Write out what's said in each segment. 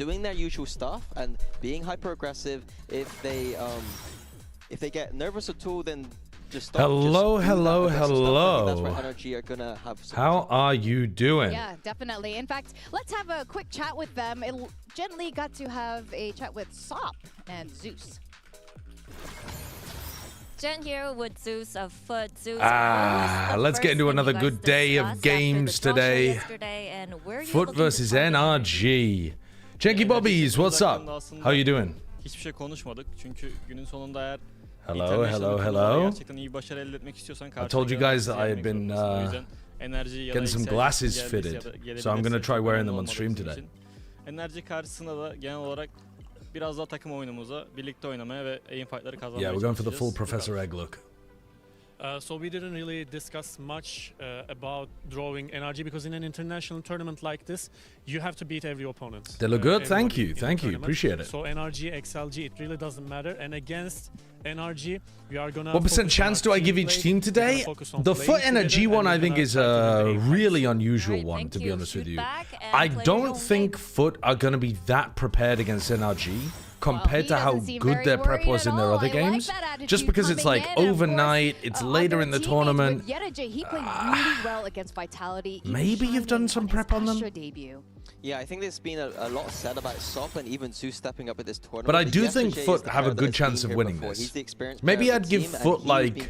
doing their usual stuff and being hyper aggressive. If they get nervous at all, then just stop. Hello. That's where NRG are gonna have. How are you doing? Yeah, definitely. In fact, let's have a quick chat with them. Gently got to have a chat with Sop and Zeus. Jen here with Zeus of FUT. Zeus, let's get into another good day of games today. FUT versus NRG. Jenky Bobbies, what's up? How you doing? Hiçbir şey konuşmadık çünkü günün sonunda eğer Hello. gerçekten iyi başarı elde etmek istiyorsan I told you guys that I had been getting some glasses fitted, so I'm gonna try wearing them on stream today. NRG karşısında da genel olarak biraz daha takım oyunumuza, birlikte oynamaya ve aim fight'ları kazanmaya Yeah, we're going for the full çalışacağız. Professor Egg look. So we didn't really discuss much about drawing NRG because in an international tournament like this, you have to beat every opponent. They look good. Everybody Thank you. in the Thank you. tournament. Appreciate it. So NRG, XLG, it really doesn't matter. And against NRG, we are gonna. What percent chance do I give each team today? The FUT NRG one I think is a really unusual one, to be honest with you. I don't think FUT are going to be that prepared against NRG compared to how good their prep was in their other games. Just because it's like overnight, it's later in the tournament. He played really well against Vitality. Maybe you've done some prep on them? Yeah, I think there's been a lot said about Sop and even Zeus stepping up at this tournament. But I do think Yesterday FUT have a good chance of winning this. Maybe I'd give FUT like...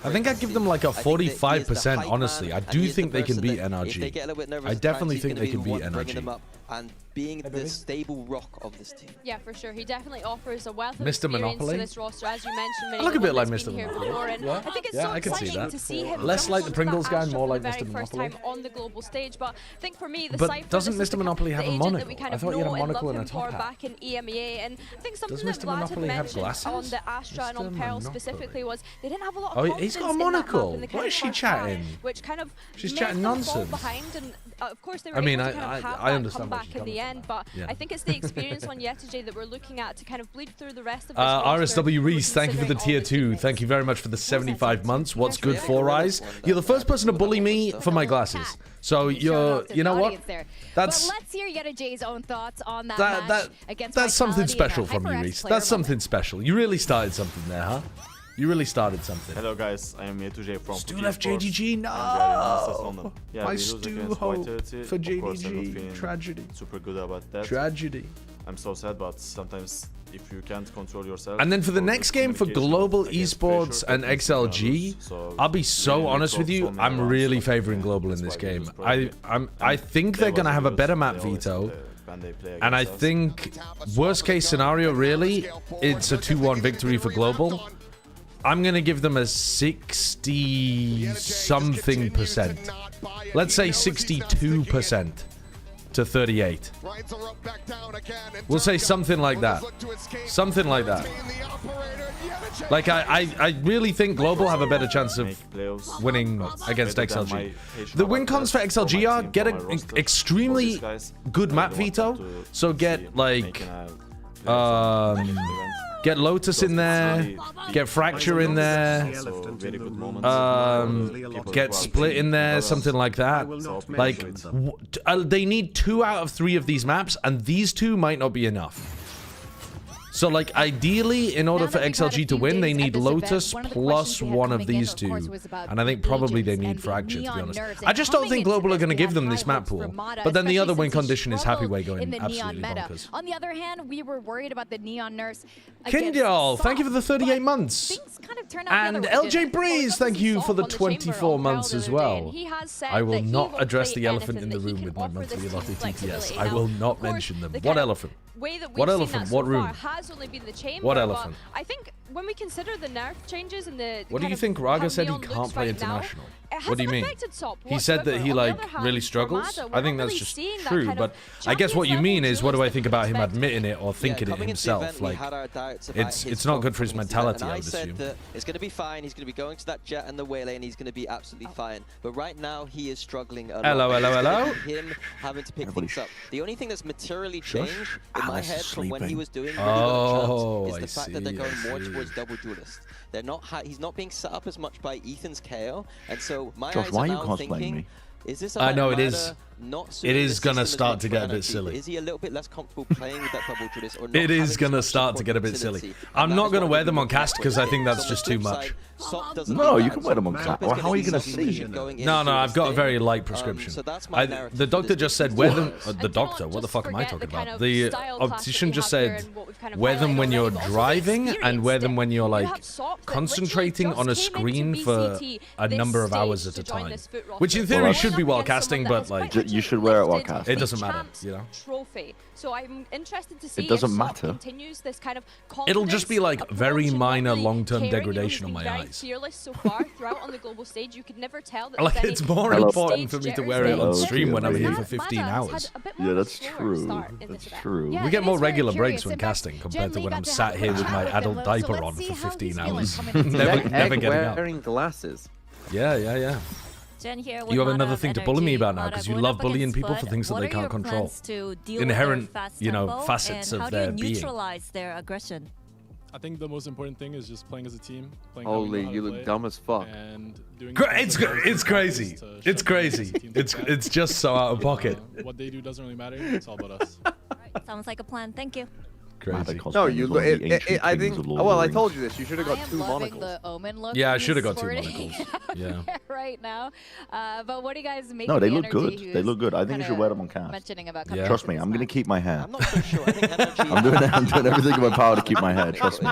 I think I'd give them like a 45%, honestly. I do think they can beat NRG. I definitely think they can beat NRG. And being the stable rock of this team. Yeah, for sure. He definitely offers a wealth of Mr. experience Monopoly? to this roster, as you mentioned. I look a bit like Many Mr. here Monopoly. before, and I think it's so I can see exciting that. to see him Less jump like the onto Pringles that guy, Astra more for like the very Mr. first Monopoly. time on the global stage. But I think for me, the But Cypher, doesn't this is Mr. the Monopoly have a agent that monocle? we kind I of thought he had a know and monocle love and a him top for hat. back in EMEA, and I think something Does that Mr. Vlad had Monopoly have mentioned glasses? on the Astra and on Mr. Pearl Monopoly. specifically was they didn't have a lot of Oh, confidence he's got a in that map monocle. and the What kind is of she first chatting? try, which kind of She's made chatting them fall nonsense. behind, and of course they were I mean, able to kind of have I that understand what comeback she's in the coming end, from. but Yeah. I think it's the experience on Yesterday that we're looking at to kind of bleed through the rest of this RSW Reese, thank you for the tier 2. Thank you very much for the 75 months. What's good for Rise? You're the first person to bully me for my glasses. So you know what? But let's hear Yetajay's own thoughts on that match against that's something Vitality special and from you, HyperX Reese. player That's something special. You really started something there, huh? You really started something. Hello guys, I am Yetajay from Stu FUT left Esports, JDG, and we are in London. no! Yeah, My we lose Stu against hope Vitality. for Of course, I'm not JDG. feeling Tragedy. super good about that. Tragedy. I'm so sad, but sometimes if you can't control yourself. And then for the or next good game for communication Global against Esports pressure, and that means you're gonna XLG, lose. So I'll be so really honest with you, many I'm rounds, really but favoring Global in that's this why we game. lose probably. I think They they're gonna wasn't have a good. better They map always veto. play when they play And I against us. think, worst case scenario, really, it's a 2-1 victory for Global. I'm going to give them a 60-something percent. Let's say 62% to 38. We'll say something like that. Something like that. Like, I really think Global have a better chance of winning against XLG. The win cons for XLG are get an extremely good map veto. So get, like, get Lotus in there, get Fracture in there, get Split in there, something like that. Like, they need 2 out of 3 of these maps, and these 2 might not be enough. So, like, ideally, in order for XLG to win, they need Lotus plus one of these 2. And I think probably they need Fracture, to be honest. I just don't think Global are going to give them this map pool. But then the other win condition is Happy Way going absolutely bonkers. On the other hand, we were worried about the Neon Nurse. Kindyal, thank you for the 38 months. And LJ Breeze, thank you for the 24 months as well. I will not address the elephant in the room with my monthly allotted TPS. I will not mention them. What elephant? What elephant? What room? What elephant? I think when we consider the nerf changes and the What do you think? Raga said he can't play international. What do you mean? He said that he like really struggles. I think that's just true, but I guess what you mean is what do I think about him admitting it or thinking it himself? Like, it's not good for his mentality, I would assume. It's going to be fine. He's going to be going to that jet and the Waylay, and he's going to be absolutely fine. But right now, he is struggling a lot. Hello. Him having to pick things up. The only thing that's materially changed in my head from when he was doing really Oh, is the fact that they're going more towards double duelist. They're not. He's not being set up as much by Ethan's KO, and so my eyes are now thinking, is this? I know it is. not It is going gonna start to get a bit silly. Is he a little bit less comfortable playing with that double duelist, or not? It is going to start to get a bit silly. I'm not going to wear them on cast because I think that's just too much. No, you can wear them on cast. Well, how are you going to see? No, I've got a very light prescription. The doctor just said wear them. The doctor? What the fuck am I talking about? The optician just said wear them when you're driving and wear them when you're like concentrating on a screen for a number of hours at a time. Which in theory should be while casting, but like you should wear it while casting. It doesn't matter, you know. Trophy. So I'm interested to see it doesn't if matter. Continues this kind of It'll just be like very minor long-term degradation on my eyes. Fearless so far throughout on the global stage. You could never tell that like it's more important for me to wear it on stream when I'm here for 15 hours. Yeah, that's true. That's true. We get more regular breaks when casting compared to when I'm sat here with my adult diaper on for 15 hours. never getting up. Wearing glasses. Yeah. Jen here You have another thing to bully me about now Mada because you going love up bullying against people FUT. for things that What they are your can't control. plans to deal Inherent, with their fast you know, tempo, facets and of their how do you being. neutralize their aggression? I think the most important thing is just playing as a team. Holy, you look dumb as fuck. And doing It's crazy. It's crazy. It's just so out of pocket. What they do doesn't really matter. It's all about us. Sounds like a plan. Thank you. Crazy. No, you look. I think. Well, I told you this. You should have got I am 2 loving monocles. the Omen look. Yeah, I he's should have got 2 sporting monocles. Yeah. right now. But what do you guys make? No, of they the look energy good. he They was look good. I think you kinda should wear them on cast. Mentioning about Yeah. Trust me, I'm going to keep my hair. I'm not so sure. I think NRG. I'm doing everything in my power to keep my hair. Trust me.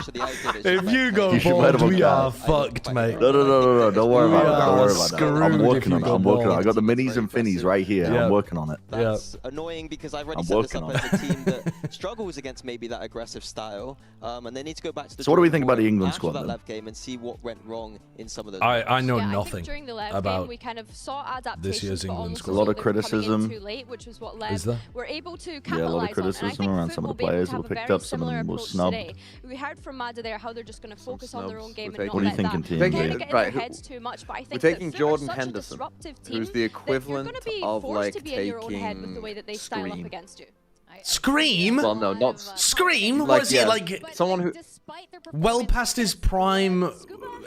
If you go You should wear them bald, on we are cast. fucked, mate. No. Don't worry about We it. Don't are worry about that. screwed I'm if working you on it. go I'm working on it. I bald. got the minis and finnies right here. Yeah. I'm working on it. That's annoying because I've already set this up as a team that struggles against maybe that aggressive style, and they need to go back to the. So what do we think drawing about the board England after squad that then? live game and see what went wrong in some of those. I know I nothing think during the live about game we kind of saw adaptations, this year's but England almost squad. A lot of feel they were coming in criticism. too late, which was what Is led. there? We're able to Yeah, a capitalize lot of on, and I criticism think around FUT some of will the be able players to that have were a picked very up. Some of similar them were approach snubbed. today. We heard from Mada there how they're just going to focus on their own snubs. game We're and not What do you let think, that team? get Taking- in right, their heads too much. But I think we're taking that FUT are Jordan such a Henderson, disruptive team who's the that you're equivalent going to be of forced like to be in your own head with the way that they style up Scream. against you. Scream? Well, no, not Scream? Like, What is yeah. he like? Someone who- Well past his prime,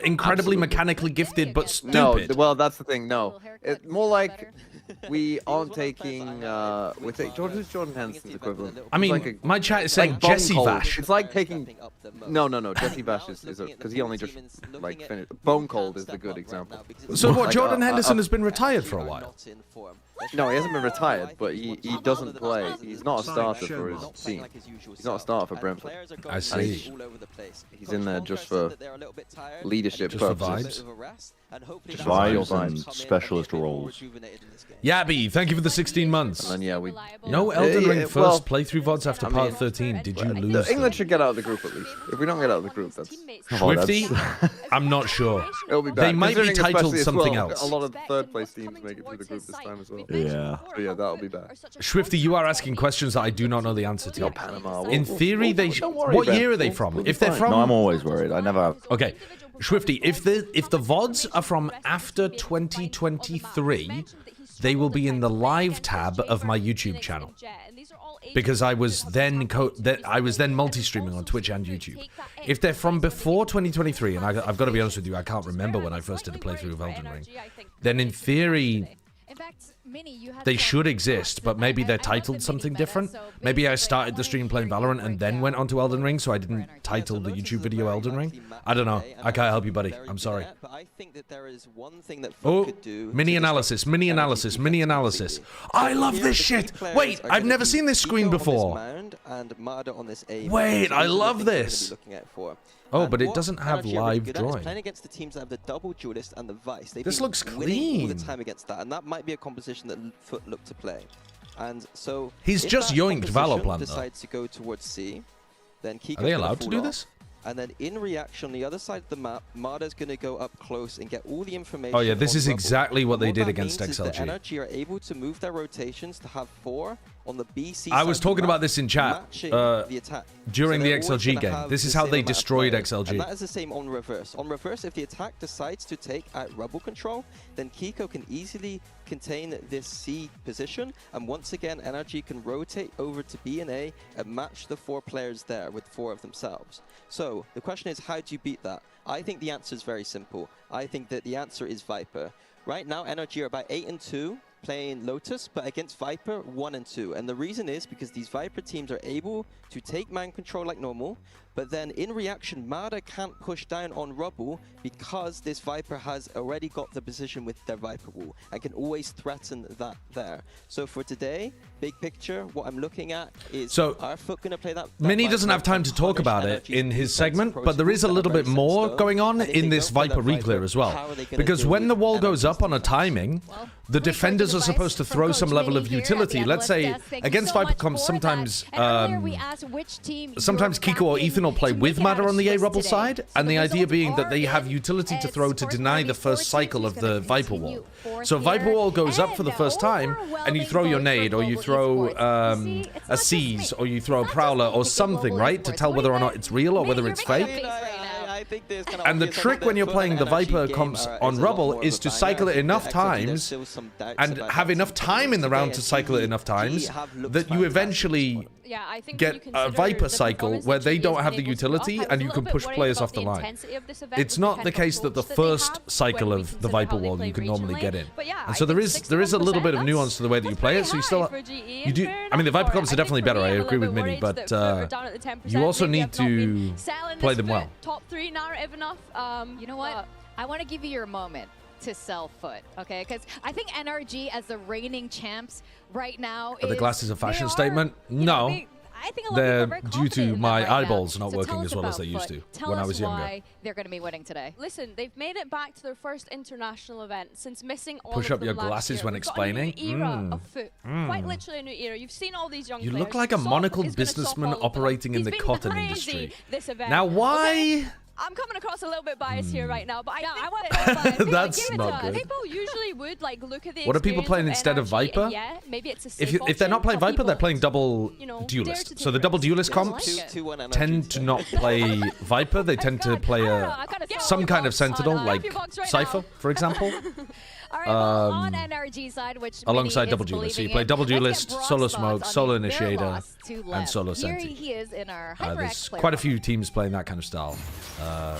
incredibly mechanically gifted, but stupid. No, well, that's the thing. No, it's more like we aren't taking. We're taking who's Jordan Henderson's equivalent? I mean, It's like my chat is saying like Jesse Bone Cold. Vash. It's like taking. No. Jesse Vash is because he only just like finished. Bone Cold is the good example. So what? Like, Jordan Henderson has been retired for a while. No, he hasn't been retired, but he doesn't play. He's not a starter for his team. He's not a starter for Brentford. I see. He's in there just for leadership Just for purposes. vibes? Vibes and specialist roles. Yabby, thank you for the 16 months. And then yeah, we. No Elden Ring yeah, first well, playthrough VODs after I part mean, 13. Did you lose? England should get out of the group at least. If we don't get out of the group, that's. Swifty? I'm not sure. It'll be bad. They might be Considering titled especially as something well, else. A lot of third-place teams make it through the group this time as well. Yeah. So yeah, that'll be bad. Swifty, you are asking questions that I do not know the answer to. Not Panama. In theory, they. Don't worry, What Ben. year are they from? We'll be If they're fine. from. No, I'm always worried. I never have. Okay, Swifty, if the VODs are from after 2023, they will be in the live tab of my YouTube channel. Because I was then multi-streaming on Twitch and YouTube. If they're from before 2023, and I've got to be honest with you, I can't remember when I first did a playthrough of Elden Ring, then in theory, they should exist, but maybe they're titled something different. Maybe I started the stream playing Valorant and then went on to Elden Ring, so I didn't title the YouTube video Elden Ring. I don't know. I can't help you, buddy. I'm sorry. Oh, mini analysis. I love this shit. Wait, I've never seen this screen before. Wait, I love this. Oh, but it doesn't have live drawing. Playing against the teams that have the double duelist and the vice. This looks winning all the clean. time against that, and that might be a composition that FUT look to play. And so He's if just that yoinked composition Valoplant, though. decides to go towards C, then Kiko's Are they gonna allowed to fall do off. this? And then in reaction, on the other side of the map, Mada's going to go up close and get all the information. Oh yeah, this on is Rubble. exactly what And they did that against means is that XLG. NRG are able to move their rotations to have 4 on the BC I was side of the talking map, about this in chat matching the attack. during So the they're always XLG gonna game. have This the is how same they amount of destroyed players. XLG. And that is the same on reverse. On reverse, if the attack decides to take out Rubble control, then Kiko can easily contain this C position, and once again NRG can rotate over to B and A and match the 4 players there with 4 of themselves. So the question is, how do you beat that? I think the answer is very simple. I think that the answer is Viper. Right now NRG are about 8-2 playing Lotus, but against Viper 1 and 2. And the reason is because these Viper teams are able to take man control like normal, but then in reaction, Mada can't push down on Rubble because this Viper has already got the position with their Viper wall and can always threaten that there. So for today, big picture, what I'm looking at is are FUT going to play that Mini doesn't have time to talk about it in his segment, but there is a little bit more going on in this Viper reclear as well. Because when the wall goes up on a timing, the defenders are supposed to throw some level of utility. Let's say against Viper comps, sometimes Kiko or Ethan will play with Mada on the A Rubble side, and the idea being that they have utility to throw to deny the first cycle of the Viper wall. So Viper wall goes up for the first time, and you throw your nade, or you throw a Seize, or you throw a Prowler, or something, right? To tell whether or not it's real or whether it's fake. And the trick when you're playing the Viper comps on Rubble is to cycle it enough times and have enough time in the round to cycle it enough times that you eventually get a Viper cycle where they don't have the utility and you can push players off the line. It's not the case that the first cycle of the Viper wall you can normally get in. And so there is a little bit of nuance to the way that you play it. So you still I mean, the Viper comps are definitely better. I agree with Mini, but you also need to play them well. Top 3 narrative enough. You know what? I want to give you your moment to sell FUT, okay? Because I think NRG as the reigning champs right now Are the glasses a fashion statement? No. I think a lot they're of people are very due to confident in my them right eyeballs now. not So working tell as us well as about they used FUT. to Tell when I us was younger. why they're going to be winning today. Listen, they've made it back to their first international event since missing all Push of up them your last glasses year. when We've got explaining. a new era of FUT. Quite literally a new era. You've seen all these young You players. look like a Soft monocled is gonna businessman stop all of them. operating in He's the been cotton crazy industry. This event. Now, Okay? why? I'm coming across a little bit biased here right now, but I want That's not good. People usually would like look at the What are people playing instead of NRG Viper? and yeah, maybe it's a If they're not playing Viper, they're playing double duelist. dare to So the take double risks. duelist I comps like it. tend to not play Viper. They tend to play some kind of Sentinel, like Cypher, for example. All right, well, on NRG side, which alongside Mini double is duelist. So you believing play in, double let's get duelist, Brock's solo thoughts smoke, on solo their initiator, loss to and Lev. solo Here senti. he is in our HyperX There's player quite a box. few teams playing that kind of style. Hi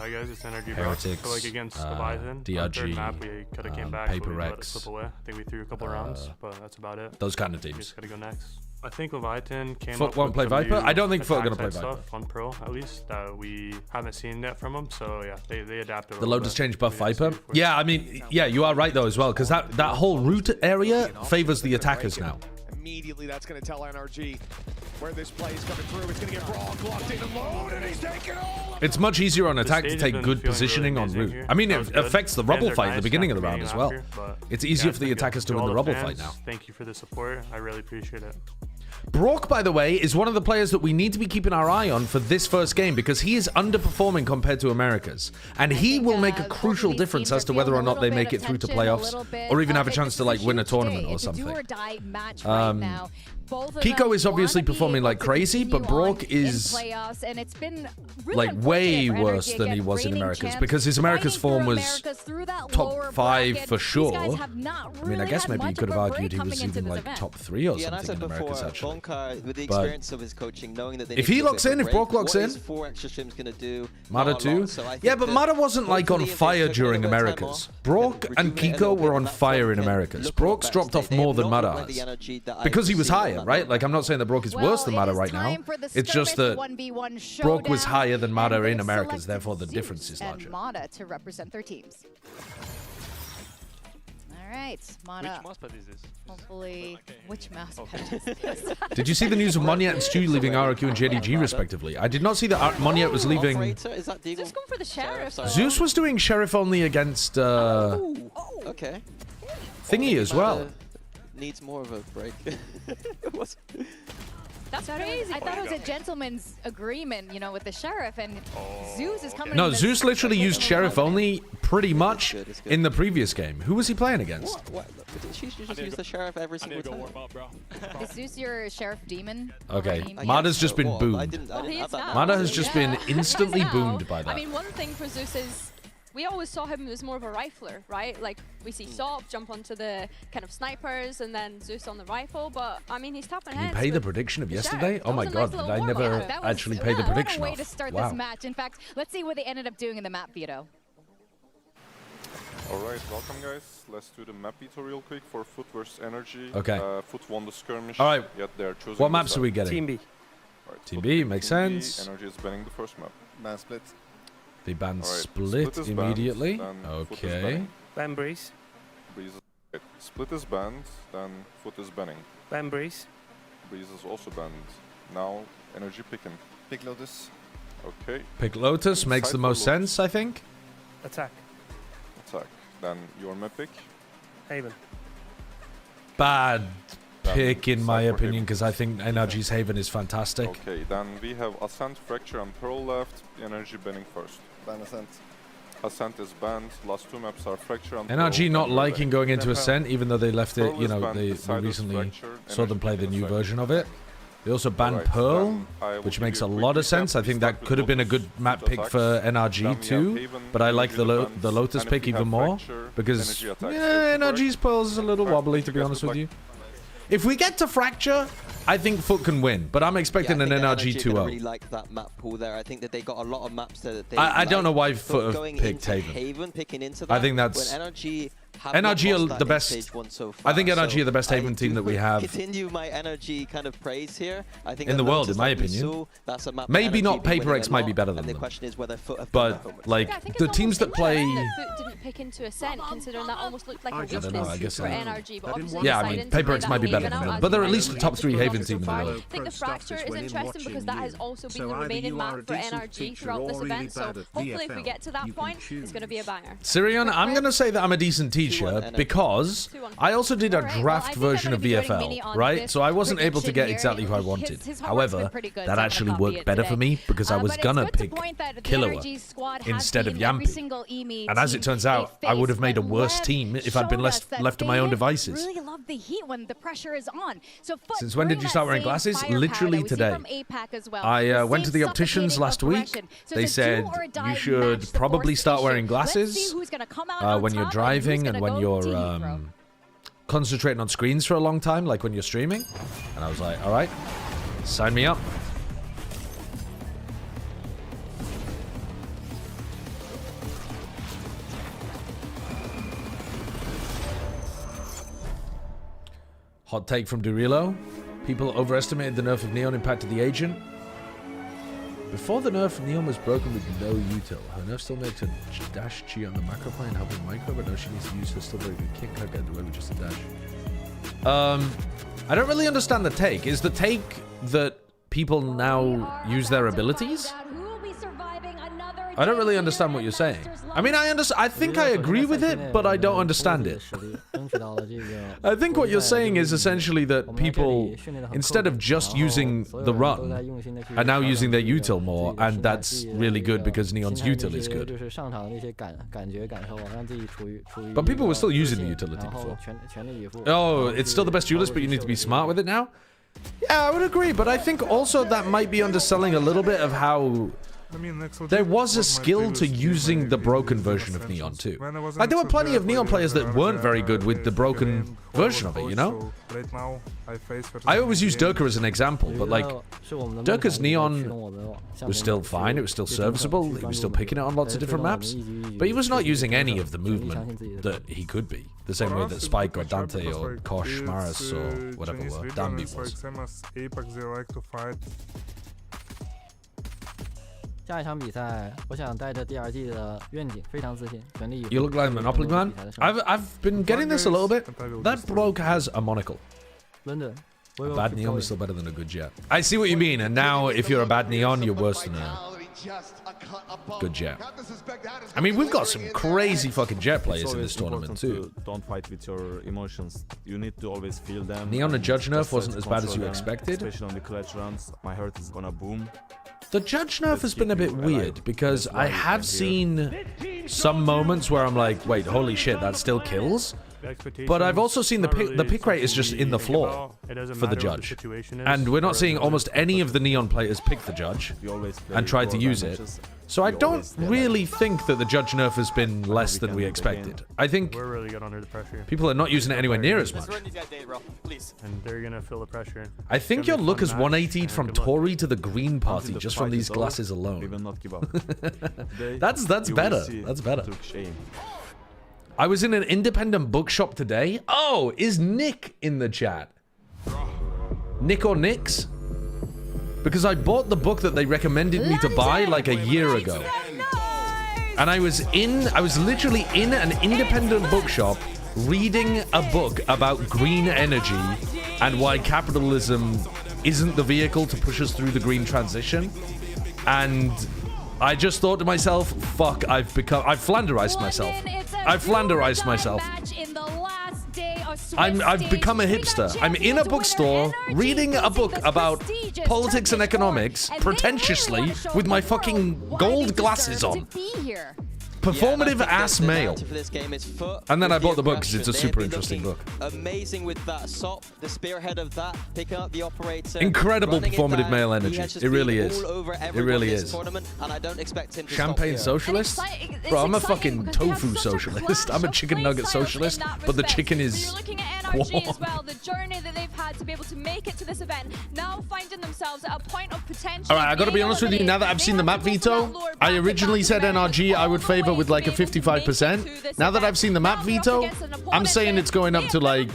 guys, it's NRG. Heretics, So like against Leviathan, DRG, third map we could have came back, Paper but we let it Rex, slip away. I think we threw a couple rounds, but that's about it. Those kind of We teams. just gotta go next. I think Leviathan came FUT up won't with play some Viper? new I don't think FUT are attack gonna play type Viper. stuff on Pro, at least, that we haven't seen yet from them. So yeah, they adapted. The Lotus change buff Viper? Yeah, I mean, yeah, you are right though as well, because that whole route area favors the attackers now. Immediately, that's going to tell NRG where this play is coming through. It's going to get Brock locked in and loaded. He's taking all. It's much easier on attack to stage take has been good feeling positioning really on amazing route. here. I mean, That it was good. affects the Fans rubble are fight at the nice beginning of the after round being as well. after, but It's yeah, easier it's for the been good. attackers to win all the rubble fans, fight now. Thank you for the support. I really appreciate it. Brock, by the way, is one of the players that we need to be keeping our eye on for this first game because he is underperforming compared to America's. And he will make a crucial difference as to whether or not they make it through to playoffs or even have a chance to like win a tournament or something. Kiko is obviously performing like crazy, but Brock is like way worse than he was in America's because his America's form was top 5 for sure. I mean, I guess maybe you could have argued he was even like top 3 or something in America's actually. With the experience of his coaching, knowing that if he locks in, if Brock locks in, 4 extra streams gonna do? Mada too. Yeah, but Mada wasn't like on fire during America's. Brock and Kiko were on fire in America's. Brock's dropped off more than Mada has because he was higher, right? Like I'm not saying that Brock is worse than Mada right now. It's just that Brock was higher than Mada in America's, therefore the difference is larger. Mada to represent their teams. All right, Mada. Which mousepad is this? Hopefully, which mousepad is this? Did you see the news of Monyet and Stu leaving ROQ and JDG respectively? I did not see that Monyet was leaving. Zeus going for the sheriff. Zeus was doing sheriff only against okay. Thingy as well. Needs more of a break. That's crazy. I thought it was a gentleman's agreement, you know, with the sheriff, and Zeus is coming. No, in Zeus literally used sheriff only pretty much in the previous game. Who was he playing against? What? She should just use the sheriff every single time. Is Zeus your sheriff demon? Okay, Mada's just been boomed. Mada has just been instantly boomed by that. I mean, one thing for Zeus is we always saw him as more of a rifler, right? Like we see Sop jump onto the kind of snipers and then Zeus on the rifle, but I mean he's tapping heads. Did you pay the prediction of yesterday? Oh my god, did I never actually pay the prediction What a way off? to start Wow. this match. In fact, let's see what they ended up doing in the map veto. Alright, welcome guys. Let's do the map beta real quick for FUT versus NRG. Okay. FUT won the skirmish. All right. Yet they're choosing What maps are we getting? Team B. Right, Team FUT B, pick makes Team B, sense. NRG is banning the first map. Man split. They ban Alright, split is immediately. Banned, then FUT is Okay. banning. Ban Breeze. Breeze is, right, split is banned, then FUT is banning. Ban Breeze. Breeze is also banned. Now NRG picking. Pick Lotus. Okay. Pick Lotus makes the most sense, I think. Attack. Attack. Then your map pick. Haven. Bad pick in my Cypher opinion, Haven. because I think NRG's Haven is fantastic. Okay, then we have Ascent, Fracture, and Pearl left. NRG banning first. Ban Ascent. Ascent is banned. Last two maps are Fracture and NRG Pearl, not and liking going into Pearl. Ascent, even though they left it, Pearl you is know, banned, we Decidus, recently Fracture, saw them NRG play the picking new Ascent. version of it. They also banned Alright, Pearl, then I will which give makes you a quick lot of recap. sense. I We think start that with could have been a Lotus, good map FUT pick attacks. for Then we NRG have too, Haven, but I like NRG the bans, the Lotus and if pick we even have more, Fracture, because NRG attacks. yeah, NRG's Pearl is a little Alright, wobbly, you to be guys honest good with luck. you. If we get to Fracture, I think FUT can win, but I'm expecting an NRG 2-0. I really like that map pool there. I think that they got a lot of maps there that they I don't know why but FUT have going picked into Haven. picking into that, I think that's... when NRG have NRG not are lost that the in best. stage one so I think far, NRG so are the best Haven I team do that we have continue my NRG kind of praise here. I think in that the world, Lotus, in my like we opinion. saw, that's a map Maybe that not NRG been Paper winning X a might lot, be better than and the them. question is whether FUT have done that But homework. like Yeah, I think the it's teams almost that play. interesting that FUT didn't pick into Ascent, considering that almost looked like a I don't know, weakness I guess for so. NRG. But obviously Yeah, I deciding mean, to Paper play X that might be better Haven than out them, as but they're at you least a mentioned, top 3 to Haven go team in the far. world. I think the Fracture is interesting because that has also been the either remaining you are map a for decent NRG teacher throughout or this really event. So bad at hopefully if we VFL, get to that you can point, it's choose. going to be a banger. Sirion, I'm going to say that I'm a decent teacher 2-1 because I also did a Alright, well, I draft think I'm version gonna of be voting Mini VFL, on right? this So I wasn't able to get prediction exactly here. who I wanted. His homework's However, been pretty good, that so I'm actually gonna copy worked it better today. for me because I was But it's going to good to pick point that the Killua NRG squad has instead of beaten every Yampi. single EME And as it team turns they out, I would have faced, made a but worse Lev team if I'd been showed us that left to my they own devices. Really love the heat when the pressure is on. So FUT Since when did bring you start that wearing same glasses? firepower Literally that we see today. from APAC as well. I The went to same the opticians suffocating last week. aggression. So They it's a do said or die you match should the probably fourth start issue. wearing Let's see glasses who's gonna come out on when you're top driving and and who's when gonna go you're deep, bro. concentrating on screens for a long time, like when you're streaming. And I was like, all right, sign me up. Hot take from Durilo. People overestimated the nerf of Neon impacted the agent. Before the nerf, Neon was broken with no util. Her nerf still makes her dash cheat on the macro plane, helping micro, but now she needs to use her still very good kick. Can't get away with just a dash. I don't really understand the take. Is the take that people now use their abilities? I don't really understand what you're saying. I mean, I think I agree with it, but I don't understand it. I think what you're saying is essentially that people, instead of just using the run, are now using their util more, and that's really good because Neon's util is good. But people were still using the utility before. Oh, it's still the best duelist, but you need to be smart with it now? Yeah, I would agree, but I think also that might be underselling a little bit of how... There was a skill to using the broken version of Neon too. Like there were plenty of Neon players that weren't very good with the broken version of it, you know? I always use Durka as an example, but like Durka's Neon was still fine, it was still serviceable, he was still picking it on lots of different maps, but he was not using any of the movement that he could be. The same way that Spike or Dante or Kosh, Maris or whatever were, Danby was. You look like a Monopoly man. I've been getting this a little bit. That bloke has a monocle. A bad Neon is still better than a good Jet. I see what you mean, and now if you're a bad Neon, you're worse than a good Jet. I mean, we've got some crazy fucking Jet players in this tournament too. Don't fight with your emotions. You need to always feel them. Neon and Judge nerf wasn't as bad as you them, expected. Especially on the clutch runs, my heart is gonna boom. The Judge nerf has been a bit weird because I have seen some moments where I'm like, wait, holy shit, that still kills? But I've also seen the pick rate is just in the floor for the Judge. And we're not seeing almost any of the Neon players pick the Judge and try to use it. So I don't really think that the Judge nerf has been less than we expected. I think we're really good under the pressure. People are not using it anywhere near as much. And they're gonna feel the pressure. I think your look has 180'd from Tory to the Green Party just from these glasses alone. We will not give up. That's better. That's better. I was in an independent bookshop today. Oh, is Nick in the chat? Nick or Nix? Because I bought the book that they recommended me to buy like a year ago. And I was literally in an independent bookshop reading a book about green energy and why capitalism isn't the vehicle to push us through the green transition. And I just thought to myself, fuck, I've flanderized myself. I've flanderized myself. I've become a hipster. I'm in a bookstore reading a book about politics and economics pretentiously with my fucking gold glasses on. Performative ass male. And then I bought the book because it's a super interesting book. Amazing with that SOP, the spearhead of that, picking up the operator. Incredible performative male energy. It really is. It really is. And I don't expect him to Champagne socialist? Bro, I'm a fucking tofu socialist. I'm a chicken nugget socialist, but the chicken is NRG as well, the journey that they've had to be able to make it to this event, now finding themselves at a point of potential. Alright, I gotta be honest with you, now that I've seen the map veto, I originally said NRG I would favor with like a 55%. Now that I've seen the map veto, I'm saying it's going up to like...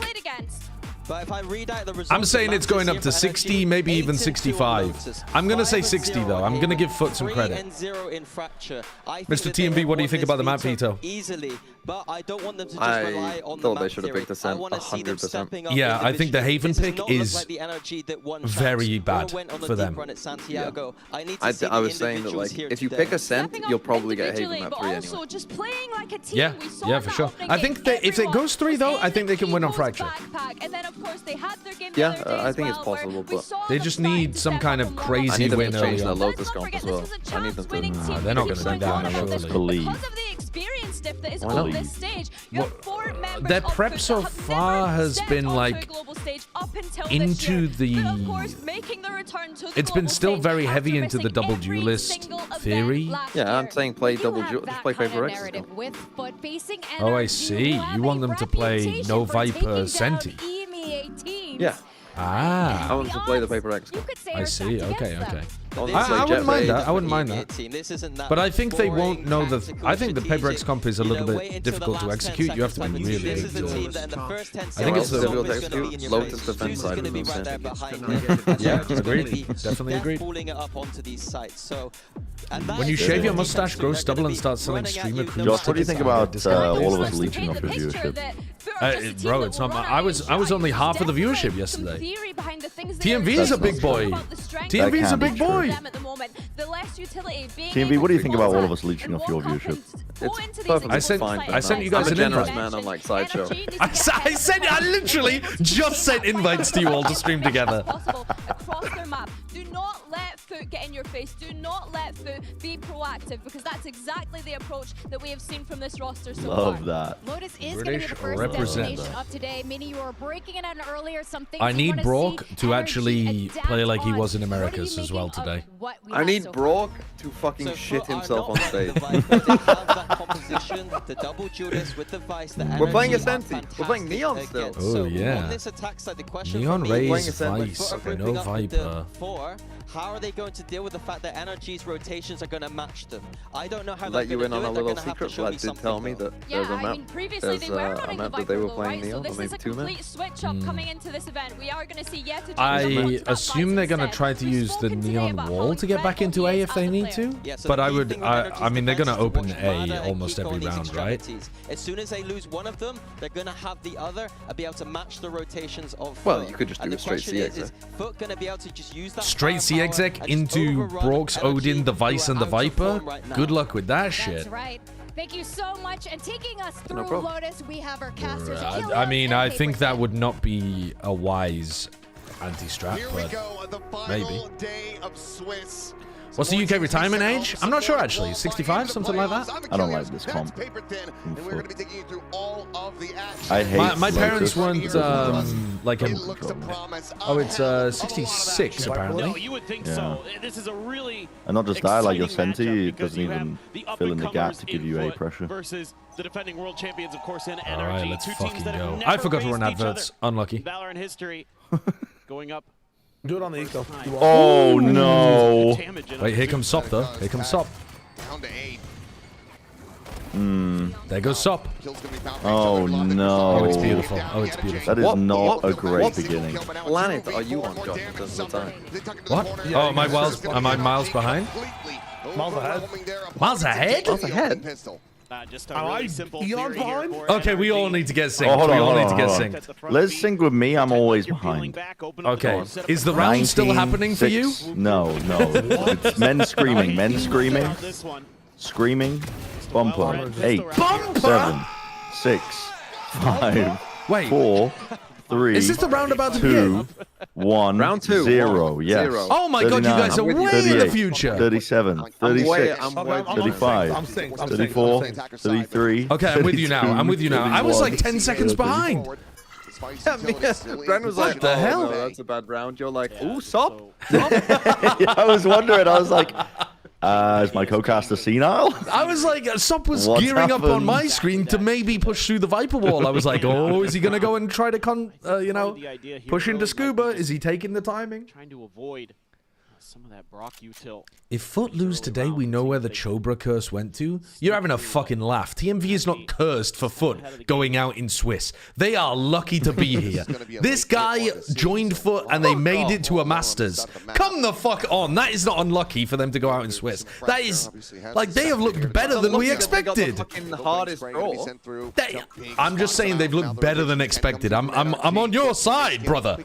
But if I read out the results, I'm saying it's going up to 60, maybe even 65. I'm going to say 60, though. I'm going to give FUT some credit. Mr. TMV, what do you think about the map veto? Easily, but I don't want them to just rely on the map they should have picked Ascent 100%. Yeah, I think the Haven pick is very bad for them. Yeah. I was saying that, like, if you pick Ascent, you'll probably get Haven map 3 anyway. Yeah, yeah, for sure. I think if it goes 3, though, I think they can win on Fracture. Yeah, I think it's possible, but they just need some kind of crazy win early change their on. Lotus comp as well. I need them to. Nah, they're not going to do that, surely. Their prep so far has been like into the... It's been still very heavy into the double duelist theory. Yeah, I'm saying play double duelist, just play Paper X. Oh, I see. You want them to play No Viper Senti. Yeah. Ah. I want them to play the Paper X. I see. Okay, okay. I wouldn't mind that. I wouldn't mind that. But I think they won't know the... I think the Paper X comp is a little bit difficult to execute. You have to be really good to... I think it's difficult to execute. Lotus defense side of the Yeah, agreed. Definitely agreed. When you shave your mustache, grow stubble, and start selling streamer cruise Josh, what do you think about all of us leeching off your viewership? Bro, it's not my... I was only half of the viewership yesterday. TMV is a big boy. TMV is a big boy. TMV, what do you think about all of us leeching off your viewership? It's perfectly fine. I sent you guys I'm a an generous invite. man, unlike Sideshow. I literally just sent invites to you all to stream together. Do not let FUT get in your face. Do not let FUT be proactive, because that's exactly the approach that we have seen from this roster so far. Love that. Lotus is going to be the first destination of today. Mini, you were breaking it out earlier. Something I need Brock to actually play like he was in Americas as well today. I need Brock to fucking shit himself on stage. We're playing Ascenti. We're playing Neon still. Oh, yeah. Neon Rays, Vice, no Viper. How are they going to deal with the fact that NRG's rotations are going to match them? I don't know how Let they're you going to in do on it. a They're little going to have to secret. show me Vlad did something. tell me that there's a map. Previously they were running the that they were Viper, playing right? Neon, So but this maybe is a 2 men. complete switch up coming into this event. We are going to see yet I assume they're going to try to use the Neon Wall to get back into A if they need to. But I mean, they're going to open A almost every round, right? As soon as they lose one of them, they're going to have the other and be able to match the rotations of... Well, you could just do a straight CX. FUT going to be able to just use that straight CX into Brock's Odin, the Vice, and the Viper? Good luck with that shit. That's right. Thank you so much. And taking us through Lotus, we have our casters. I mean, I think that would not be a wise anti-strat, but maybe. What's the UK retirement age? I'm not sure, actually. 65, something like that? I don't like this comp. I hate my parents weren't like him. Oh, it's 66 apparently. Yeah. And not just that, like your Senti, it doesn't even fill in the gap to give you A pressure. Versus the defending world champions, of course, in NRG. All right, let's fucking go. I I forgot to run adverts. Unlucky. Valor in history. Going up. Do it on the eco. Oh no! Wait, here comes Sop though. Here comes Sop. Down to 8. There goes Sop. Oh no. Oh, it's beautiful. Oh, it's beautiful. That is not a great beginning. What planet are you on, Josh, in terms of time? What? Oh, am I miles behind? Miles ahead. Miles ahead? Miles ahead? Just a really simple theory here for Okay, we all need to get synced. Oh, hold we on, all hold need on, to get hold on. synced. Let's sync with me. I'm always behind. Okay. Is the round still happening for you? No, no. It's men screaming. Men screaming. Screaming. Bumper. 8. Bumper? 7. 6. 5. Wait. 4. 3. Is this the round about to 2. 1. Round 2. 0. Yes. Oh my god, you guys are way in the future. 37. 36. I'm way 35. I'm synced. 34. 33. Okay, I'm with you now. I'm with you now. I was like 10 seconds behind. Bren was like, What the hell? No, that's a bad round. You're like, ooh, Sop. Yeah, I was wondering. I was like, is my co-caster senile? I was like, Sop was What's gearing up on happened? my screen to maybe push through the Viper wall. I was like, oh, is he going to go and try to, push into Scuba? Is he taking the timing? Trying to avoid some of that Brock util. If FUT lose today, we know where the Chobra curse went to. You're having a fucking laugh. TMV is not cursed for FUT going out in Swiss. They are lucky to be here. This guy joined FUT and they made it to a Masters. Come the fuck on. That is not unlucky for them to go out in Swiss. That is, like, they have looked better than we expected. I'm just saying they've looked better than expected. I'm on your side, brother.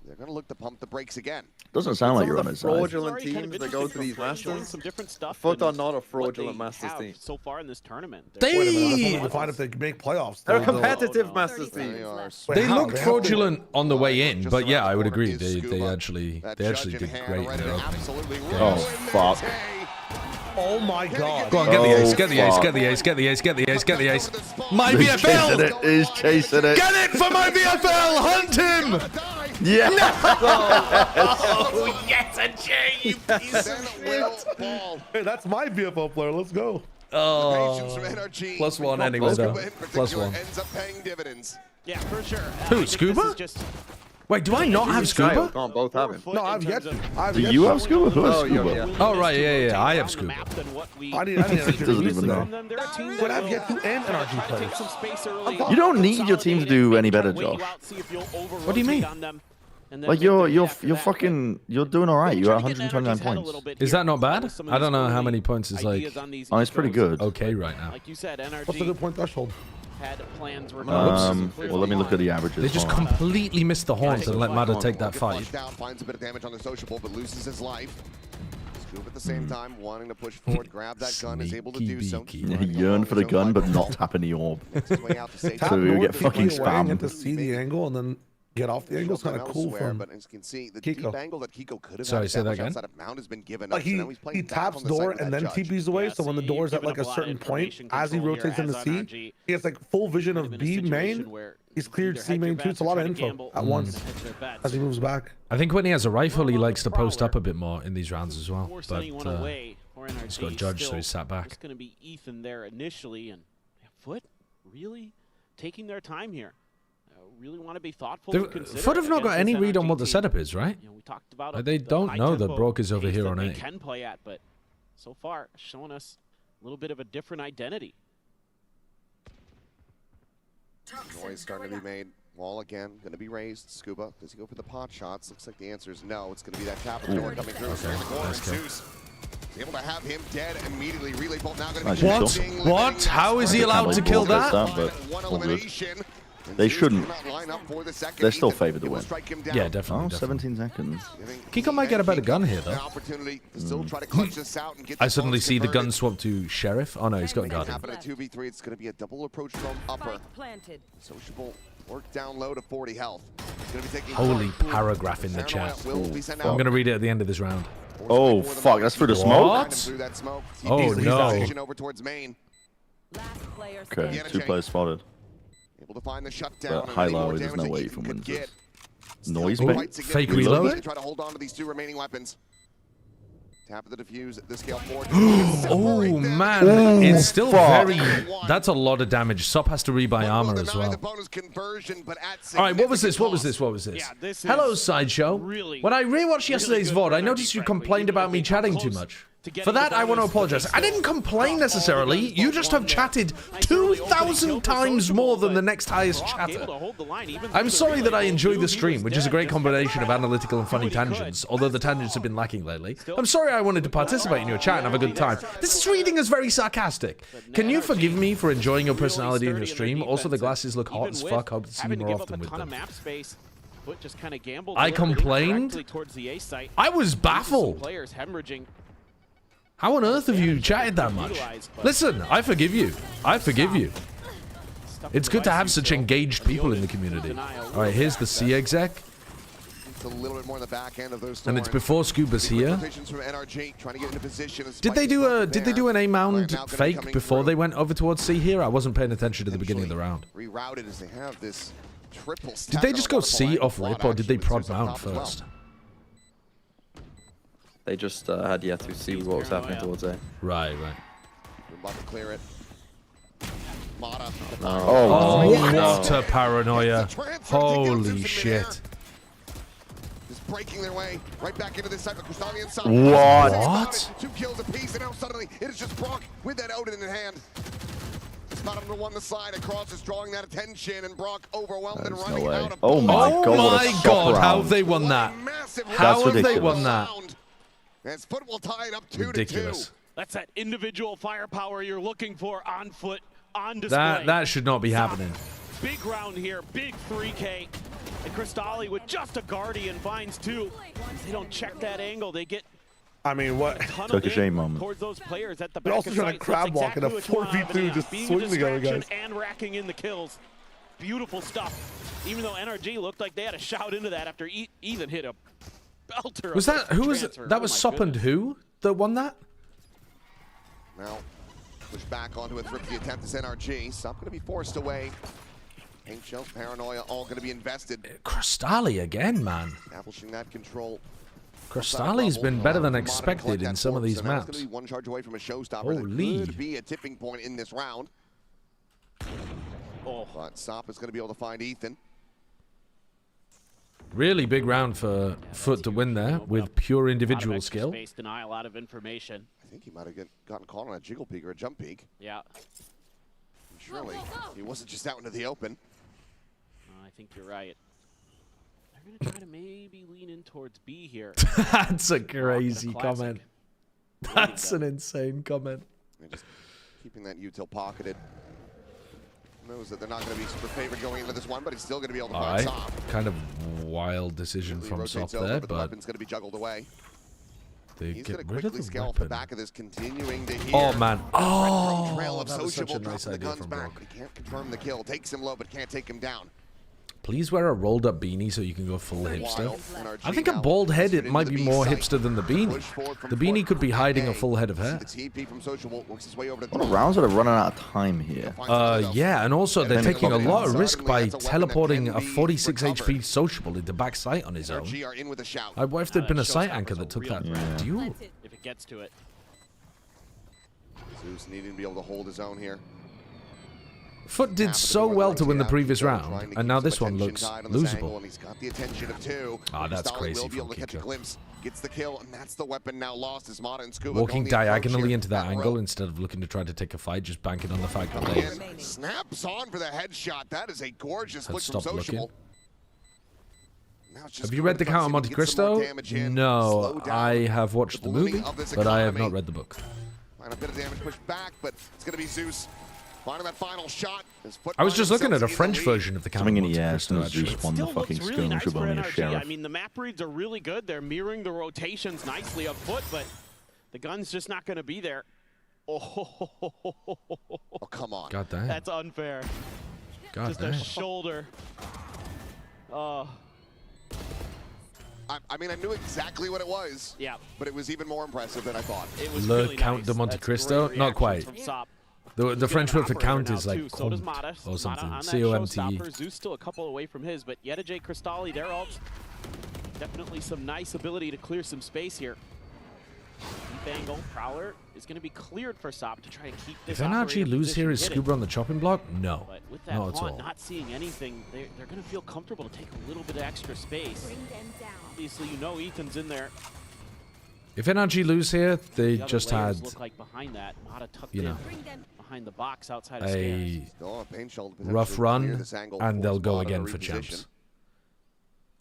They're going to look to pump the brakes again. Doesn't sound like you're on his side. Fraudulent teams that go to these Masters. Some different stuff. FUT are not a fraudulent Masters team. So far in this tournament. They Fine if they make playoffs. They're a competitive Masters team. They looked fraudulent on the way in, but yeah, I would agree. They actually did great in their opening. Oh fuck. Oh my god. Go on, get the ace, get the ace, get the ace, get the ace, get the ace, get the ace. My VFL! He's chasing it. Get it for my VFL! Hunt him! Yeah. No! Oh, yes, a J, you piece of shit. Hey, that's my BFO player. Let's go. Oh. +1 anyway, though. +1. Ends up paying dividends. Yeah, for sure. Who, Scuba? Wait, do I not have Scuba? Can't both have him. No, I've yet to. Do you have Scuba? Who has Scuba? Oh, right, yeah, I have Scuba. I need NRG. Doesn't even know. But I've yet to and NRG players. You don't need your team to do any better, Josh. What do you mean? Like you're fucking doing all right. You're at 129 points. Is that not bad? I don't know how many points is like. Oh, it's pretty good. Okay, right now. Like you said, NRG What's the good point threshold? had plans well, let me look at the averages. They just completely missed the horns and let Mada take that fight. Finds a bit of damage on the sociable, but loses his life. Scoop at the same time, wanting to push forward, grab that gun, is able to do so. Yeah, he yearned for the gun, but not tapping the orb. So we get fucking spammed. To see the angle and then get off the angle is kind of cool from but as you can see, the deep angle that Kiko could have Sorry, say that again. Mount has been given like up, he taps door and then TPs away, so when the door's at like a certain point, as he rotates into C, he has like full vision of B main. He's cleared C main too. It's a lot of info at once as he moves back. I think when he has a rifle, he likes to post up a bit more in these rounds as well. But he's got judged, so he's sat back. It's going to be Ethan there initially, and FUT really taking their time here. Really want to be thoughtful. FUT have not got any read on what the setup is, right? You know, we talked about like they don't know that Brock is over here on A. They can play at, but so far showing us a little bit of a different identity. Noise starting to be made. Wall again, going to be raised. Scuba, does he go for the pot shots? Looks like the answer is no. It's going to be that tap of the door coming through. Zeus able to have him dead immediately. Relay bolt now going to be What? How is he allowed to kill that? One elimination. They shouldn't. They're still favored to win. Yeah, definitely. Oh, 17 seconds. Kiko might get a better gun here, though. I suddenly see the gun swap to Sheriff. Oh, no, he's got Guardian. It's going to be a double approach from upper. Sociable work down low to 40 health. Holy paragraph in the chat. I'm going to read it at the end of this round. Oh, fuck. That's through the smoke? Oh, no. Okay, 2 players spotted. Able to find the shutdown. But high low, there's no way you can win this. Noise fake reload? Try to hold on to these 2 remaining weapons. Tap of the defuse at the scale 4. Oh, man. It's still very... That's a lot of damage. Sop has to rebuy armor as well. All right, what was this? What was this? What was this? Hello, Sideshow. When I rewatched yesterday's VOD, I noticed you complained about me chatting too much. For that, I want to apologize. I didn't complain necessarily. You just have chatted 2,000 times more than the next highest chatter. I'm sorry that I enjoy the stream, which is a great combination of analytical and funny tangents, although the tangents have been lacking lately. I'm sorry I wanted to participate in your chat and have a good time. This is reading as very sarcastic. Can you forgive me for enjoying your personality in your stream? Also, the glasses look hot as fuck. Hope to see you more often with them. I complained? I was baffled. How on earth have you chatted that much? Listen, I forgive you. I forgive you. It's good to have such engaged people in the community. All right, here's the C exec. A little bit more on the back end of those And it's before Scuba's here. Did they do an A mound fake before they went over towards C here? I wasn't paying attention to the beginning of the round. Rerouted as they have this triple Did they just go C off rip or did they prod mount first? They just had yet to see what was happening towards A. Right. We're about to clear it. Mata. Oh, what a paranoia. Holy shit. Just breaking their way right back into this cycle. Crystalli and Sop. What? 2 kills apiece, and now suddenly it is just Brock with that Odin in hand. Not under one the side across is drawing that attention, and Brock overwhelmed and running out of Oh my god, how have they won that? How have they won that? As FUT will tie it up 2-2. Ridiculous. That's that individual firepower you're looking for on FUT, on display. That should not be happening. Big round here, big 3K. And Crystalli with just a Guardian finds 2. They don't check that angle. They get I mean, what? Took a shame moment. Towards those players at the They're also trying to crab walk in a 4v2, just swing together, guys. And racking in the kills. Beautiful stuff. Even though NRG looked like they had a shout into that after Ethan hit a belter. Was that who was it? That was Sop and who that won that? Now, push back onto a thrifty attempt is NRG. Sop going to be forced away. Paint shells, paranoia, all going to be invested. Crystalli again, man. Establishing that control. Crystalli's been better than expected in some of these maps. Going to be one charge away from a showstopper. Holy. That could be a tipping point in this round. But Sop is going to be able to find Ethan. Really big round for FUT to win there with pure individual skill. Space denial, a lot of information. I think he might have gotten caught on a jiggle peek or a jump peek. Yeah. Surely he wasn't just out into the open. I think you're right. They're going to try to maybe lean in towards B here. That's a crazy comment. That's an insane comment. They're just keeping that util pocketed. Knows that they're not going to be super favored going into this one, but he's still going to be able to find Sop. Kind of wild decision from Sop there, but the weapon's going to be juggled away. They He's get going to rid of quickly the scale off weapon. the back of this, continuing to hear. Oh man! Oh, trail of that was such a Sociable, nice dropping the idea guns from back. Brock. He can't confirm the kill. Takes him low, but can't take him down. Please wear a rolled up beanie so you can go full hipster. NRG I think a now bald head, it into might the be B more site. hipster than the beanie. Push forward from The beanie FUT. could be hiding a A. full head of See hair. the TP from Sociable works his way over to A lot of rounds that are running out of time here. Yeah, and also they're Then taking a it's lot of suddenly risk by that's a weapon that teleporting can a be 46 recovered. HP Sociable into back sight on his own. NRG are in with a shout. What if there'd been a sight Showstopper's anchor a that took real that threat. duel? If it gets to it. Zeus needing to be able to hold his own here. FUT did so well to win the previous round, and now this one looks losable. He's got the attention of 2. Ah, that's Crystalli crazy will be able from to catch a Kiko. glimpse. Gets the kill, and that's the weapon now lost as Mata and Scuba Walking on the approach diagonally here. into that angle row. instead of looking to try to take a fight, just banking on the fact that they And snaps on for the headshot. That is a gorgeous had look from stopped Sociable. looking. Now it's just Have you going read the to Count of see Monte if we can get some more Cristo? damage in, No, slow down I have watched the ballooning movie, of this but I have economy. not read the book. Find a bit of damage pushed back, but it's going to be Zeus. Finding that final shot. I was just looking at a French version of the Count of Something in Monte the air Cristo, as soon as actually. Zeus won the Still fucking looks really nice skirmish for with only a NRG. sheriff. I mean, the map reads are really good. They're mirroring the rotations nicely up FUT, but the gun's just not going to be there. Oh, come on. God damn. That's unfair. God just damn. a shoulder. I mean, I knew exactly what it was. Yeah. But it was even more impressive than I thought. It was Le really Count nice. de Monte That's Cristo? great Not quite. reactions from Sop. The French word for count is like So does comte Mata. or something. Mata on that C-O-M-T-E. showstopper. Zeus still a couple away from his, but Yedajay, Crystalli, they're all definitely some nice ability to clear some space here. Deep angle, Prowler is going to be cleared for Sop to try to keep this If NRG operator lose here, is position Scuba on the chopping block? No, But with that not at haunt all. not seeing anything, they're going to feel comfortable to take a little bit of extra space. Obviously, you know Ethan's in there. If NRG lose here, they just had, you know, behind the box outside of a rough run, and they'll go again for champs.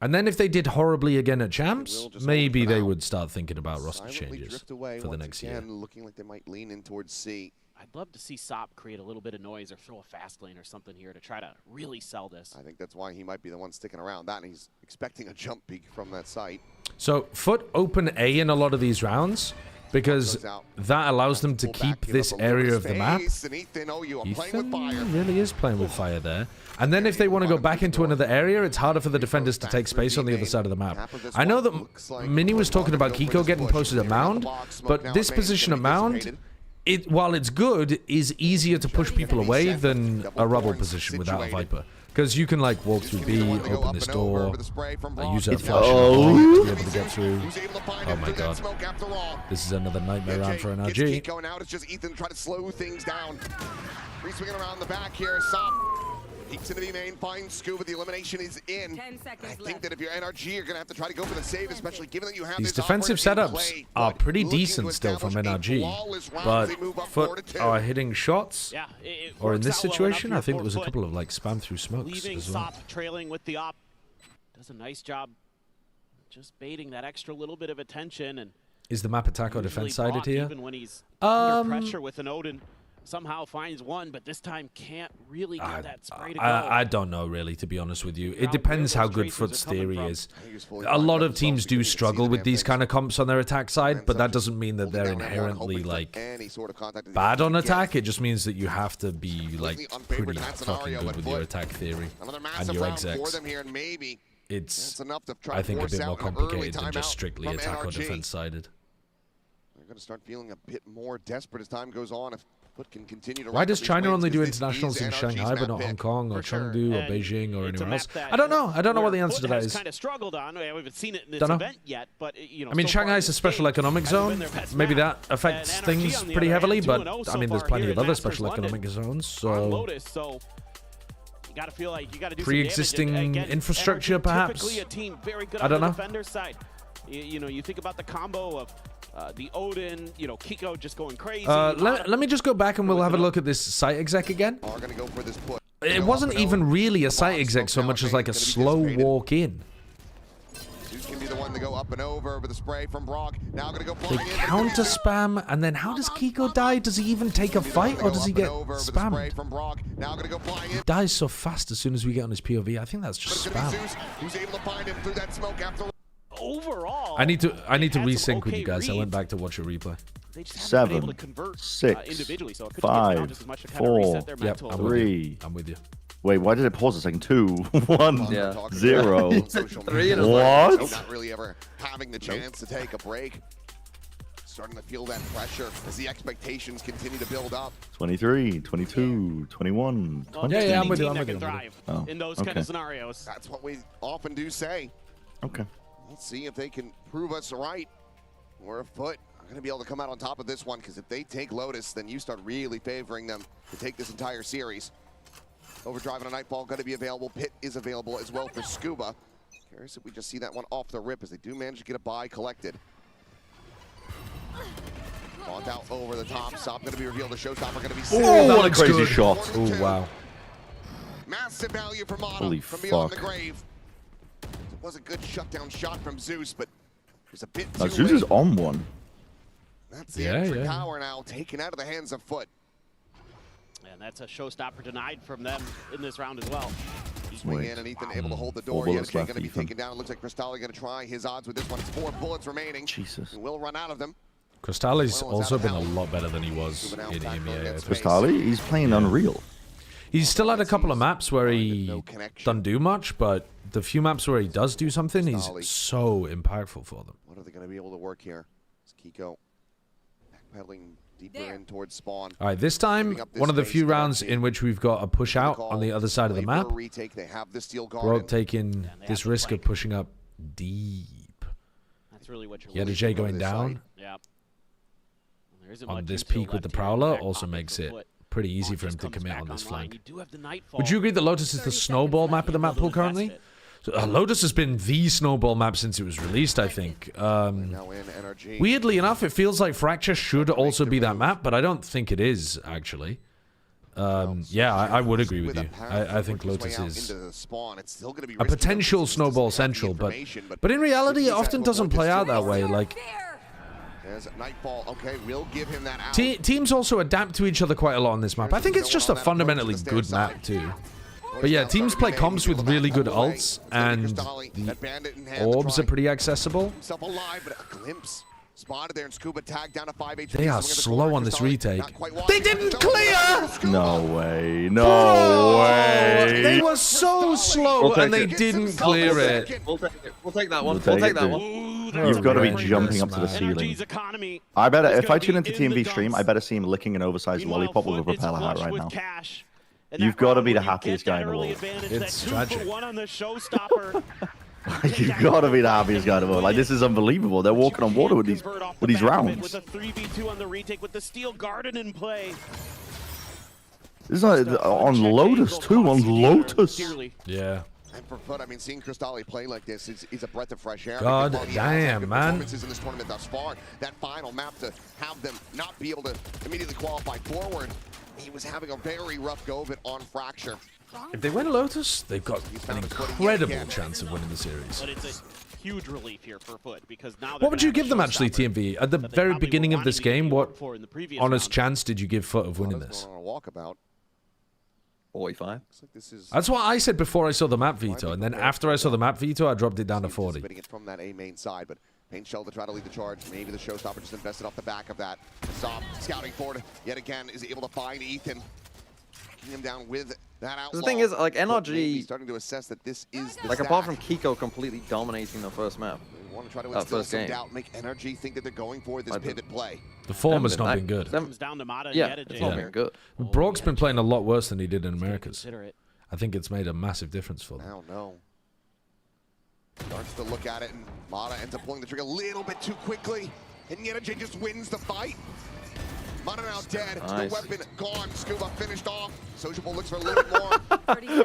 And then if they did horribly again at champs, maybe they would start thinking about roster changes for the next year. Looking like they might lean in towards C. I'd love to see Sop create a little bit of noise or throw a fast lane or something here to try to really sell this. I think that's why he might be the one sticking around that, and he's expecting a jump peak from that site. So FUT open A in a lot of these rounds because that allows them to keep this area of the map. Ethan really is playing with fire there. And then if they want to go back into another area, it's harder for the defenders to take space on the other side of the map. I know that Mini was talking about Kiko getting posted at Mound, but this position at Mound, while it's good, is easier to push people away than a rubble position without a Viper. Because you can like walk through B, open this door, use a flash to be able to get through. Oh my god. This is another nightmare round for NRG. Going out, it's just Ethan trying to slow things down. Swinging around the back here, Sop peeks into the main, finds Scuba, the elimination is in. I think that if you're NRG, you're going to have to try to go for the save, especially given that you have these defensive setups are pretty decent still from NRG, but FUT are hitting shots, or in this situation, I think there was a couple of like spam through smokes as well. Sop trailing with the op. Does a nice job just baiting that extra little bit of attention. And is the map attack or defense sided here? Even when he's under pressure with an Odin. Somehow finds one, but this time can't really get that spray to go. I don't know, really, to be honest with you. It depends how good FUT's theory is. A lot of teams do struggle with these kind of comps on their attack side, but that doesn't mean that they're inherently, like, bad on attack. It just means that you have to be, like, pretty fucking good with your attack theory and your execs. It's, I think, a bit more complicated than just strictly attack or defense sided. They're going to start feeling a bit more desperate as time goes on. Can continue to why does China only do internationals in Shanghai but not Hong Kong or Chengdu or Beijing or anywhere else? I don't know. I don't know what the answer to that is. Kind of struggled on. We haven't seen it in this event yet, but you know. I mean, Shanghai's a special economic zone. Maybe that affects things pretty heavily, but I mean, there's plenty of other special economic zones. So you got to feel like you got to do pre-existing infrastructure, perhaps. I don't know. You know, you think about the combo of the Odin, you know, Kiko just going crazy. Let me just go back and we'll have a look at this site exec again. It wasn't even really a site exec so much as like a slow walk in. Can be the one to go up and over with the spray from Brock. Now gonna go they counter spam, and then how does Kiko die? Does he even take a fight, or does he get spammed? He dies so fast as soon as we get on his POV. I think that's just spam. Who's able to find him through that smoke after? Overall, I need to resync with you guys. I went back to watch a replay. 7, 6, 5, 4, 3. I'm with you. Wait, why did it pause a second? 2, 1, 0. What? Not really ever having the chance to take a break. Starting to feel that pressure as the expectations continue to build up. 23, 22, 21, 20. Yeah, I'm with you. In those kind of scenarios. That's what we often do say. Okay. Let's see if they can prove us right. We're a FUT. I'm going to be able to come out on top of this one, because if they take Lotus, then you start really favoring them to take this entire series. Overdrive and a Nightfall going to be available. Pit is available as well for Scuba. Curious if we just see that one off the rip, as they do manage to get a buy collected. Bought out over the top. Sop going to be revealed. The showstopper going to be Oh, what a crazy shot. Oh, wow. Massive value for Mana from beyond the grave. It was a good shutdown shot from Zeus, but it was a bit too Zeus late. is on one. That's the entry power now taken out of the hands of FUT. And that's a showstopper denied from them in this round as well. Swing in, and Ethan able to hold the door. Yet again going to be taken down. It looks like Cristalli going to try his odds with this one. It's 4 bullets remaining. Jesus. He will run out of them. Cristalli's also been a lot better than he was in EMEA. Cristalli, he's playing unreal. He's still had a couple of maps where he doesn't do much, but the few maps where he does do something, he's so impactful for them. What are they going to be able to work here? Is Kiko backpedaling deeper in towards spawn? All right, this time, one of the few rounds in which we've got a push out on the other side of the map. We're taking this risk of pushing up deep. That's really what you're Yedajay going down Yeah. on this peak with the Prowler also makes it pretty easy for him to commit on this flank. Would you agree that Lotus is the snowball map of the map pool currently? Lotus has been the snowball map since it was released, I think. Weirdly enough, it feels like Fracture should also be that map, but I don't think it is, actually. Yeah, I would agree with you. I think Lotus is a potential snowball central, but in reality, it often doesn't play out that way. Like, teams also adapt to each other quite a lot on this map. I think it's just a fundamentally good map, too. But yeah, teams play comps with really good ults, and the orbs are pretty accessible. They are slow on this retake. They didn't clear! No way. No way. They were so slow, and they didn't clear it. We'll take that one. We'll take that one. You've got to be jumping up to the ceiling. I bet if I tune into TMV stream, I better see him licking an oversized lollipop with a propeller hat right now. You've got to be the happiest guy in the world. It's tragic. You've got to be the happiest guy in the world. Like, this is unbelievable. They're walking on water with these rounds. With a 3v2 on the retake with the steel garden in play. This is like on Lotus too. On Lotus. Yeah. And for FUT, I mean, seeing Cristali play like this is a breath of fresh air. God damn, man. Performances in this tournament thus far. That final map to have them not be able to immediately qualify forward. He was having a very rough go of it on Fracture. If they win Lotus, they've got an incredible chance of winning the series. But it's a huge relief here for FUT because now. What would you give them actually, TMV? At the very beginning of this game, what honest chance did you give FUT of winning this? 45. That's what I said before I saw the map veto, and then after I saw the map veto, I dropped it down to 40. It from that A main side, but Pain Shell to try to lead the charge. Maybe the showstopper just invested off the back of that. Sob scouting forward yet again is able to find Ethan. Him down with that outlaw. The thing is, like, NRG starting to assess that this is the like apart from Kiko completely dominating the first map. They want to try to instill some doubt, make NRG think that they're going for this pivot play. The form has not been good. Yeah, it's not been good. Brock's been playing a lot worse than he did in Americas. I think it's made a massive difference for them. I don't know. Starts to look at it, and Mata ends up pulling the trigger a little bit too quickly, and NRG just wins the fight. Mata now dead. Nice. The weapon gone. Scuba finished off. Sociable looks for a little more.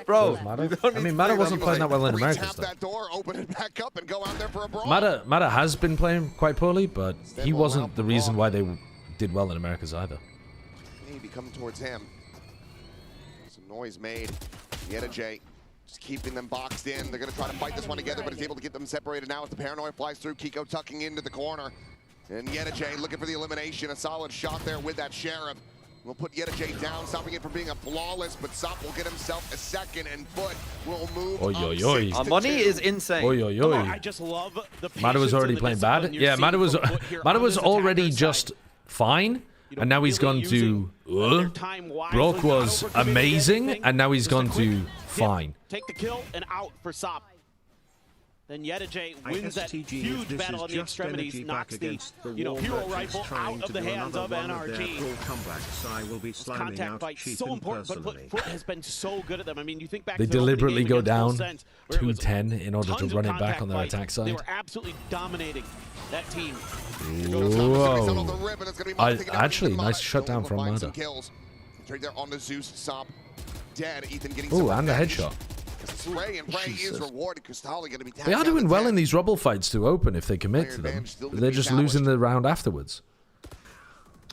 Bro, I mean, Mata wasn't playing that well in Americas, though. That door, open it back up, and go out there for a brawl. Mata has been playing quite poorly, but he wasn't the reason why they did well in Americas either. Maybe coming towards him. Some noise made. NRG just keeping them boxed in. They're going to try to fight this one together, but he's able to get them separated now as the paranoia flies through. Kiko tucking into the corner. And NRG looking for the elimination. A solid shot there with that Sheriff. We'll put NRG down, stopping it from being a flawless, but Sop will get himself a second, and FUT will move up 6-2. Money is insane. I just love the Mata was already playing bad. Yeah, Mata was already just fine, and now he's gone to Brock was amazing, and now he's gone to fine. Take the kill and out for Sop. Then NRG wins that huge battle in the extremities, knocks the hero rifle out of the hands of NRG. This contact fight so important, but FUT has been so good at them. I mean, you think back They to the deliberately go down Sense, 210 in order to run it back on their attack side. They were absolutely dominating that team. Whoa. Actually, nice shutdown from Mata. Right there on the Zeus, Sop dead. Ethan getting Ooh, and a headshot. Spray and pray is rewarded. Cristali going to be They are doing well in these Rubble fights to open if they commit to them. They're just losing the round afterwards.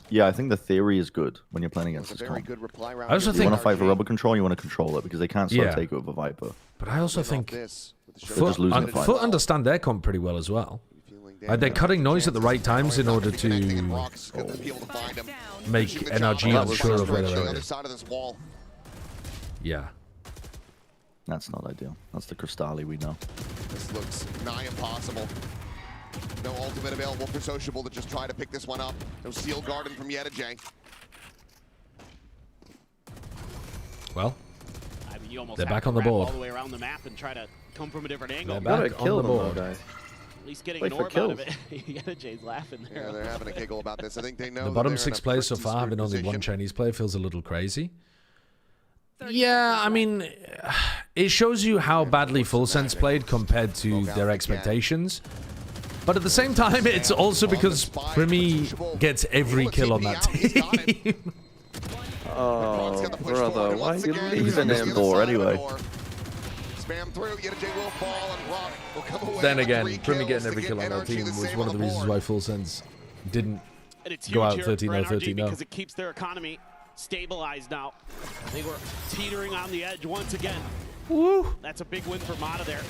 Yeah, I think the theory is good when you're playing against this comp. I also think you want to fight for Rubble control, you want to control it because they can't sort of take it with a Viper. But I also think FUT understand their comp pretty well as well. They're cutting noise at the right times in order to make NRG unsure of where they're at. Yeah. That's not ideal. That's the Cristali we know. This looks nigh impossible. No ultimate available for Sociable to just try to pick this one up. No Steel Garden from NRG. Well, I mean, you almost they're have back to on the wrap board. all the way around the map and try to come from a different angle. They're back on the board, guys. At least getting an orb out of it. NRG's laughing there. Yeah, they're having a giggle about this. I think they know. The bottom 6 players so far having only one Chinese player feels a little crazy. Yeah, I mean, it shows you how badly Full Sense played compared to their expectations. But at the same time, it's also because Primi gets every kill on that team. Oh, brother, why are you leaving him? Door anyway. spam through. J will fall, and Rock will come away. Then again, with 3 Primi kills getting to every get kill on our NRG team the was same one of on the reasons board. why Full Sense didn't And it's go huge out here 13-0, for NRG 13-0. because it keeps their economy stabilized now. They were teetering on the edge once again. Woo! That's a big win for Mata there.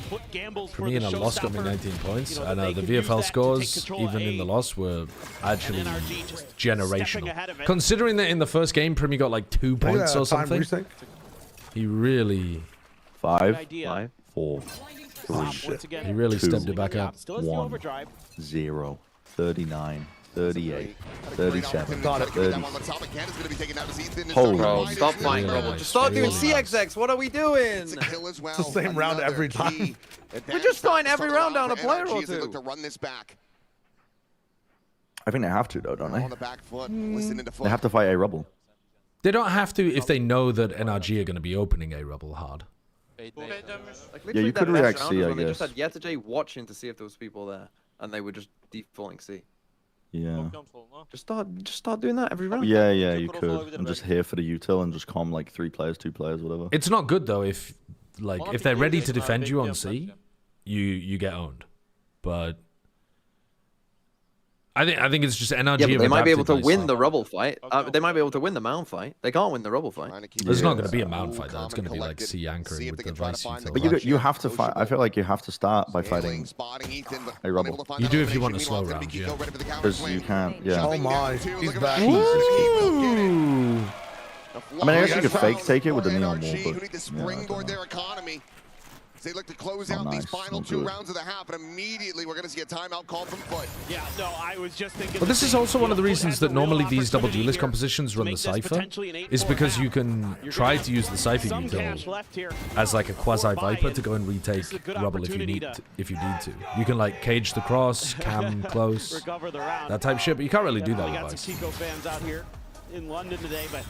Foot gambles for Primi the in a loss got me showstopper. 19 points, You know, and they the can use VFL that to scores, take control even of in the A. loss, were actually And NRG just generational. stepping ahead of it. Considering that in the first game, Primi got like 2 points or something, he really... 5, 4, 3, He really 2, stepped it back up. 1, 0, 39, 38, 37, Got it. 30. Holy. Bro, stop flying Rubble. Just start doing CXX. What are we doing? It's the same round every time. We're just going every round down a player or two. To run this back. I think they have to, though, don't they? On the back foot. Listening to They have to fight a Rubble. They don't have to if they know that NRG are going to be opening a Rubble hard. Like, Yeah, you could react C, I They just guess. had J watching to see if there was people there, and they were just defaulting C. Yeah. Just start doing that every round. Yeah, you could. I'm just here for the util and just calm like 3 players, 2 players, whatever. It's not good though if they're ready to defend you on C, you get owned. But I think it's just NRG. Yeah, but they might be able to adapted win nicely. the Rubble fight. They might be able to win the Mount fight. They can't win the Rubble fight. There's not going to be a Mount fight though. It's going to be like C anchoring with the Vice util. But you have to fight. I feel like you have to start by fighting a Rubble. You do if you want a slow round, yeah. Because you can't, yeah. Oh my, he's back. Ooh. I mean, I guess you could fake take it with the Neon Wall, NRG, who but need to yeah, I springboard don't know. their economy. They look to close Oh, out these nice. final Not 2 good. rounds of the half, and immediately we're going to see a timeout called from Foot. Yeah, no, I was just thinking. But this is also one of the reasons that normally these double duelist compositions run the Cypher, is because you can try to use the Cypher util as like a quasi Viper to go and retake Rubble if you need to. You can like cage the cross, cam close, that type of shit, but you can't really do that We with got Vice. some Kiko fans out here in London today, but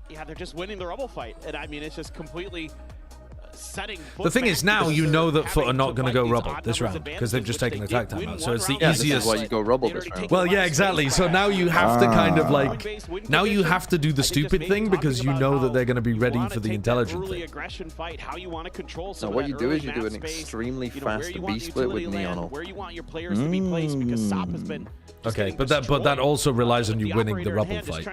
yeah, they're just winning the Rubble fight, and I mean it's just completely setting. The thing is, now you know that Foot are not going to go Rubble this round because they've just taken attack timeout. So it's the Yeah, this is easiest. why you go Rubble this round. Well, yeah, exactly. So now you have to kind of like, now you have to do the stupid thing because you know that they're going to be ready for the intelligent thing. aggression fight, how you want to control So some what of you that do early is you do map an space, extremely you know, where fast you B want split with utility land, Neon. where you want your players to be placed, because Sop has been Okay, but that also relies on you winning the Rubble fight.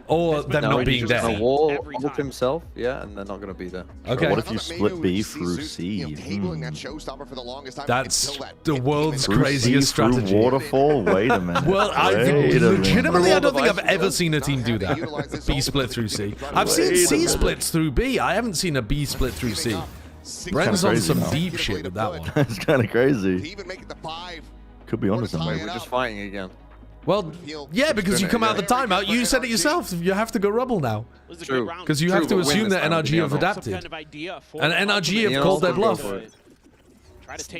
Or them not being there. there. Wall ult himself, yeah, and they're not going to be there. Okay. What if you split B through C? That showstopper for the longest time That's until that the 50 world's minutes. craziest Through strategy. waterfall? Wait a minute. Well, Wait a legitimately, I minute. don't think I've ever seen a team do that. B split through C. I've seen C splits through B. I haven't seen a B split through C. Brent's on crazy some now. deep shit with that one. That's kind of crazy. Even make it the 5. Could be honest, tie mate. it We're up. just fighting again. Well, yeah, because you come out of the timeout, you said it yourself, you have to go Rubble now. True. Because you have to assume that NRG have adapted. And NRG have called their bluff.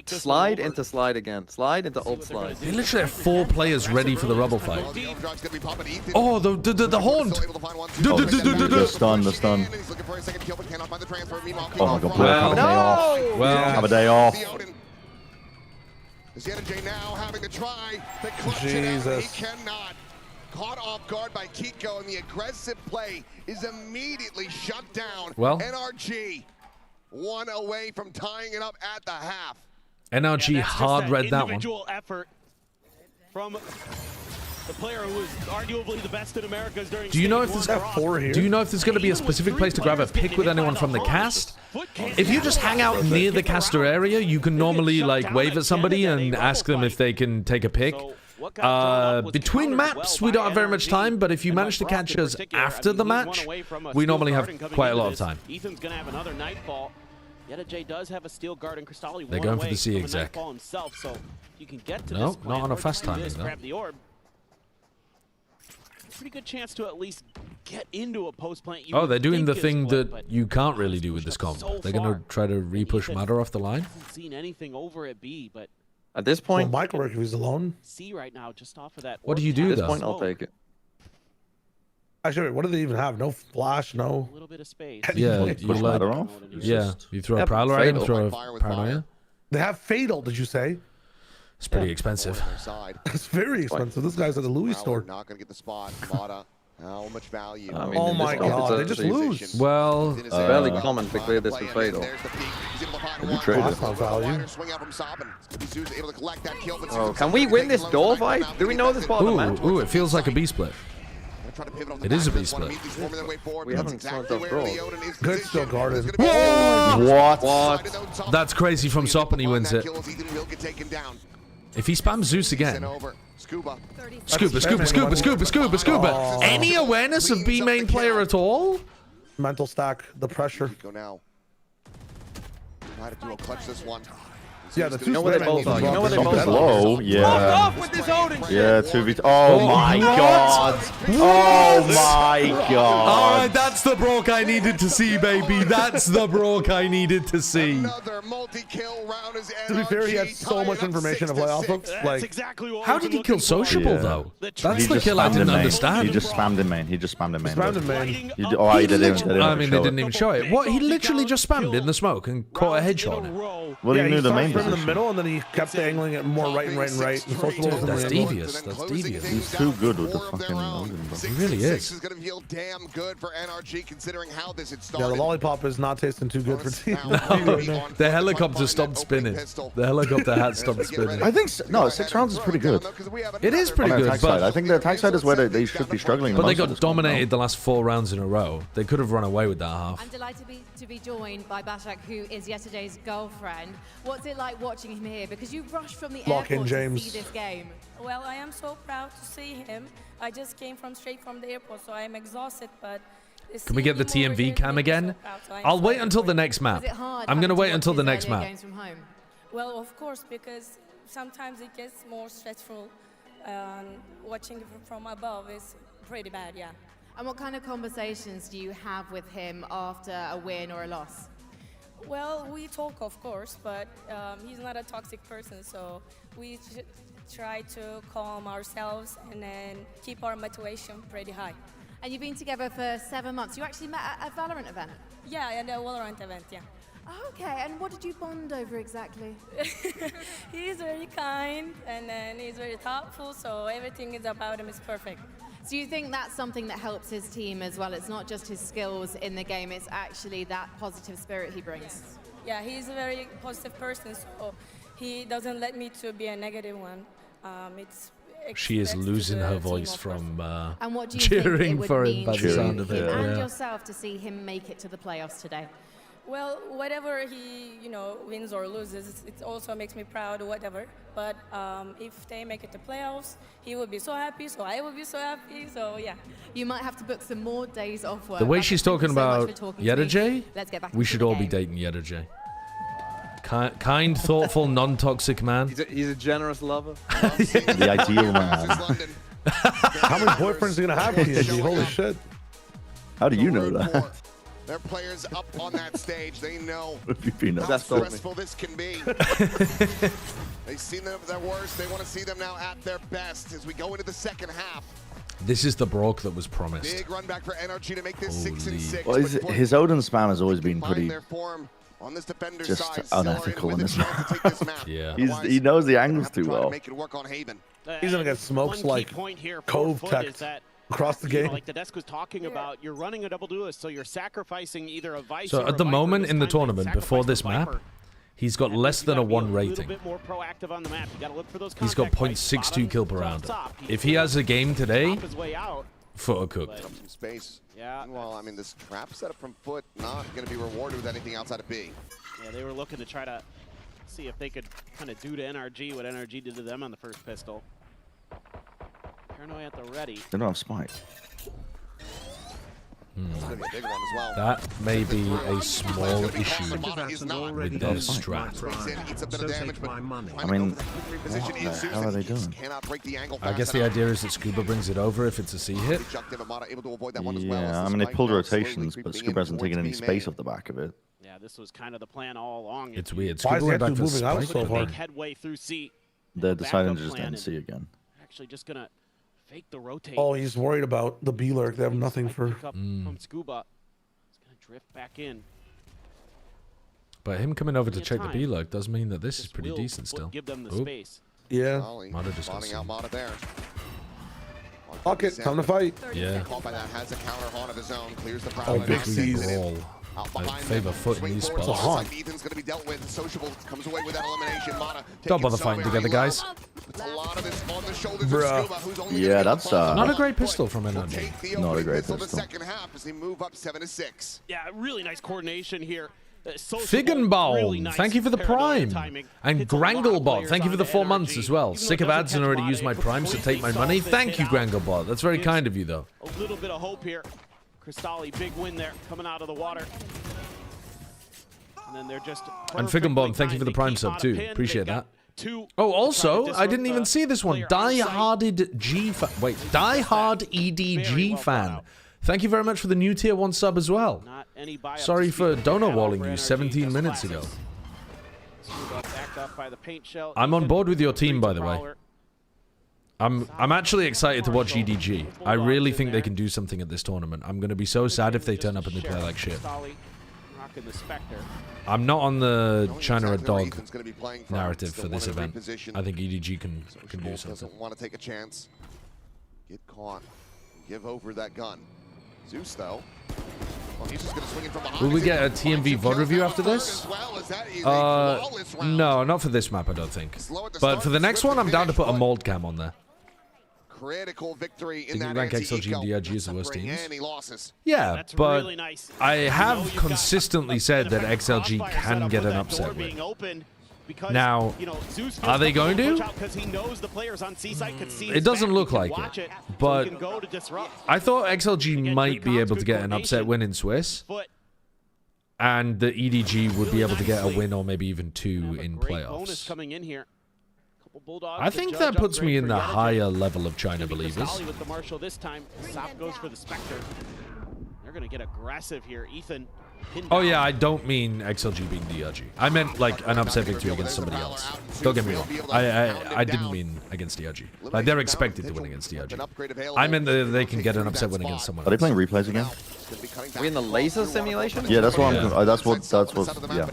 Slide into slide again. Slide into ult slide. They literally have 4 players ready for the Rubble fight. Oh, the haunt! The stun, the stun. Oh my god, Blair, have a day off. Well, Have a day off. Is J now having to try to clutch it out? He cannot. Caught off guard by Kiko, and the aggressive play is immediately shut down. Well, NRG 1 away from tying it up at the half. NRG hard read that one. Individual effort from the player who was arguably the best in Americas during. Do you know if there's going to be a specific place to grab a pick with anyone from the cast? If you just hang out near the caster area, you can normally like wave at somebody and ask them if they can take a pick. Between maps, we don't have very much time, but if you manage to catch us after the match, we normally have quite a lot of time. Ethan's gonna have another Nightfall. J does have a steel guard and Cristalli. They're going for the C exec. Himself, so you can get to No, this not on a fast timing though. grab the orb. Pretty good chance to at least get into a post plant. Oh, they're doing the thing that you can't really do with this comp. They're going to try to re-push Matter off the line. Hasn't seen anything over at B, but at this point, well, Michael, if he's alone. C right now, just off of that. What do you do at this though? point, I'll take it. Actually, what do they even have? No flash, no. A little bit of space. Yeah, you Push like, Matter off. yeah, you throw a Prowler at him, throw a Paranoia. They have Fatal, did you say? It's pretty expensive. It's very expensive. This guy's at the Louis store. Not going to get the spot. Mata How much value? I mean, oh my god, they just lose. Well, it's fairly common to clear this with Fatal. That's not value. Oh, can we win this door fight? Do we know this part of the match? Ooh, it feels like a B split. It is a B split. We haven't smoked off draw. Good still guarded. What? That's crazy from Sop and he wins it. If he spams Zeus again. Scuba. Any awareness of B main player at all? Mental stack, the pressure. Go now. Try to do a clutch this one. Yeah, the two. You know where they both are. You know where they both are. Low, yeah. Off with this Odin. Yeah, 2v2. Oh my god. Oh my god. Alright, that's the Brock I needed to see, baby. That's the Brock I needed to see. Another multi-kill round as To be fair, he had so much information to play off of. Like, exactly what how did he kill Sociable, though? That's the kill I didn't understand. He just spammed in main. He just spammed in main. spammed him, man. Oh, he didn't. I mean, they didn't even show it. What? He literally just spammed in the smoke and caught a headshot. Well, yeah, he knew the main started from the position. middle, and then he kept angling it more right and right and right. That's devious. That's devious. He's too good with the fucking Odin, bro. He really is. Is going to feel damn good for NRG considering how this had Yeah, started. the lollipop is not tasting too good for team. The helicopter stopped spinning. The helicopter had stopped spinning. I think no, 6 rounds is pretty good. It is pretty On the good, attack side. I but think the attack side is where they should be struggling. but the they most at got this point, dominated the last 4 rounds in a row. They could have run away with that half. I'm delighted to be joined by Bashak, who is yesterday's girlfriend. What's it like watching him here? Because you rushed from the Lock in, airport James. to see this game. Well, I am so proud to see him. I just came straight from the airport, so I am exhausted, but... Can we get the TMV cam again? I'll wait until the next map. I'm going to wait until the next map. From home? Well, of course, because sometimes it gets more stressful. Watching from above is pretty bad, yeah. And what kind of conversations do you have with him after a win or a loss? Well, we talk, of course, but he's not a toxic person, so we try to calm ourselves and then keep our motivation pretty high. And you've been together for 7 months. You actually met at a Valorant event? Yeah, at a Valorant event, yeah. Oh, okay, and what did you bond over exactly? He's very kind, and then he's very thoughtful, so everything is about him is perfect. So you think that's something that helps his team as well? It's not just his skills in the game, it's actually that positive spirit he brings. Yeah, he's a very positive person, so he doesn't let me to be a negative one. She is losing her voice from and what do you cheering think it would for him mean by the to sound of him it. and Yeah. yourself to see him make it to the playoffs today? Well, whatever he, wins or loses, it also makes me proud or whatever. But if they make it to playoffs, he will be so happy, so I will be so happy, so yeah. You might have to book some more days off work. The way Bashak, she's thank you talking so much about for talking to me. Yedajay, Let's get back we into should the all be game. dating Yedajay. Kind, thoughtful, non-toxic man. He's a generous lover. The ideal man. How many boyfriends are you gonna have, TNG? Holy shit! How do you know that? Their players up on that stage, they know You've been how stressful this can be. They've seen them at their worst. They want to see them now at their best as we go into the second half. This is the Brock that was promised. Big run back for NRG to make this 6-6. Well, his Odin spam has always been pretty on this defender's just side, unethical in this map. Yeah. He knows the angles too well. Make it work on Haven. He's gonna get smokes like Cove Tech across the game. Like the desk was talking about, you're running a double duelist, so you're sacrificing either a Vice So or at a the Viper. moment This in the time they tournament, before this sacrificed the map, Viper. he's got And less you than a gotta be 1 little rating. bit more proactive on the map. You gotta look for those He's got contact fights, 0.62 kill per round. top. If he has a game today, Top his way out. FUT cooked. Some space. Yeah. Well, I mean, this trap setup from FUT not going to be rewarded with anything outside of B. Yeah, they were looking to try to see if they could kind of do to NRG what NRG did to them on the first pistol. Paranoia at the ready. They don't have spike. It's going to be a big one as well. That may be a small issue with their strat. I mean, what the hell are they doing? I guess the idea is that Scuba brings it over if it's a C hit. Yeah, I mean, they pulled rotations, but Scuba hasn't taken any space off the back of it. Yeah, this was kind of the plan all along. It's weird. Why is Scuba he went back actually for moving out spike. so far? Make headway through C. They're deciding to just Backup end C plan again. Actually, just gonna fake the rotate. Oh, he's worried about the B lurk. They have nothing for. From Scuba. He's gonna drift back in. But him coming over to Plenty check of the B time. lurk does mean that this is Just pretty will decent still. Give them the Oop. space. Yeah. Mata just got spawning out seen. Mata there. Fuck it, time to fight. Yeah. Caught by that, has a counter haunt of his own, clears the Oh, Prowler. big C's. I favor FUT in these spots. Like Ethan's gonna be dealt with. Sociable comes away with that elimination. Mana Don't bother fighting together, guys. Puts a lot of this on the shoulders of Scuba, who's only Yeah, that's not a great pistol from NRG. Not a great the pistol. second half as they move up 7-6. Yeah, really nice coordination here. Figgenbaum, really nice thank you for the paranoid prime. timing. And Hits a lot of Granglebot, players thank you for the onto 4 months NRG. as well. Even though Sick it of doesn't ads and catch already body, used my it primes to take my completely money. solves it, Thank you, take it out. Granglebot. That's very Gives kind of you, though. A little bit of hope here. Cristali, big win there, coming out of the water. And then they're just And Figgenbaum, thank you for the prime sub too. Appreciate that. Oh, also, I didn't even see this one. Die-Harded G fan. Wait, Die-Hard EDG fan. Thank you very much for the new tier 1 sub as well. Sorry for donut walling you 17 minutes ago. I'm on board with your team, by the way. I'm actually excited to watch EDG. I really think they can do something at this tournament. I'm going to be so sad if they turn up and they play like shit. I'm not on the China a dog narrative for this event. I think EDG can do something. Doesn't want to take a chance. Get caught. Give over that gun. Zeus, though. Well, he's just going to swing it from behind. Will we get a TMV VOD review after this? No, not for this map, I don't think. But for the next one, I'm down to put a mold cam on there. Critical victory in Did you that rank XLG and DRG as the worst teams? Any losses. Yeah, but I have consistently said that XLG can get an upset win. Now, are they going to? It doesn't look like it, but I thought XLG might be able to get an upset win in Swiss, and the EDG would be able to get a win or maybe even 2 in playoffs. I think that puts me in the higher level of China believers. With the Marshall this time, Sop goes for the Spectre. They're going to get aggressive here. Ethan. Oh yeah, I don't mean XLG being DRG. I meant like an upset victory against somebody else. Don't get me wrong. I didn't mean against DRG. Like they're expected to win against DRG. I meant that they can get an upset win against someone. Are they playing replays again? Are we in the laser simulation? Yeah, that's what I'm. That's what. Yeah.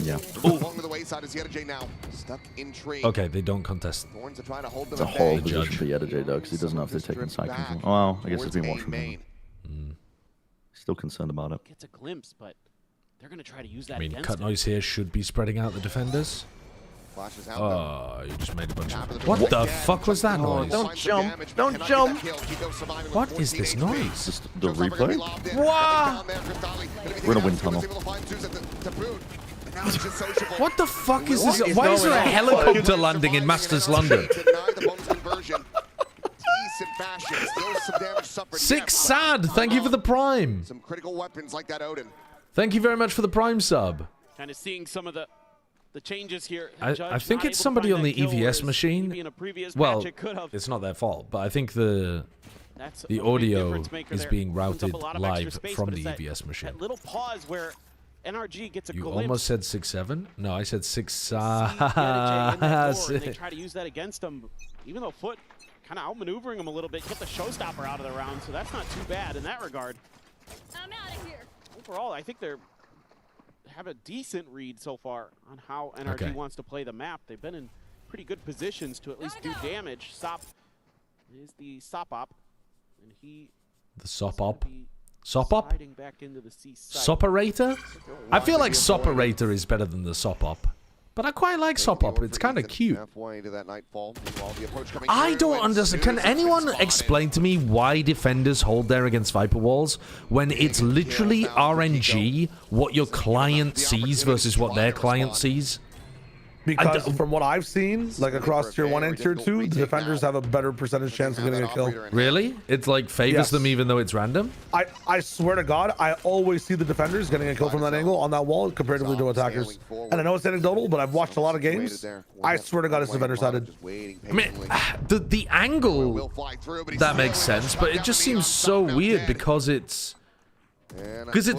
Yeah. Along with the wayside is Yeta J now stuck in tree. Okay, they don't contest. Thorns are trying to hold them It's a horrible position for Yeta J though, because he doesn't know if they're taking side control. Oh, well, I guess it's been watching him. Still concerned about it. Gets a glimpse, but they're going to try to use that I mean, against Cut Noise here should be spreading out the defenders. Oh, you just made a bunch of... What the fuck was that noise? Don't jump! Don't jump! What is this noise? Just the replay? Wow! We're in a wind tunnel. What the fuck is this? Why is there a helicopter landing in Masters London? Six Sad, thank you for the prime. Some critical weapons like that Odin. Thank you very much for the prime sub. Kind of seeing some of the changes here. I think it's somebody on the EVS machine. Well, it's not their fault, but I think the audio is being routed live from the EVS machine. That little pause where NRG gets a You glimpse. almost said 6-7? No, I said 6. They try to use that against them, even though FUT kind of outmaneuvering them a little bit, get the showstopper out of the round, so that's not too bad in that regard. I'm out of here. Overall, I think they have a decent read so far on how NRG wants to play the map. They've been in pretty good positions to at least do damage. Sop is the Sop op, and he The Sop op? Sop op? back into the C Soperator? I feel like Soperator is better than the Sop op. But I quite like Sop op. It's kind of cute. I don't understand. Can anyone explain to me why defenders hold there against Viper walls when it's literally RNG what your client sees versus what their client sees? Because from what I've seen, like across tier 1 and tier 2, the defenders have a better percentage chance of getting a kill. Really? It's like favors them even though it's random? I swear to God, I always see the defenders getting a kill from that angle on that wall comparatively to attackers. And I know it's anecdotal, but I've watched a lot of games. I swear to God, it's defender sided. I mean, the angle, that makes sense, but it just seems so weird because it's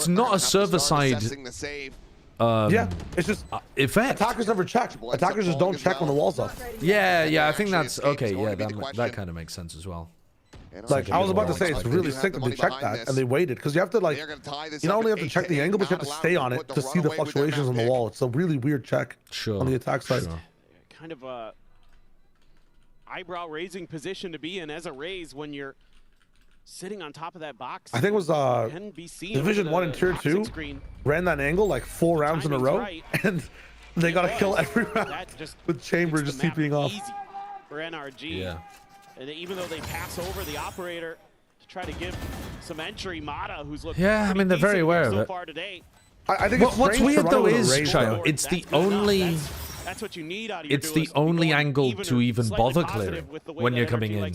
not a server side. Yeah, it's just effect. Attackers never check. Attackers just don't check when the wall's up. Yeah, I think that's okay. Yeah, that kind of makes sense as well. Like I was about to say, it's really sick that they checked that and they waited because you have to like, you not only have to check the angle, but you have to stay on it to see the fluctuations on the wall. It's a really weird check on the attack side. Kind of eyebrow-raising position to be in as a Raze when you're sitting on top of that box. I think it was Division 1 and Tier 2 ran that angle like 4 rounds in a row, and they got to kill every round with Chamber just TPing off. Easy for NRG. Yeah. And even though they pass over the operator to try to give some entry, Mata, who's looking I mean, they're very aware of it. far today. I think what's weird though is, Chayo, it's the only. That's what you need out of your It's the only angle to even bother clearing when you're coming in,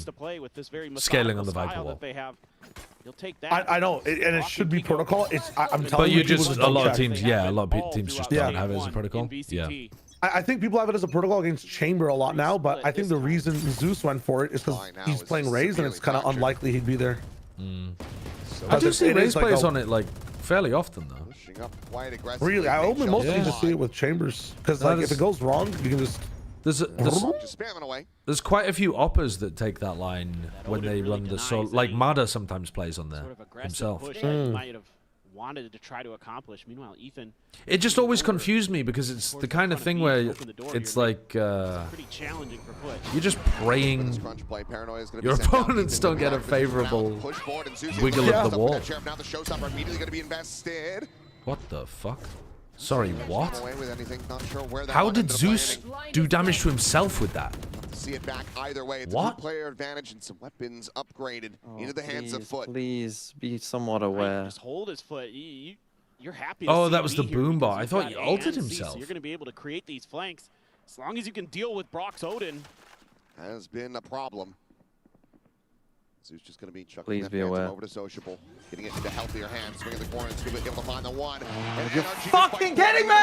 scaling on the Viper wall. I know, and it should be protocol. I'm telling you. But you just a lot of teams, a lot of teams just don't have it as a protocol. Yeah. I think people have it as a protocol against Chamber a lot now, but I think the reason Zeus went for it is because he's playing Raze, and it's kind of unlikely he'd be there. I do see Raze players on it like fairly often though. Really, I only mostly just see it with Chambers because like if it goes wrong, you can just. There's quite a few oppers that take that line when they run the solo. Like Mada sometimes plays on there himself. Might have wanted to try to accomplish. Meanwhile, Ethan. It just always confused me because it's the kind of thing where it's like pretty challenging for FUT. you're just praying your opponents don't get a favorable wiggle of the wall. What the fuck? Sorry, what? How did Zeus do damage to himself with that? See it back either way. It's what? A player advantage and some weapons upgraded into the hands of FUT. Please be somewhat aware. Just hold his foot. You're happy. Oh, that was the boombot. I thought he ulted himself. So you're going to be able to create these flanks as long as you can deal with Brock's Odin. Has been a problem. Zeus just going to be chucking Please that be aware. over to Sociable, getting it into healthier hands, swinging the corner, and Scuba able to find the one. And You're fucking kidding me!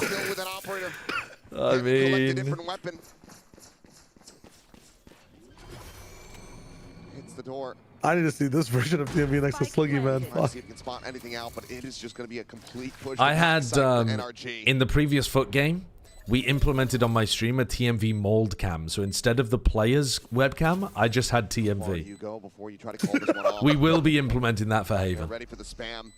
Still with an operator. I mean, a different weapon. Hits the door. I need to see this version of TMV next to Sluggy, man. Fuck. See if you can spot anything out, but it is just going to be a complete push. I had in the previous FUT game, we implemented on my stream a TMV mold cam. So instead of the player's webcam, I just had TMV. You go before you try to call this one off. We will be implementing that for Haven. Ready for the spam.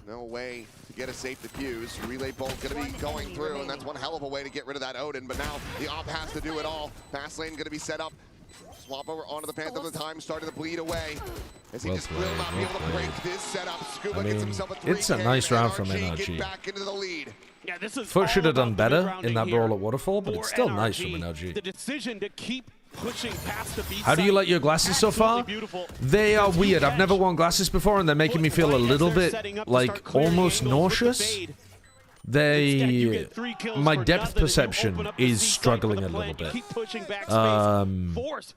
No way to get a safe defuse. Relay bolt going to be going through, and that's one hell of a way to get rid of that Odin. But now the op has to do it all. Fast lane going to be set up. Swap over onto the Panther of the time, starting to bleed away. As he just will not be able to break this setup. Scuba gets himself a 3K. It's a nice round from NRG. Back into the lead. Yeah, this is FUT should have done better in that brawl at Waterfall, but it's still nice from NRG. The decision to keep pushing past the beat. How do you like your glasses so far? They are weird. I've never worn glasses before, and they're making me feel a little bit like almost nauseous. My depth perception is struggling a little bit.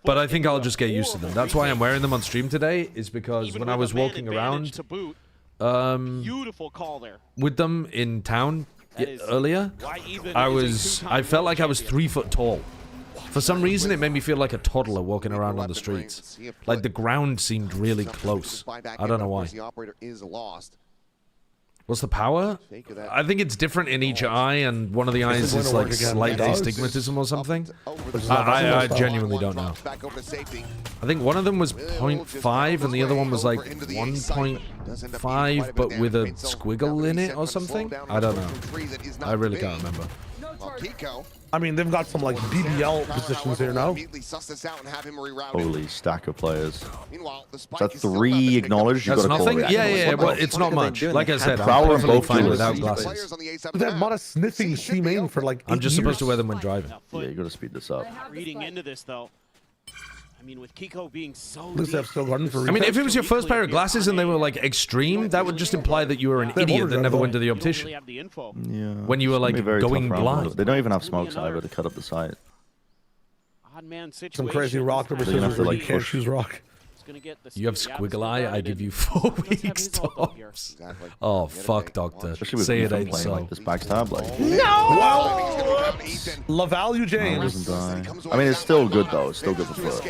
But I think I'll just get used to them. That's why I'm wearing them on stream today, is because when I was walking around with them in town earlier, I felt like I was 3 foot tall. For some reason, it made me feel like a toddler walking around on the streets. Like the ground seemed really close. I don't know why. What's the power? I think it's different in each eye, and one of the eyes is like slight astigmatism or something. I genuinely don't know. I think one of them was 0.5 and the other one was like 1.5 but with a squiggle in it or something. I don't know. I really can't remember. I mean, they've got some like BBL positions here now. Holy stack of players. That's 3 acknowledged. You got to call it. Yeah, but it's not much. Like I said, I'm Prowler perfectly fine both without glasses. But they have Mata sniffing C main for like 8 I'm just years. supposed to wear them when driving. Yeah, you got to speed this up. Reading into this though. I mean, with Kiko being so I mean, if it was your first pair of glasses and they were like extreme, that would just imply that you were an idiot that never went to the optician. Yeah. When you were like going blind. They don't even have smokes either to cut up the site. Odd man situation. Some crazy rock paper scissors where you can't choose rock. You have squiggle eye, I give you 4 weeks tops. Oh, fuck, Doctor. Say it ain't so. Like this backstab, like. No! LaValue James. I mean, it's still good, though. It's still good for FUT.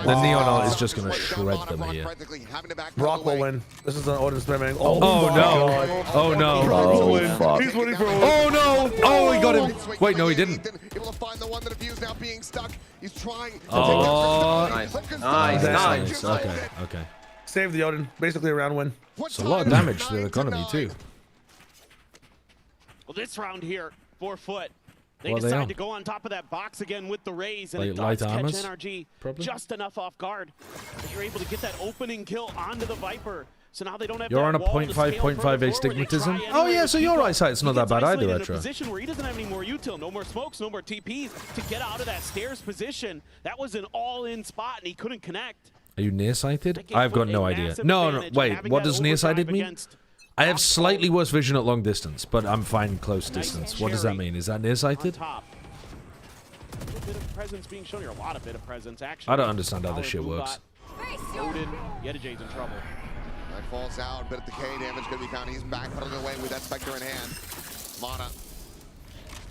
The Neon Ult is just going to shred them here. Brock will win. This is an Odin Spam. Oh, no. Oh, no. Oh, fuck. He's winning for a win. Oh, no. Oh, he got him. Wait, no, he didn't. Oh, nice. Okay. Save the Odin. Basically a round win. It's a lot of damage to the economy, too. Well, this round here, 4 foot. They What are they decide on? to go on top of that box again with the raise, and Like it light does catch armors, NRG probably? just enough off guard. But you're able to get that opening kill onto the Viper. So now they don't have You're that on a wall to 0.5, scale 0.5 further forward. astigmatism. They try Oh anyway yeah, with so your Kiko. right side's not He that gets bad either, isolated in a Retro. position where he doesn't have any more util, no more smokes, no more TPs to get out of that stairs position. That was an all-in spot, and he couldn't connect. Are you nearsighted? That gave I've got Foot no a idea. massive No, advantage, wait. having What that does nearsighted overdrive mean? against I have slightly worse vision at long distance, but I'm fine close distance. What does that mean? Is that nearsighted? Top. A little bit of presence being shown here, a lot of bit of presence actually. I don't understand how this shit works. Odin, Yedijay's in trouble. That falls out, but the K damage going to be found. He's backpedaling away with that Spectre in hand. Mana.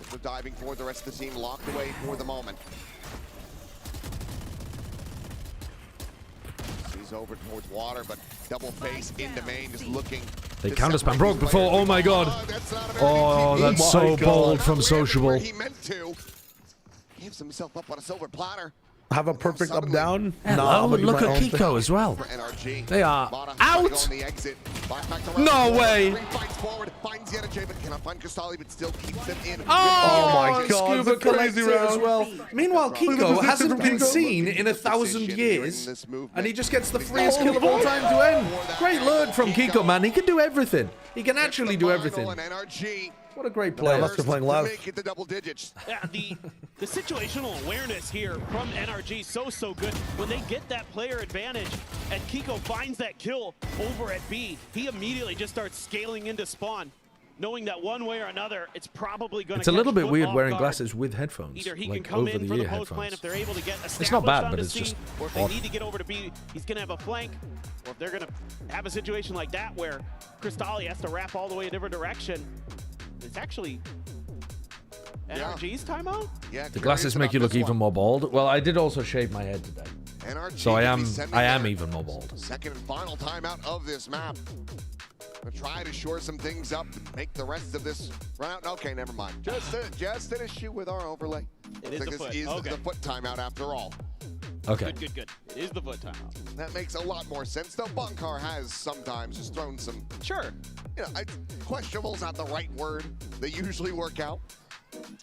They're diving forward. The rest of the team locked away for the moment. He's over towards water, but double face into main, just looking. They counter spam broke before. Oh my god. Oh, that's so bold from Sociable. He meant to. Gives himself up on a silver platter. Have a perfect up down. Hello, look at Kiko as well. They are out. No way. Oh my god, Scuba Collector as well. Meanwhile, Kiko hasn't been seen in 1,000 years, and he just gets the freest kill of all time to end. Great learn from Kiko, man. He can do everything. He can actually do everything. What a great player. Unless they're playing love. Yeah, the situational awareness here from NRG so good. When they get that player advantage and Kiko finds that kill over at B, he immediately just starts scaling into spawn, knowing that one way or another, it's probably going to It's a little bit weird wearing glasses with headphones, Either he like can come over in the for the ear post plan headphones. if they're able to get established It's not bad, on but the it's scene, just or if they odd. need to get over to B, he's going to have a flank, or if they're going to have a situation like that where Cristalli has to wrap all the way a different direction. It's actually NRG's timeout? Yeah, The glasses make you look even more bald. Well, I did also shave my head today, so I am even more bald. Second and final timeout of this map. Gonna try to shore some things up and make the rest of this run out. Okay, never mind. Just an issue with our overlay. It is the this foot. is Okay. the foot timeout after all. Okay. Good. It is the foot timeout. That makes a lot more sense. Though Bunkar has sometimes just thrown some, you know, questionable's not the right word. They usually work out.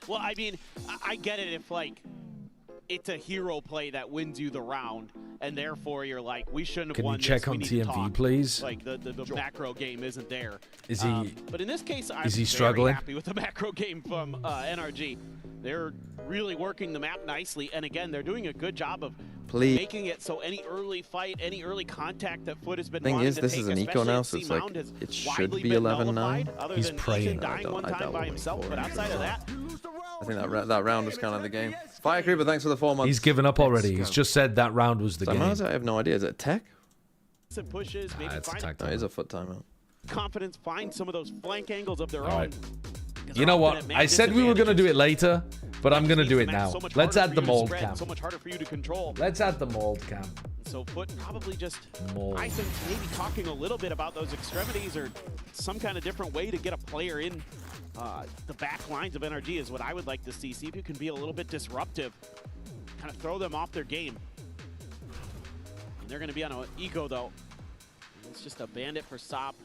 Well, I mean, I get it if, like, it's a hero play that wins you the round, and therefore you're like, we shouldn't have Can you won check this. on We need to TMV, talk. please? Like, the macro game isn't there. Is he? But in this case, I'm Is he very struggling? happy with the macro game from NRG. They're really working the map nicely, and again, they're doing a good job of making it so any early fight, any early contact that FUT has been Thing wanting is, to this take, is an eco especially now, at so it's C-Mound, like, has it should widely be been 11-9. nullified, other He's than praying. Ethan dying one time by himself, but outside of that, I think that round was kind of the game. Fire Creeper, thanks for the 4 months. He's given up already. He's just said that round was the game. I have no idea. Is it tech? some pushes, maybe It's a find tag No, it is a foot timeout. confidence, find some of those flank angles of their All own. right. You know what? I said we were going to do it later, but I'm going to do it now. Let's add the mold cam. So much harder for you to control. Let's add the mold cam. So FUT probably just, Mold. I think, maybe talking a little bit about those extremities or some kind of different way to get a player in the back lines of NRG is what I would like to see. See if you can be a little bit disruptive, kind of throw them off their game. And they're going to be on an eco, though. It's just a bandit for Sop.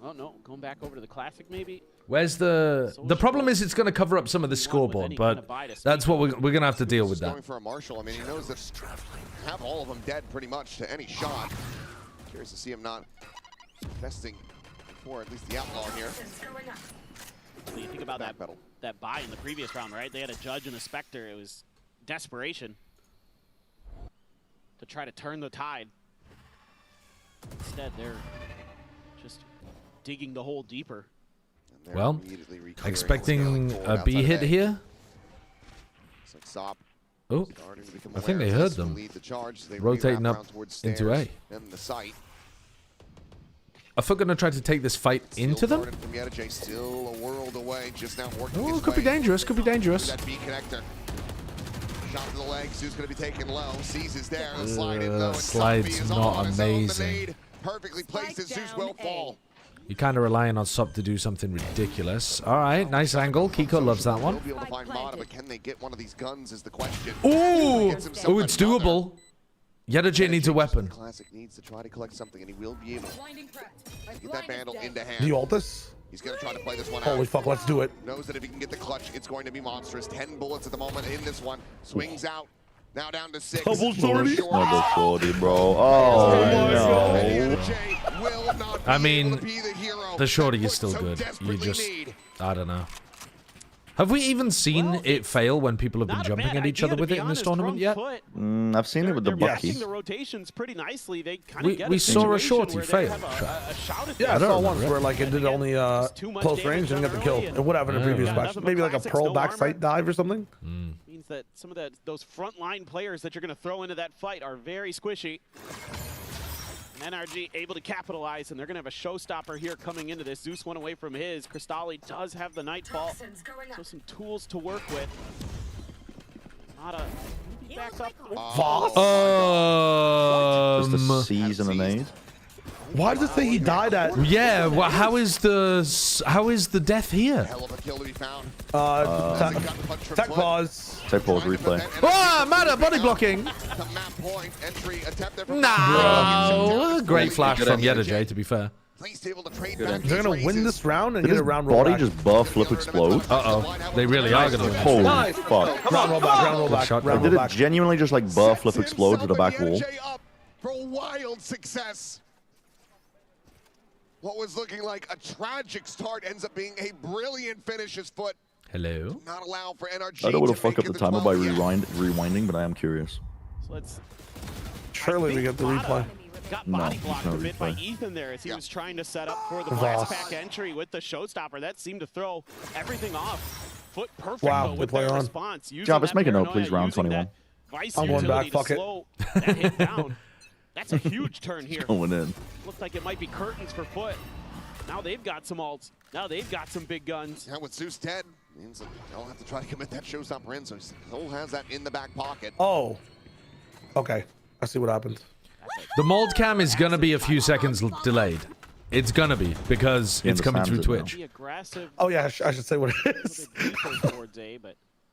Oh, no, going back over to the classic, maybe. Where's the problem is it's going to cover up some of the scoreboard, but that's what we're going to have to deal with that. Going for a Marshall. I mean, he knows that have all of them dead pretty much to any shot. Curious to see him not investing for at least the outlaw here. So you think about that buy in the previous round, right? They had a Judge and a Spectre. It was desperation to try to turn the tide. Instead, they're just digging the hole deeper. Well, expecting a B hit here. Oh, I think they heard them. Rotating up into A. Are FUT going to try to take this fight into them? Oh, could be dangerous, could be dangerous. Shot to the legs, Zeus going to be taken low. Sees is there, the slide in low. Slide's not amazing. Perfectly placed as Zeus will fall. You're kind of relying on Sup to do something ridiculous. All right, nice angle. Kiko loves that one. Be able to find Mata, but can they get one of these guns is the question. Ooh, it's doable. Yedijay needs a weapon. Classic needs to try to collect something, and he will be able to get that Vandal into hand. Do you ult this? He's going to try to play this one out. Holy fuck, let's do it. Knows that if he can get the clutch, it's going to be monstrous. 10 bullets at the moment in this one. Swings out. Now down to 6. Double shorty. Double shorty, bro. Oh, no. I mean, the shorty is still good. You just, I don't know. Have we even seen it fail when people have been jumping at each other with it in this tournament yet? I've seen it with the Bucky. The rotations pretty nicely. They We saw a shorty fail. Yeah, I saw once where like it did only close range and got the kill. It would have in a previous match. Maybe like a pearl backside dive or something. Means that some of those frontline players that you're going to throw into that fight are very squishy. NRG able to capitalize, and they're going to have a showstopper here coming into this. Zeus went away from his. Cristalli does have the Nightfall, so some tools to work with. Nada backs up. Just a season and aid. Why does it say he died at? Yeah, well, how is the death here? Tech pause. Tech pause replay. Ah, Mada body blocking. No, great flash from Yedajay, to be fair. They're gonna win this round and get a round roll body back. just bar flip explode. They really are gonna win. Holy fuck! Round roll back. Round roll back. They did it genuinely just like bar flip explode to the back wall. For wild success. What was looking like a tragic start ends up being a brilliant finish. His FUT. Hello. Not allowed for NRG. I don't want to fuck up the timer by rewinding, but I am curious. So let's. Surely we get the replay. Got body blocked a bit by Ethan there as he was trying to set up for the blast pack entry with the showstopper. That seemed to throw everything off. FUT perfect though with their response. Jarvis, make a note, please. Round 21. I'm going back. Fuck it. That hit down. That's a huge turn here. Going in. Looked like it might be curtains for FUT. Now they've got some ults. Now they've got some big guns. Yeah, with Zeus dead, means that they'll have to try to commit that showstopper in. So Soul has that in the back pocket. Oh. Okay. I see what happened. The mold cam is gonna be a few seconds delayed. It's gonna be because it's coming through Twitch. Oh yeah, I should say what it is.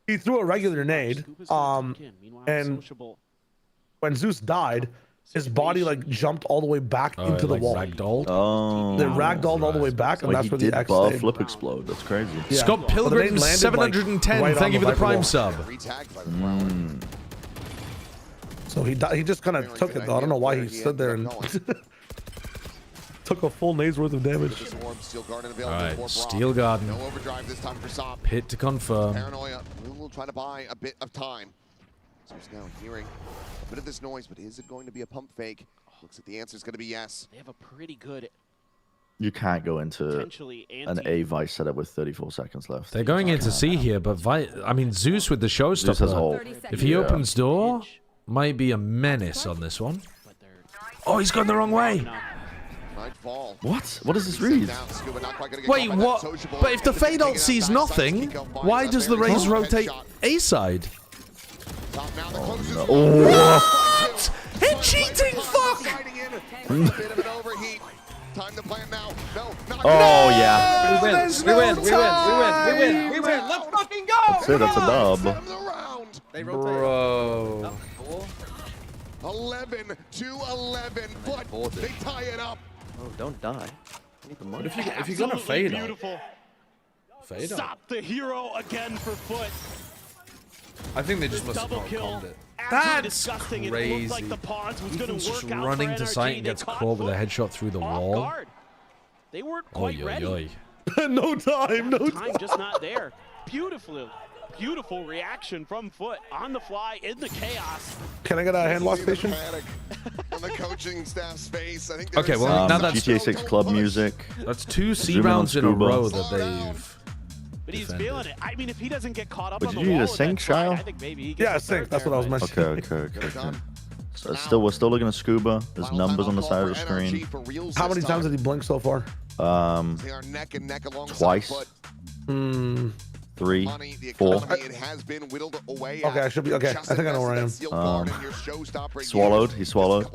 He threw a regular nade, and when Zeus died, his body like jumped all the way back into the wall. Ragdolled? Oh. They ragdolled all the way back, and that's where the X bar stayed. flip explode. That's crazy. Yeah. Scott Pilgrim, 710. Like, right Thank you for the prime wall. sub. So he just kind of took it though. I don't know why he stood there and took a full nade's worth of damage. Alright, Steel Garden. No overdrive this time for Sop. Pit to confirm. Paranoia will try to buy a bit of time. So he's now hearing a bit of this noise, but is it going to be a pump fake? Looks like the answer is going to be yes. They have a pretty good. You can't go into an A Vice setup with 34 seconds left. They're going into C here, but I mean Zeus with the showstopper. If he opens door, might be a menace on this one. Oh, he's gone the wrong way. What? What does this read? Wait, what? But if the Fade ult sees nothing, why does the Raze rotate A side? What? Hit cheating, fuck! Oh yeah. We win. Let's fucking go! That's it, that's a dub. Bro. 11 to 11. FUT, they tie it up. Oh, don't die. But if you're gonna fade ult, beautiful. fade ult. Stop the hero again for FUT. I think they just must have not called it. That's crazy. Like the pause was Ethan's just work out running for to sight NRG. and gets They caught with a headshot through the off wall. guard. They weren't quite ready. No time. Time just not there. Beautiful reaction from FUT on the fly in the chaos. Can I get a hand wash station? On the coaching staff's face. I think Okay, well now that's GTA 6 club music. That's 2 C Zoom in on rounds in a Scuba. row that they've. But he's feeling it. I mean, if he doesn't get caught up But on did the you need wall, a sync, that's fine. Shyle? I think maybe he gets Yeah, a sync. third That's what I was there, mentioning. So we're still looking at Scuba. There's numbers on the side of the screen. How many times did he blink so far? They are neck and neck alongside Twice. FUT. 3, Money, the 4. economy, it has been whittled away. Okay, I should be okay. I think I know where I am. Swallowed. He swallowed.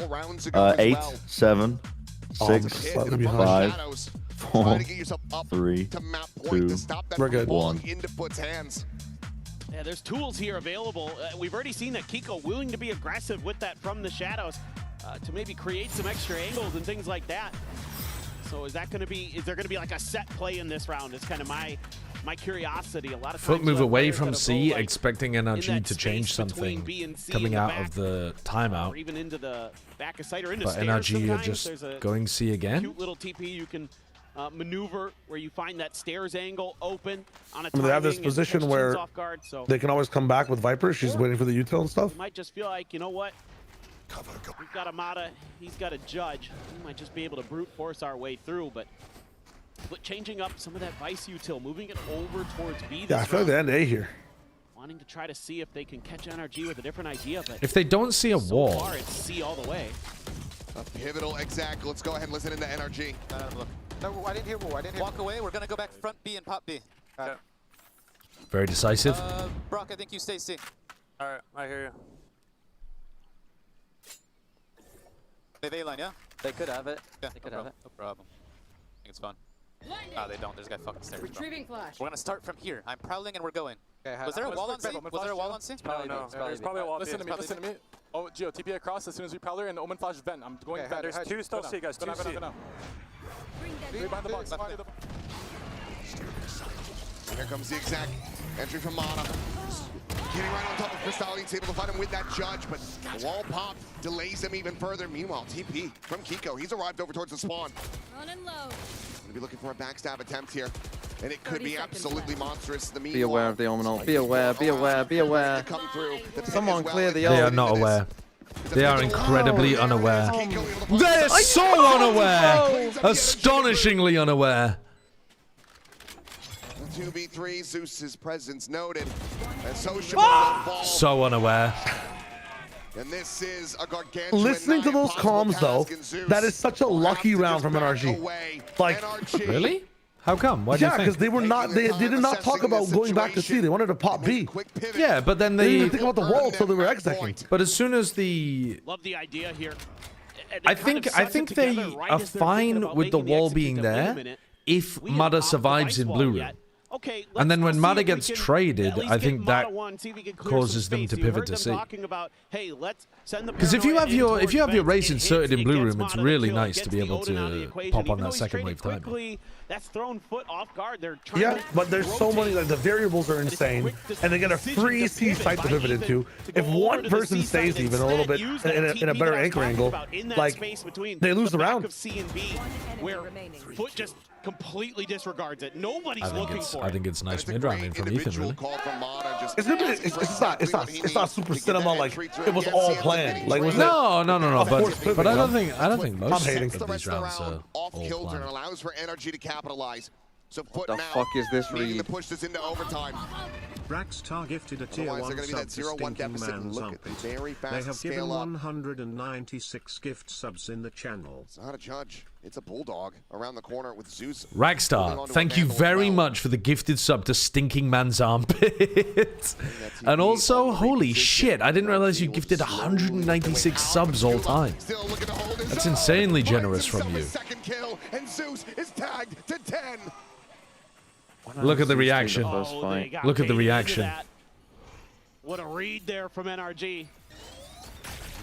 8, 7, 6, slightly behind. 5, 4, 3, 2, We're good. 1. Into FUT's hands. Yeah, there's tools here available. We've already seen that Kiko willing to be aggressive with that from the shadows to maybe create some extra angles and things like that. So is there going to be like a set play in this round? It's kind of my curiosity. A lot of FUT times move you have away players from that'll C, go, like, expecting in NRG that to space change between something B and C coming in the out back, of the or timeout. even into the back of site or into But stairs NRG are sometimes. just There's a going C again. cute little TP you can maneuver where you find that stairs angle open on a I mean, they have this timing and position catch where teams off guard, so they can always come back with Viper. She's waiting for the util and stuff. you might just feel like, you know what? We've got Amada, he's got a judge. We might just be able to brute force our way through, but changing up some of that Vice util, moving it over towards B. Yeah, I feel like they end A here. Wanting to try to see if they can catch NRG with a different idea, but If they don't see a so wall, far it's C all the way. A pivotal exact. Let's go ahead and listen into NRG. No, I didn't hear wall. I didn't hear. Walk away. We're gonna go back front B and pop B. very decisive. Brock, I think you stay C. All right, I hear you. They have A line, yeah? They could have it. Yeah, They could no have problem. it. No problem. I think it's fun. Ah, they don't. There's a guy fucking stairs. Retrieving flash. We're gonna start from here. I'm prowling and we're going. Okay, Was there a wall on C? Was there a wall on C? No, there's probably a wall. Listen to me. Listen to me. Oh, Gio, TP across as soon as we prowler and Omen flash vent. I'm going back. There's two still C, guys. Two C. Three behind the box. Here comes the exact. Entry from Mana. Getting right on top of Cristalli. He's able to fight him with that judge, but the wall pop delays him even further. Meanwhile, TP from Kiko. He's arrived over towards the spawn. Running low. Gonna be looking for a backstab attempt here. And it could be absolutely monstrous. The Be aware of the Omen. Be aware, be aware, be aware. Someone clear the They are not aware. They are incredibly unaware. They're so unaware! Astonishingly unaware. 2v3, Zeus's presence noted. And so So unaware. And this is a gargantuan. Listening to those comms, though, that is such a lucky round from NRG. Like, really? How come? Why do you yeah, think? because they were not. They did not talk about going back to C. They wanted to pop B. Yeah, but then They they. didn't think about the wall until they were execing. But as soon as the. Love the idea here. I think they are fine with the wall being there if Mada survives in blue room. Okay, and then when Mada gets traded, I think that causes them to pivot to C. Because if you have your race inserted in blue room, it's really nice to be able to pop on that second wave time. That's thrown FUT off guard. They're Yeah, but there's so many, like, the variables are insane, and they get a free C site to pivot into. If one person stays even a little bit in a better anchor angle, like, they lose the round. Where FUT just completely disregards it. Nobody's looking for it. I think it's nice mid-rounding from Ethan, really. It's not super cinema like it was all planned. Like, was no. But I don't think most hating. of these rounds are off all kilter and planned. allows for NRG to capitalize. So FUT the now fuck is this needing to read? push this into overtime. Rackstar gifted a tier Otherwise, 1 they're gonna be sub that to 0-1 Stinking deficit and Man's look at the Armpit. very fast They have given scale up. 196 gift subs in the channel. It's not a judge. It's a bulldog around the corner with Zeus. Rackstar, thank you very much for the gifted sub to Stinking Man's Armpit. And also, holy shit, I didn't realize you gifted 196 subs all time. That's insanely generous from you. Second kill, and Zeus is tagged to 10. Look at the reaction. Look at the reaction. What a read there from NRG.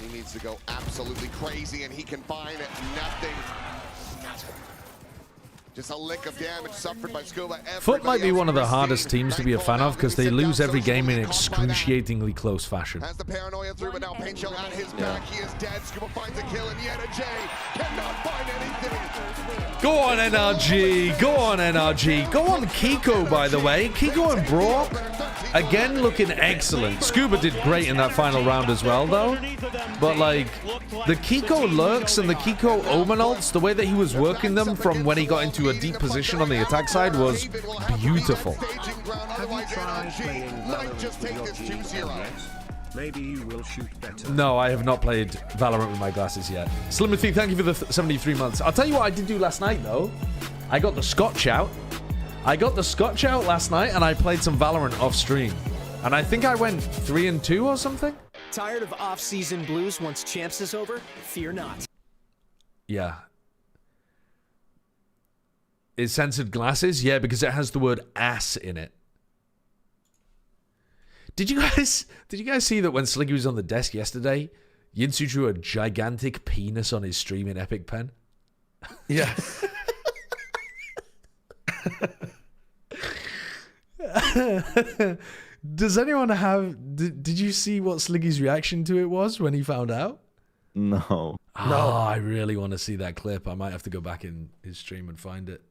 He needs to go absolutely crazy, and he can find nothing. Just a lick of damage suffered by Scuba. FUT might be one of the hardest teams to be a fan of because they lose every game in excruciatingly close fashion. Has the paranoia through, but now Paint Shell at his back. He is dead. Scuba finds a kill, and yet a J cannot find anything. Go on, NRG. Go on, NRG. Go on, Kiko, by the way. Kiko and Brock, again, looking excellent. Scuba did great in that final round as well, though. But, like, the Kiko lurks and the Kiko Omen ults, the way that he was working them from when he got into a deep position on the attack side was beautiful. Have you tried playing Valorant with your G yet? Maybe you will shoot better. No, I have not played Valorant with my glasses yet. Slimothy, thank you for the 73 months. I'll tell you what I did do last night, though. I got the Scotch out. Last night, and I played some Valorant off stream. And I think I went 3-2 or something. Tired of off-season blues once Champs is over? Fear not. Yeah. Is censored glasses? Yeah, because it has the word ass in it. Did you guys see that when Sliggy was on the desk yesterday, Yinsu drew a gigantic penis on his stream in Epic Pen? Yeah. Does anyone have... Did you see what Sliggy's reaction to it was when he found out? No. No. I really want to see that clip. I might have to go back in his stream and find it.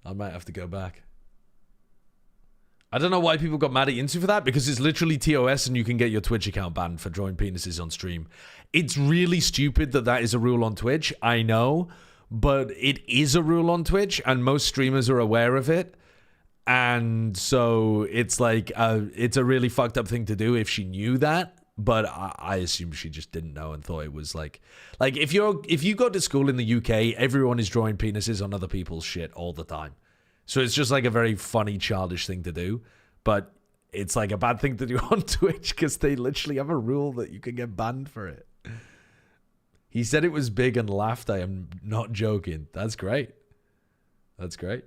I might have to go back. I don't know why people got mad at Insu for that, because it's literally TOS and you can get your Twitch account banned for drawing penises on stream. It's really stupid that that is a rule on Twitch, I know, but it is a rule on Twitch and most streamers are aware of it. And so it's like, it's a really fucked up thing to do if she knew that, but I assume she just didn't know and thought it was like if you go to school in the UK, everyone is drawing penises on other people's shit all the time. So it's just like a very funny, childish thing to do. But it's like a bad thing to do on Twitch because they literally have a rule that you can get banned for it. He said it was big and laughed. I am not joking. That's great. That's great.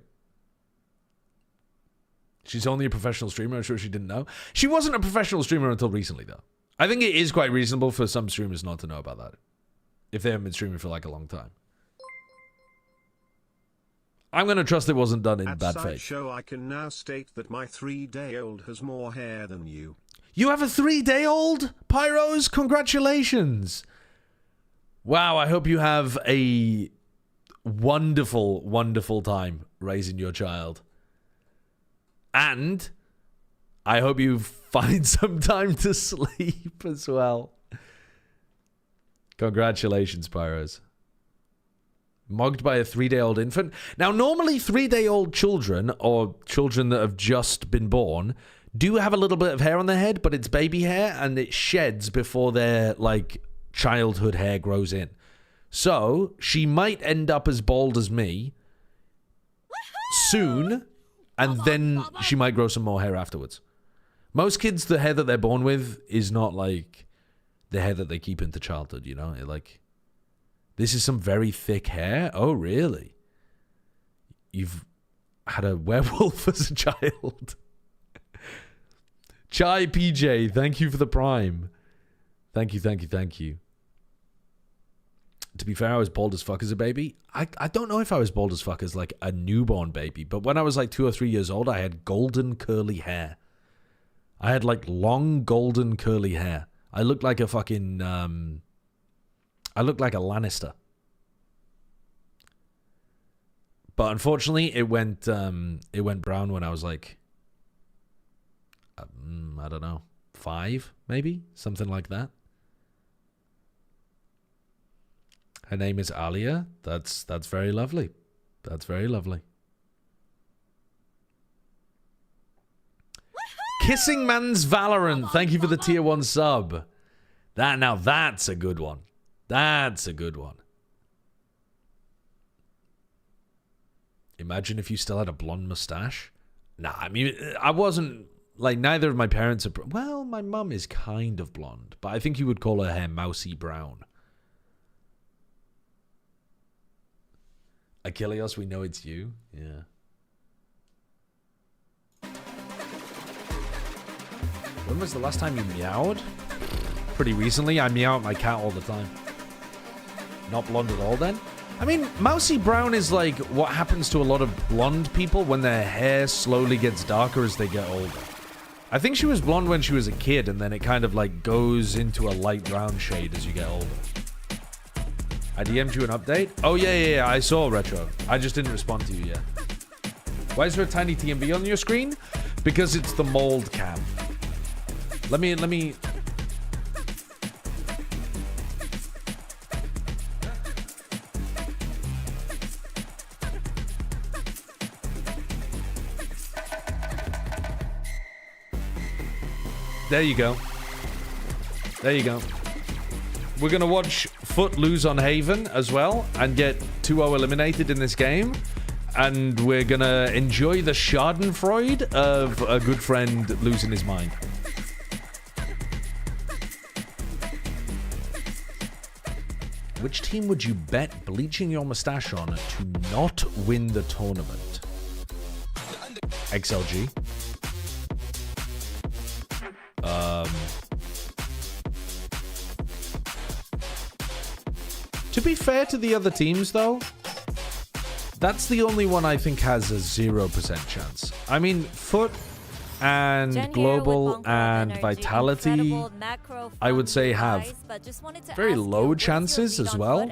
She's only a professional streamer. I'm sure she didn't know. She wasn't a professional streamer until recently, though. I think it is quite reasonable for some streamers not to know about that. If they haven't been streaming for like a long time. I'm going to trust it wasn't done in bad faith. Show, I can now state that my 3-day-old has more hair than you. You have a 3-day-old? Pyros, congratulations. Wow, I hope you have a wonderful, wonderful time raising your child. And I hope you find some time to sleep as well. Congratulations, Pyros. Mugged by a 3-day-old infant. Now, normally 3-day-old children, or children that have just been born, do have a little bit of hair on their head, but it's baby hair, and it sheds before their, like, childhood hair grows in. So, she might end up as bald as me soon, and then she might grow some more hair afterwards. Most kids, the hair that they're born with is not, like, the hair that they keep into childhood, you know? Like... This is some very thick hair? Oh, really? You've had a werewolf as a child. Chai PJ, thank you for the prime. Thank you, thank you, thank you. To be fair, I was bald as fuck as a baby. I don't know if I was bald as fuck as like a newborn baby, but when I was like 2 or 3 years old, I had golden curly hair. I had like long golden curly hair. I looked like a fucking... I looked like a Lannister. But unfortunately, it went brown when I was like, I don't know, 5, maybe? Something like that. Her name is Alia. That's very lovely. That's very lovely. Kissing Man's Valorant. Thank you for the tier 1 sub. Now that's a good one. That's a good one. Imagine if you still had a blonde mustache. Nah, I mean, I wasn't, like, neither of my parents are... Well, my mum is kind of blonde, but I think you would call her hair mousy brown. Achilles, we know it's you. Yeah. When was the last time you meowed? Pretty recently. I meow at my cat all the time. Not blonde at all then? I mean, mousy brown is like what happens to a lot of blonde people when their hair slowly gets darker as they get older. I think she was blonde when she was a kid, and then it kind of like goes into a light brown shade as you get older. I DM'd you an update? Oh yeah, I saw Retro. I just didn't respond to you yet. Why is there a tiny TMV on your screen? Because it's the mold cam. Let me... There you go. There you go. We're going to watch FUT lose on Haven as well and get 2-0 eliminated in this game. And we're going to enjoy the schadenfreude of a good friend losing his mind. Which team would you bet bleaching your mustache on to not win the tournament? XLG. To be fair to the other teams, though, That's the only one I think has a 0% chance. I mean, FUT and Global and Vitality, I would say have very low chances as well.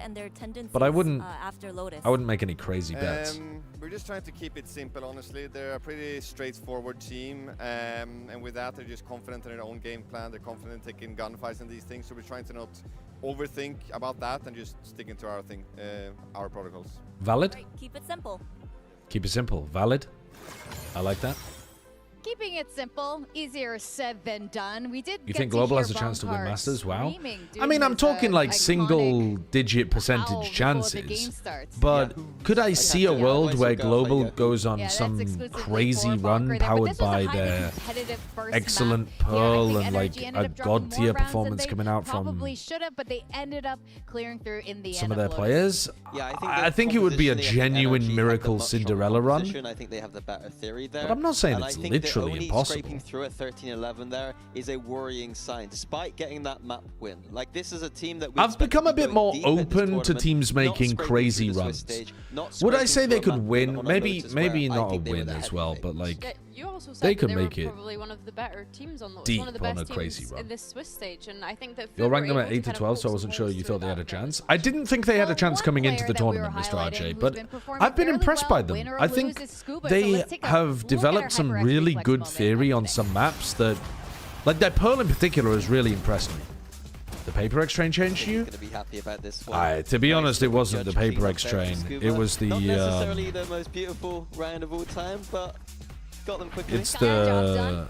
But I wouldn't make any crazy bets. We're just trying to keep it simple, honestly. They're a pretty straightforward team, and with that, they're just confident in their own game plan. They're confident in taking gunfights and these things, so we're trying to not overthink about that and just sticking to our thing, our protocols. Valid? Keep it simple. Keep it simple. Valid? I like that. Keeping it simple, easier said than done. We did. You think Global has a chance to win Masters? Wow. I mean, I'm talking like single-digit percentage chances. But could I see a world where Global goes on some crazy run powered by their excellent Pearl and like a god tier performance coming out from probably should have, but they ended up clearing through in the some of their players? I think it would be a genuine miracle Cinderella run. I think they have the better theory there. But I'm not saying it's literally impossible. Scraping through at 13-11 there is a worrying sign, despite getting that map win. Like, this is a team that I've become a bit more open to teams making crazy runs. Would I say they could win? Maybe not a win as well, but like you also said they could make it probably one of the better teams on the deep one of the on best a crazy teams run. in this Swiss stage, and I think that you'll rank them at 8 to 12, so I wasn't sure you thought they had a chance. I didn't think they had a chance coming into the tournament, Mr. RJ, but I've been impressed by them. I think they have developed some really good theory on some maps that, like their Pearl in particular, has really impressed me. The Paper X train changed you? To be honest, it wasn't the Paper X train. It was the not necessarily the most beautiful round of all time, but got them quickly. It's the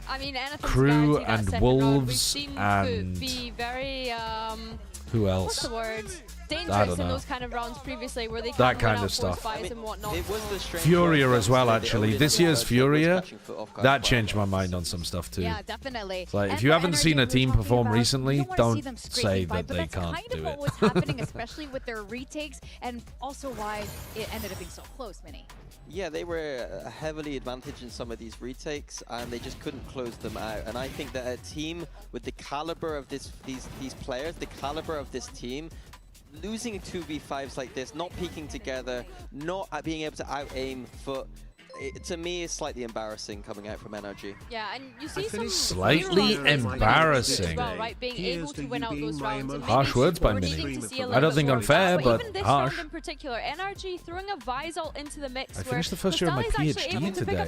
Crew and Wolves and who else? What's the word? I Dangerous don't in know. those kind of rounds previously, where they That kind of stuff. Furia as well, actually. This year's Furia, that changed my mind on some stuff too. Yeah, definitely. It's like, if you haven't seen a team perform recently, don't say that they can't do what it. was happening, especially with their retakes, and also why it ended up being so close, Minnie. Yeah, they were heavily advantaged in some of these retakes, and they just couldn't close them out. And I think that a team with the caliber of these players, the caliber of this team, losing 2v5s like this, not peeking together, not being able to out-aim FUT, to me is slightly embarrassing coming out from NRG. Yeah, and you see some slightly embarrassing. Well, right? Being able to win out those rounds. Harsh words by me. I don't think unfair, but even this harsh. round in particular, NRG throwing a Visal into the mix. I finished the first year of my PhD today.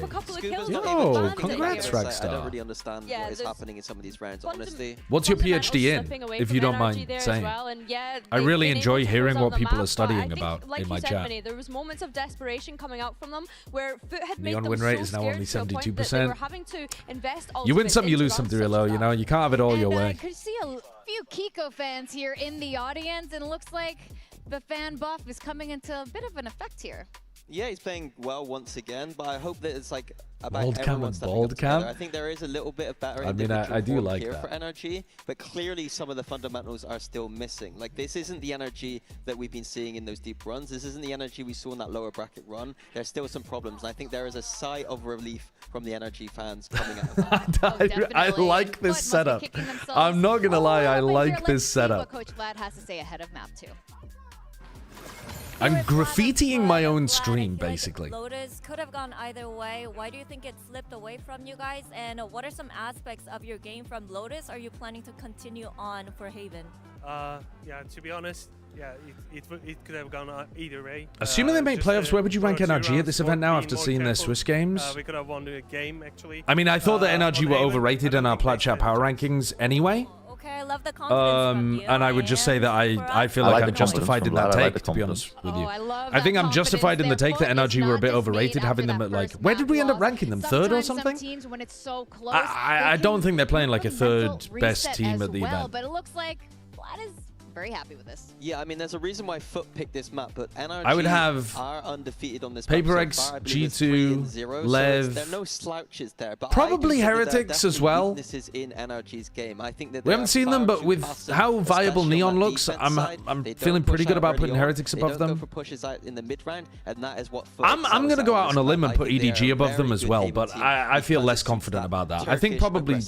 Yo, congrats, I Ragstar. don't really understand what is happening in some of these rounds, honestly. What's your PhD in, if you don't mind saying? I really enjoy hearing what people are studying about like in my chat. There was moments of desperation coming out from them where FUT had made Neon them win rate so is now scared only to a point that they were having to invest You win ultimates some, you into lose some, rounds such Durillo, as you that. know? You can't have it all your way. I could see a few Kiko fans here in the audience, and it looks like the fan buff is coming into a bit of an effect here. Yeah, he's playing well once again, but I hope that it's like about Bald cam everyone and stepping bald up together. cam? I think there is a little bit of better I mean, I do form like here that. for NRG, but clearly some of the fundamentals are still missing. Like, this isn't the energy that we've been seeing in those deep runs. This isn't the energy we saw in that lower bracket run. There's still some problems, and I think there is a sigh of relief from the NRG fans coming out of that. I like this setup. I'm not gonna lie, I like this setup. What Coach Vlad has to say ahead of map 2. I'm graffitiing my own stream, basically. Lotus could have gone either way. Why do you think it slipped away from you guys? And what are some aspects of your game from Lotus are you planning to continue on for Haven? Yeah, to be honest, yeah, it could have gone either way. Assuming they make playoffs, where would you rank NRG at this event now after seeing their Swiss games? We could have won the game, actually. I mean, I thought that NRG were overrated in our Plat Chat power rankings anyway. Okay, I love the confidence from you. And I would just say that I feel like I'm justified in that take, to be honest with you. I think I'm justified in the take that NRG were a bit overrated, having them at like, where did we end up ranking them? Third or something? I don't think they're playing like a third best team at the event. But it looks like Vlad is very happy with this. Yeah, I mean, there's a reason why FUT picked this map, but NRG I would have are undefeated on this Paper map. X, So far, I believe it's 3-0, Lev, so there are no slouches there. But probably I Heretics as well. Weaknesses in NRG's game. I think that We haven't seen them, but with how viable Neon looks, I'm feeling pretty good about putting Heretics above them. They don't go for pushes out in the mid round, and that is what FUT I'm going to go out on a limb and put EDG above them as well, but I feel less confident about that. I think probably...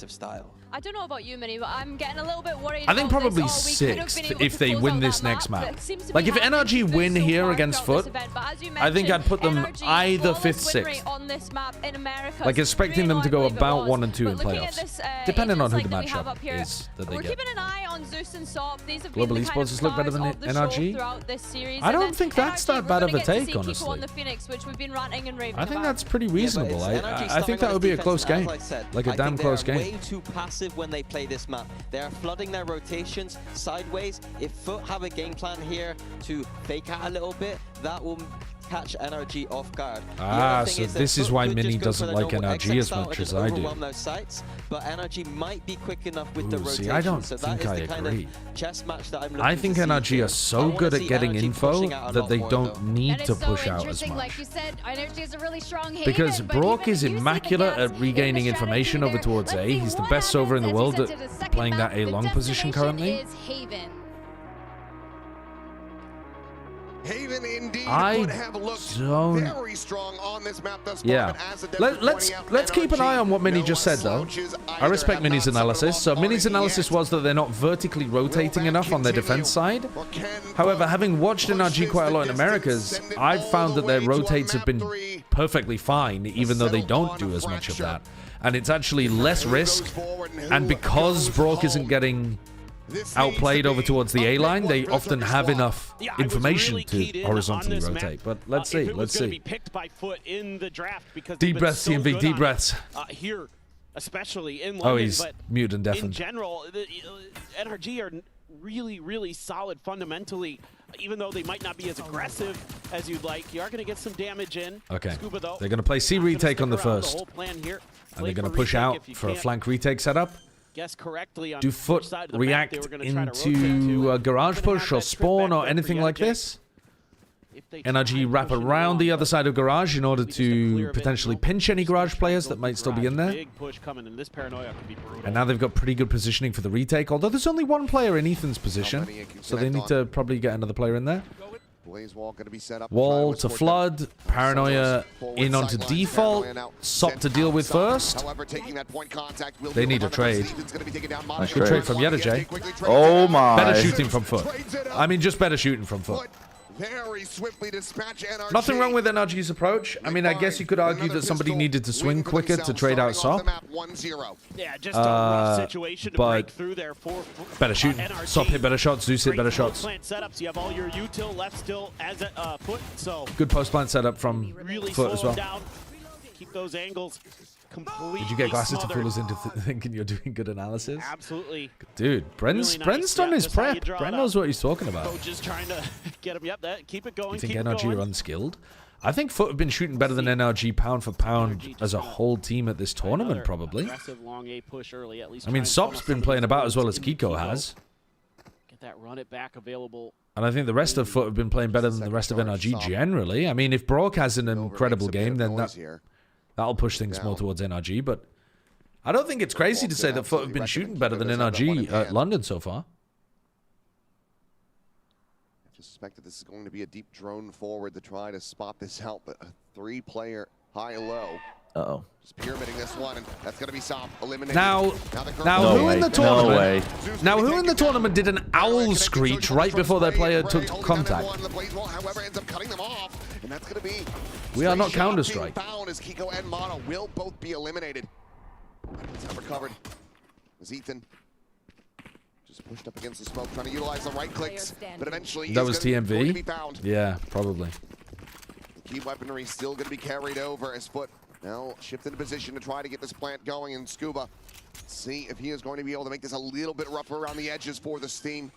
I don't know about you, Minnie, but I'm getting a little bit worried. I think about probably this. We could have 6th been able if they win this next map. Like, if NRG win here against FUT, I think I'd put them either 5th, 6th. Like, expecting them to go about 1 and 2 in playoffs. Depending on who the matchup is that they get. Keeping an eye on Zeus and Sop. These have Global been the kind Esports of look better than stars of the NRG? show throughout this series. I don't think that's that bad of a take, honestly. I think that's pretty reasonable. I think that would be a close game. Like a damn close game. Way too passive when they play this map. They are flooding their rotations sideways. If FUT have a game plan here to fake out a little bit, that will catch NRG off guard. So this is why Mini doesn't like NRG as much as I do. Those sites, but NRG might be quick enough with the rotation. See, I don't think I agree. I think NRG are so good at getting info that they don't need to push out as much. Like you said, NRG is a really strong Haven, because Brock is immaculate at regaining information over towards A. He's the best Sova in the world at playing that A long position currently. Haven indeed I have looked don't. very strong on this map thus far. Yeah. Let's keep an eye on what Mini just said, though. I respect Mini's analysis. So Mini's analysis was that they're not vertically rotating enough on their defense side. However, having watched NRG quite a lot in Americas, I've found that their rotates have been perfectly fine, even though they don't do as much of that. And it's actually less risk. And because Brock isn't getting outplayed over towards the A line, they often have enough information to horizontally rotate. But let's see, let's see. Deep breaths, TMV, deep breaths. Here, especially in London, he's muted and deafened. In general, the NRG are really, really solid fundamentally. Even though they might not be as aggressive as you'd like, you are going to get some damage in. Okay, Scuba, though, they're going to play C retake on the first, and they're going to push out for a flank retake setup. Guess correctly on do FUT react into a garage push or spawn or anything like this? NRG wrap around the other side of garage in order to potentially pinch any garage players that might still be in there. And now they've got pretty good positioning for the retake, although there's only one player in Ethan's position, so they need to probably get another player in there. Wall to flood, Paranoia in onto default, Sop to deal with first. They need a trade. Good trade from YetaJ. Oh my. Better shooting from FUT. I mean, just better shooting from FUT. Very swiftly dispatch NRG. Nothing wrong with NRG's approach. I mean, I guess you could argue that somebody needed to swing quicker to trade out Sop. Yeah, just a rough situation to break through there for better shooting. Sop hit better shots, Zeus hit better shots. Plant setups. You have all your util left still as a FUT, so good post plant setup from really FUT as well. Down. Keep those angles completely. Did you get glasses smothered. to fool us into thinking you're doing good analysis? Absolutely. Dude, Bren's done his prep. Bren knows what he's talking about. Coach is trying to get him. Yep, keep it going. You think NRG are unskilled? I think FUT have been shooting better than NRG pound for pound as a whole team at this tournament, probably. Long A push early, at least. I mean, Sop's been playing about as well as Kiko has. Get that run it back available. And I think the rest of FUT have been playing better than the rest of NRG generally. I mean, if Brock has an incredible game, then that'll push things more towards NRG. But I don't think it's crazy to say that FUT have been shooting better than NRG at London so far. I suspect that this is going to be a deep drone forward to try to spot this out, but a 3-player high-low. Uh-oh. Just pyramiding this one, and that's going to be Sop eliminated. Now who in the tournament? Now who in the tournament did an owl screech right before their player took contact? And that's going to be we are not Counter-Strike. As Kiko and Mono will both be eliminated. It's recovered. As Ethan just pushed up against the smoke, trying to utilize the right clicks, but eventually that was TMV. Be found. Yeah, probably. The key weaponry still going to be carried over as FUT now shift into position to try to get this plant going, and Scuba see if he is going to be able to make this a little bit rougher around the edges for the Steam.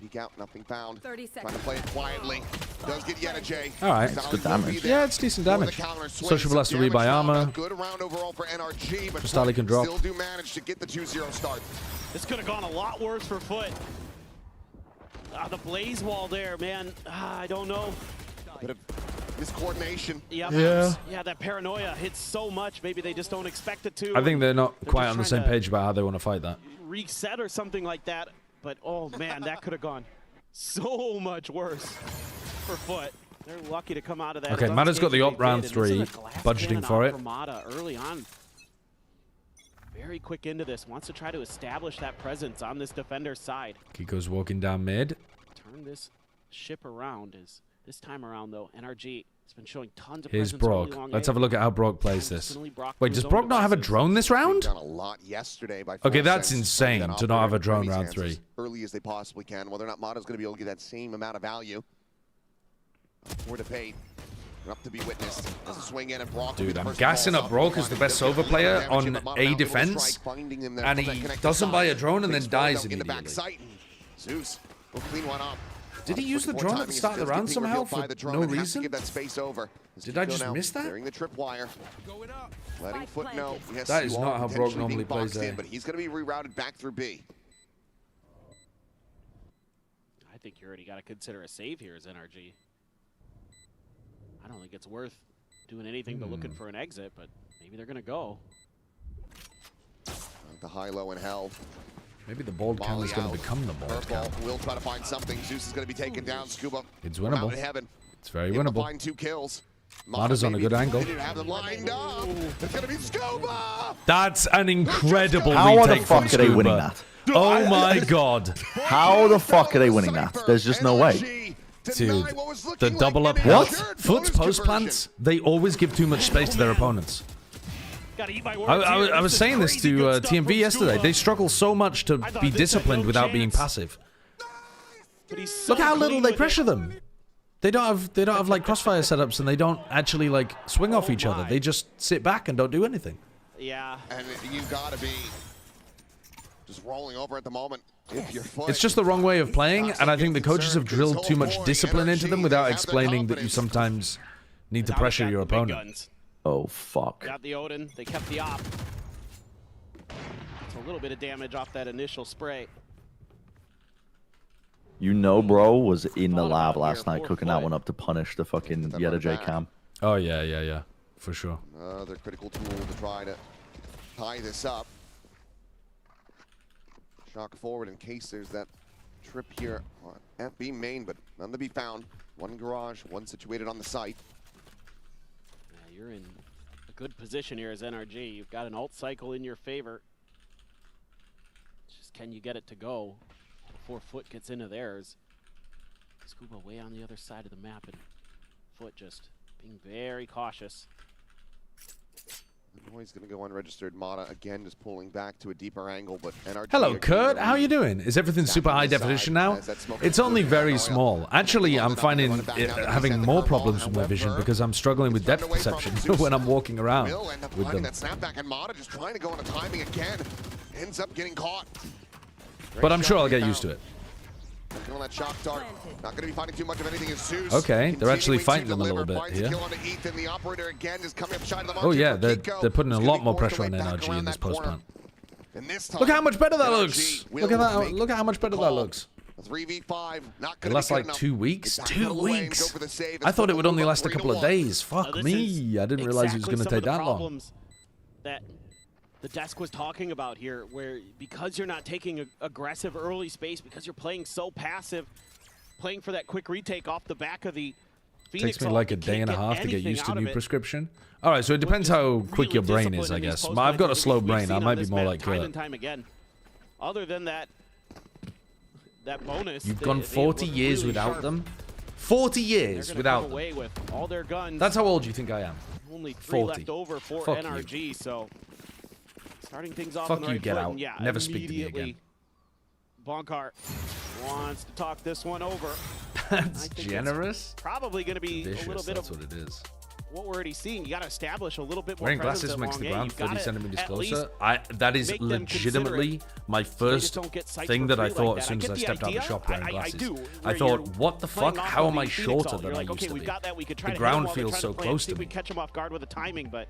Peek out, nothing found. 30 seconds. Trying to play it quietly. Does get YetaJ. All right, it's good damage. Yeah, it's decent damage. Sociable has to rebuy armor. Good round overall for NRG, but Crystalli can drop. Still do manage to get the 2-0 start. This could have gone a lot worse for FUT. The blaze wall there, man. I don't know. Bit of miscoordination. Yeah, that paranoia hits so much. Maybe they just don't expect it to. I think they're not quite on the same page about how they want to fight that. Reset or something like that. But, oh, man, that could have gone so much worse for FUT. They're lucky to come out of that. Okay, Mada's got the op round 3, budgeting for it. Mada early on. very quick into this. Wants to try to establish that presence on this defender's side. Kiko's walking down mid. Turn this ship around. Is this time around though, NRG has been showing tons of Here's presence early Brock. long Let's A. have a look at how Brock plays this. Brock Wait, does Brock not have a drone this round? Done a lot yesterday by Okay, that's 4 cents, insane that to not have a operator drone in round his 3. hands as early as they possibly can. Whether or not Mata's going to be able to get that same amount of value for debate. Up to be witnessed as a swing in and Brock. Dude, I'm gassing up Brock as the best Sova player on A defense, and he doesn't buy a drone and then dies immediately. Zeus will clean one up. Did he use the drone at the start of the round somehow for no reason? Give that space over. Did I just miss that? Clearing the tripwire. Letting Foot know. Yes, That is you not are how Brock potentially normally being plays boxed A. in, but he's going to be rerouted back through B. I think you already got to consider a save here as NRG. I don't think it's worth doing anything but looking for an exit, but maybe they're going to go. The high-low and hell. Maybe the bold cam is going to become the bold cam. Will try to find something. Zeus is going to be taken down. Scuba. It's winnable. Heaven. It's very Able to winnable. find 2 kills. Mata's on a good angle. Have them lined up. It's going to be Scuba. That's an incredible How the retake from fuck are they winning Scuba. that? Oh my god. How the fuck are they winning that? There's just no way. Dude, the double up What? Foot's post plants, they always give too much space to their opponents. I was saying this to TMV yesterday. They struggle so much to be disciplined without being passive. Look how little they pressure them. They don't have like crossfire setups, and they don't actually like swing off each other. They just sit back and don't do anything. Yeah. And you got to be just rolling over at the moment. If your foot It's just the wrong way of playing, and I think the coaches have drilled too much discipline into them without explaining that you sometimes need to pressure your opponent. Oh, fuck. Got the Odin. They kept the op. It's a little bit of damage off that initial spray. You know, bro was in the lab last night cooking that one up to punish the fucking Yeta J cam. Oh, yeah. For sure. Another critical tool to try to tie this up. Shock forward in case there's that trip here on FB main, but none to be found. One garage, one situated on the site. Yeah, you're in a good position here as NRG. You've got an ult cycle in your favor. It's just can you get it to go before Foot gets into theirs? Scuba way on the other side of the map, and Foot just being very cautious. He's going to go unregistered. Mata again just pulling back to a deeper angle, but NRG. Hello, Kurt. How you doing? Is everything super high definition now? It's only very small. Actually, I'm finding having more problems with my vision because I'm struggling with depth perception when I'm walking around with them. That snapback, and Mata just trying to go on a timing again. Ends up getting caught. But I'm sure I'll get used to it. On that shock dart. Not going to be finding too much of anything as Zeus. Okay, they're actually fighting them a little bit here. Oh yeah, they're putting a lot more pressure on NRG in this post plant. Look how much better that looks. Look at that. Look at how much better that looks. 3v5. It lasts like 2 weeks. 2 weeks. I thought it would only last a couple of days. Fuck me. I didn't realize it was going to take that long. That the desk was talking about here, where because you're not taking aggressive early space, because you're playing so passive, playing for that quick retake off the back of the Phoenix. Takes me like a day and a half to get used to new prescription. All right, so it depends how quick your brain is, I guess. I've got a slow brain. I might be more like Kurt. Time again. Other than that bonus, you've gone 40 years without them. 40 years without them. Away with all their guns. That's how old you think I am. Only 3 left over for NRG, so starting things off on the right get foot, out. and yeah, Never speak to me again. Bonkart wants to talk this one over. That's generous. Probably going to be vicious, a little bit that's of what it is. What we're already seeing. You got to establish a little bit more. Wearing presence glasses makes the ground 30 centimeters closer. That is make them legitimately my first thing that I thought as soon as I stepped out of the shop wearing glasses. I thought, what the fuck? How am I shorter than I used to be? The ground feels so close to me. We catch them off guard with the timing, but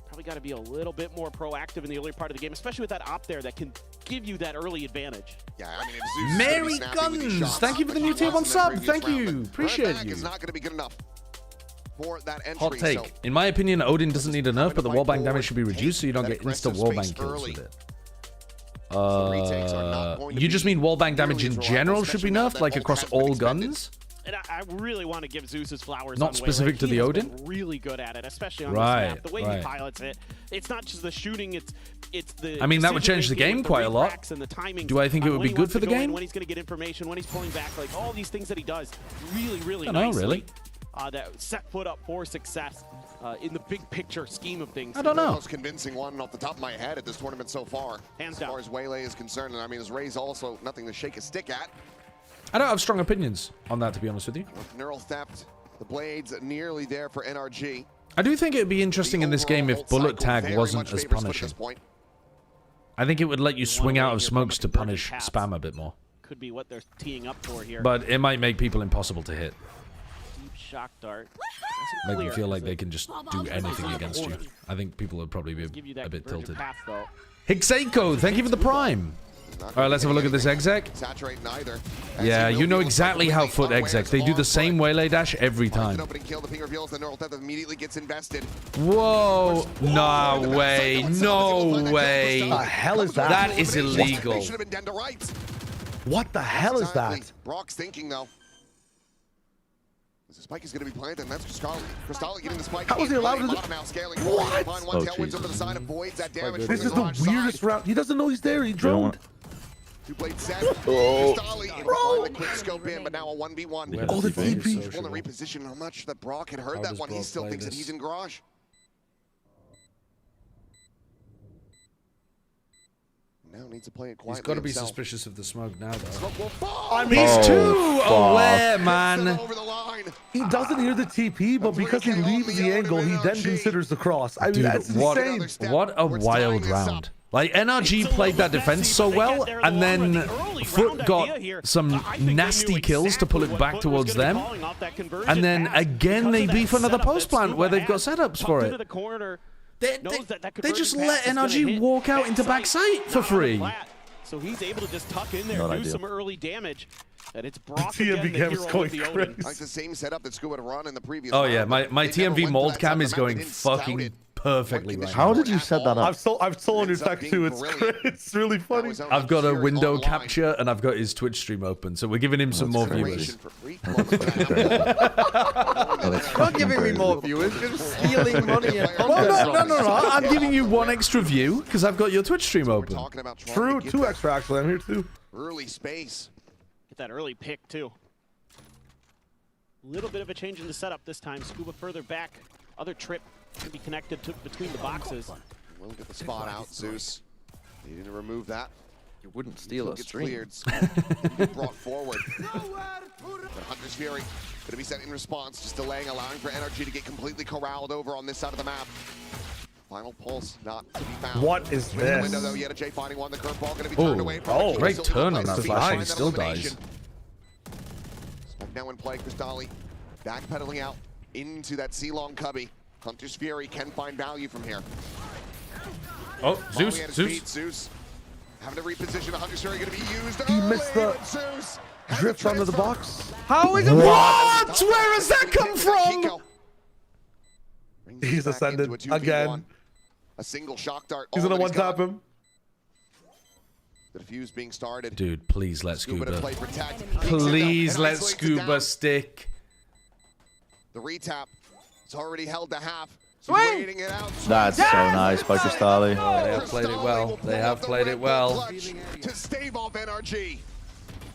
probably got to be a little bit more proactive in the early part of the game, especially with that op there that can give you that early advantage. Yeah, I mean, if Zeus Mary Guns! Thank you for the new tier 1 sub. Thank you. Appreciate you. Is not going to be good enough for that entry. Hot take. So in my opinion, Odin doesn't need a nerf, but the wallbang damage should be reduced so you don't get insta wallbang kills with it. You just mean wallbang damage in general should be nerfed, like across all guns? And I really want to give Zeus his flowers. Not on specific to the Odin? Been really good at it, especially on this map. The way he pilots it, it's not just the shooting, it's the. I mean, that would change the game quite a lot. And the timing. Do I think it would be good for the game? When he's going to get information, when he's pulling back, like all these things that he does, really I don't know, really. That set foot up for success in the big picture scheme of things. I don't know. The most convincing one off the top of my head at this tournament so far. Hands down. As far as Waylay is concerned, and I mean, his Ray's also nothing to shake a stick at. I don't have strong opinions on that, to be honest with you. Neural theft, the blades nearly there for NRG. I do think it'd be interesting in this game if bullet tag wasn't as punishing. I think it would let you swing out of smokes to punish spam a bit more. Could be what they're teeing up for here. But it might make people impossible to hit. Deep shock dart. Make them feel like they can just do anything against you. I think people would probably be a bit tilted. Hixeiko, thank you for the prime. All right, let's have a look at this exec. Yeah, you know exactly how FUT exec. They do the same Waylay dash every time. Whoa! No way! No way! What the hell is that? That is illegal. What the hell is that? Brock's thinking though. The spike is going to be planted, and that's Crystalli getting the spike. How was he allowed to do? What? This is the weirdest route. He doesn't know he's there. He droned. Two-blade set. Crystalli the quick scope in, but now a 1v1. Oh, the TP. Well, the reposition. How much that Brock had heard that one. He still thinks that he's in garage. Now needs to play it quietly. He's got to be himself. suspicious of the smoke now, though. I mean, he's too aware, man. He doesn't hear the TP, but because he leaves the angle, he then considers the cross. I mean, Dude, that's insane. What a wild round. Like, NRG played that defense so well, and then FUT got some nasty kills to pull it back towards them. And then, again, they beef another post plant where they've got setups for it. They just let NRG walk out into backside for free. So he's able to just tuck in there, do some early damage. And it's Brock again, the hero with the Odin. Like the same setup that Scuba had run in the previous Oh, round. yeah, my TMV mold cam is going fucking perfectly right How did you set that up? I've stolen your tech too. It's really funny. I've got a window capture and I've got his Twitch stream open, so we're giving him some more viewers. Not giving me more viewers, you're stealing money. No. I'm giving you one extra view because I've got your Twitch stream open. True, 2 extra actually. I'm here too. Early space. Get that early pick too. A little bit of a change in the setup this time. Scuba further back. Other trip can be connected to between the boxes. We'll get the spot out, Zeus. Needing to remove that. You wouldn't steal a stream. Cleared. Brought forward. But Hunter's Fury going to be sent in response, just delaying, allowing for NRG to get completely corralled over on this side of the map. Final pulse not to be found. What is Within the this? window, though, Yeta J finding one. The curve ball going to be turned away from Oh, great turn on that flash. He still dies. Spike now in play. Crystalli backpedaling out into that C-long cubby. Hunter's Fury can find value from here. Oh, Zeus. Zeus having to reposition. Hunter's Fury going to be used. He missed the Zeus drift under the box. How is it? What? Where has that come from? He's ascended again. A single shock dart. He's gonna one-tap him. The defuse being started. Dude, please let Scuba. Protect. Please let Scuba stick. The retap. It's already held to half. Waiting it out. That's so nice by Crystalli. Oh, they have played it well. They have played it well. To stave off NRG.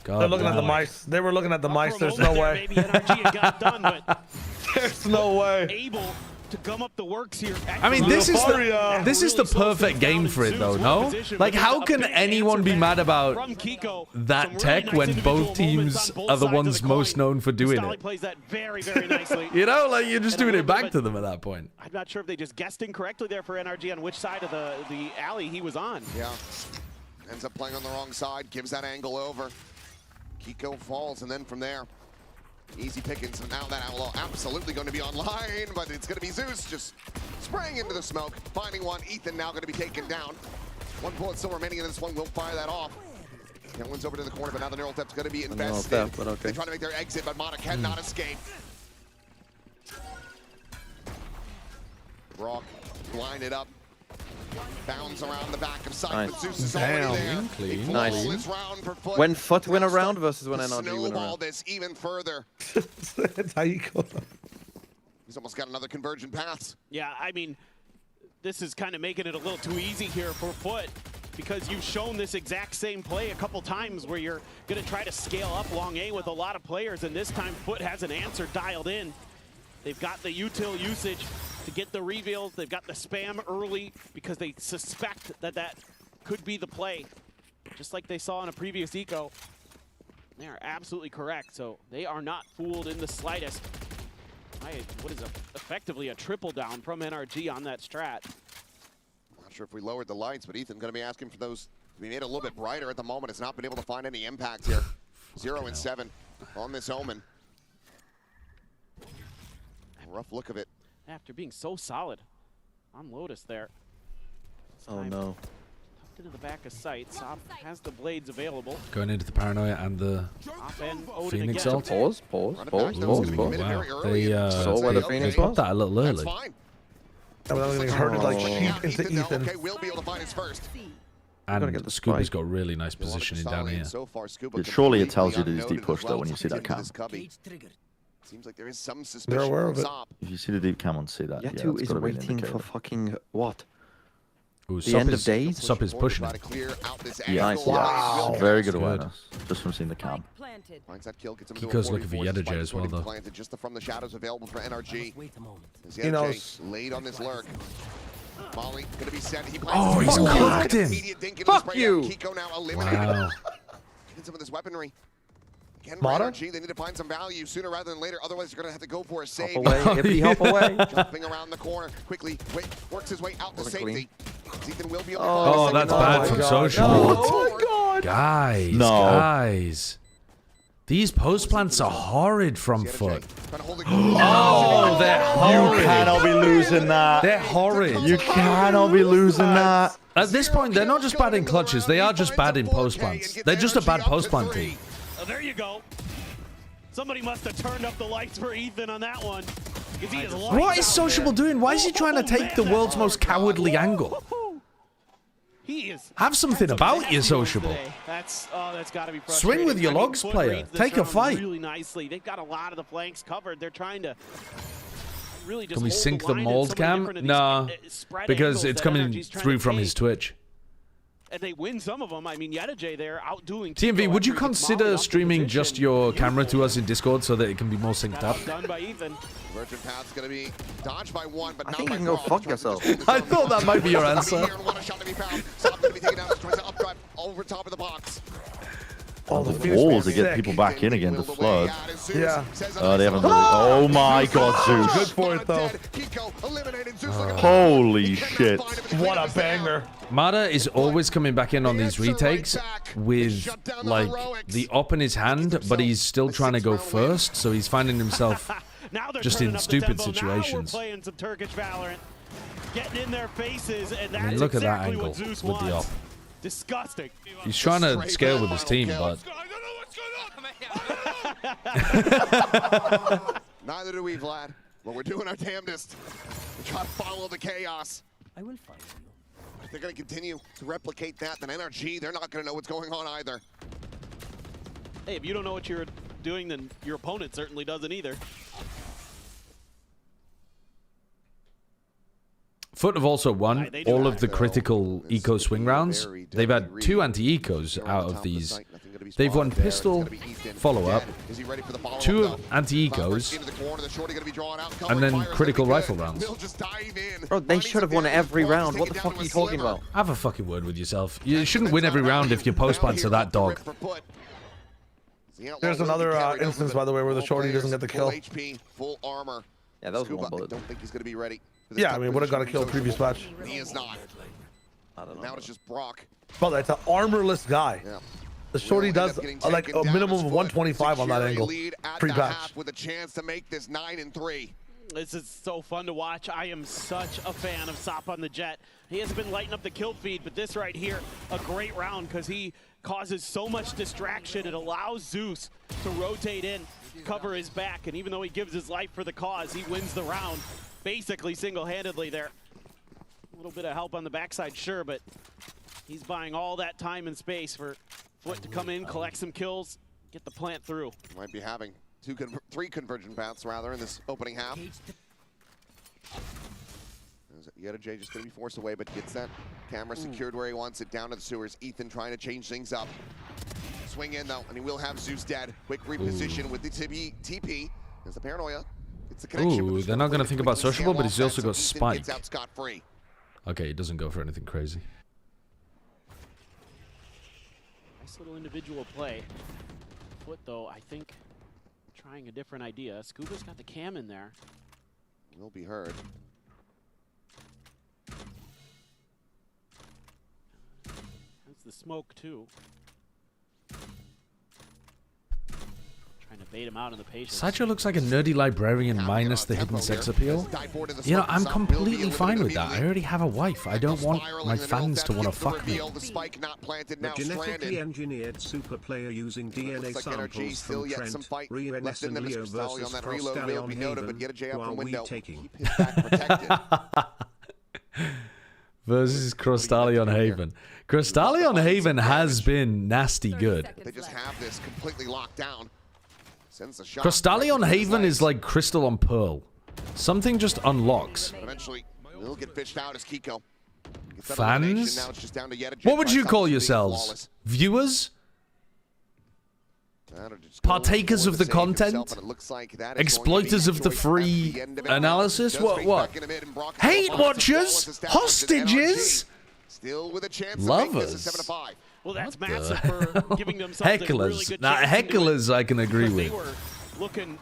God, They're looking at the mice. They were looking at the mice. There's no way. Maybe NRG had got done, but There's no way. able to gum up the works here. I mean, this is the perfect game for it, though, no? Like, how can anyone be mad about that tech when both teams are the ones most known for doing it? Plays that very, very nicely. You know, like, you're just doing it back to them at that point. I'm not sure if they just guessed incorrectly there for NRG on which side of the alley he was on. Yeah. Ends up playing on the wrong side, gives that angle over. Kiko falls, and then from there, easy pickings. And now that outlaw absolutely going to be online, but it's going to be Zeus just spraying into the smoke, finding one. Ethan now going to be taken down. One bullet still remaining in this one. Will fire that off. One's over to the corner, but now the neural thef's going to be invested. They try to make their exit, but Mana cannot escape. Brock blinded up. Bounds around the back of Sight, Nice. but Zeus is already there. Clean. Nice. Round for FUT. When FUT win a round versus when To NRG win a snowball round. this even further. That's how you go. He's almost got another convergent pass. Yeah, I mean, this is kind of making it a little too easy here for FUT because you've shown this exact same play a couple times where you're going to try to scale up long A with a lot of players, and this time FUT has an answer dialed in. They've got the util usage to get the reveals. They've got the spam early because they suspect that that could be the play, just like they saw in a previous eco. They are absolutely correct, so they are not fooled in the slightest. What is effectively a triple down from NRG on that strat. Not sure if we lowered the lights, but Ethan going to be asking for those to be made a little bit brighter at the moment. Has not been able to find any impact here. 0 and 7 on this Omen. Rough look of it. After being so solid on Lotus there. Oh no. Tucked into the back of sight. Sop has the blades available. Going into the Paranoia and the Phoenix ult. Pause. Wow. They saw where the Phoenix was. that a little early. I was going to hurt it like sheep into Ethan. Okay, we'll be able to find his first. And Scuba's got really nice positioning down here. So far, Scuba Surely it tells you that he's deep push though when you see that cam. Seems like there is some They're suspicion aware from of it. Sop. If you see the deep cam and see that, yeah, Yetu that's is gotta be an waiting for indicator. fucking what? Ooh, The end of days? Sup is pushing Try it. to clear out this Yeah, angle. wow. Very good awareness, just from seeing the cam. Finds that kill, gets him into a Kiko's looking for 44, Yedajay as well, though. planted just from the shadows available for NRG. He knows. Laid on this lurk. Molly gonna be set. He Oh, he's cocked him. Fuck you. Kiko now eliminated. Wow. Get some of this weaponry. Again, Mata? NRG, they need to find some value sooner rather than later. Otherwise, you're gonna have to go for a save. Hop away, hippie, hop away. Jumping around the corner quickly, works his way out to What a safety. Ethan will be able to Oh, that's bad from social. Oh my god. Guys, No. guys. These post plants are horrid from FUT. Oh, they're You horrid. cannot be losing that. They're horrid. You cannot be losing that. At this point, they're not just bad in clutches, they are just bad in post plants. They're just a bad post plant team. Oh, there you go. Somebody must have turned up the lights for Ethan on that one. He is What is Sociable doing? Why is he trying to take the world's most cowardly angle? He is. Have something about you, Sociable. That's got to be frustrating. Swing with your logs, FUT player. reads this Take a round fight. Really nicely. They've got a lot of the flanks covered. They're trying to really just Can we hold sync the line in mold some of cam? different of these, Nah, spread because angles it's that coming NRG's trying through to from his take. Twitch. And they win some of them. I mean, Yedajay there outdoing TMV, Kiko would you after he gets consider mollied off the streaming position. just your camera to us in Discord so that it can be more synced up? Done by Ethan. Virgin Path's gonna be dodged by one, but I not think by you can go Cross. fuck yourself. I thought that might be your answer. What a shot to be found. Stop gonna be taken out. Tries to updrive over top of the box. Oh, The Phoenix walls man's to get sick. people back in again to flood. Yeah. Oh, they haven't. Oh my god, Good Zeus. for it though. Kiko eliminated. Zeus looking for Holy shit. What a banger. Mata is always coming back in on these retakes with, like, the op in his hand, but he's still trying to go first, so he's finding himself Now they're just turning in up the stupid tempo. Now situations. we're playing some Turkish Valorant. Getting in their faces, and that's I mean, look at that exactly angle what Zeus with the op. wants. Disgusting. He's trying to scale with his team, but Neither do we, Vlad. But we're doing our damnedest to try to follow the chaos. I will find you. If they're going to continue to replicate that, then NRG, they're not going to know what's going on either. Hey, if you don't know what you're doing, then your opponent certainly doesn't either. FUT have also won all of the critical eco swing rounds. They've had 2 anti-ecos out of these. They've won pistol, follow-up, 2 anti-ecos, and then critical rifle rounds. Bro, they should have won every round. What the fuck are you talking about? Have a fucking word with yourself. You shouldn't win every round if your post plants are that dog. There's another instance, by the way, where the shorty doesn't get the kill. Full HP, full armor. Yeah, that was Scuba, one bullet. I don't think he's going to be ready. Yeah, I mean, would have got a kill previous match. He is not. I don't know. Now it's just Brock. But it's an armorless guy. Yeah. The shorty does like a minimum of 125 on that angle. Pre-patch. With a chance to make this 9-3. This is so fun to watch. I am such a fan of Sop on the Jet. He hasn't been lighting up the kill feed, but this right here, a great round because he causes so much distraction. It allows Zeus to rotate in, cover his back, and even though he gives his life for the cause, he wins the round basically single-handedly there. little bit of help on the backside, sure, but he's buying all that time and space for FUT to come in, collect some kills, get the plant through. Might be having three conversion paths rather in this opening half. J just going to be forced away, but gets that camera secured where he wants it, down to the sewers. Ethan trying to change things up. Swing in though, and he will have Zeus dead. Quick reposition with the TP. There's the paranoia. It's the connection. Ooh, they're not going to think about sociable, but he's also got Spike. Gets out scot-free. Okay, he doesn't go for anything crazy. Nice little individual play. FUT though, I think, trying a different idea. Scuba's got the cam in there. Will be heard. That's the smoke too. Trying to bait him out in the patience. Sideshow looks like a nerdy librarian minus the hidden sex appeal. You know, I'm completely fine with that. I already have a wife. I don't want my fans to want to fuck me. The genetically engineered super player using DNA samples from Trent, Rionis and Leo versus Crostallion Haven. Who are we taking? Versus Crostallion Haven. Crostallion Haven has been nasty good. They just have this completely locked down. Crostallion Haven is like Crystal on Pearl. Something just unlocks. Eventually, will get fished out as Kiko. Fans? What would you call yourselves? Viewers? Partakers of the content? Exploiters of the free analysis? What? Hate watchers? Hostages? Lovers? Well, that's massive for giving themselves hecklers. a really good Now, hecklers I can agree with. They were looking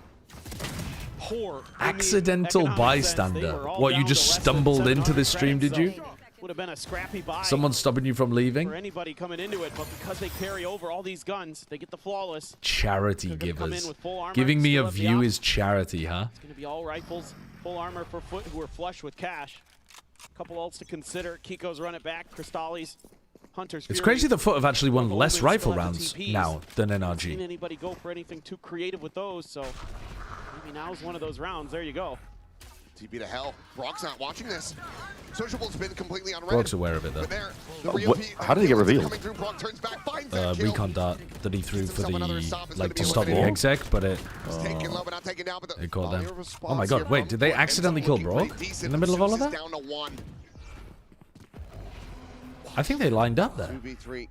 poor. Accidental bystander. What, you just stumbled into this stream, did you? Would have been a scrappy buy. Someone stopping you from leaving? For anybody coming into it, but because they carry over all these guns, they get the flawless. Charity givers. Giving me a view is charity, huh? It's going to be all rifles, full armor for FUT, who are flush with cash. Couple ults to consider. Kiko's run it back. Crystalli's. Hunter's It's crazy that FUT have actually won less rifle rounds now than NRG. Seen anybody go for anything too creative with those, so maybe now's one of those rounds. There you go. TP to hell. Brock's not watching this. Sociable's been completely unread. Brock's aware of it though. How did he get revealed? Recon dart that he threw for the like to stop the exec, but it caught them. Oh my god! Wait, did they accidentally kill Brock in the middle of all of that? I think they lined up there. 2v3.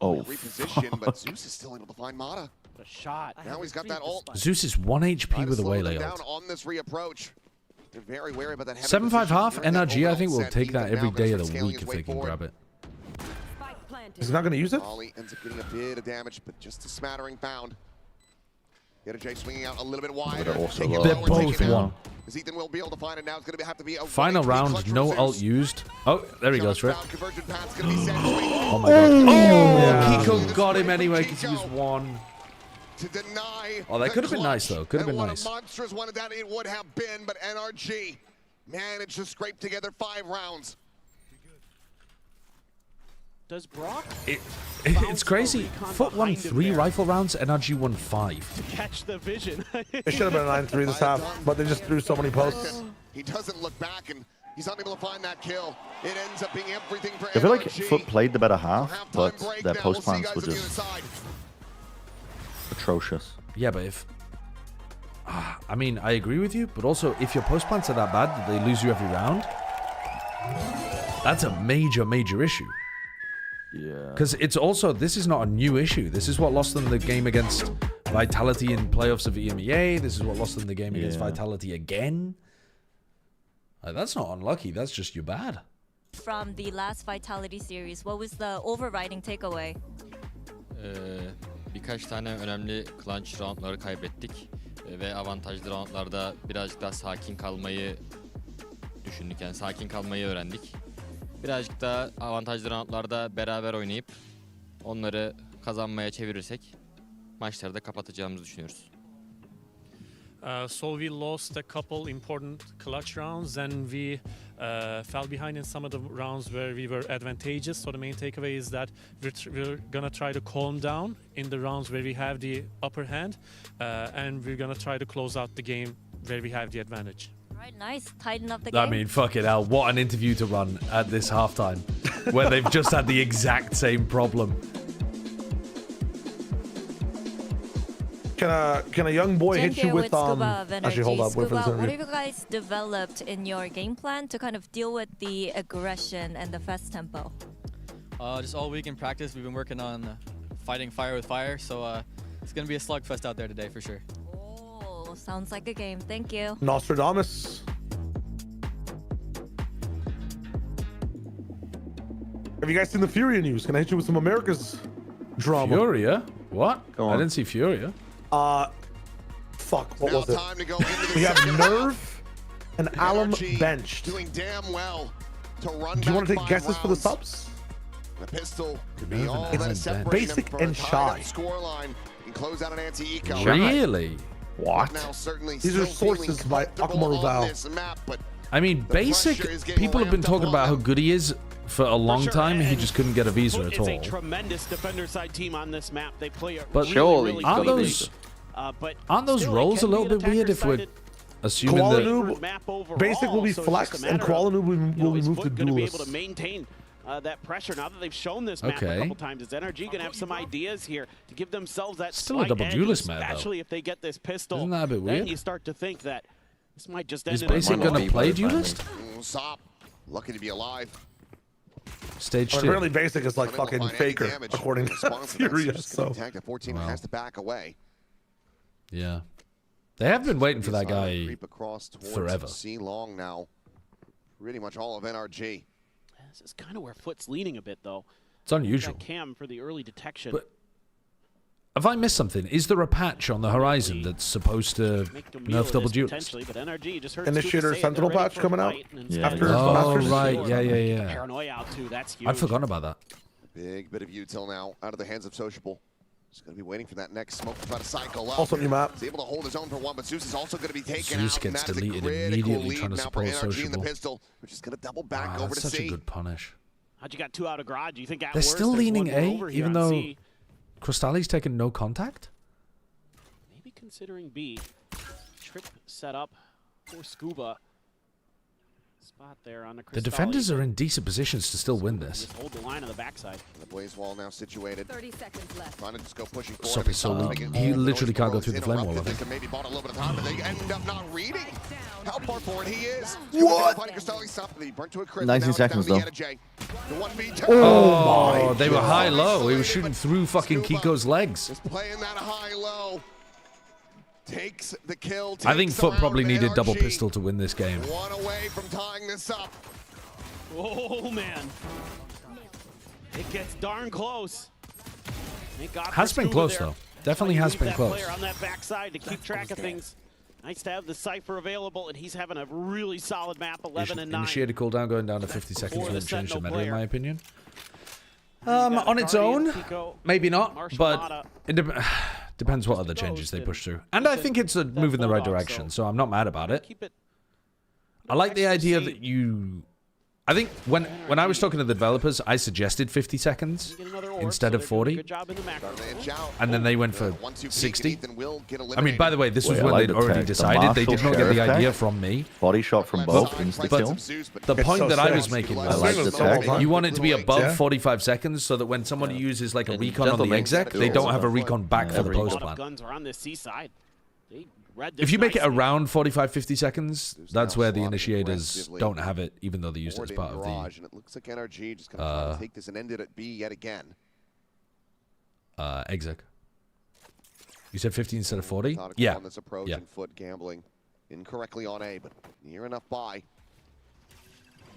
Oh, reposition, but Zeus is still able to find Mata. A shot. Now he's got that ult. Zeus is 1 HP with a waylay ult. On this reapproach. They're very wary about that. 7.5 half NRG. I think will take that every day of the week if they can grab it. He's not going to use it. Ollie ends up getting a bit of damage, but just a smattering found. J swinging out a little bit wider. They're both one. Ethan will be able to find it now. It's going to have to be a final round, no ult used. Oh, there he goes for it. Oh my god. Oh, Kiko got him anyway because he was one. To deny. Oh, that could have been nice though. Could have been nice. What a monstrous one that it would have been, but NRG managed to scrape together 5 rounds. Does Brock? It's crazy. FUT won 3 rifle rounds, NRG won 5. To catch the vision. It should have been a 9-3 this half, but they just threw so many posts. He doesn't look back, and he's unable to find that kill. It ends up being everything for I feel like FUT played the better half, but their post plans were just atrocious. Yeah, but if... I mean, I agree with you, but also if your post plans are that bad that they lose you every round, that's a major, major issue. Yeah. Because it's also, this is not a new issue. This is what lost them the game against Vitality in playoffs of EMEA. This is what lost them the game against Vitality again. That's not unlucky. That's just you're bad. From the last Vitality series, what was the overriding takeaway? Birkaç tane önemli clutch roundları kaybettik ve avantajlı roundlarda birazcık daha sakin kalmayı düşündük. Yani sakin kalmayı öğrendik. Birazcık da avantajlı roundlarda beraber oynayıp onları kazanmaya çevirirsek maçları da kapatacağımızı düşünüyoruz. So we lost a couple important clutch rounds and we fell behind in some of the rounds where we were advantageous. So the main takeaway is that we're gonna try to calm down in the rounds where we have the upper hand and we're gonna try to close out the game where we have the advantage. Right, nice. Tighten up the game. I mean, fucking hell, what an interview to run at this halftime, where they've just had the exact same problem. Can a young boy hit you with actually, hold up. Scuba, what have you guys developed in your game plan to kind of deal with the aggression and the fast tempo? Just all week in practice, we've been working on fighting fire with fire, so it's gonna be a slugfest out there today for sure. Oh, sounds like a game. Thank you. Nostradamus. Have you guys seen the Furia news? Can I hit you with some America's drama? Furia? What? I didn't see Furia. Fuck, what was it? We have Nerve and Alum benched. Doing damn well to run. Do you want to take guesses for the subs? The pistol could be all that is separating Basic and shy. Scoreline and close out an anti-eco. Really? What? These are sources by Akamaru Val. I mean, Basic, people have been talking about how good he is for a long time. He just couldn't get a visa at all. It's a tremendous defender side team on this map. They play a But really aren't those roles a little bit weird if we're assuming that Basic will be flex and Koala will be moved to going to be able duelist. to maintain that pressure now that they've shown this map a couple times. Is NRG going to have some ideas here to give themselves that still a double duelist map, especially if they get this pistol? Isn't that a bit weird? Then you start to think that this might just end Is in a Basic going to play duelist? Sop, lucky to be alive. Stage 2. Really Basic is like fucking Faker, according to Furia. So. 14 has to back away. Yeah. They have been waiting for that guy forever. C long now. Pretty much all of NRG. This is kind of where FUT's leaning a bit, though. It's unusual. That cam for the early detection. But have I missed something? Is there a patch on the horizon that's supposed to nerf double duelist? Initiator Sentinel patch coming out? After Masters? Right. Yeah. Paranoia out too. That's huge. I'd forgotten about that. Big bit of util now out of the hands of Sociable. He's going to be waiting for that next smoke to try to cycle up. Also new map. He's able to hold his own for one, but Zeus is also going to be taken Zeus out. gets That is a deleted critical immediately lead trying to now support for NRG in the Sociable. pistol, which is going to double back over That's to such C. a good punish. How'd you got 2 out of garage? Do you think at They're worst still there's leaning one more A, over here even on though C? Crystalli's taken no contact? Maybe considering B. Trip set up for Scuba. Spot there on the The defenders are in decent positions to still win this. Just hold the line on the backside. And the blaze wall now situated. 30 seconds left. Trying to just go pushing forward. Stop it so he literally can't go through the flame wall, I think. Maybe bought a little bit of time, but they end up not reading how far forward he is. What? 19 seconds though. Oh, they were high-low. He was shooting through fucking Kiko's legs. Just playing that high-low. Takes the kill. I think FUT probably needed double pistol to win this game. One away from tying this up. Oh, man. It gets darn close. Thank God Has for been Scuba close, there. though. Definitely You has leave been that close. player on that backside to keep track of things. Nice to have the Cypher available, and he's having a really solid map, 11 and 9. Initiated cooldown going down to 50 seconds For the won't change the Sentinel meta, in player. my opinion. On its own, maybe not, but it depends what other changes they push through. And I think it's a move in the right direction, so I'm not mad about it. I like the idea that you... I think when I was talking to the developers, I suggested 50 seconds instead of 40. And then they went for 60. I mean, by the way, this was when they'd already decided. They did not get the idea from me. Body shot from both, insta-kill. The point that I was making was you want it to be above 45 seconds so that when somebody uses like a recon on the exec, they don't have a recon back for the post plan. Guns are on the C side. If you make it around 45, 50 seconds, that's where the initiators don't have it, even though they used it as part of the... And it looks like NRG just going to try to take this and end it at B yet again. Exec. You said 50 instead of 40? Yeah. On this approach and FUT gambling incorrectly on A, but near enough by.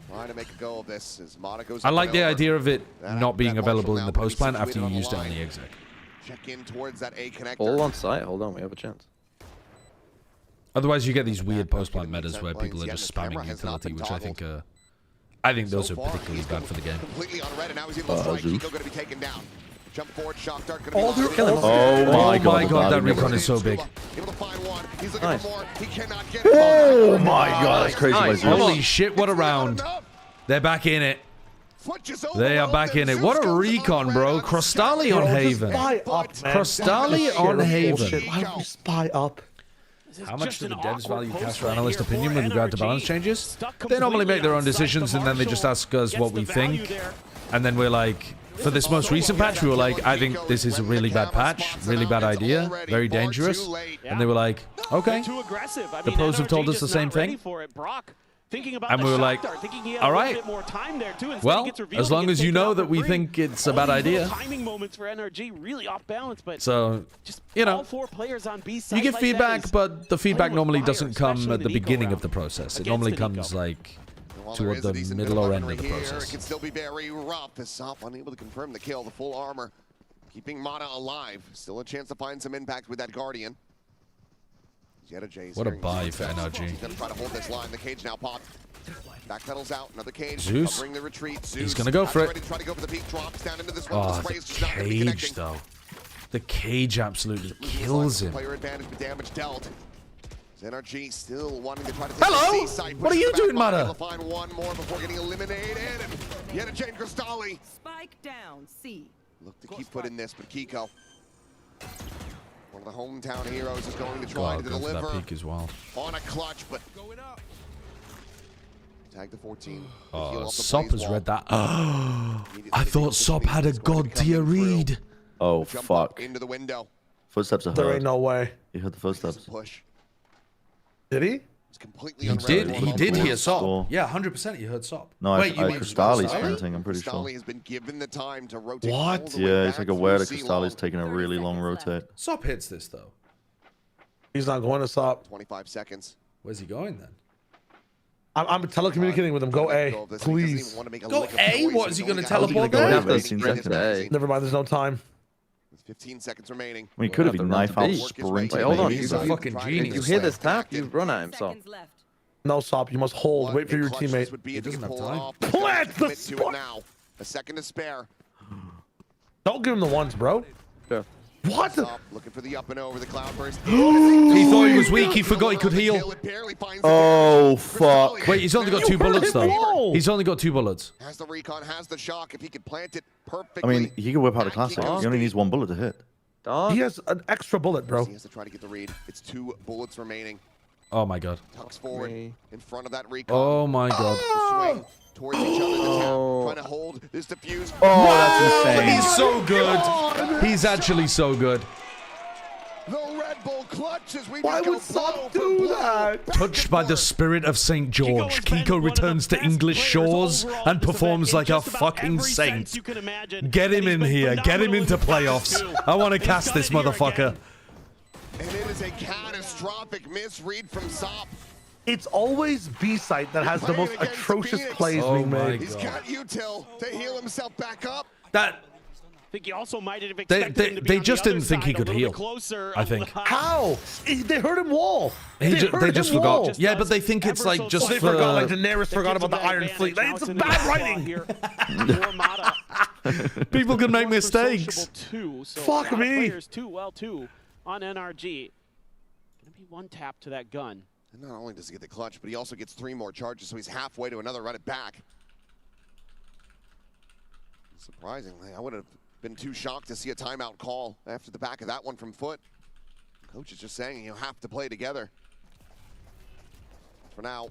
Trying to make a go of this as Mata goes. I like the idea of it not being available in the post plan after you used it on the exec. Check in towards that A connector. All on site. Hold on, we have a chance. Otherwise, you get these weird post-plant metas where people are just spamming utility, which I think those are particularly bad for the game. Completely unread, and now he's able to strike. Kiko going to be taken down. Jump forward, shock dart going to be Oh my god, that recon is so big. Able to find one. He's looking for more. He cannot get it. Oh my god, that's crazy. Holy shit, what a round. They're back in it. They are back in it. What a recon, bro. Crostali on Haven. Crostali on Haven. Why don't we spy up? How much do the devs value caster analyst opinion with regard to balance changes? They normally make their own decisions and then they just ask us what we think. And then we're like, for this most recent patch, we were like, I think this is a really bad patch, really bad idea, very dangerous. And they were like, okay. The pros have told us the same thing. And we were like, all right. Well, as long as you know that we think it's a bad idea. Timing moments for NRG really off balance, but so, you know, you get feedback, but the feedback normally doesn't come at the beginning of the process. It normally comes like toward the middle or end of the process. It can still be very rough as Sop unable to confirm the kill. The full armor keeping Mata alive. Still a chance to find some impact with that Guardian. What a buy for NRG. He's gonna try to hold this line. The cage now popped. Backpedals out. Another cage. Zeus. Bring the retreat. Zeus. He's gonna go for it. Ready to try to go for the peak. Drops down into this one. Oh, the cage though. The cage absolutely kills him. Player advantage, but damage dealt. NRG still wanting to try to. Hello. What are you doing, Mata? Find one more before getting eliminated. And yet a Jane Cristalli. Spike down. C. Look to keep foot in this, but Kiko, one of the hometown heroes, is going to try to deliver that peak as well. On a clutch, but tag the 14. Oh, Sop has read that. I thought Sop had a god tier read. Oh, fuck. Into the window. Footsteps are heard. There ain't no way. You heard the footsteps. Push. Did he? He did hear Sop. Yeah, 100% he heard Sop. No, wait, I Cristalli's sprinting, I'm pretty sure. Cristalli has been given the time to rotate. What? Yeah, he's like aware that Cristalli's taking a really long rotate. Sop hits this though. He's not going to Sop. 25 seconds. Where's he going then? I'm telecommunicating with him. Go A, please. Go A? What, is he going to teleport there? Never mind, there's no time. 15 seconds remaining. I mean, he could have been knife out sprinting. Wait, hold on. He's a fucking genius. You hear this tap, you run at him, Sop. No, Sop. You must hold. Wait for your teammate. He doesn't have time. Plant the spot. Now. A second to spare. Don't give him the ones, bro. Sure. What? Looking for the up and over the cloudburst. He thought he was weak. He forgot he could heal. Oh, fuck. Wait, he's only got 2 bullets though. He's only got 2 bullets. Has the recon, has the shock. If he could plant it perfectly. I mean, he could whip out a classic. He only needs 1 bullet to hit. He has an extra bullet, bro. He has to try to get the read. It's 2 bullets remaining. Oh my god. Tucks forward in front of that recon. Oh my god. Swing towards each other. The tap, trying to hold this diffuse. Oh, that's insane. He's so good. He's actually so good. The Red Bull clutch as we Why would Sop do that? Touched by the spirit of St. George, Kiko returns to English shores and performs like a fucking saint. Get him in here. Get him into playoffs. I want to cast this motherfucker. And it is a catastrophic misread from Sop. It's always B-site that has the most atrocious plays being made. He's got util to heal himself back up. That... I think he also might have expected him to be they on just the didn't think he could heal. I think. How? They heard him wall. They just forgot. Yeah, but they think it's like just they for... forgot, like Daenerys forgot about the Iron Fleet. It's bad writing. People can make mistakes. Fuck me. Players too well too on NRG. Gonna be 1 tap to that gun. And not only does he get the clutch, but he also gets 3 more charges, so he's halfway to another run it back. Surprisingly, I would have been too shocked to see a timeout call after the back of that one from FUT. Coach is just saying you have to play together. For now,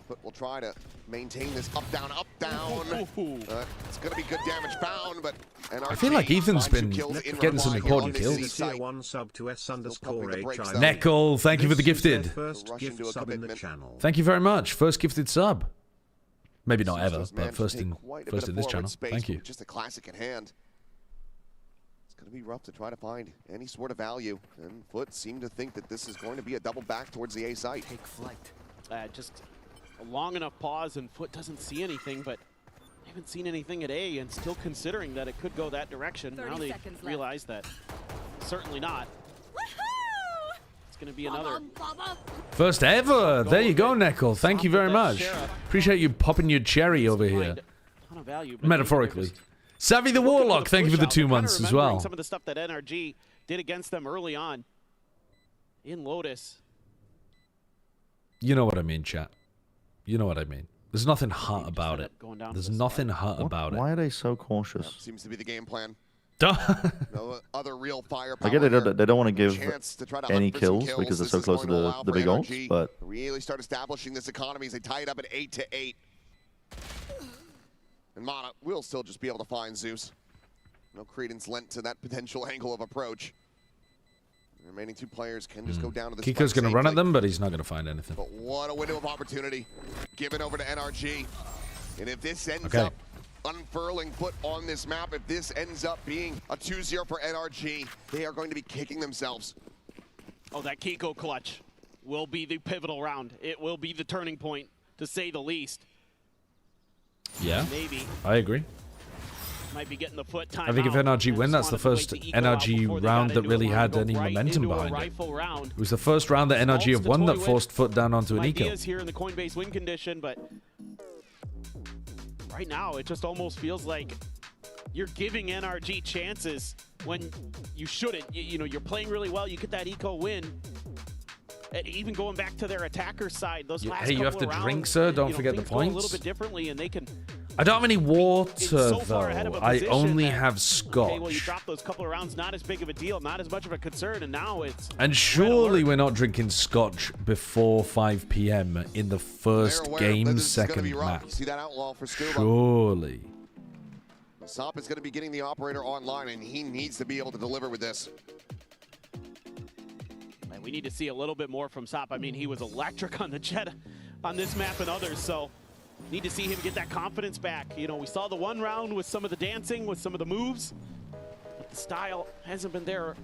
FUT will try to maintain this up, down, up, down. It's going to be good damage found, but NRG, I feel like Ethan's been getting some important kills. Tier 1 sub to S_HI. Neckel, thank you for the gifted. First gift sub in the channel. Thank you very much. First gifted sub. Maybe not ever, but first in this channel. Thank you. Just a classic in hand. It's going to be rough to try to find any sort of value, and FUT seem to think that this is going to be a double back towards the A site. Take flight. Just a long enough pause, and FUT doesn't see anything, but they haven't seen anything at A, and still considering that it could go that direction. Now they realize that certainly not. It's going to be another. First ever. There you go, Neckel. Thank you very much. Appreciate you popping your cherry over here. Metaphorically. Savvy the Warlock, thank you for the 2 months as well. Some of the stuff that NRG did against them early on in Lotus. You know what I mean, chat. You know what I mean. There's nothing hot about it. There's nothing hot about it. Why are they so cautious? Seems to be the game plan. No other real firepower. I get it. They don't want to give to try to any hunt for some kills because they're This so is close to going the allow big for ults, NRG but to really start establishing this economy as they tie it up at 8-8. And Mana will still just be able to find Zeus. No credence lent to that potential angle of approach. The remaining two players can just go down to the Kiko's going to run at them, but he's not going to find anything. But what a window of opportunity given over to NRG. And if this ends up unfurling FUT on this map, if this ends up being a 2-0 for NRG, they are going to be kicking themselves. Oh, that Kiko clutch will be the pivotal round. It will be the turning point, to say the least. Yeah, maybe. I agree. Might be getting the FUT time. I think if NRG win, that's the first NRG round that really had any momentum behind it. It was the first round that NRG have won that forced FUT down onto an eco. Here in the Coinbase win condition, but right now it just almost feels like you're giving NRG chances when you shouldn't. You know, you're playing really well. You get that eco win. And even going back to their attacker side, those last you have to rounds, drink, sir. Don't forget the things go a points. little bit differently, and they can. I don't have any water, so far ahead of though. a I position only that, have scotch. Okay, well, you drop those couple of rounds, not as big of a deal, not as much of a concern, and now it's. And surely we're not drinking scotch before 5 p.m. in the first game, second map. See that outlaw for Scuba. Surely. Sop is going to be getting the operator online, and he needs to be able to deliver with this. And we need to see a little bit more from Sop. I mean, he was electric on the Jet on this map and others, so need to see him get that confidence back. You know, we saw the one round with some of the dancing, with some of the moves, but the style hasn't been there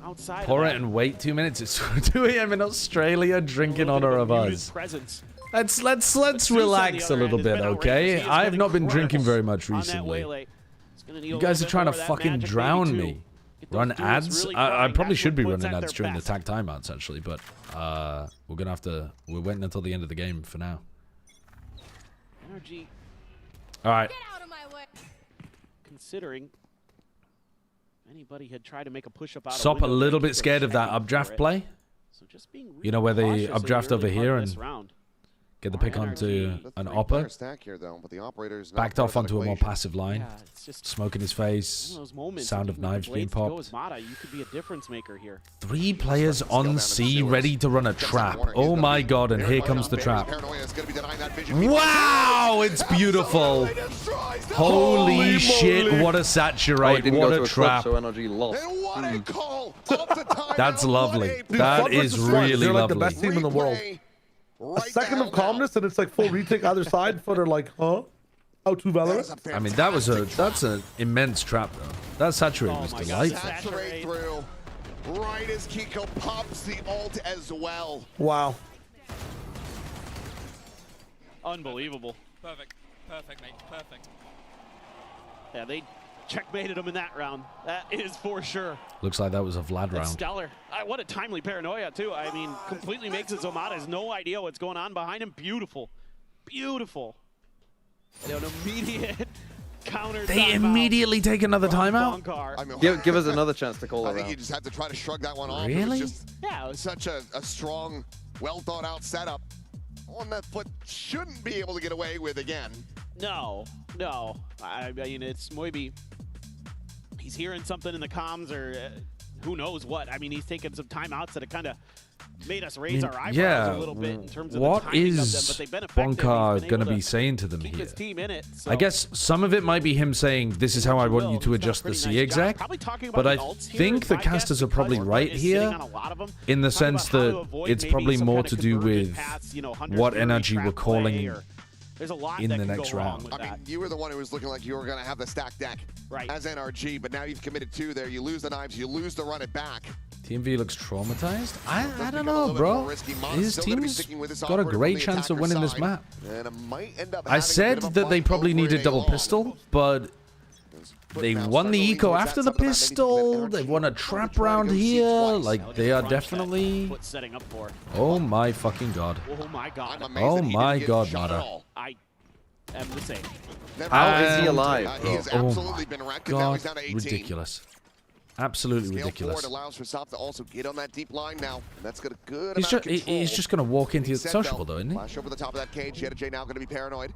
outside. Pour it and wait 2 minutes. It's 2 a.m. in Australia, drinking honor of us. Presence. Let's relax a little bit, okay? I have not been drinking very much recently. You guys are trying to fucking drown me. Run ads? I probably should be running ads during the tag timeouts, actually, but we're gonna have to. We're waiting until the end of the game for now. NRG. All right. Get out of my way. Considering anybody had tried to make a push up out. Sop a little bit scared of that updraft play. So just being you know where they updraft over here and round. get the pick onto an opper. Backed off onto a more passive line. Smoke in his face. Sound of knives being popped. You could be a difference maker here. 3 players on C ready to run a trap. Oh my god, and here comes the trap. Wow, it's beautiful. Holy shit, what a saturate, what a trap. That's lovely. That is really They're like the lovely. best team in the world. A second of calmness and it's like full retake either side. FUT are like, huh? How to Valorant? I mean, that's an immense trap though. That saturate was delightful. Saturate through. Right as Kiko pops the ult as well. Wow. Unbelievable. Perfect. Perfect, mate. Perfect. Yeah, they checkmated him in that round. That is for sure. Looks like that was a Vlad That's round. stellar. What a timely paranoia, too. I mean, completely makes it Zomata has no idea what's going on behind him. Beautiful. Beautiful. And an immediate counter. They immediately take another timeout? I mean, give us another chance to call it I think out. you just have to try to shrug that one off. Really? It was just such a strong, well thought out setup. One that FUT shouldn't be able to get away with again. No. I mean, it's maybe he's hearing something in the comms or who knows what. I mean, he's taking some timeouts that have kind of made us raise our eyebrows a little bit in terms of what the timing is of them, but they've been effective. Bonka going to be saying to them keep here? his team in it, so. I guess some of it might be him saying, this is how I want you to adjust the C exec, but I think the casters are probably right here in the sense that it's probably more to do with what NRG were calling in the next round. I mean, you were the one who was looking like you were going to have the stacked deck as NRG, but now you've committed 2 there. You lose the knives, you lose the run it back. TMV looks traumatized. I don't know, bro. His team's got a great chance of winning this map. I said that they probably needed double pistol, but they won the eco after the pistol. They've won a trap round here. Like, they are definitely... Oh my fucking god. Oh my god. Oh my god, Mata. I am the same. How is he alive? Oh my god, ridiculous. Absolutely ridiculous. Allows for Sop to also get on that deep line now. That's got a good He's just going to walk into the sociable though, isn't he? Flash over the top of that cage. J now going to be paranoid.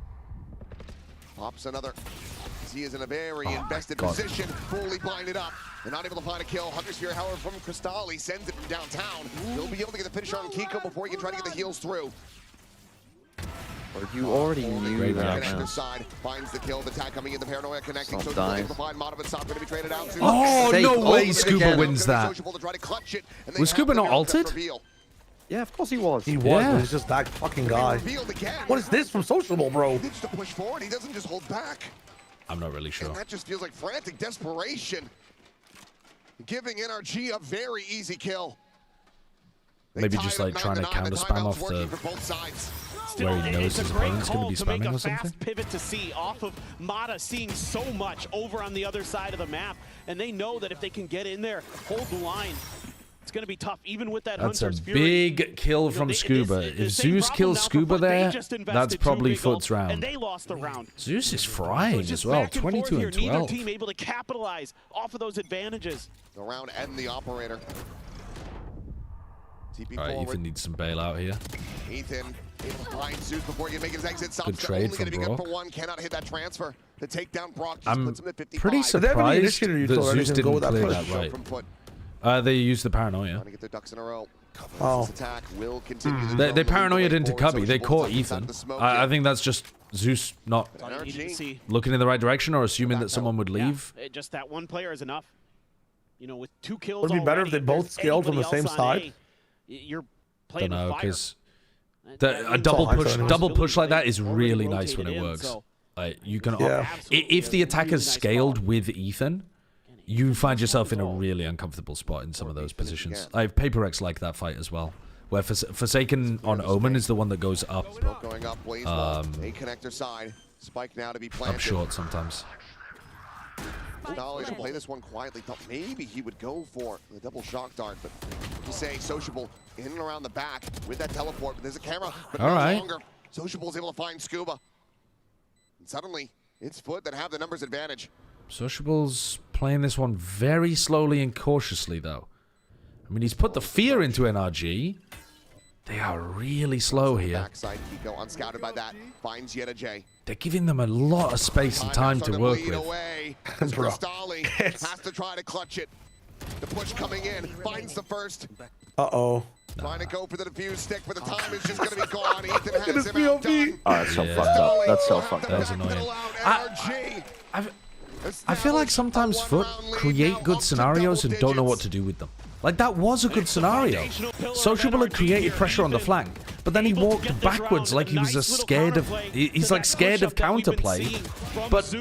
Pops another NRG is in a very invested position, fully blinded up. They're not able to find a kill. Hunger Sphere, however, from Crystalli sends it from downtown. He'll be able to get the finisher on Kiko before he can try to get the heals through. Or you already knew that. Connector side finds the kill. The tag coming in. The Paranoia connecting. So able to find Mono, but Stop going to be traded out. Oh, no way Scuba wins that. Was Scuba not altered? Yeah, of course he was. He was, but he's just that fucking guy. What is this from Sociable, bro? He needs to push forward. He doesn't just hold back. I'm not really sure. And that just feels like frantic desperation. Giving NRG a very easy kill. Maybe just like trying to counter spam off the where he knows his opponent's going to be spamming or something. Pivot to C off of Mata seeing so much over on the other side of the map, and they know that if they can get in there, hold the line, it's going to be tough, even with that That's Hunter's a Fury. big kill from Scuba. If Zeus kills Scuba there, that's probably FUT's round. And they lost the round. Zeus is frying as well, 22 and 12. Neither team able to capitalize off of those advantages. The round and the operator. TP All right, Ethan needs some bailout here. Ethan able to find Zeus before he can make his exit. Good trade from Brock. For one, cannot hit that transfer. The takedown Brock just I'm puts him at 55. pretty surprised that Zeus didn't clear that right. They used the Paranoia. Trying to get their ducks in a row. Oh. Attack will continue. They paranoia'd into Cubby. They caught Ethan. I think that's just Zeus not looking in the right direction or assuming that someone would leave. Yeah, just that one player is enough. You know, with 2 kills Would it be better if they both scaled from the same side? You're playing Don't know, with because a double push like that is really nice when it works. Like you can, if the attacker's scaled with Ethan, you find yourself in a really uncomfortable spot in some of those positions. I have Paper X like that fight as well, where Forsaken on Omen is the one that goes up. Going up, a connector side. Spike now to be planted. Up short sometimes. Dolly to play this one quietly. Thought maybe he would go for the double shock dart, but you say Sociable in and around the back with that teleport. But there's a camera, but no longer. Sociable's able to find Scuba. And suddenly, it's FUT that have the numbers advantage. Sociable's playing this one very slowly and cautiously, though. I mean, he's put the fear into NRG. They are really slow here. Backside, Kiko unscouted by that. Finds Yeta J. They're giving them a lot of space and time to work with. Crystalli has to try to clutch it. The push coming in. Finds the first. Uh-oh. Trying to go for the defuse stick, but the time is just going to be gone. Ethan has him outdone. Oh, that's so fucked up. That's so fucked up. That's annoying. I feel like sometimes FUT create good scenarios and don't know what to do with them. Like, that was a good scenario. Sociable had created pressure on the flank, but then he walked backwards like he was scared of... He's like scared of counterplay. But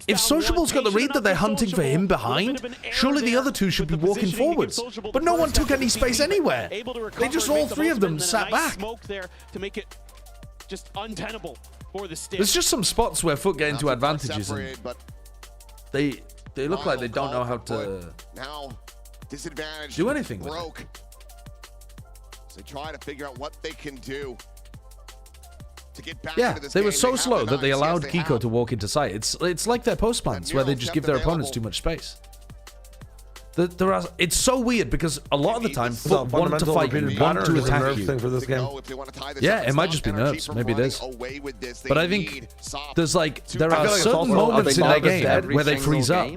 if Sociable's got the read that they're hunting for him behind, surely the other two should be walking forwards. But no one took any space anywhere. They just, all three of them, sat back. To make it just untenable for the stick. There's just some spots where FUT get into advantages and they look like they don't know how to disadvantage do anything broke. So they try to figure out what they can do to get back into this they game. were so slow that they allowed Yes, Kiko to walk into sight. It's like their post plants where they just give their opponents too much space. It's so weird because a lot of the time FUT want to fight you, want to attack you. For this game. Yeah, it might just be nerves. Maybe it is. But I think there are certain moments in their game where they freeze up.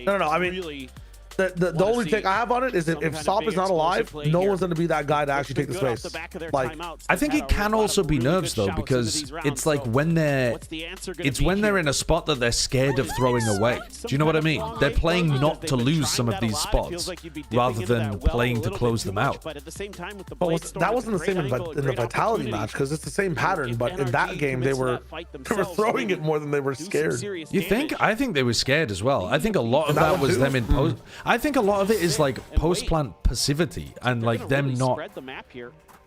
No, I mean, the only thing I have on it is if Sop is not alive, no one's going to be that guy to actually take the space. Like, I think it can also be nerves though, because it's like when they're in a spot that they're scared of throwing away. Do you know what I mean? They're playing not to lose some of these spots rather than playing to close them out. But that wasn't the same in the Vitality match because it's the same pattern. But in that game, they were throwing it more than they were scared. You think? I think they were scared as well. I think a lot of that was them in post. I think a lot of it is like post-plant passivity and like them not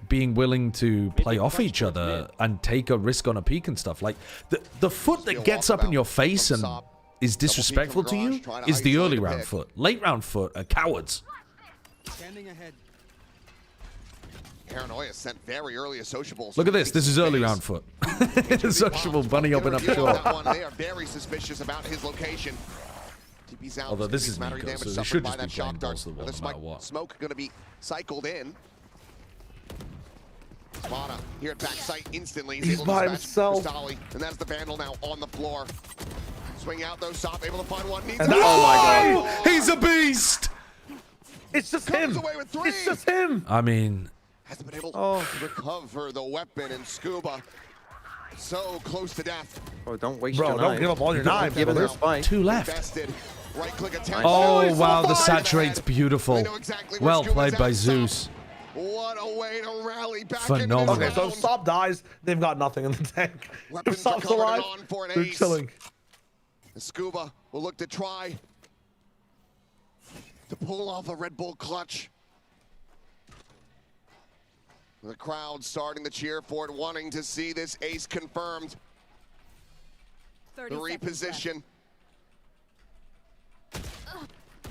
being willing to play off each other and take a risk on a peak and stuff. Like the FUT that gets up in your face and is disrespectful to you is the early round FUT. Late round FUT are cowards. Paranoia sent very early as Sociables. Look at this. This is early round FUT. Sociable bunny up and up short. They are very suspicious about his location. Although this is Nico, so they should just be playing balls to the wall no matter what. Smoke going to be cycled in. Mata here at backside instantly. He's by himself. And that's the Vandal now on the floor. Swing out though, Sop able to find one. Needs Oh my god. He's a beast! It's just him. It's just him. I mean... Hasn't been able to recover the weapon, and Scuba so close to death. Oh, don't waste Bro, your don't knife. give up all your knives. Give it There's a spike. 2 left. Invested. Right click attempt. Oh, wow, the saturate's beautiful. Well played by Zeus. What a way to rally back Phenomenal. Okay, so if Sop dies, they've got nothing in the tank. If Sop's alive, they're chilling. Scuba will look to try to pull off a Red Bull clutch. The crowd starting to cheer for it, wanting to see this ace confirmed. The reposition.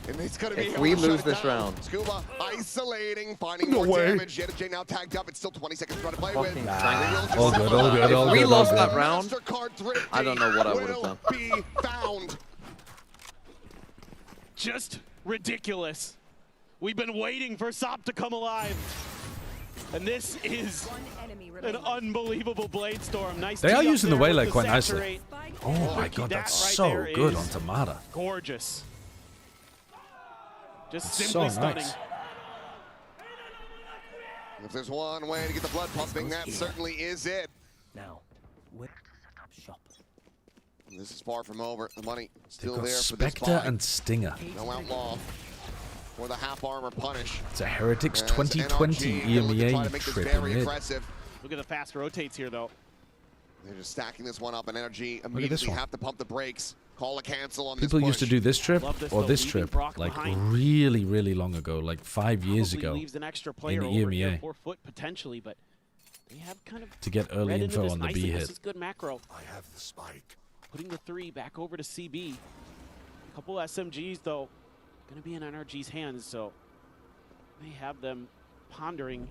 And it's gonna be If we lose this round. Scuba isolating, finding more damage. J now tagged up. It's still 20 seconds to play with. All good, all good, all good. If we lost all that round, I don't know what I would have done. Be found. Just ridiculous. We've been waiting for Sop to come alive. And this is an unbelievable Blade Storm. Nice. They are tee up using the there waylay with quite saturate. nicely. Oh my god, that's That right so there good is on Tamada. Gorgeous. Just That's simply so stunning. nice. If there's one way to get the blood pumping, that certainly is it. Now, shop. This is far from over. The money still They've got there for this Spectre fight. and Stinger. No outlaw for the half armor punish. It's a Heretics As 2020 NRG, they're looking to try to EMEA make this trip very in mid. aggressive. Look at the fast rotates here, though. They're just stacking this one up, and NRG this immediately one. have to pump the brakes. Call a cancel on People this used to push. do this trip Love this, or though, this leaving trip Brock like behind. really, really long ago, like 5 years Probably ago leaves an extra in player the over here EMEA for FUT potentially, but they have kind of to get early read into info this on the nicely. B This hit. is good macro. I have the spike. Putting the 3 back over to CB. A couple SMGs though, going to be in NRG's hands, so may have them pondering.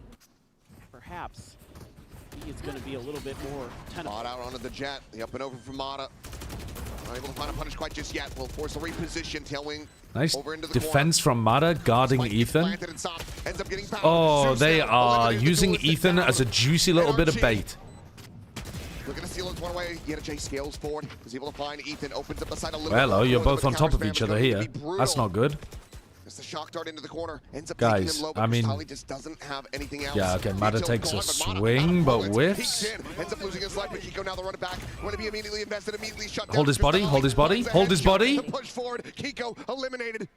Perhaps he is going to be a little bit more tenable. Mata out onto the jet. The up and over from Mata. Not able to find a punish quite just yet. Will force a reposition. Tailwing Nice over into the defense from Mata guarding Ethan. planted and Sop ends up getting fouled. Oh, Zeus they now are eliminated the using duelist Ethan down. as a juicy little bit of NRG. bait. Looking to steal it one way. J scales forward. Is able to find Ethan. Opens up the side a little Hello, bit. you're More, both but on the top of counter each spam other is going here. to be brutal. That's not good. As the shock dart into the corner. Ends up Guys, taking him low, I mean- Cristali just doesn't have anything else. Yeah, okay, Mata Kiko takes a gone, but Mata swing, but bullets. whiffs. Peeks in, ends up losing his life, but Kiko now the run it back. Want to be immediately invested, immediately shut down. Hold his body, Cristali hold his body, finds a hold his headshot body. to push forward. Kiko eliminated.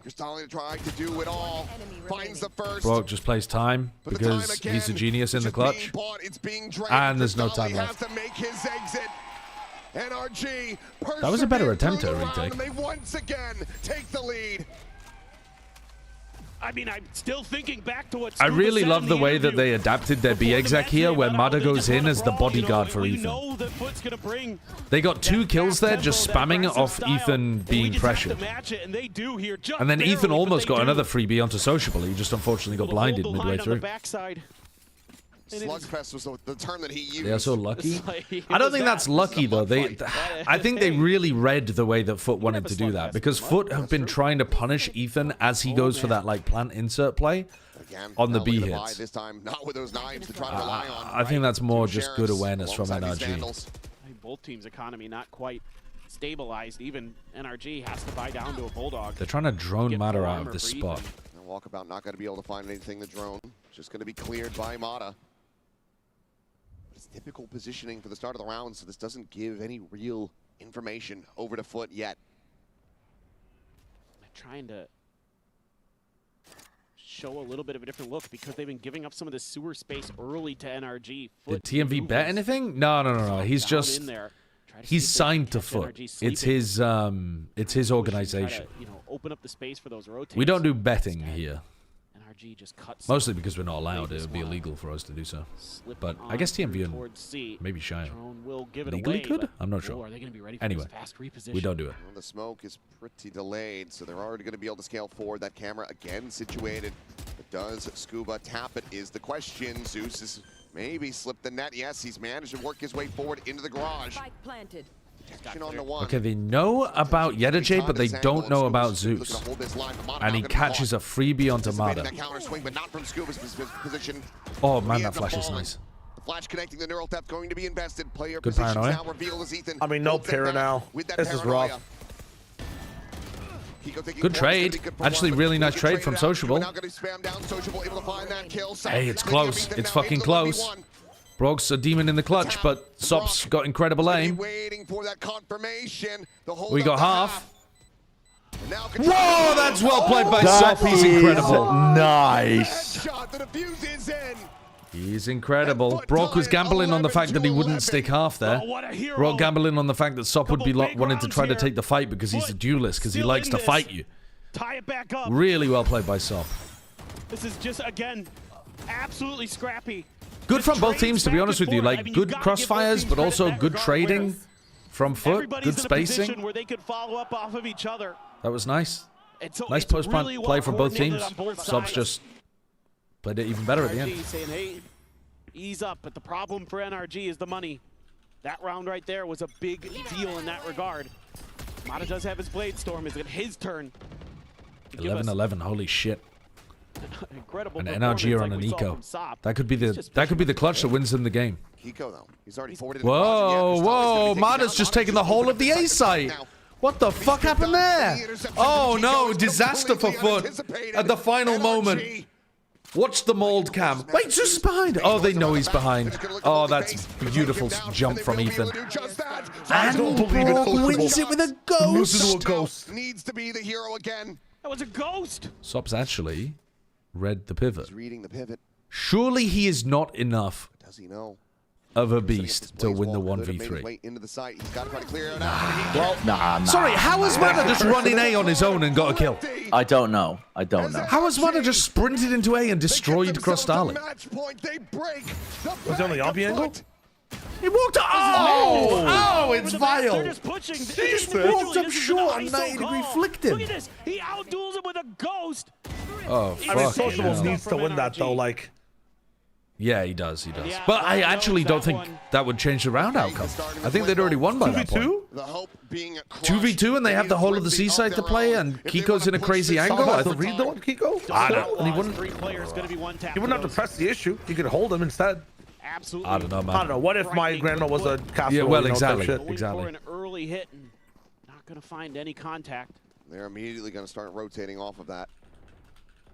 Cristali tried to do it all. Finds the first. Brock just plays time But the because time he's a again, genius in the it's being clutch. bought, it's being drained. And there's no Cristali time has left. to make his exit. NRG That was a better persevered attempt through at a the round, retake. and they once again take the lead. I mean, I'm still thinking back to what I Scuba really said love in the way that interview they adapted their B before the exec match here, day where about how Mata they goes just in wanna as the brawl, bodyguard for we Ethan. know that FUT's gonna bring They got 2 kills there just spamming aggressive off style, Ethan and we being just have to pressured. match it, and they do here, just And then barely, Ethan but almost they got do. another freebie onto Sociable. He just unfortunately got blinded Hold the midway line on the through. backside. And it is- Slugfest was the term that he used. They are so lucky. It's like, I don't it think was that's that. lucky though. I think they really read the way that FUT wanted have a to do that slugfest because in the mud, FUT have been trying to punish Ethan as he goes for that like plant insert play Again, on the not B looking to buy hits. This time, not with those knives to try to rely on. I think that's more Two just good sheriffs awareness from alongside these NRG. Vandals. I think both teams' economy not quite stabilized. Even NRG has to buy down to a Bulldog. They're trying to drone Get Mata full out armor of this for spot. Ethan. And Walkabout not going to be able to find anything. The drone just going to be cleared by Mata. It's typical positioning for the start of the round, so this doesn't give any real information over to FUT yet. They're trying to show a little bit of a different look because they've been giving up some of the sewer space early to NRG. Did TMV bet anything? No. He's Down just in there. Try to he's see if they can signed to catch FUT. NRG It's sleeping. his Try organization. to, open up the space for those rotates. We don't do betting here. NRG just cuts. Mostly because we're not allowed. It would be illegal for us to do so. But I guess TMV and maybe Shine. Drone will give it Legally away, could? but- I'm not or sure. are they gonna be ready for Anyway, this fast reposition? we don't do it. Well, the smoke is pretty delayed, so they're already going to be able to scale forward. That camera again situated. But does Scuba tap it is the question. Zeus has maybe slipped the net. Yes, he's managed to work his way forward into the garage. Spike planted. Protection on the one. Okay, they know about Yedajay, but they don't know about Zeus. And he catches a freebie onto Mata. That counter swing, but not from Scuba's position. Oh man, He that ends up flash is falling. nice. flash connecting the neural theft going to be invested. Player Good positions paranoia. now revealed as Ethan. I mean, no para now. This is rough. Good trade. Actually, really nice trade from Sociable. Hey, it's close. It's fucking close. Brog's a demon in the clutch, but Sop's got incredible aim. We got half. Whoa, that's well played by Sop. He's incredible. Nice. He's incredible. Brock was gambling on the fact that he wouldn't stick half there. Brock gambling on the fact that Sop would be wanting to try to take the fight because he's a duelist, because he likes to fight you. Tie it back up. Really well played by Sop. This is just, again, absolutely scrappy. Good from both teams, to be honest with you. Like, good crossfires, but also good trading from FUT. Good spacing. Where they could follow up off of each other. That was nice. So nice post-play play from both teams. Sop's just played it even better at the end. Saying, hey, ease up, but the problem for NRG is the money. That round right there was a big deal in that regard. Mata does have his Blade Storm. Is it his turn? 11-11, holy shit. Incredible. An NRG on an eco. That could be the clutch that wins them the game. Kiko, though. He's already forwarded. Whoa, whoa, Mata's just taking the whole of the A site. What the fuck happened there? Oh no, disaster for FUT at the final moment. Watch the mold cam. Wait, Zeus is behind. Oh, they know he's behind. Oh, that's beautiful jump from Ethan. And Brock wins it with a ghost. Needs to be the hero again. That was a ghost. Sop's actually read the pivot. He's reading the pivot. Surely he is not enough Does he know? of a beast to win the 1v3. Nah. Sorry, how has Mata just run in A on his own and got a kill? I don't know. How has Mata just sprinted into A and destroyed Crostali? Was it on the Yompi angle? He walked up. Oh, it's vile. They're just pushing. He just walked up short and 90-degree flicked him. Look at this. He outduels him with a ghost. Oh, I mean, fuck. Sociables needs to win that, though, like... Yeah, he does. But I actually don't think that would change the round outcome. I think they'd already won by that point. 2v2 and they have the whole of the seaside to play and Kiko's in a crazy angle. I think read the one, Kiko? I don't. And he wouldn't have to press the issue. He could hold him instead. Absolutely. I don't know, man. I don't know. What if my grandma was a castle? Yeah, well, exactly. Exactly. For an early hit and not going to find any contact. They're immediately going to start rotating off of that.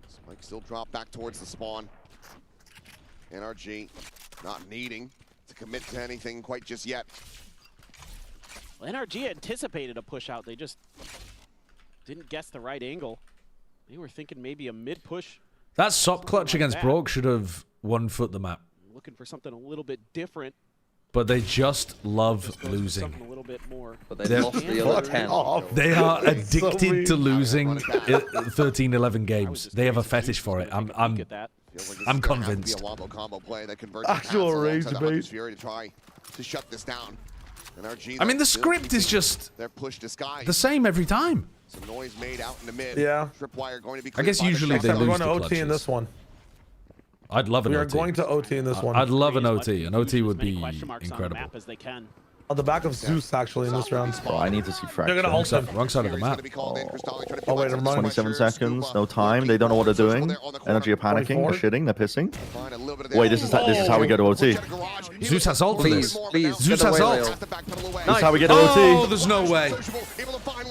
Spike still drop back towards the spawn. NRG not needing to commit to anything quite just yet. Well, NRG anticipated a push out. They just didn't guess the right angle. They were thinking maybe a mid push. That Sop clutch against Brock should have won FUT the map. Looking for something a little bit different. But they just love losing. A little bit more. But they lost the other 10. They are addicted to losing 13-11 games. They have a fetish for it. I'm convinced. Actual rage debate. To shut this down. I mean, the script is just the same every time. Some noise made out in the mid. Yeah. Tripwire going to be I guess usually they lose We're going the to OT clutches. in this one. I'd love an We are OT. going to OT in this one. I'd love an OT. An OT would be incredible. On the back of Zeus, actually, in this round. Oh, I need to see Fracture. They're going to ult him. Wrong side of the map. Oh, wait, I'm running. 27 seconds, no time. They don't know what they're doing. Energy are panicking, they're shitting, they're pissing. Wait, this is how we go to OT. Zeus has ult for this. Zeus has ult. This is how we get to OT. Oh, there's no way.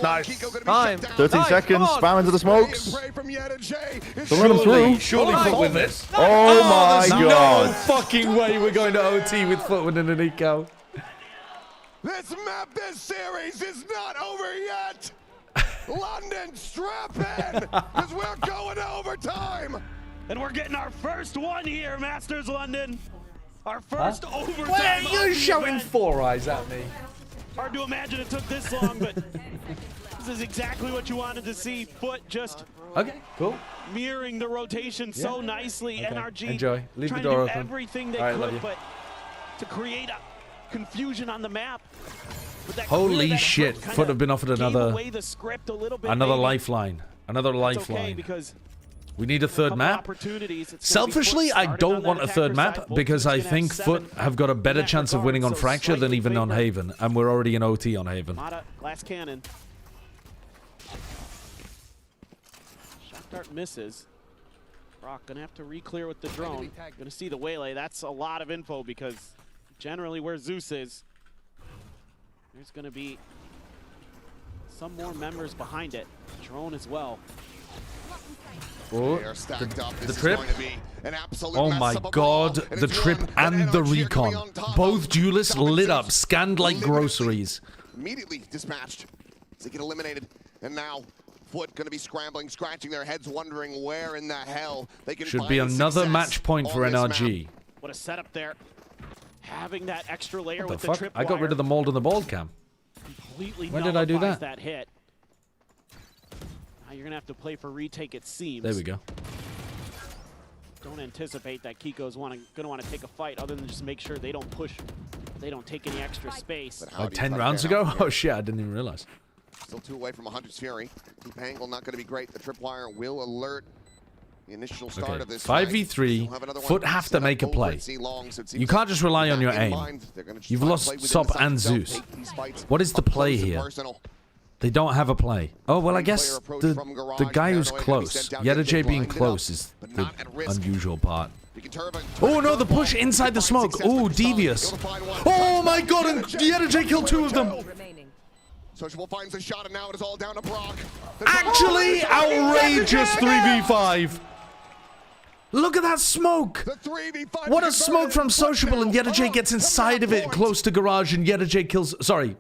Nice. Time. 13 seconds, spam into the smokes. Don't let him through. Surely FUT win this. Oh my there's god. no fucking way we're going to OT with FUT winning an eco. This map, this series is not over yet. London, strap in, because we're going to overtime. And we're getting our first one here, Masters London. Our first overtime. Wait, you're shouting four eyes at me. Hard to imagine it took this long, but this is exactly what you wanted to see. FUT just mirroring the rotation so nicely. NRG Enjoy. Leave trying the door to do open. everything they love could, you. but to create a confusion on the map. Holy shit! FUT have been offered another lifeline. Another lifeline. Because we need a third map. Selfishly, I don't want a third map because I think FUT have got a better chance of winning on Fracture than even on Haven, and we're already in OT on Haven. Mata, last cannon. Shot dart misses. Brock gonna have to re-clear with the drone. Gonna see the waylay. That's a lot of info because generally where Zeus is, there's gonna be some more members behind it. Drone as well. Oh, the trip. Oh my god, the trip and the recon. Both duelists lit up, scanned like groceries. Immediately dispatched. They get eliminated. And now FUT going to be scrambling, scratching their heads, wondering where in the hell they can Should be another match point for NRG. What a setup there. Having that extra layer What with the the fuck? trip I got rid of the mold and the ball cam. completely When did I do nullifies that? hit. Now you're going to have to play for retake, it seems. There we go. Don't anticipate that Kiko's going to want to take a fight other than just make sure they don't push, they don't take any extra space. Like 10 rounds ago? Oh shit, I didn't even realize. Still 2 away from 100's Fury. Deep angle not going to be great. The tripwire will alert the initial start of this 5v3, FUT have to make a play. You can't just rely on your aim. You've lost Sop and Zeus. What is the play here? They don't have a play. Oh, well, I guess the guy who's close, YetaJ being close is the unusual part. Oh, no, the push inside the smoke. Oh, devious. Oh, my God, and YetaJ killed 2 of them. Sociable finds a shot, and now it is all down to Brock. Actually, outrageous 3v5. Look at that smoke. What a smoke from Sociable, and YetaJ gets inside of it, close to Garage, and YetaJ kills... Sorry.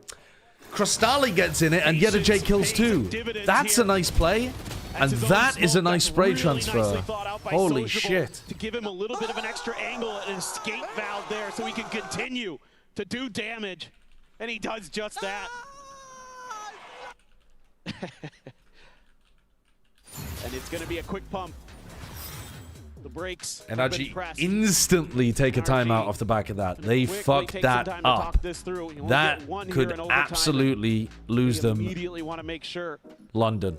Crystali gets in it, and YetaJ kills 2. That's a nice play. And that is a nice spray transfer. Holy shit. To give him a little bit of an extra angle and an escape valve there so he can continue to do damage. And he does just that. And it's going to be a quick pump. The brakes. NRG instantly take a timeout off the back of that. They fucked that up. That could absolutely lose them Immediately want to make sure. London.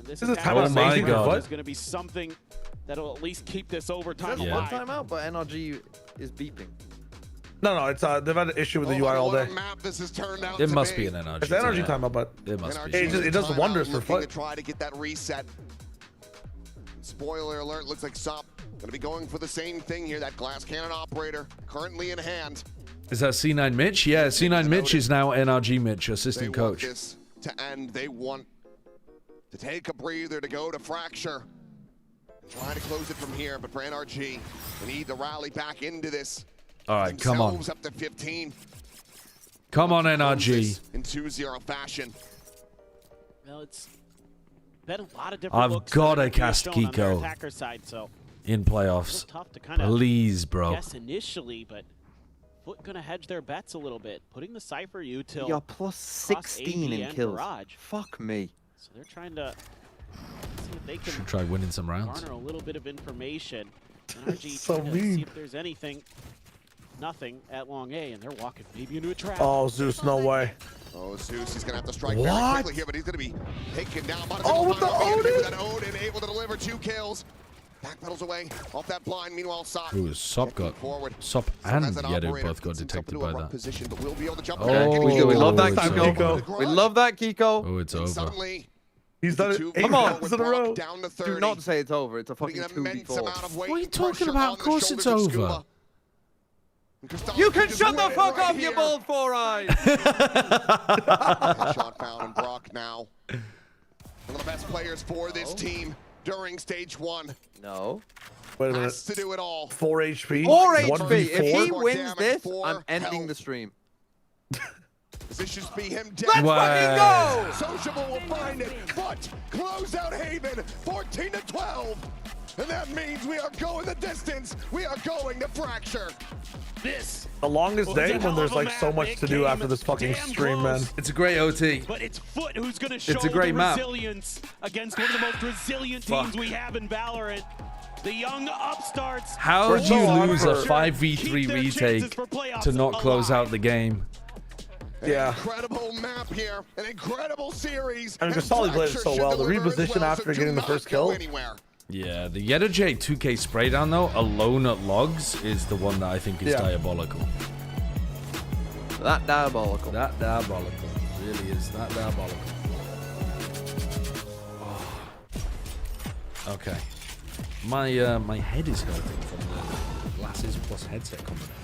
This is oh my god. There's going to be something that'll at least keep this overtime There's alive. one timeout, but NRG is beeping. No, it's they've had an issue with the UI all day. It must be an NRG. It's an NRG timeout, but it must be. It does wonders for FUT. To try to get that reset. Spoiler alert, looks like Sop going to be going for the same thing here. That glass cannon operator currently in hand. Is that C9 Mitch? Yeah, C9 Mitch is now NRG Mitch, assistant coach. They want this to end. They want to take a breather, to go to Fracture. Trying to close it from here, but for NRG, they need to rally back into this. All right, come on. Up to 15. Come on, NRG. In 2-0 fashion. Well, it's been a lot of different I've got to cast Kiko side, so in playoffs. Tough to kind of please, bro. Guess initially, but FUT gonna hedge their bets a little bit, putting the Cypher util. You're plus 16 in kills. Garage. Fuck me. So they're trying to see if they can should try winning some rounds. garner a little bit of information. NRG so trying to mean. see if there's anything. Nothing at long A, and they're walking maybe into a trap. Oh, Zeus, no way. Oh, Zeus, he's going to have to strike what? very quickly here, but he's going to be taken down. Oh, with the Odin! That Odin able to deliver 2 kills. Backpedals away off that blind. Meanwhile, Sop. Ooh, Sop got... Sop and Yedo both got detected by that. Position, but we'll be able to jump we love that it's Kiko. over. We love that Kiko. Oh, it's over. Suddenly, he's done it 8 Come on. rounds in a row. Down to 30. Do not say it's over. It's a fucking 2v4. What are you talking about? Of course it's over. You can shut the fuck up, you bald four-eyed! Shot found in Brock now. One of the best players for this team during stage 1. No. Wait a minute. Has to do it all. 4 HP. 4 HP. 1v4? If he wins this, I'm ending the stream. This should be him dead. Let's fucking go! Sociable will find it, but close out Haven, 14-12. And that means we are going the distance. We are going to Fracture. This The longest day when there's like so much to do after this fucking stream, man. It's a great OT. But it's FUT who's going to show It's a great map. resilience against one of the most resilient teams we have in Valorant. The young upstarts. How do you lose a 5v3 retake to not close out the game? Yeah. Incredible map here, an incredible series. I mean, Crystali played it so well. The reposition after getting the first kill. Yeah, the YetaJ 2K spray down though, alone at logs, is the one that I think is diabolical. That diabolical. That diabolical. Really is that diabolical. Oh. Okay. My head is hurting from the glasses plus headset combination.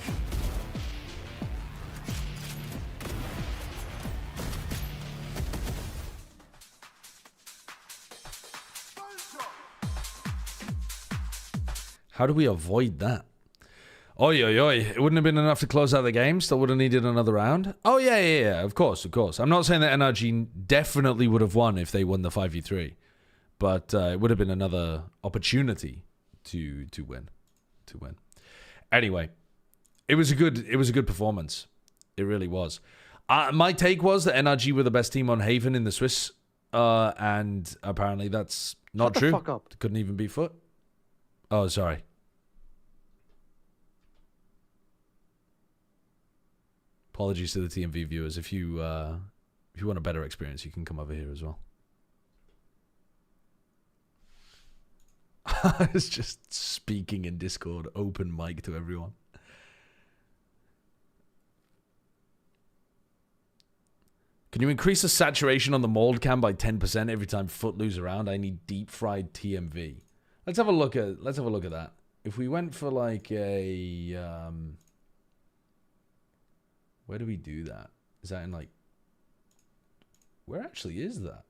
How do we avoid that? Oi, oi, oi. It wouldn't have been enough to close out the game. Still would have needed another round. Oh, yeah. Of course. I'm not saying that NRG definitely would have won if they won the 5v3. But it would have been another opportunity to win. Anyway, it was a good performance. It really was. My take was that NRG were the best team on Haven in the Swiss. And apparently that's not true. Shut the fuck up. Couldn't even beat FUT. Oh, sorry. Apologies to the TMV viewers. If you want a better experience, you can come over here as well. It's just speaking in Discord, open mic to everyone. Can you increase the saturation on the mold cam by 10% every time FUT lose a round? I need deep fried TMV. Let's have a look at that. If we went for like a where do we do that? Is that in like where actually is that?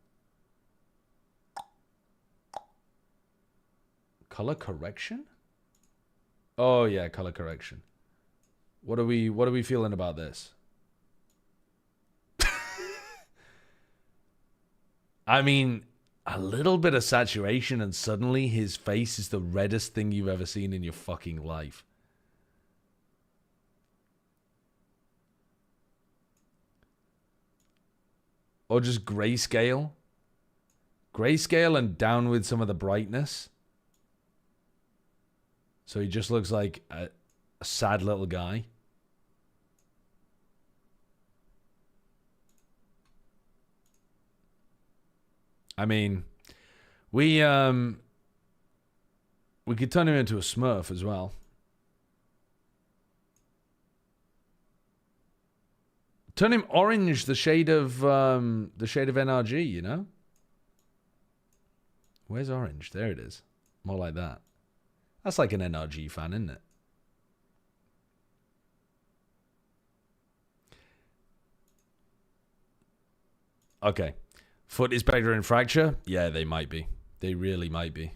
Color correction? Oh yeah, color correction. What are we feeling about this? I mean, a little bit of saturation and suddenly his face is the reddest thing you've ever seen in your fucking life. Or just grayscale. Grayscale and down with some of the brightness. So he just looks like a sad little guy. I mean, we could turn him into a Smurf as well. Turn him orange, the shade of NRG, you know? Where's orange? There it is. More like that. That's like an NRG fan, isn't it? Okay. FUT is better in Fracture? Yeah, they might be. They really might be.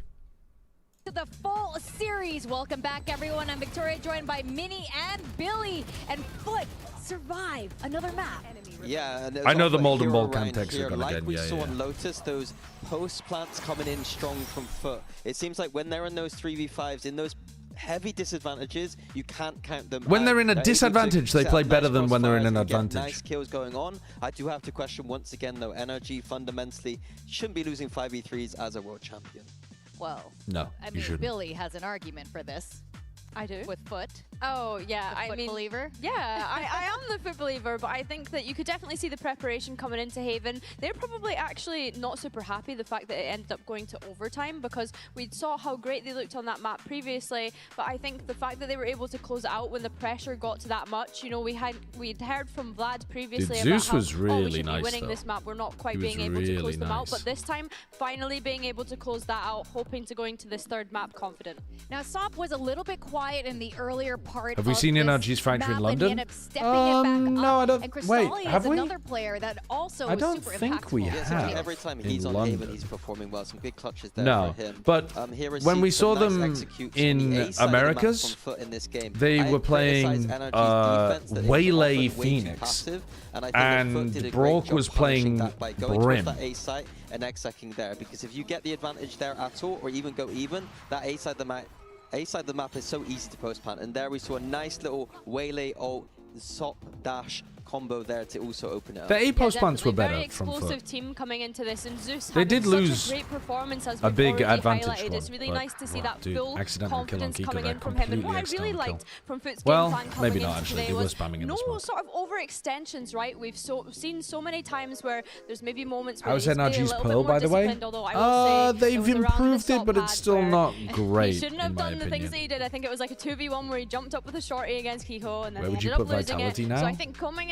To the fall series. Welcome back, everyone. I'm Victoria, joined by Minnie and Billy. And FUT survive another map. Yeah, and I know the mold and ball around context here, are gonna like get, we yeah, saw yeah. on Lotus, those post plants coming in strong from FUT. It seems like when they're in those 3v5s, in those heavy disadvantages, you can't count them When out. they're in a They're disadvantage, able to they set play up better nice than when they're in an crossfires and get advantage. Nice kills going on. I do have to question once again, though, NRG fundamentally shouldn't be losing 5v3s as a world champion. Well, no, I you mean, shouldn't. Billy has an argument for this. I do. With FUT. Oh, yeah. The FUT believer? Yeah, I am the FUT believer, but I think that you could definitely see the preparation coming into Haven. They're probably actually not super happy the fact that it ended up going to overtime, because we saw how great they looked on that map previously, but I think the fact that they were able to close it out when the pressure got to that much, you know, we'd heard from Vlad previously Dude, about Zeus how, was we really should nice, be winning though. this map, we're not quite He was being able to close really them out, nice. but this time, finally being able to close that out, hoping to go into this third map confident. Now, Sop was a little bit quiet in the earlier part. Have we of seen this NRG's Fracture in map, London? And he ended up stepping it back No, up. I don't. And Wait, Crystalli have is we? another player that also I don't is super think impactful. we Yeah, have. every time in he's on London. Haven, he's performing well. Some big clutches there No, for him. but Here is when we saw some nice them executes in on the A side of the map Americas, from FUT in this game. they I were criticise playing NRG's defense that is Waylay often way too Phoenix, passive, and I think that FUT and did a great Brock job was punishing playing that by going Brim. towards that A site and execing there. Because if you get the advantage there at all, or even go even, that A side of the map is so easy to post plant, and there we saw a nice little Waylay ult Sop dash combo there to also open it up. The A post plants were Very better from explosive FUT. team coming into this, and Zeus They did having lose such a great performance as a we've big already advantage highlighted. It's one, really but, nice to see well, that dude, full accidental kill on confidence Kiko coming there, in from him. And what I completely really accidental liked from FUT's Well, game plan coming maybe into not, actually. today They were was spamming in the no smoke. sort of overextensions, right? We've seen so many times where there's maybe moments where How's he's maybe a NRG's little bit Pearl, more by the way? disciplined, although I will say They've it was around the improved it, stop but it's pad still where not great, he shouldn't in have my done the things opinion. that he did. I think it was like a 2v1 where he jumped up with a shorty against Kiko, and then Where he would you ended up put losing Vitality it. now? So I think coming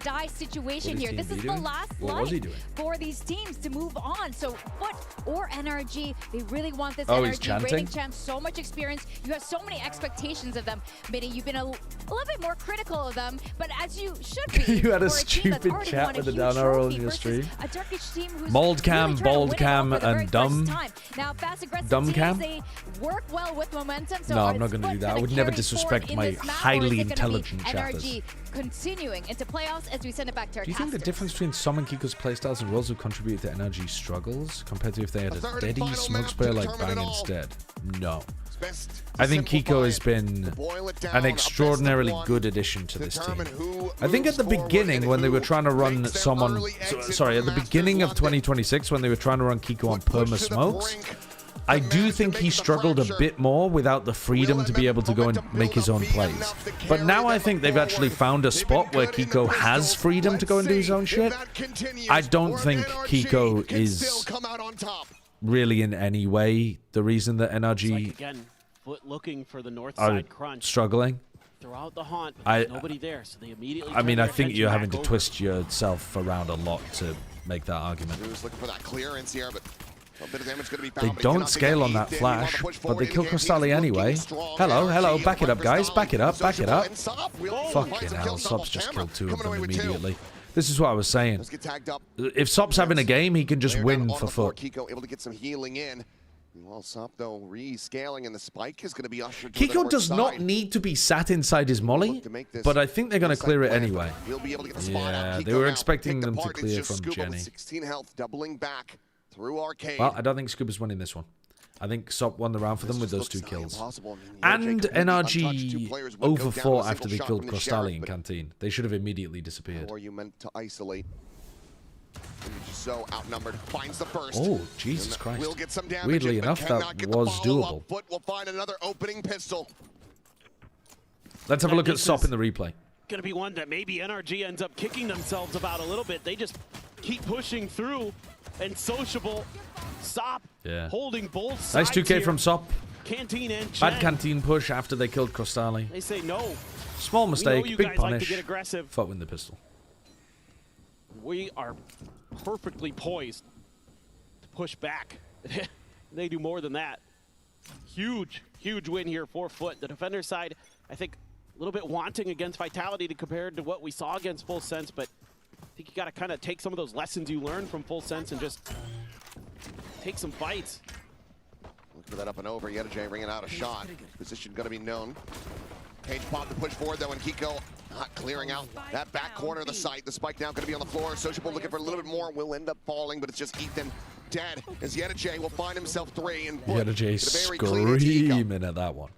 die situation What is here. Team This B is the doing? last What was he life doing? for these teams to move on. So FUT or NRG, they really want this Oh, he's NRG chanting? rating champ. So much experience. You have so many expectations of them. Minnie, you've been a little bit more critical of them, but as you should be. You had a for team that's stupid already chat won a with the huge down arrow trophy in your versus stream. a Turkish team who's Mold cam, really trying to bold win it all cam, for the very and dumb. first time. Now, fast aggressive Dumb teams, cam? they work well with momentum. So No, are I'm not going to do FUT that. I gonna would never carry disrespect forward in my this map, or is highly it gonna be intelligent chatters. NRG continuing into playoffs as we send it back to our Do you think the casters? difference between some and Kiko's playstyles and roles would contribute to NRG struggles compared to if they had a steady smoke sprayer like Bang instead? No. I think Kiko has been an extraordinarily good addition to this team. I think at the beginning when they were trying to run someone... Sorry, at the beginning of 2026 when they were trying to run Kiko on perma smokes, I do think he struggled a bit more without the freedom to be able to go and make his own plays. But now I think they've actually found a spot where Kiko has freedom to go and do his own shit. I don't think Kiko is really in any way the reason that NRG FUT looking for the north are side crunch. Struggling. Throughout the haunt, there's nobody there, so they immediately. I mean, I think you're having to twist yourself around a lot to make that argument. Looking for that clearance here, but a bit of damage going to be found. They don't scale on that flash, but they kill Crystalli anyway. Hello, hello, back it up, guys. Back it up, back it up. Fucking hell, Sop's just killed 2 of them immediately. This is what I was saying. If Sop's having a game, he can just win for FUT. Kiko able to get some healing in. Well, Sop though rescaling, and the spike is going to be ushered. Kiko does not need to be sat inside his molly, but I think they're going to clear it anyway. Yeah, they were expecting them to clear from Jenny. 16 health, doubling back through Arcade. Well, I don't think Scuba's winning this one. I think Sop won the round for them with those 2 kills. And NRG overfought after they killed Crystalli in Canteen. They should have immediately disappeared. Or you meant to isolate. So outnumbered, finds the first. Oh, Jesus Christ. Will get some damage. Weirdly enough, that was doable. FUT will find another opening pistol. Let's have a look at Sop in the replay. Gonna be one that maybe NRG ends up kicking themselves about a little bit. They just keep pushing through, and Sociable, Sop holding both sides. Nice 2K from Sop. Canteen and Bad Canteen push after they killed Crystalli. They say no. Small mistake, big punish. Like to get aggressive. FUT win the pistol. We are perfectly poised to push back. They do more than that. Huge, huge win here for FUT. The defender side, I think, a little bit wanting against Vitality compared to what we saw against Full Sense, but I think you got to kind of take some of those lessons you learned from Full Sense and just take some fights. Look for that up and over. YetaJ ringing out a shot. Position going to be known. Cage pop to push forward though, and Kiko not clearing out that back corner of the site. The spike now going to be on the floor. Sociable looking for a little bit more. Will end up falling, but it's just Ethan dead. As YetaJ will find himself 3 and YetaJ screaming at that one.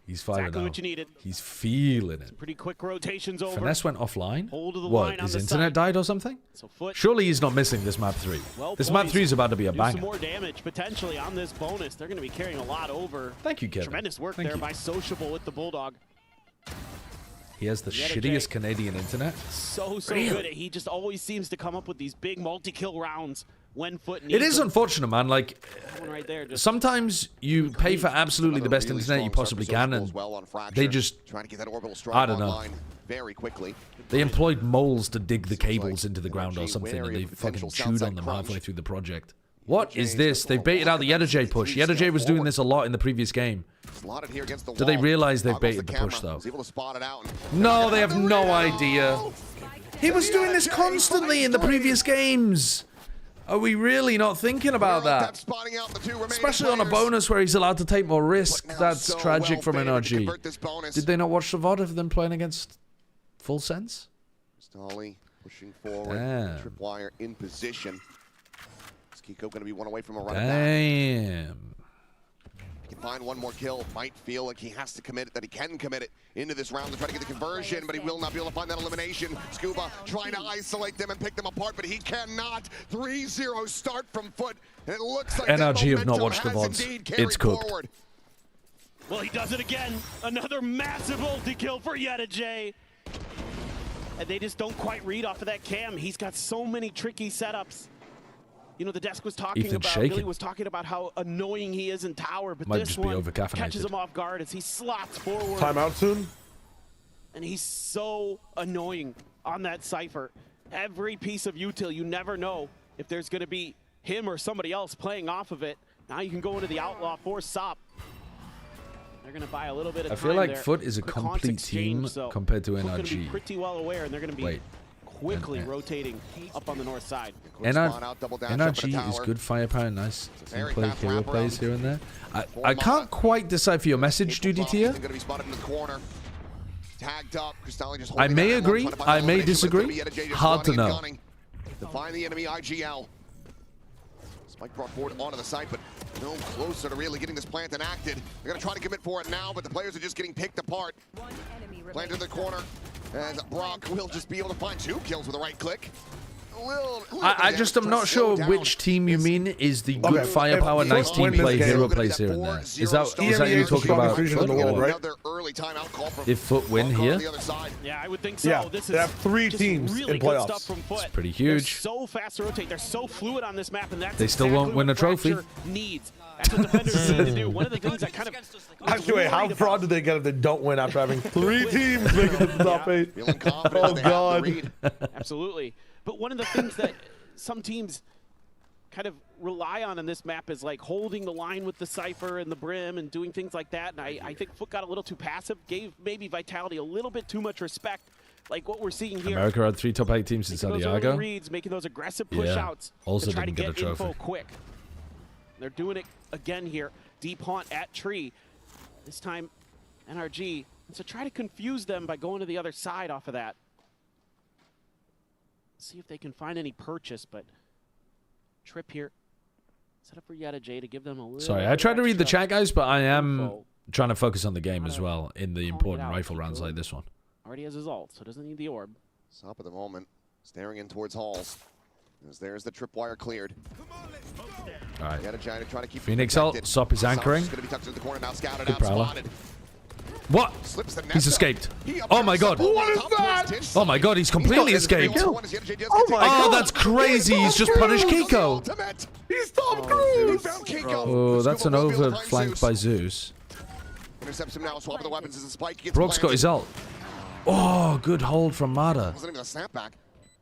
He's 5 exactly what you needed. He's feeling it. Some pretty quick rotations over. Finesse went offline. Hold of the what? line His on the internet side. died or something? So FUT. Surely he's not missing this map 3. Well, this map 3 is about to be a banger. Some more damage potentially on this bonus. They're going to be carrying a lot over. Thank you, Kevin. Tremendous work Thank there you. by Sociable with the Bulldog. He has the shittiest Canadian internet. So really? Good. He just always seems to come up with these big multi-kill rounds when FUT needs It is them. unfortunate, man. Like, Right there, just sometimes you pay for absolutely the best internet you possibly can, and they just, trying to get that orbital strike I don't know. online very quickly. They employed moles to dig the cables into the ground or something, and they fucking chewed on them halfway through the project. What is this? They baited out the YetaJ push. YetaJ was doing this a lot in the previous game. Do they realize they've baited the push, though? No, they have no idea. He was doing this constantly in the previous games. Are we really not thinking about that? Especially on a bonus where he's allowed to take more risk. That's tragic from NRG. Did they not watch the VOD of them playing against Full Sense? Stolly pushing forward. Tripwire in position. Kiko going to be one away from a run. Damn. He can find one more kill. Might feel like he has to commit it, that he can commit it into this round to try to get the conversion, but he will not be able to find that elimination. Scuba trying to isolate them and pick them apart, but he cannot. 3-0 start from FUT, and it looks like NRG have not watched the VODs. It's cooked. Forward. Well, he does it again. Another massive ulti kill for YetaJ. And they just don't quite read off of that cam. He's got so many tricky setups. You know, the desk was talking about, Billy was talking about how annoying he is in tower, but Might this just be one overcaffeinated. catches him off guard as he slots forward. Timeout soon? And he's so annoying on that Cypher. Every piece of util, you never know if there's going to be him or somebody else playing off of it. Now you can go into the Outlaw for Sop. They're going to buy a little bit of time. I feel like there. FUT is a complete team compared to FUT going to be NRG. pretty well aware, and they're going to be quickly rotating up on the north side. NRG is good firepower, nice play hero plays here and there. I can't quite decipher your message, Duty Tier. I may agree, I may disagree. Hard to know. To find the enemy IGL. Spike brought forward onto the site, but no closer to really getting this plant enacted. They're going to try to commit for it now, but the players are just getting picked apart. Plant in the corner, and Brock will just be able to find 2 kills with the right click. I just am not sure which team you mean is the good firepower, nice team play, hero plays here and there. Is that you talking about? If FUT win here? Yeah, I would think so. Yeah, this they have 3 teams really in good playoffs. stuff from FUT. It's pretty huge. They're so fast to rotate. They're so fluid on this map, and that's they still won't win a trophy. Needs. That's what defenders need to do. One of the things that kind of actually, how fraud do they get if they don't win after having 3 teams making it to the top 8? Oh God! Absolutely. But one of the things that some teams kind of rely on this map is like holding the line with the Cypher and the Brim and doing things like that. And I think FUT got a little too passive, gave maybe Vitality a little bit too much respect, like what we're seeing here. America had 3 top 8 teams in Santiago. Reads, making those aggressive push-outs also to try to didn't get get a trophy. info quick. They're doing it again here. Deep haunt at tree. This time, NRG. And so try to confuse them by going to the other side off of that. See if they can find any purchase, but Trip here. Set up for YetaJ to give them a little. Sorry, I tried to read the chat, guys, but I am trying to focus on the game as well in the important rifle rounds like this one. Already has his ult, so doesn't need the orb. Stop at the moment, staring in towards halls. As there's the tripwire cleared. All right. YetaJ to try to keep Phoenix ult. Sop is anchoring. Going to be tucked into the corner now. Scouted Good out, prowler. spotted. What? He's escaped. Oh my God. What is that? Oh my God, he's completely escaped. Oh my God. That's crazy. He's just punished Kiko. He's Tom Cruise. Oh, that's an overflank by Zeus. Intercepts him now. Swapping the weapons as the spike gets Brock's got his ult. Oh, good hold from Mada. Wasn't even a snapback.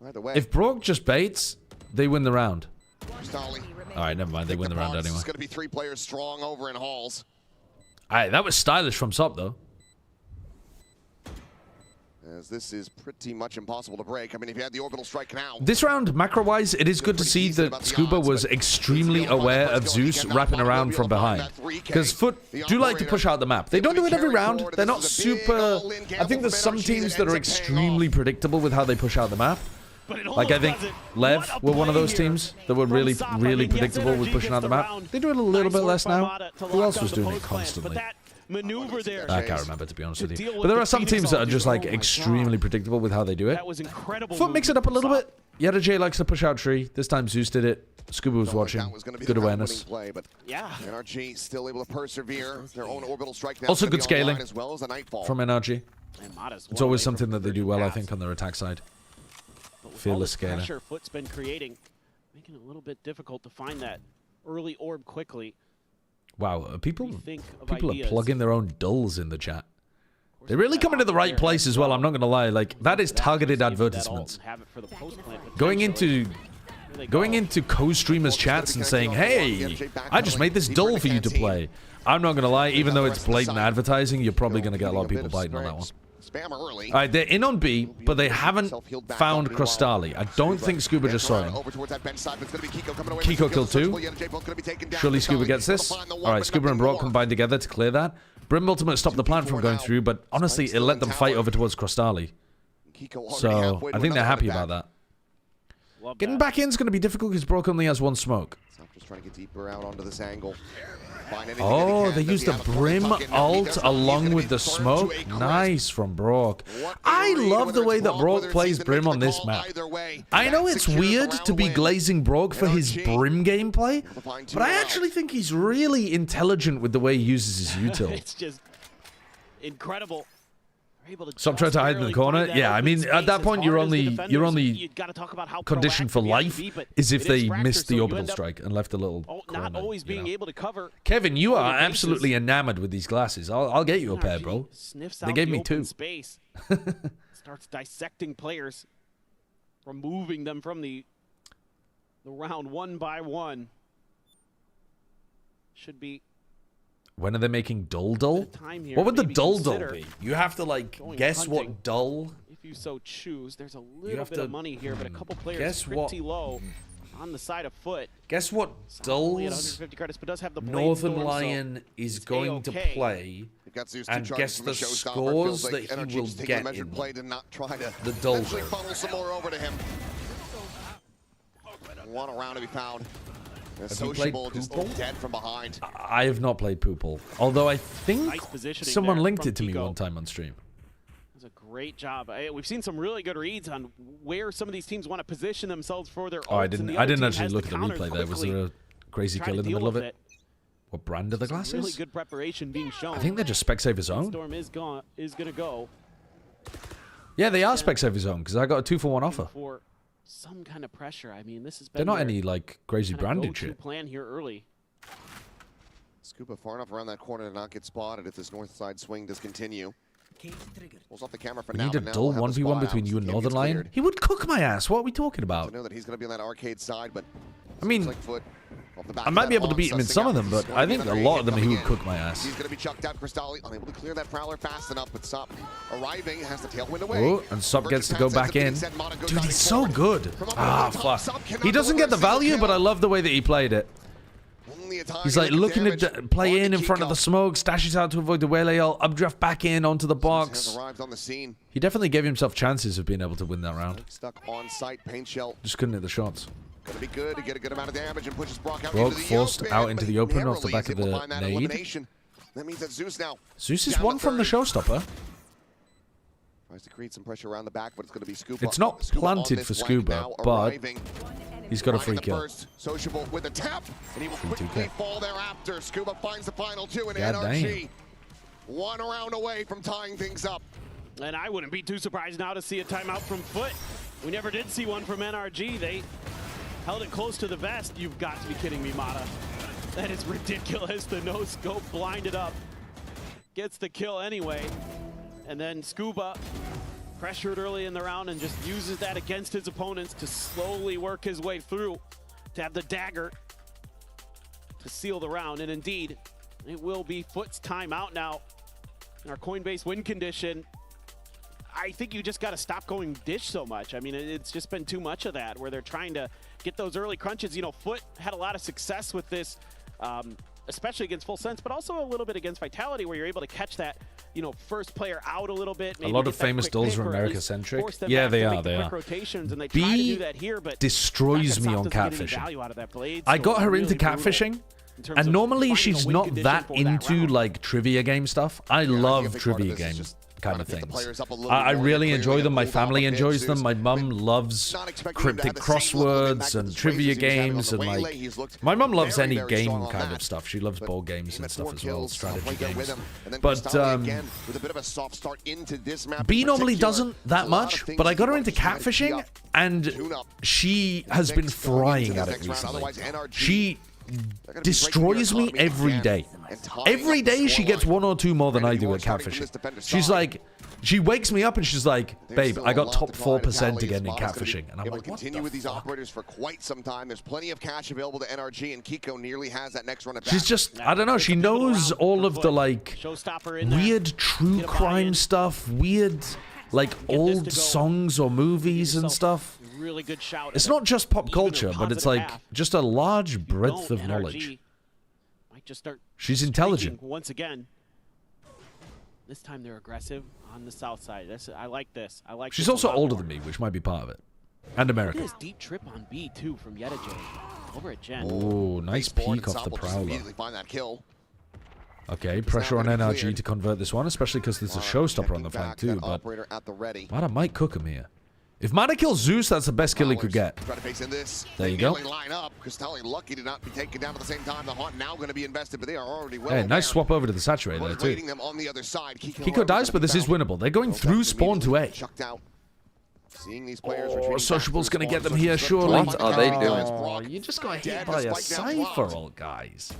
Either way. If Brock just baits, they win the round. Cristali. All right, never mind. They win the round anyway. It's going to be 3 players strong over in halls. All right, that was stylish from Sop, though. As this is pretty much impossible to break. I mean, if you had the orbital strike now. This round, macro-wise, it is good to see that Scuba was extremely aware of Zeus wrapping around from behind. Because FUT do like to push out the map. They don't do it every round. They're not super... I think there's some teams that are extremely predictable with how they push out the map. Like, I think Lev were one of those teams that were really, really predictable with pushing out the map. They do it a little bit less now. Who else was doing it constantly? Maneuver there. I can't remember, to be honest with you. But there are some teams that are just, like, extremely predictable with how they do it. That was incredible. FUT mix it up a little bit. YetaJ likes to push out tree. This time Zeus did it. Scuba was watching. Good awareness. Play, but yeah. NRG still able to persevere. Their own orbital strike now Also good scaling as well as a nightfall from NRG. It's always something that they do well, I think, on their attack side. Fearless scaler. Pressure FUT's been creating, making it a little bit difficult to find that early orb quickly. Wow, people are plugging their own dulls in the chat. They're really coming to the right place as well, I'm not going to lie. Like, that is targeted advertisements. Going into co-streamers' chats and saying, hey, I just made this dull for you to play. I'm not going to lie, even though it's blatant advertising, you're probably going to get a lot of people biting on that one. All right, they're in on B, but they haven't found Cristali. I don't think Scuba just saw him. Kiko killed 2. Surely Scuba gets this. All right, Scuba and Brock combined together to clear that. Brim Ultimate stopped the plant from going through, but honestly, it let them fight over towards Cristali. So I think they're happy about that. Getting back in is going to be difficult because Brock only has 1 smoke. Just trying to get deeper out onto this angle. Oh, they used the Brim ult along with the smoke. Nice from Brock. I love the way that Brock plays Brim on this map. I know it's weird to be glazing Brock for his Brim gameplay, but I actually think he's really intelligent with the way he uses his util. It's just incredible. Stop trying to hide in the corner. Yeah, I mean, at that point, your only condition for life is if they missed the orbital strike and left a little corner, not always being able to cover. Kevin, you are absolutely enamored with these glasses. I'll get you a pair, bro. They gave me 2. Space. Starts dissecting players, removing them from the round one by one. Should be. When are they making dull? What would the dull be? You have to, like, guess what dull. If you so choose, there's a little bit of money here, but a couple players pretty low on the side of FUT. Guess what dulls Northern Lion is going to play, and guess the scores that he will get in the dull. Funnel some more over to him. One around to be found. Sociable just dead from behind. I have not played Poople, although I think someone linked it to me one time on stream. It was a great job. We've seen some really good reads on where some of these teams want to position themselves for their. Oh, I didn't actually look at the replay there. Was there a crazy kill in the middle of it? What brand are the glasses? Really good preparation being shown. I think they're just Specsavers own. Storm is gonna go. Yeah, they are Specsavers own because I got a 2-for-1 offer. For some kind of pressure. I mean, this has been. They're not any like crazy branded shit. Plan here early. Scuba far enough around that corner to not get spotted if this north side swing does continue. Pulls off the camera for We now. need a dull 1v1 between you and Northern Lion. He would cook my ass. What are we talking about? I know that he's going to be on that arcade side, but I mean, like FUT I might be able to beat him in some of them, but I think a lot of them he would cook my ass. He's going to be chucked out. Crystalli unable to clear that Prowler fast enough, but Sop arriving has the tailwind away. Oh, and Sop gets to go back in. Dude, he's so good. Ah, fuck. He doesn't get the value, but I love the way that he played it. He's like looking to play in front of the smoke, stashes out to avoid the Waylay ult, updraft back in onto the box. He definitely gave himself chances of being able to win that round. Stuck on site, paint shell. Just couldn't hit the shots. Gonna be good to get a good amount of damage and pushes Brock out Brock into the forced open, out into the open off the back of the nade. That means that Zeus now. Zeus is one from the showstopper. Tries to create some pressure around the back, but it's going to be Scuba. It's not planted for Scuba, but he's got a free kill. Sociable with a tap, and he will quickly fall thereafter. Scuba finds the final two, and God NRG damn. 1 round away from tying things up. And I wouldn't be too surprised now to see a timeout from FUT. We never did see one from NRG. They held it close to the vest. You've got to be kidding me, Mata. That is ridiculous. The no-scope blinded up. Gets the kill anyway. And then Scuba pressured early in the round and just uses that against his opponents to slowly work his way through to have the dagger to seal the round. And indeed, it will be FUT's timeout now. In our Coinbase win condition, I think you just got to stop going dish so much. I mean, it's just been too much of that where they're trying to get those early crunches. You know, FUT had a lot of success with this, especially against Full Sense, but also a little bit against Vitality where you're able to catch that, you know, first player out a little bit. A lot of famous dulls are America-centric. Yeah, they are. They are. B destroys me on catfishing. I got her into catfishing, and normally she's not that into like trivia game stuff. I love trivia games kind of things. I really enjoy them. My family enjoys them. My mum loves cryptic crosswords and trivia games, and like my mum loves any game kind of stuff. She loves board games and stuff as well, strategy games. But B normally doesn't that much, but I got her into catfishing, and she has been frying at it recently. She destroys me every day. Every day she gets 1 or 2 more than I do at catfishing. She's like, she wakes me up and she's like, babe, I got top 4% again in catfishing. And I'm like, what continue with these operators for quite some time. There's plenty of cash available to NRG, and Kiko nearly has that next run at back. She's just, I don't know, she knows all of the like weird true crime stuff, weird like old songs or movies and stuff. Really good shout. It's not just pop culture, but it's like just a large breadth of knowledge. Might just start She's intelligent. Once again. This time they're aggressive on the south side. I like this. I like. She's also older than me, which might be part of it. And American. Look at this deep trip on B too from Yedajay over at Gen. Oh, nice peek off the Prowler. Find that kill. Okay, pressure on NRG to convert this one, especially because there's a showstopper on the flank too. But Mata might cook him here. If Mata kills Zeus, that's the best kill he could get. There you go. Line up. Crystalli lucky to not be taken down at the same time. The Haunt now going to be invested, but they are already well. Hey, nice swap over to the Saturate there too. Them on the other side. Kiko dies, but this is winnable. They're going through spawn to A. Seeing these players Sociable's going to get them here, surely. What are they doing? Oh, you just got hit by a Cypher ult, guys.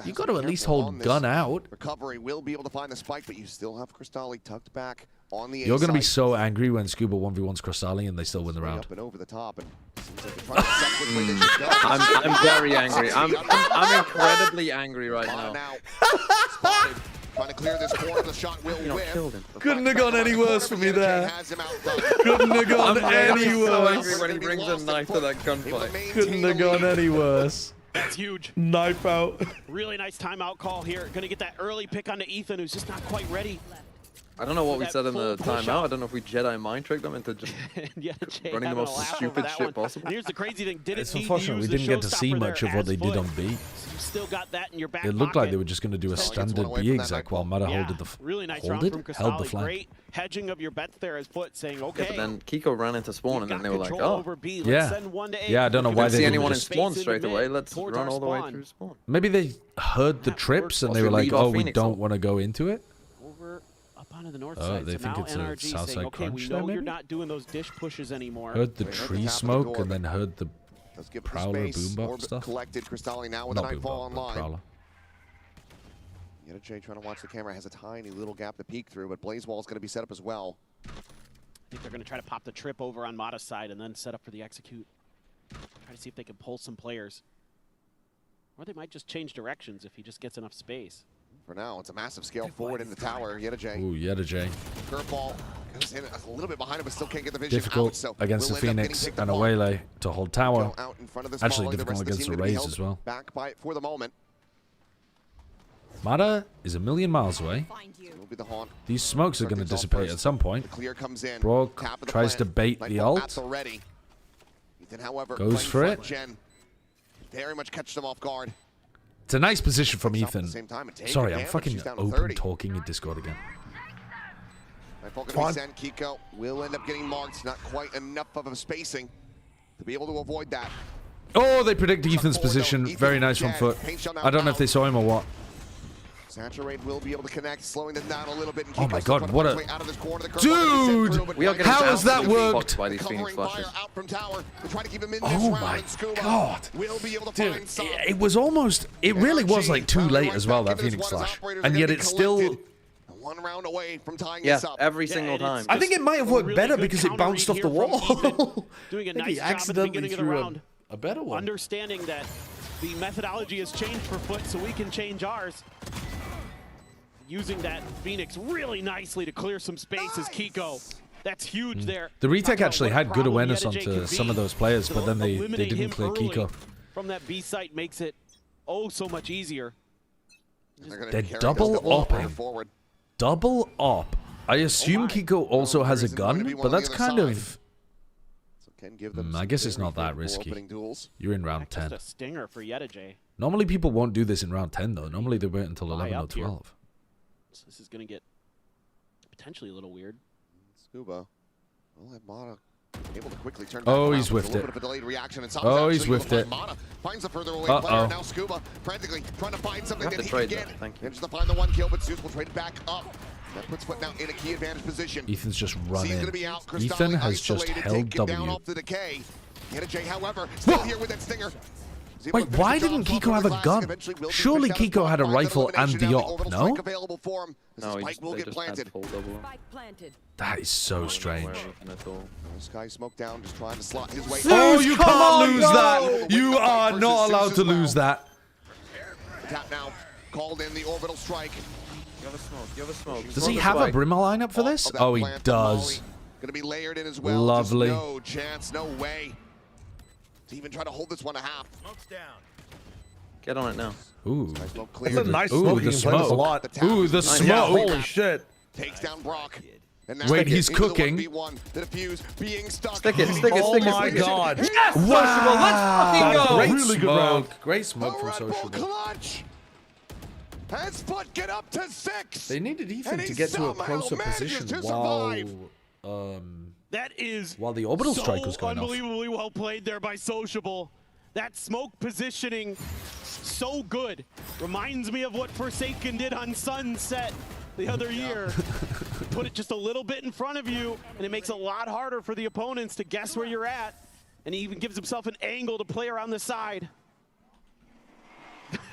You got to at least hold gun out. Recovery will be able to find the spike, but you still have Crystalli tucked back on the A. You're going to be so angry when Scuba 1v1s Crystalli and they still win the round. Up and over the top, and I'm very angry. I'm incredibly angry right now. Trying to clear this corner, the shot will whiff. Couldn't have gone any worse for me there. Couldn't have gone any worse. So angry when he brings a knife to that gunfight. Couldn't have gone any worse. That's huge. Knife out. Really nice timeout call here. Going to get that early pick onto Ethan, who's just not quite ready. I don't know what we said in the timeout. I don't know if we Jedi mind tricked them into just running the most stupid shit possible. And here's the crazy thing. It's unfortunate we didn't get to see much of what they did on B. Still got that in your back It looked like pocket. they were just going to do a standard B exec while Mata held the really nice round from held the Cristali. flank. Great hedging of your bets there as FUT saying, okay. Yeah, but then Kiko ran into spawn and then they were like, oh. Yeah, I don't know why didn't they see didn't anyone in just... spawn straight away. Let's run all the way through spawn. Maybe they heard the trips and they were like, oh, we don't want to go into it. Up onto the north Oh, side. they So think now it's a NRG south saying, side okay, crunch we there, know you're maybe? not doing those dish pushes anymore. Heard the tree smoke and then heard the Let's give Prowler the space. boombot Orbit stuff. collected. Cristali now with Not a Nightfall Boombot, but online. Prowler. Jay trying to watch the camera. Has a tiny little gap to peek through, but Blaze Wall is going to be set up as well. I think they're going to try to pop the trip over on Mata's side and then set up for the execute. Try to see if they can pull some players. Or they might just change directions if he just gets enough space. For now, it's a massive scale forward in the tower. Jay. Ooh, Jay. Curveball goes in a little bit behind him, but still can't get the vision Difficult out. So against the will end up Phoenix getting and a picked Waylay to hold tower. out in front of this Actually, Molly. difficult rest of against team the gonna be Raze held as well. Back by it for the moment. Mata is a million miles away. Will be the haunt. These smokes are going to dissipate at some point. The clear comes in. Brock Tap of the tries to plant. bait the Nightfall at ult. the ready. Ethan, however, Goes playing for front it. Gen. Very much catch them off guard. It's a nice position from Ethan. Same time, and take Sorry, I'm advantage. fucking She's down to open 30. talking in Discord again. Nightfall gonna be sent. Kiko will end up getting marked. Not quite enough of a spacing to be able to avoid that. Oh, they predict Ethan's position. Very nice from FUT. I don't know if they saw him or what. Saturate will be able to connect, slowing them down a little bit. And Oh Kiko my still God, trying to what find a... his way out of this corner. The Dude! We are getting How has that absolutely worked? fucked by these Covering Phoenix flashes. fire out from tower. They're trying to keep him in this Oh round, my and Scuba God. will be able to Dude, find some. it was almost... It really was like too late as well, that Phoenix flash. And yet it's still... One round away from tying Yeah, this up. every single time. I think it might have worked better because it bounced off the wall. Doing a Maybe nice job at the accidentally beginning of the threw round. a better one. Understanding that the methodology has changed for FUT, so we can change ours. Using that Phoenix really nicely to clear some space is Kiko. That's huge there. The retake actually had good awareness Yeta J onto can some be. of those players, but then they Eliminate didn't him clear early Kiko. From that B site makes it oh so much easier. They're double opping. Double op. I assume Kiko also has a gun, but that's kind of... I guess it's not that risky. You're in round 10. Just a stinger for Yeta J. Normally people won't do this in round 10 though. Normally they wait until 11 or up here. 12. So this is going to get potentially a little weird. Scuba will have Mata able to quickly turn back Oh, around he's with whiffed a it. little bit of a delayed reaction, and Oh, he's actually able whiffed to it. find Mata. Finds the further away Uh-oh. player. Now Scuba frantically trying to find something You have that to he trade can that. get. Thank you. Manages to find the one kill, but Zeus will trade it back up. That puts FUT now in a key advantage position. Ethan's just run C's in. gonna be out. Ethan Cristali has just isolated, held taken down W. off the decay. NRG, however, still here with that stinger. Wait, why didn't Kiko have a gun? Surely Kiko had a rifle and the op, no? No, they just had full double. That is so strange. Sky smoke down, just trying to slot his way. Oh, you can't lose that! You are not allowed to lose that. Tap now, called in the orbital strike. You have a smoke. You have a smoke. Does he have a Brimmer lineup for this? Oh, he does. Gonna be layered in as well. Lovely. Just no chance, no way to even try to hold this one a half. Smoke's down. Get on it now. Ooh. That's a nice Ooh, smoke. the You can play this a smoke. lot. Ooh, the Yeah, smoke. holy shit. Takes down Brock. And Wait, he's into the cooking. 1v1, the defuse being stuck. Stick it, stick it, Oh stick it. my god. Yes! Wow. Let's fucking go! Great Really good smoke. round. Great smoke from Red Bull Sociable. clutch. Has FUT get up to 6. They needed Ethan And to he get to a somehow closer manages position to while survive. That is while the orbital so strike was going off. unbelievably well played there by Sociable. That smoke positioning, so good. Reminds me of what Forsaken did on Sunset the other year. Put it just a little bit in front of you, and it makes it a lot harder for the opponents to guess where you're at. And he even gives himself an angle to play around the side.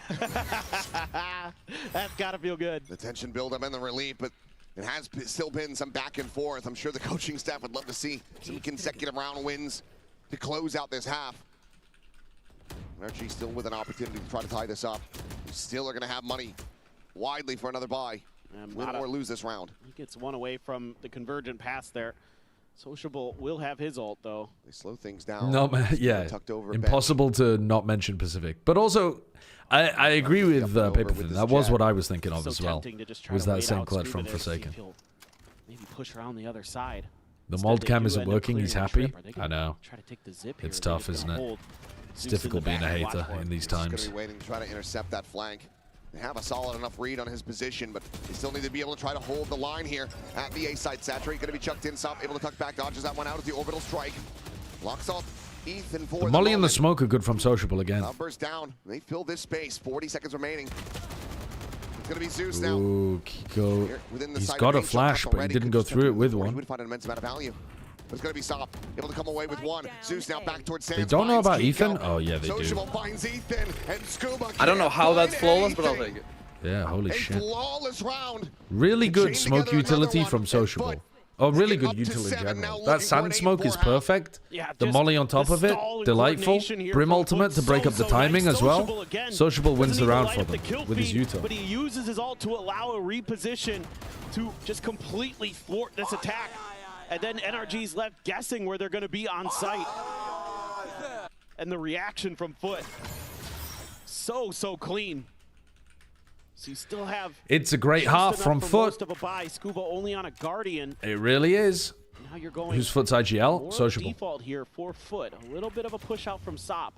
That's gotta feel good. The tension buildup and the relief, but it has still been some back and forth. I'm sure the coaching staff would love to see some consecutive round wins to close out this half. NRG still with an opportunity to try to tie this up. We still are going to have money widely for another buy. Win or lose this round. He gets one away from the convergent pass there. Sociable will have his ult, though. They slow things down. No, yeah, Tucked over impossible to not mention Pacific. But also, I agree with Paperthin. That was what I was thinking of as well. Was that same clutch from Forsaken. maybe push around the other side. The Instead, mold they cam do isn't end up working. He's clearing the happy. trip. Are they I gonna know. try to take the zip It's here? Are they tough, gonna isn't it? hold It's Zeus in difficult the being a back and hater watch for in it? these He's going times. to be waiting to try to intercept that flank. They have a solid enough read on his position, but they still need to be able to try to hold the line here at the A side. Saturate going to be chucked in, Sop able to tuck back, dodges that one out of the orbital strike. Locks off Ethan for The molly and the moment. smoke are good from Sociable again. Numbers down. They fill this space. 40 seconds remaining. It's going to be Zeus now. Ooh, Kiko. Here, within the He's sight got a range, flash, Sop but he already didn't could go just through have it with He one. would find an immense amount of value. But it's going to be Sop able to come away with one. Zeus now back towards Sam. They don't know about Kiko. Ethan? Oh, yeah, they do. Sociable finds Ethan, and Scuba I don't know how can't that's find flawless, but I'll anything. take it. Yeah, holy A shit. flawless round. Really To good chain smoke together another utility one, from and Sociable. Foot Oh, really good up to util in 7, now general. looking That for sand an smoke 8-4 is half. perfect. Yeah, The just molly on top the of it, stall and delightful. coordination here Brim from ultimate to Foot, break up the so timing nice. as well. Sociable again. Sociable wins Doesn't the even round light for up the them kill with his feed, util. But he uses his ult to allow a reposition to just completely thwart this attack. And then NRG's left guessing where they're going to be on site. And the reaction from Foot. So clean. So you still have It's a great just half enough from for Foot. most of a buy. Scuba only on a Guardian. It really is. Now you're going Who's Foot's IGL? more Sociable. default here for Foot. A little bit of a push out from Sop.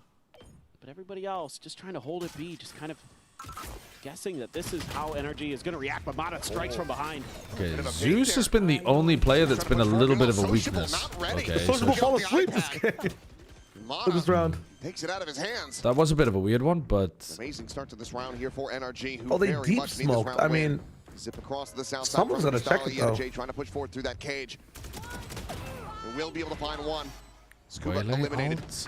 But everybody else just trying to hold it be, just kind of guessing that this is how NRG is going to react. Mamada strikes from behind. Okay, Zeus has been the only player that's been a little bit of a weakness. Okay, Sociable so fall asleep this game. For this round. Takes it out of his hands. that was a bit of a weird one, but Amazing start to this round here for NRG. Who Oh, they very deep much need this smoked. round I to win. mean, Zip across to the south side. someone's from gonna check Crystal. it, though. NRG trying to push forward through that cage. And will be able to find one. Scuba Twilight eliminated. ult.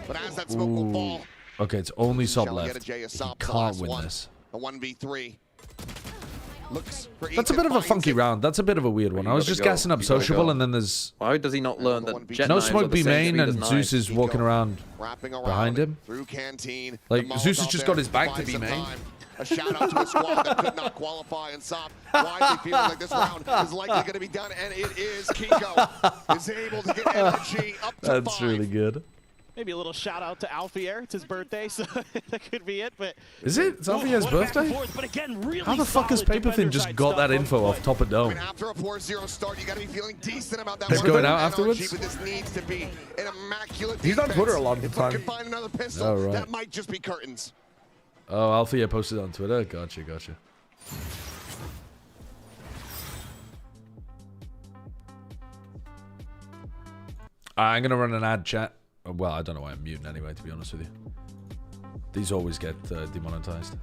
But as that smoke will fall, Okay, it's only Sob shall left. get a J He as Sop can't last win one. this. A 1v3. Looks for That's a Ethan, bit of a finds funky it. round. That's a bit of a weird one. I was just gassing up You gotta Sociable, go. and then there's Why does he not learn that Jet no Knives are smoke the B same main, speed as and knives? Zeus is walking around Wrapping around behind him. through Canteen. Like, The Zeus has Molotov just there got his back to buys be some main. time. A shout out to a squad that could not qualify, and Sop widely feeling like this round is likely going to be done, and it is. Kiko is able to get NRG up to That's 5. really good. Maybe a little shout out to Alfier. It's his birthday, so that could be it. But Is it? It's Alfier's what a back and birthday? forth, but again, really How the fuck has solid Paperthin defender just side got stuff that from info off Foot. top of I dome? mean, after a 4-0 start, you got to be feeling decent about that. He's one. going out NRG, afterwards? But this needs to be an immaculate He's on defense. Twitter a lot of the If we time. can find another pistol, Oh, right. that might just be curtains. Oh, Alfia posted on Twitter. Gotcha. I'm gonna run an ad, chat. Well, I don't know why I'm muting anyway, to be honest with you. These always get demonetized.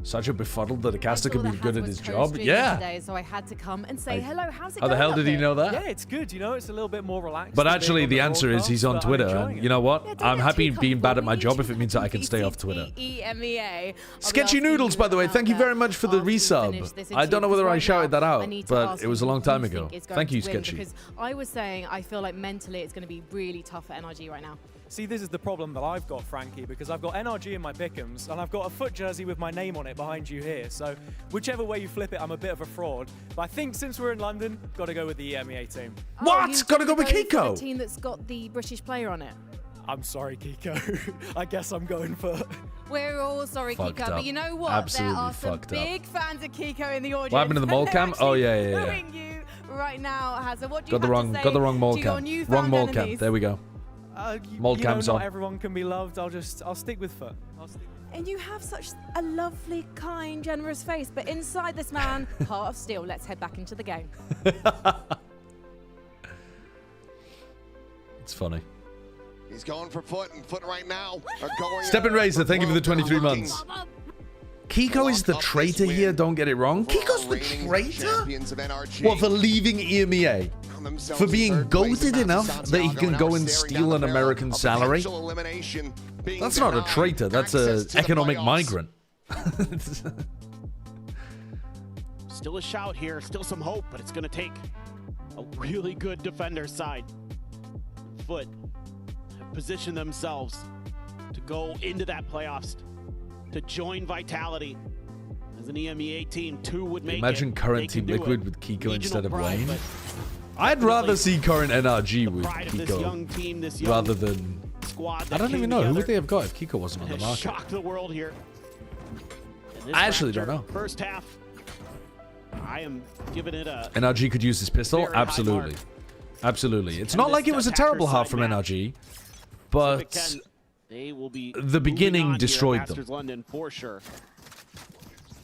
Such a befuddled that a caster can be good at his job. Yeah. Today, so I had to come and say hello. How's it How the going hell up did he there? know that? Yeah, it's good. You know, it's a little bit more relaxed. But than actually, being the on answer is he's on broadcast, but I'm Twitter. enjoying And it. you know what? don't I'm get happy too being bad at my comfortable. job if it means that I can stay off Twitter. EMEA. Sketchy Noodles, by the way, thank you very much for the resub. I don't know whether I shouted that out, but it was a long time ago. Thank you, Sketchy. Because I was saying I feel like mentally it's going to be really tough for NRG right now. See, this is the problem that I've got, Frankie, because I've got NRG in my pick'ems, and I've got a Foot jersey with my name on it behind you here. So whichever way you flip it, I'm a bit of a fraud. But I think since we're in London, got to go with the EMEA team. What? You've Gotta go with for Kiko. the team that's got the British player on it. I'm sorry, Kiko. I guess I'm going for... We're all sorry, Fucked Kiko, up. but you know what? Absolutely there are some fucked up. big fans of Kiko in the audience. What happened to the and mole they're cam? actually Oh, yeah. booing you right now, Hazard. What do Got you the have wrong, to say got the wrong mole to your cam. newfound Wrong mole cam. enemies? There we go. Mold you know, cam's not on. everyone can be loved. I'll stick with Foot. And you have such a lovely, kind, generous face, but inside this man, heart of steel. Let's head back into the game. It's funny. He's going for Foot, and Foot right now are going. Step and Razor, thank you for the 23 months. Kiko is the traitor here, don't get it wrong. Kiko's the traitor? What, for leaving EMEA? For being goated enough that he can go and steal an American salary? That's not a traitor, that's an economic migrant. Still a shout here, still some hope, but it's going to take a really good defender side. Foot have positioned themselves to go into that playoffs, to join Vitality. As an EMEA team, 2 would make Imagine it. current They can Team do Liquid it. with Kiko Regional instead of pride, Wayne. but I'd rather see current NRG with pride of this young Kiko team, this young rather than... squad I that don't came even know. Who would together they have got if Kiko wasn't on the has market? shocked the world here. And this I actually don't Raptor know. First half, I am giving it a... NRG could use this pistol? Absolutely. Absolutely. It's not like it was a terrible half from NRG, but the beginning destroyed them. London for sure.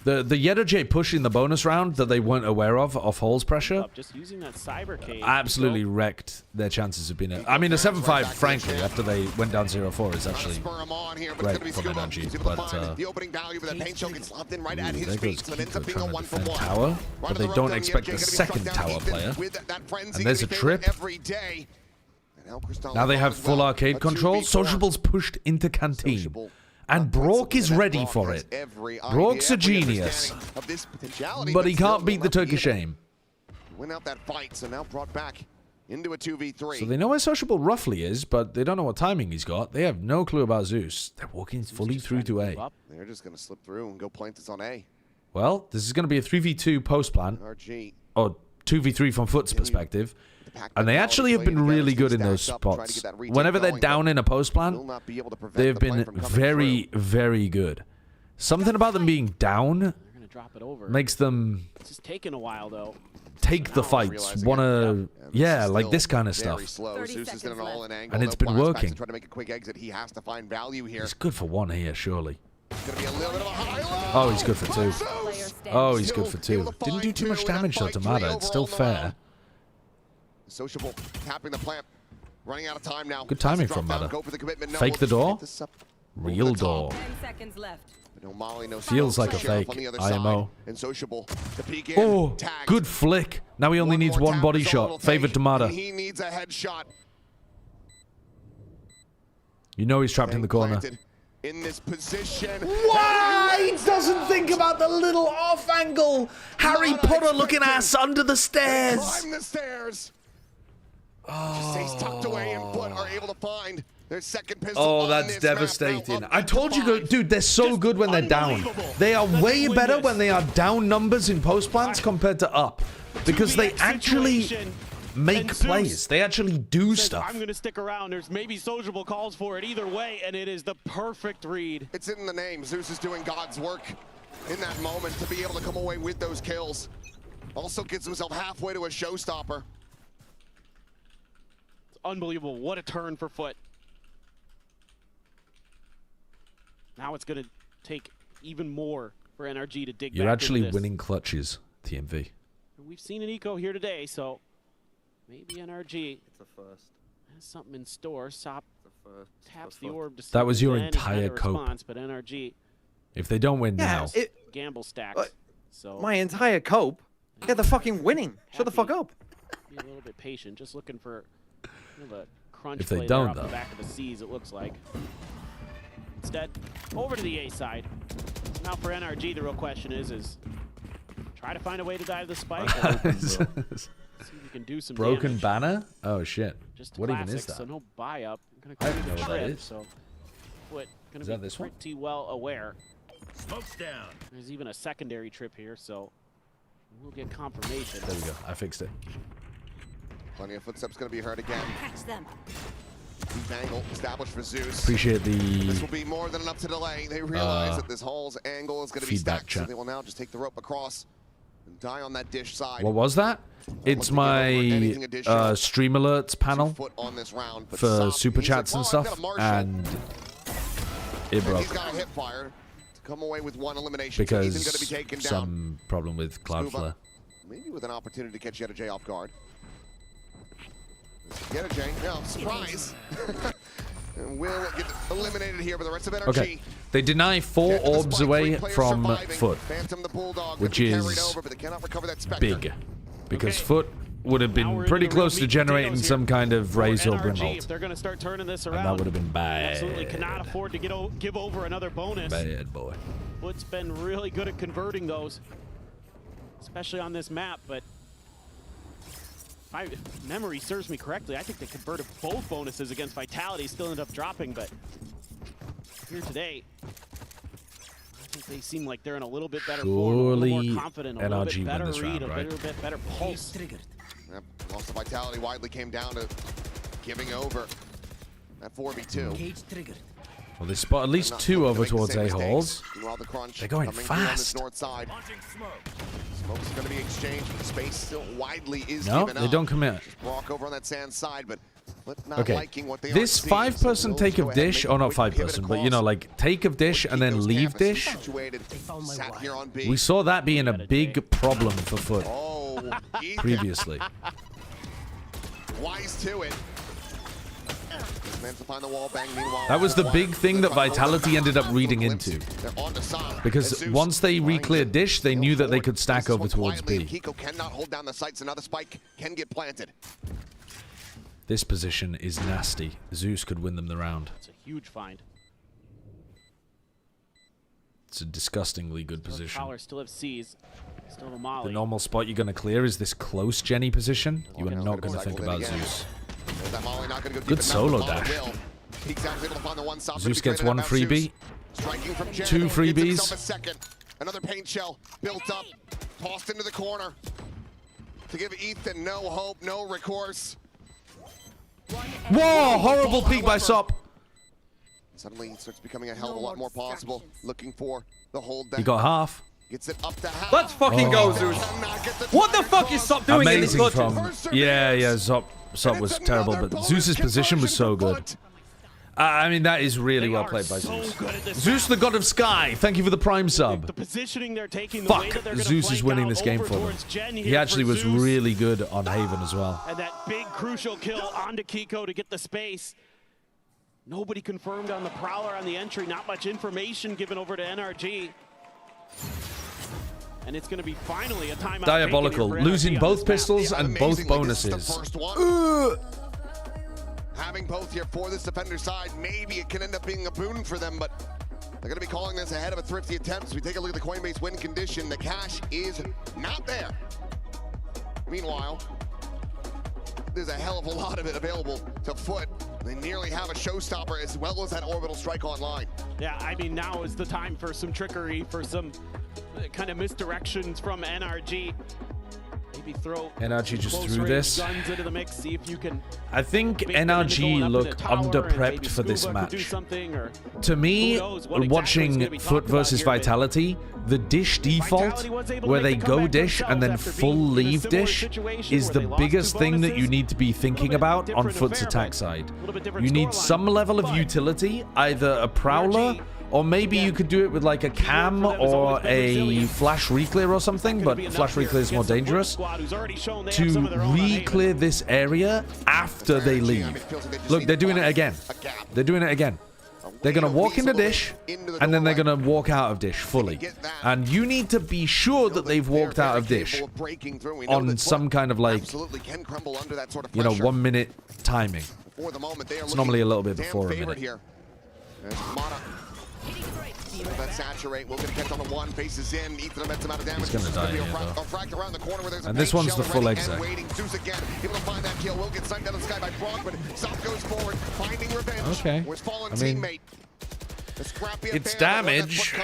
The YettaJ push in the bonus round that they weren't aware of off Hall's pressure Just using that cyber cage. absolutely wrecked their chances of being a... I mean, a 7-5, frankly, after they went down 0-4 is actually great from NRG, but... the opening value with that paint shell gets lobbed in right at Ooh, his there feet, goes so it ends up Kiko being a trying to 1 for defend 1. tower, but they don't expect the second tower player. And there's a trip. Now they have full arcade control. Sociable's pushed into Canteen. And Brock is ready for it. Brock's a genius. But he can't beat the Turkish aim. Win out that fight, so now brought back into a 2v3. So they know where Sociable roughly is, but they don't know what timing he's got. They have no clue about Zeus. They're walking fully through to A. They're just going to slip through and go plant this on A. Well, this is going to be a 3v2 post plant. Or 2v3 from FUT's perspective. And they actually have been really good in those spots. Whenever they're down in a post plant, they've been very, very good. Something about them being down makes them This is taking a while though. take the fights. Wanna, yeah, like this kind of stuff. And it's been working. He's good for one here, surely. Oh, he's good for two. Oh, he's good for two. Didn't do too much damage though to matter. It's still fair. Sociable tapping the plant. Running out of time now. Good timing from Mata. Fake the door. Real door. 10 seconds left. Feels like a fake. IMO. Oh, good flick. Now he only needs one body shot. Favored to Mata. He needs a headshot. You know he's trapped in the corner. In this position. Why? He doesn't think about the little off angle. Harry Potter looking ass under the stairs. Climb the stairs. Just stays tucked away and FUT are able to find their second pistol. Oh, that's devastating. I told you, dude, they're so good when they're down. They are way better when they are down numbers in post plants compared to up. Because they actually make plays. They actually do stuff. I'm going to stick around. There's maybe Sociable calls for it either way, and it is the perfect read. It's in the name. Zeus is doing God's work in that moment to be able to come away with those kills. Also gets himself halfway to a showstopper. Unbelievable. What a turn for FUT. Now it's going to take even more for NRG to dig back. You're actually winning clutches, TMV. We've seen an eco here today, so maybe NRG has something in store. Sop taps the orb to that was your end, entire cope. Response, but NRG, if they don't win now, gamble stacks. So my entire cope? Yeah, they're fucking winning. Shut the fuck up. Be a little bit patient, just looking for kind of a crunch if they play don't, there off though. the back of the C's, it looks like. Instead, over to the A side. Now for NRG, the real question is try to find a way to dive the spike. Or see if you can do some broken damage. banner? Oh shit! Just What classic, even is that? So no buy up. Gonna I don't know the what that trip, is. so FUT gonna Is be that this one? pretty well aware. Smoke's down. There's even a secondary trip here, so we'll get confirmation. There we go. I fixed it. Plenty of footsteps going to be heard again. Catch them. Deep angle established for Zeus. Appreciate This the will be more than enough to delay. They realize that this Hall's angle is going to be feedback stacked, so chat. they will now just take the rope across and die on that dish side. What was that? It's my stream alerts panel FUT on this round, but for Sop, super he's chats like, and "Well, I've stuff, got a Marshall." and it And broke he's got a hip fire to come away with one elimination. So he's going to be because taken down. some problem with Cloudflare. Maybe with an opportunity to catch YettaJ off guard. YettaJ, no, surprise. And will get eliminated here, but the rest of NRG. Okay, they deny 4 orbs away from FUT, Phantom the Bulldog which carried is over, but they cannot recover that Spectre. big, because FUT would have been pretty close to generating some kind of Raze or Brimhold, If they're going to start turning this and around, that would have been bad. absolutely cannot afford to give over another bonus. Bad boy. FUT's been really good at converting those, especially on this map, but if memory serves me correctly, I think they converted both bonuses against Vitality, still ended up dropping, but here today, I think they seem like they're in a little bit better form, a little more confident, a little NRG bit better win this read, round, a little bit better pulse. Yep, loss of Vitality widely came down to giving over that 4v2. Well, they spot at least 2 over towards A-holes. Meanwhile, the crunch They're going coming through on this fast. north side. Smokes are going to be exchanged, but the space still widely is No, given they up. don't commit. Just walk over on that sand side, but not Okay, liking what they this 5-person take of dish, or not 5-person, but you know, like take of dish and then leave dish. We saw that being a big problem for FUT previously. Wise to it. Meant to find the wall bang, That was the big thing that Vitality ended up reading into. Because once they re-cleared dish, they knew that they could stack over towards B. Kiko cannot hold down the sights. Another spike can get planted. This position is nasty. Zeus could win them the round. It's a huge find. It's a disgustingly good position. Prowler still have C's. Still have a Molly. The normal spot you're going to clear is this close Jenny position. You are not going to think about Zeus. Good solo dash. Zeus gets one freebie. 2 freebies. Another paint shell built up, tossed into the corner to give Ethan no hope, no recourse. Whoa! Horrible peek by Sop. Suddenly it starts becoming a hell of a lot more possible. Looking for the hold. He got half. Gets it up to half. Let's fucking go, Zeus. What the fuck is Sop doing in this Amazing from... Yeah, Sop was terrible, but Zeus's position was so good. I mean, that is really well played by Zeus. Zeus, the god of sky, thank you for the prime sub. The positioning they're taking, the Fuck, way that they're Zeus is winning this game for them. He actually was really good on Haven as well. And that big crucial kill onto Kiko to get the space. Nobody confirmed on the Prowler on the entry. Not much information given over to NRG. And it's going to be finally a timeout. Diabolical, losing both pistols and both bonuses. Having both here for this defender side, maybe it can end up being a boon for them, but they're going to be calling this ahead of a thrifty attempt. As we take a look at the Coinbase win condition, the cash is not there. Meanwhile, there's a hell of a lot of it available to FUT. They nearly have a showstopper as well as that orbital strike online. Yeah, I mean, now is the time for some trickery, for some kind of misdirections from NRG. Maybe throw NRG just threw this. Guns into the mix, see if you can. I think NRG look under-prepped for this match. To me, watching FUT versus Vitality, the dish default, where they go dish and then full leave dish, is the biggest thing that you need to be thinking about on FUT's attack side. You need some level of utility, either a Prowler, or maybe you could do it with like a cam or a flash reclear or something, but flash reclear is more dangerous, to re-clear this area after they leave. Look, they're doing it again. They're doing it again. They're going to walk into dish, and then they're going to walk out of dish fully. And you need to be sure that they've walked out of dish on some kind of like, you know, 1 minute timing. It's normally a little bit before a minute. That saturate, we're gonna catch on the one, faces in, Ethan immense amount of damage. He's gonna die here, around the corner where there's and this one's the full exec. Zeus again, able to find that kill, will get sniped out of the sky by Brock, but South goes forward, finding revenge. Okay. I mean, it's damage.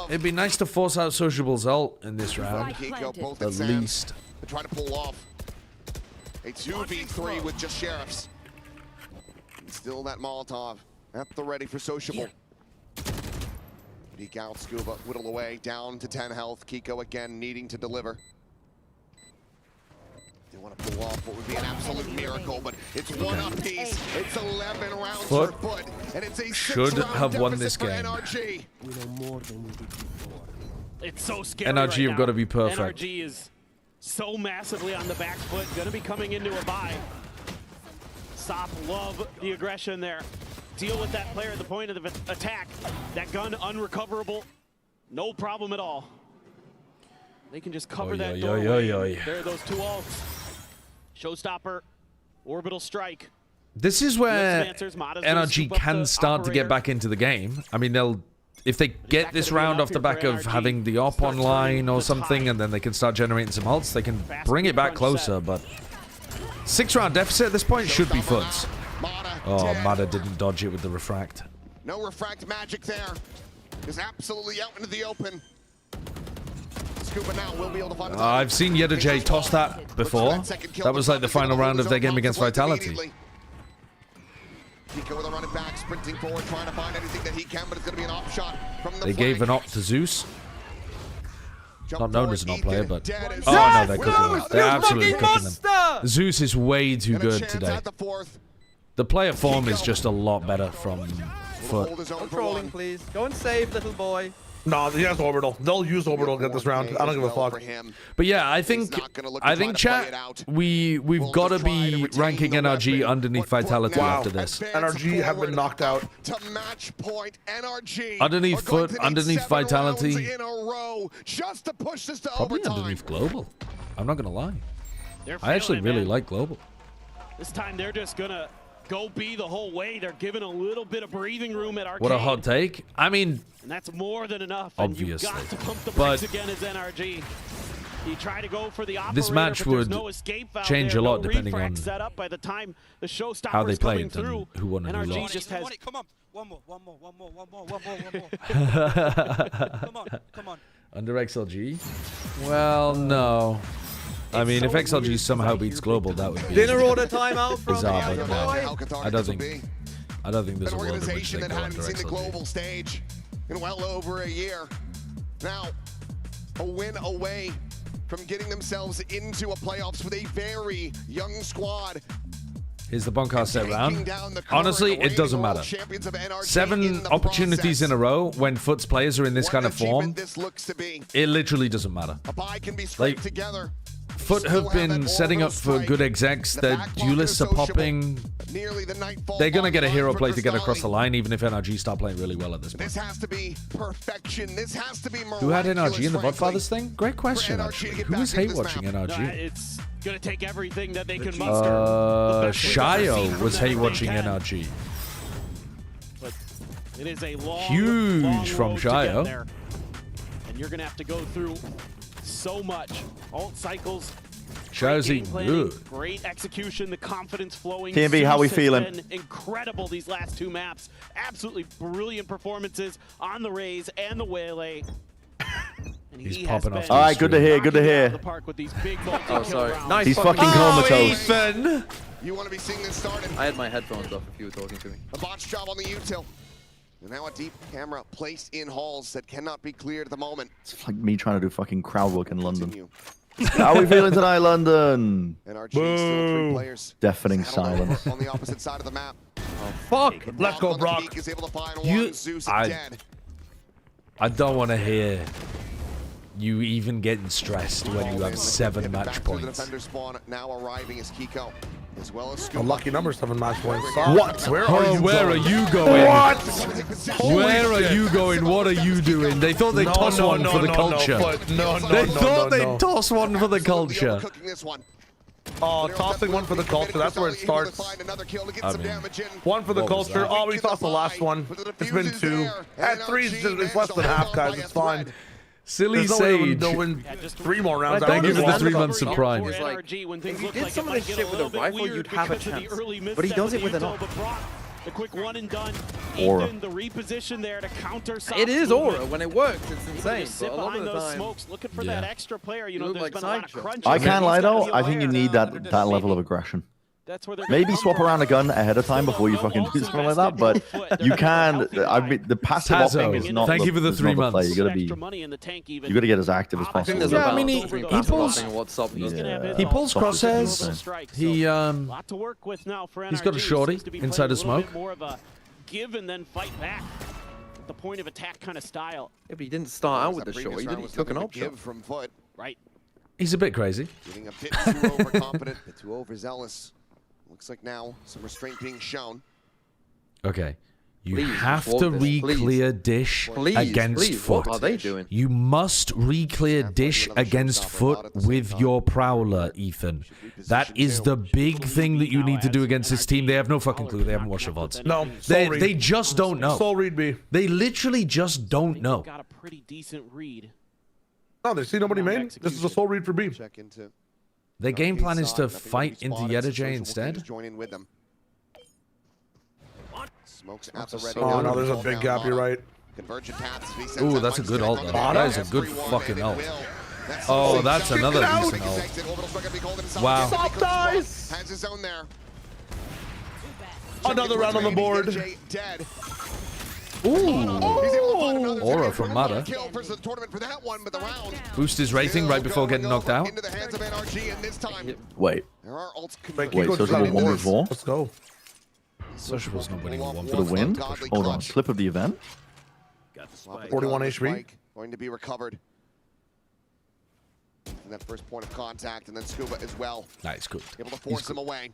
It'd be nice to force out Sociable's ult in this round, at least. They try to pull off a 2v3 with just Sheriffs. And still that Molotov at the ready for Sociable. Peek out, Scuba, whittle away, down to 10 health. Kiko again needing to deliver. They want to pull off what would be an absolute miracle, but it's one apiece. It's 11 rounds for FUT, and it's a should have won this game. NRG. We know more than we did before. It's so scary. NRG have got to be perfect. NRG is so massively on the back foot, going to be coming into a bye. Sop love the aggression there. Deal with that player at the point of the attack. That gun unrecoverable. No problem at all. They can just cover that doorway. There are those 2 ults. Showstopper, orbital strike. This is where NRG can start to get back into the game. I mean, they'll, if they get this round off the back of having the op online or something, and then they can start generating some ults, they can bring it back closer, but 6-round deficit at this point should be FUT's. Oh, Mada didn't dodge it with the refract. No refract magic there. Is absolutely out into the open. Scuba now will be able to find I've seen YedaJ toss that before. That was like the final round of their game against Vitality. Kiko with a running back, sprinting forward, trying to find anything that he can, but it's going to be an op shot from the They gave an op to Zeus. Not known as a not player, but oh no, they're cooking them. They're absolutely cooking them. Zeus is way too good today. The player form is just a lot better from FUT. Controlling, please. Go and save, little boy. No, he has orbital. They'll use orbital to get this round. I don't give a fuck. But yeah, I think chat, we've got to be ranking NRG underneath Vitality after this. NRG have been knocked out. Underneath FUT, underneath Vitality. Probably underneath Global. I'm not gonna lie. I actually really like Global. This time they're just gonna go B the whole way. They're giving a little bit of breathing room at Arcade. What a hot take. I mean, and that's more than enough. Obviously. And you've got to pump the brakes again as NRG. You try to go for the operator, this match would change a lot depending on by the time the how they played and who won and who lost. Just has... Come on. One more. Come on. Under XLG? Well, no. I mean, if XLG somehow beats Global, that would be dinner order timeout from bizarre, but no. I don't think there's a world in which they go under XLG. The global XLG. stage in well over a year. Now, a win away from getting themselves into a playoffs with a very young squad. Here's the Boncast set round. Honestly, it doesn't matter. 7 opportunities in a row when FUT's players are in this kind of form, it literally doesn't matter. Like, FUT have been setting up for good execs. Their duelists are popping. They're going to get a hero play to get across the line, even if NRG start playing really well at this point. This has to be perfection. This has to be Who had NRG in the Godfathers thing? Great question, actually. Who was hate watching NRG? It's going to take everything that they can muster. Shio was hate watching NRG. But it is a long, huge from Shio. And you're going to have to go through so much. Alt cycles. Shio's eating good. Great execution, the confidence flowing. TMB, how we feeling? Been incredible these last 2 maps. Absolutely brilliant performances on the Rays and the Waylay. He's popping off. All right, good to hear. Good to hear. Oh, sorry. Nice. He's fucking comatose. Ethan. You want to be seeing this started. I had my headphones off if you were talking to me. A botch job on the util. And now a deep camera placed in halls that cannot be cleared at the moment. It's like me trying to do fucking crowd work in London. How are we feeling tonight, London? NRG still 3 players. Deafening silence. On the opposite side of the map. Oh, fuck. Let's go, Brock. Is able to find Zeus dead. I don't want to hear you even getting stressed when you have 7 match points. Defender spawn now arriving as Kiko. As well as a lucky number, 7 match points. What? Where are you going? What? Where are you going? What are you doing? They thought they'd toss one for the culture. They thought they'd toss one for the culture. Oh, tossing one for the culture. That's where it starts. I mean, one for the culture. Oh, we tossed the last one. It's been 2. At 3, it's less than half, guys. It's fine. Silly Sage. They'll win 3 more rounds. Thank you for the 3 months of Prime. Like, if you did some of this shit with a rifle, you'd have a chance. But he does it with an AUG. The quick one and done. Aura. Ethan, the reposition there to counter. It is Aura. When it works, it's insane. Sit but a lot of the those time, smokes, looking for that extra player. You know, there's like been a lot of crunch. I can't lie though. I think you need that level of aggression. That's where Maybe swap around a gun ahead of time before you fucking do something like that. But you can. I mean, the passive opting is not. Thank you for the 3 months. You gotta be. You gotta get as active as possible. Yeah, I mean, he pulls. He pulls crosshairs. He's got a shorty inside a smoke. More of a give and then fight back. The point of attack kind of style. Yeah, but he didn't start out with the short. He took an option. From FUT. Right. He's a bit crazy. Getting a bit too overconfident, a bit too overzealous. Looks like now some restraint being shown. Okay. You have to re-clear Dish against FUT. What are they doing? You must re-clear Dish against FUT with your Prowler, Ethan. That is the big thing that you need to do against this team. They have no fucking clue. They haven't watched the VODs. No, they just don't know. Soul read B. They literally just don't know. Got a pretty decent read. No, they see nobody main. This is a soul read for B. Their game plan is to fight into YetaJ instead. Join in with them. Smokes at the ready. Oh no, there's a big gap. You're right. Ooh, that's a good ult. That is a good fucking ult. Oh, that's another decent ult. Wow. Stop dies. Has his own there. Another round on the board. Ooh! Aura from Mada. Boost his rating right before getting knocked out. Wait. Wait, Sociable won before? Let's go. Sociable's not winning one. For the win? Hold on. Clip of the event? 41 HP. Going to be recovered. And that first point of contact, and then Scuba as well. Nice, good. Able to force him away.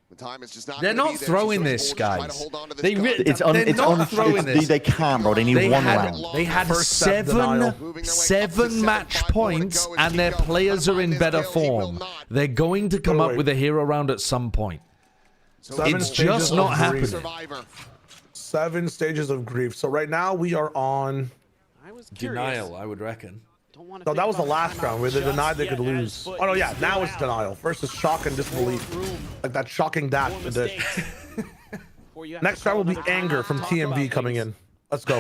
The time is just not. They're not throwing this, guys. They they're not throwing this. They can, bro. They need one round. They had seven match points, and their players are in better form. They're going to come up with a hero round at some point. It's just not happening. 7 stages of grief. So right now we are on denial, I would reckon. No, that was the last round where they denied they could lose. Oh no, yeah, now it's denial. First is shock and disbelief. Like that shocking dash. Next round will be anger from TMV coming in. Let's go.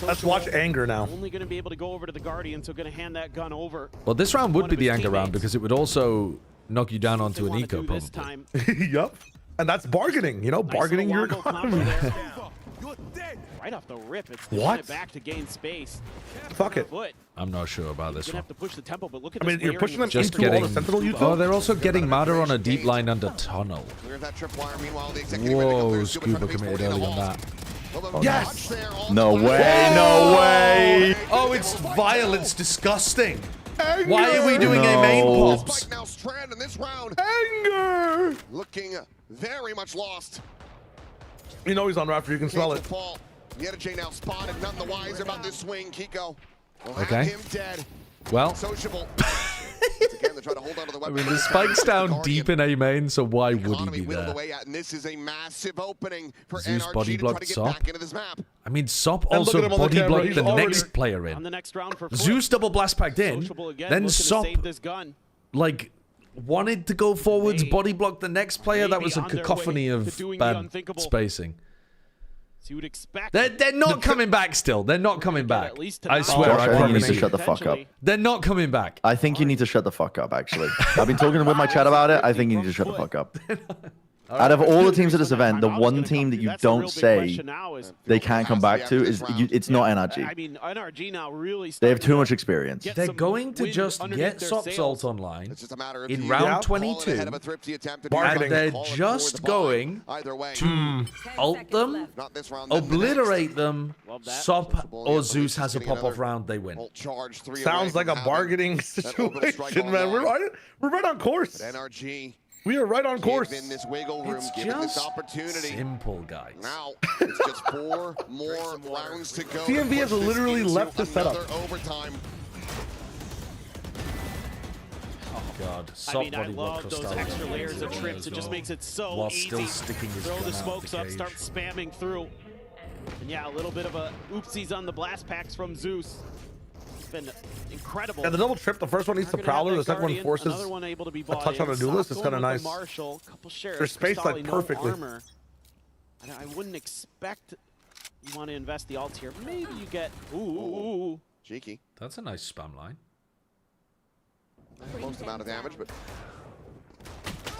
Let's watch anger now. Only going to be able to go over to the Guardian, so going to hand that gun over. Well, this round would be the anger round because it would also knock you down onto an eco, probably. Yup. And that's bargaining, you know, bargaining your economy. Right off the rip, it's what? It back to gain space. Fuck it. I'm not sure about this one. Have to push the tempo, but look at you're pushing them just into getting, all the sentinel you oh, they're also getting Mada on a deep line under tunnel. Whoa, Scuba committed early on that. Yes! No way, no way! Oh, it's vile, it's disgusting. Anger. Why are we doing a main pops? Now Strand in this round. Anger! Looking very much lost. You know he's on Raptor, you can smell it. NRG now spotted, none the wiser about this swing. Kiko will okay. have him dead. Well, Sociable. Again, they try to hold on to the I mean, the spike's down deep in A main, so why would he be there? And this is a massive opening for Zeus NRG body to try to blocked get Sop. back into this map. I mean, Sop also body blocked the next player in. Zeus double blast packed in, then Sop, like, wanted to go forwards, body block the next player. That was a cacophony of bad spacing. So you would expect they're not coming back still. They're not coming back. I swear. Josh, I think you need to shut the fuck up. They're not coming back. I think you need to shut the fuck up, actually. I've been talking with my chat about it. I think you need to shut the fuck up. Out of all the teams at this event, the one team that you don't say they can't come back to is it's not NRG. I mean, NRG now really they have too much experience. They're going to just get Sop's ult online in round 22, and they're just going to ult them, obliterate them. Sop or Zeus has a pop-off round, they win. Sounds like a bargaining situation, man. We're right on course. NRG. We are right on course. In this wiggle room, it's given just this opportunity. Simple, guys. Now it's just 4 more rounds to go. TMV has literally left the setup. Overtime. Oh God! I mean, I love those extra layers of trips. It just makes it so easy. Still sticking his Throw the smokes up, start spamming through. And yeah, a little bit of a oopsies on the blast packs from Zeus. Been incredible. And the double trip, the first one needs the Prowler, the second one forces a touch on a duelist. It's kind of nice. They're spaced like perfectly. I wouldn't expect you want to invest the alts here. Maybe you get ooh. Cheeky. That's a nice spam line. Most amount of damage, but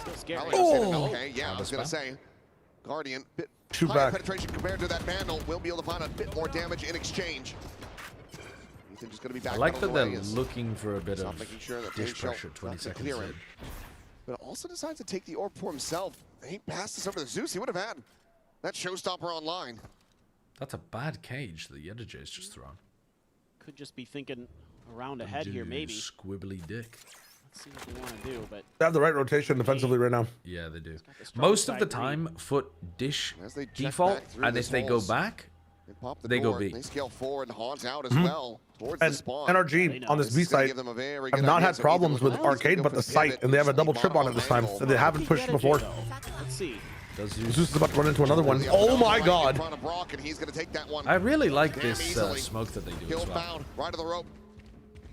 still scary. Okay, yeah, I was gonna say, Guardian bit higher penetration compared to that Vandal. Will be able to find a bit more damage in exchange. Just gonna be back. I like that they're looking for a bit of dish pressure 20 seconds in. But also decides to take the orb for himself. He passed this over to Zeus. He would have had that showstopper online. That's a bad cage that the NRG's just thrown. Could just be thinking around ahead here, maybe. Squibbly dick. Let's see what they want to do, but they have the right rotation defensively right now. Yeah, they do. Most of the time, FUT dish default, and if they go back, they go B. They scale forward and haunt out as well. And NRG on this B site have not had problems with arcade, but the site, and they have a double trip on it this time that they haven't pushed before. Let's see. Zeus is about to run into another one. Oh my God! I really like this smoke that they do as well. Right to the rope.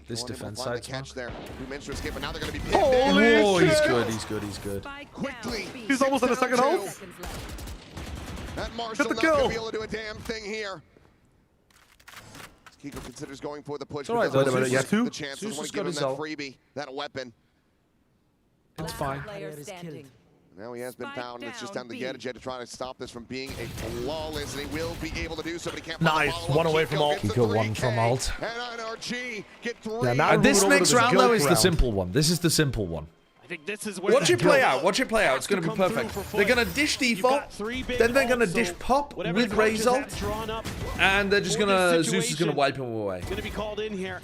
This defense side smoke. Holy shit! He's good. Quickly. He's almost at a second health. That Marshall not gonna be able to do a damn thing here. Kiko considers going for the push. All right, wait a minute. Yeah, the chances want to give him that freebie, that weapon. It's fine. Now he has been found. It's just down to Yetajet to try to stop this from being a flawless, and he will be able to do so, but he can't. Nice, one away from ult. Kiko one from ult. And NRG get 3. Yeah, now And this next round, though, is the round. simple one. This is the simple one. I think this is where Watch it play out. Watch it play out. It's going to be perfect. They're going to dish default, then they're going to dish pop with Raze ult, and they're just going to... Zeus is going to wipe him away. Going to be called in here.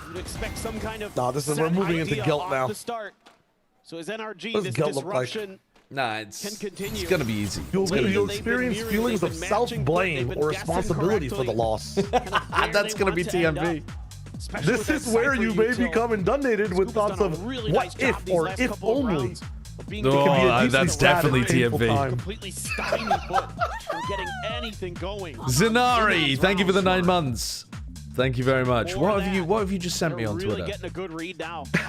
You'd expect some kind of... No, this is we're moving into guilt now. So is NRG, What does this guilt look like? disruption Nah, it's going to be easy. You'll experience feelings of self-blame or responsibility for the loss. That's going to be TMV. This is where you may become inundated with thoughts of what if or if only. Oh, that's definitely TMV. completely stymied foot from getting anything going. Zenari, thank you for the 9 months. Thank you very much. What have you just sent me on Twitter?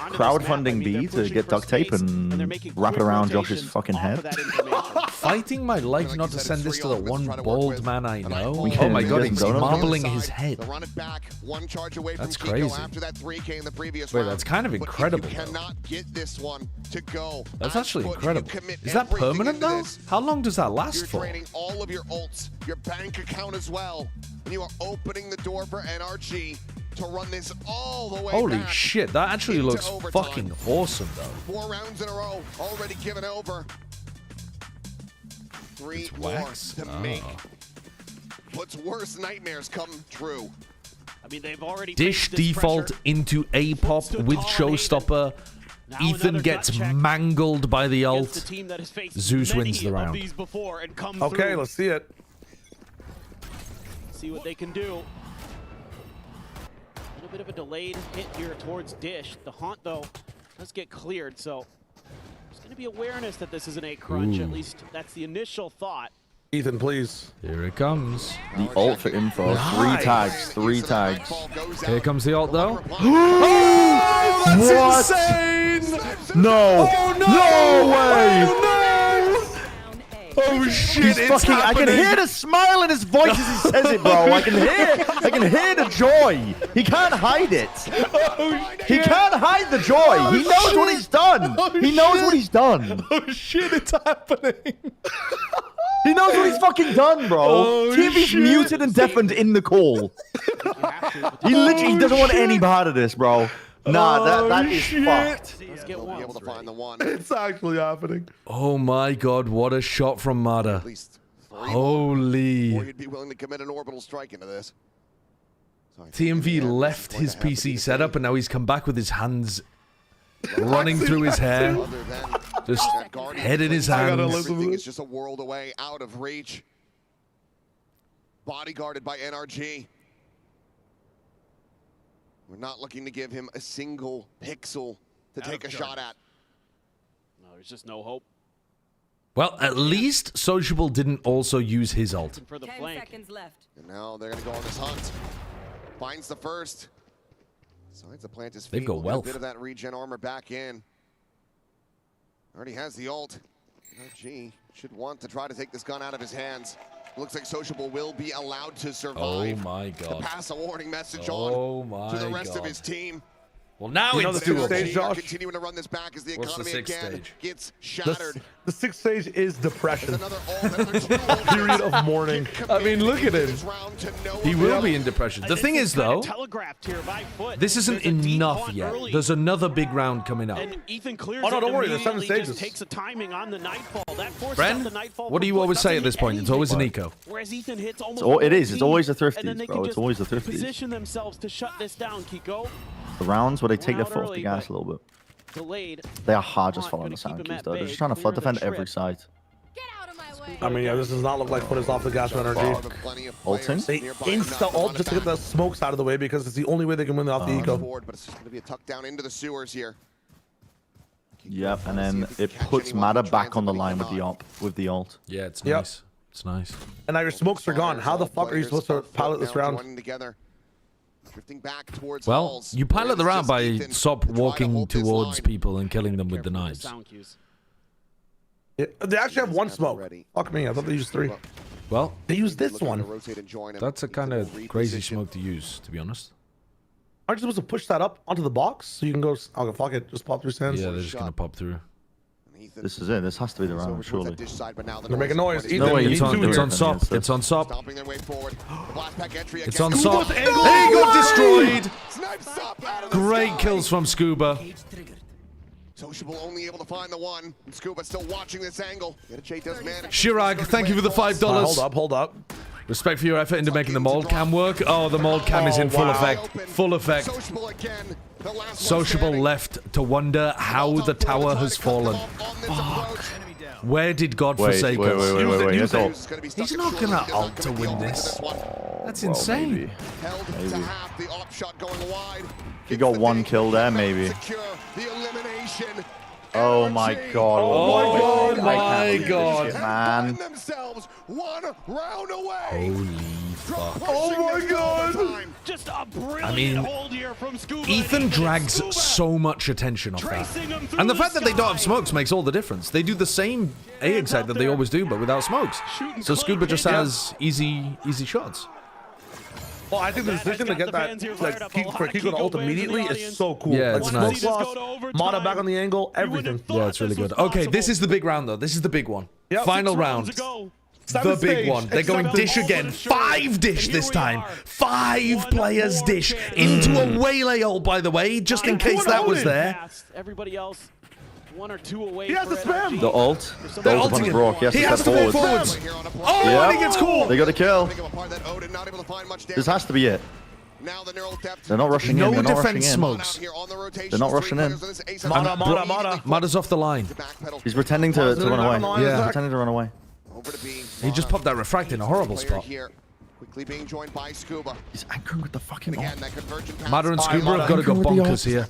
Crowdfunding B to get duct tape and wrap it around Josh's fucking head. Fighting my life not to send this to the one bald man I know. We Oh my can god, get he's him going. marbling his head. Run it back, 1 charge away That's from crazy. Kiko after that 3K in the previous Wait, round. that's kind of But if incredible, You though. cannot get this one to go. That's as actually FUT, incredible. you commit Is that everything permanent into though? this. How long does that last You're for? draining all of your ults, your bank account as well, and you are opening the door for NRG to run this all the way Holy back shit, that actually into looks overtime. fucking awesome though. 4 rounds in a row, already given over. 3 more wax? to make FUT's worst nightmares come true. I mean, they've already Dish faced this default pressure. into A-pop with Showstopper. Now Ethan another gets gut check mangled by the against ult. a team that has faced Zeus many wins the of round. these before and come Okay, through. let's see it. See what they can do. A little bit of a delayed hit here towards Dish. The haunt, though, does get cleared, so there's going to be awareness that this is an A crunch. At least that's the initial thought. Ethan, please. Here it comes. The ult for info. 3 tags. 3 tags. Here comes the ult though. Oh, that's insane! No! Oh, no! No way! Oh, no! Oh shit! He's It's fucking. I can happening. hear the smile in his voice as he says it, bro. I can hear the joy. He can't hide it. He can't hide the joy. He knows what he's done. He knows what he's done. Oh shit! It's happening. He knows what he's fucking done, bro. Oh, TV's shit. muted and deafened in the call. He literally doesn't want any part of this, bro. Nah, that is fucked. Let's get They'll one. be able to find the one. It's actually happening. Oh my god! What a shot from Mada. At least 3 more, or Holy. you'd be willing to commit an orbital strike into this. So I think TMV in the end, left this is his going to have to be PC the setup game. and now he's come back with his hands running through his hair. Other than Just that Guardian head in his I gotta hands. listen to everything this. is just a world away, out of reach. Bodyguarded by NRG. We're not looking to give him a single pixel to take a shot at. No, there's just no hope Well, at least Sociable didn't also use his ult. for the 10 flank. seconds left. And now they're going to go on this hunt. Finds the first. Decides to plant his feet. They've got We'll get wealth. a bit of that regen armor back in. Already has the ult. NRG should want to try to take this gun out of his hands. Looks like Sociable will be allowed to survive. Oh my To god. pass a warning message Oh on my to the rest of god. his team. Well, now You know it's the sixth doable. stage, NRG are Josh? continuing to run this back as the What's the economy sixth again stage? gets shattered. The 6th stage is depression. There's another ult, another 2 ults. Period of mourning. I mean, look at him. This round to no He will avail. be in depression. The This thing is, kinda though, telegraphed here by FUT. this isn't There's a deep enough haunt yet. early. There's another big round coming up. And Ethan clears Oh, no, it don't worry, there's 7 immediately, just stages. takes a timing on the nightfall. That forces Bren, out the nightfall what do from you FUT. always say Doesn't at this hit point? It's always an anything. eco. Whereas Ethan hits almost It's the always the whole team, and then thrifties, they bro. can It's just always the thrifties. Position themselves to shut this down, Kiko. The rounds where they take their Out foot off the early, gas but a little bit. Delayed. They are hard just Haunt following gonna the keep sound him cues, at though. They're bay, just trying to flood clear the defend every trip. side. I mean, yeah, this does not look like FUT is off the gas for NRG. Plenty of Ulting? players They nearby insta enough to ult run just it to get back. the smokes out of the way because it's the only way they can win off the eco. Forward, but it's just going to be a tuck down into the sewers here. Yep, and See then if he it can catch puts anyone Mada who back on the transit, but line he with the cannot. op, with the ult. Yeah, it's Yep. nice. It's nice. And now your smokes are gone. How the fuck are you supposed to pilot this round? Together. Drifting back towards Well, Halls, you where pilot the it's round just by Ethan stop to try to walking hold this towards line. people and killing them with the Careful with knives. sound cues. Yeah, they actually have 1 That's smoke. already- Fuck me, I thought they used 3. Well, They used this Looking to one. rotate and join him. that's a Ethan kind of will crazy reposition. smoke to use, to be honest. Aren't you supposed to push that up onto the box so you can go? Okay, fuck it, just pop through sands. Yeah, they're just going to pop through. This is it. This has to be the round, surely. They're making noise. No way, it's on SOP. It's on SOP. It's on SOP. He got destroyed. Great kills from Scuba. Sociable only able to find the one. And Scuba still watching this angle. Shirag, thank you for the $5. Hold up. Respect for your effort into making the mold cam work. Oh, the mold cam is in full effect. Full effect. Sociable left to wonder how the tower has fallen. Fuck. Where did God forsake us? Wait. He's not gonna ult to win this. That's insane. Maybe. He got one kill there, maybe. Oh my god. Oh my god. Shit, man. Holy fuck. Oh my god. Just a brilliant I mean, hold here from Scuba. Ethan drags so much attention off that. And the fact that they don't have smokes makes all the difference. They do the same A exec that they always do, but without smokes. So Scuba just has easy shots. Well, I think the decision to get that, like, for Kiko to ult immediately is so cool. Yeah, like, it's nice. Mata back on the angle, everything. Yeah, it's really good. Okay, this is the big round, though. This is the big one. Final round. The big one. They're going dish again. 5 dish this time. 5 players dish into a waylay ult, by the way, just in case that was there. Everybody else, 1 or 2 away. He has to spam. The ult. The ult upon Brock. He has to step forwards. Oh, and he gets caught. They got a kill. This has to be it. They're not rushing in. No defense smokes. They're not rushing in. Mata. Mata's off the line. He's pretending to run away. Yeah. He's pretending to run away. He just popped that refract in a horrible spot. Quickly being joined by Scuba. He's anchoring with the fucking ult. Mata and Scuba have got to go bonkers here.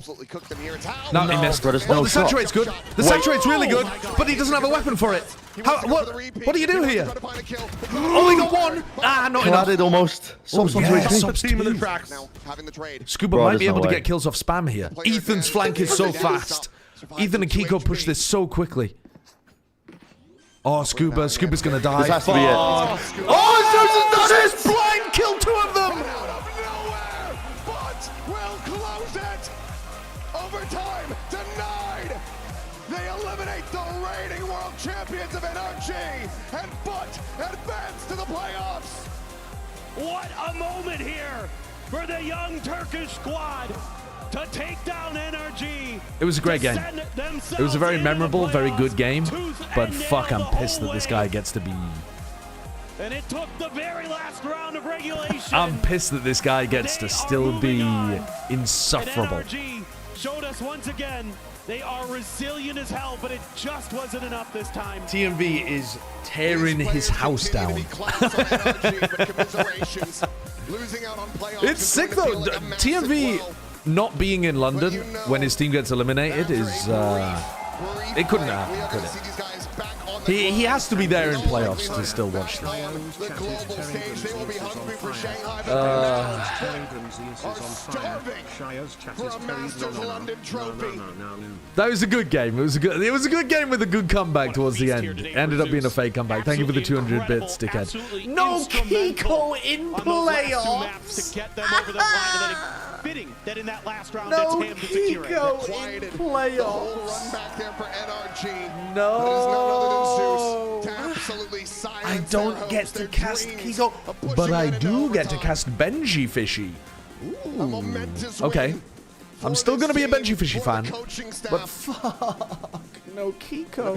No, he missed. Oh, the saturate's good. The saturate's really good, but he doesn't have a weapon for it. What do you do here? Oh, he got one. Ah, not enough. It almost. Scuba might be able to get kills off spam here. Ethan's flank is so fast. Ethan and Kiko push this so quickly. Oh, Scuba's gonna die. This has to be it. Oh, it's blind kill 2 of them. But will close it. Overtime denied. They eliminate the reigning world champions of NRG, and FUT advance to the playoffs. What a moment here for the young Turkish squad to take down NRG. It was a great game. It was a very memorable, very good game. But fuck, I'm pissed that this guy gets to be... And it took the very last round of regulation. I'm pissed that this guy gets to still be insufferable. NRG showed us once again they are resilient as hell, but it just wasn't enough this time. TMV is tearing his house down. It's sick though. TMV not being in London when his team gets eliminated is it couldn't happen, could it? He has to be there in playoffs to still watch them. That was a good game. It was a good game with a good comeback towards the end. It ended up being a fake comeback. Thank you for the 200 bits, dickhead. No Kiko in playoffs. To get them over the line, and then fitting that in that last round, No it's him to secure it. Kiko in playoffs. Run back there for NRG. No. I don't get to cast Kiko, but I do get to cast Benji Fishy. Ooh. Okay. I'm still going to be a Benji Fishy fan, but fuck. No Kiko.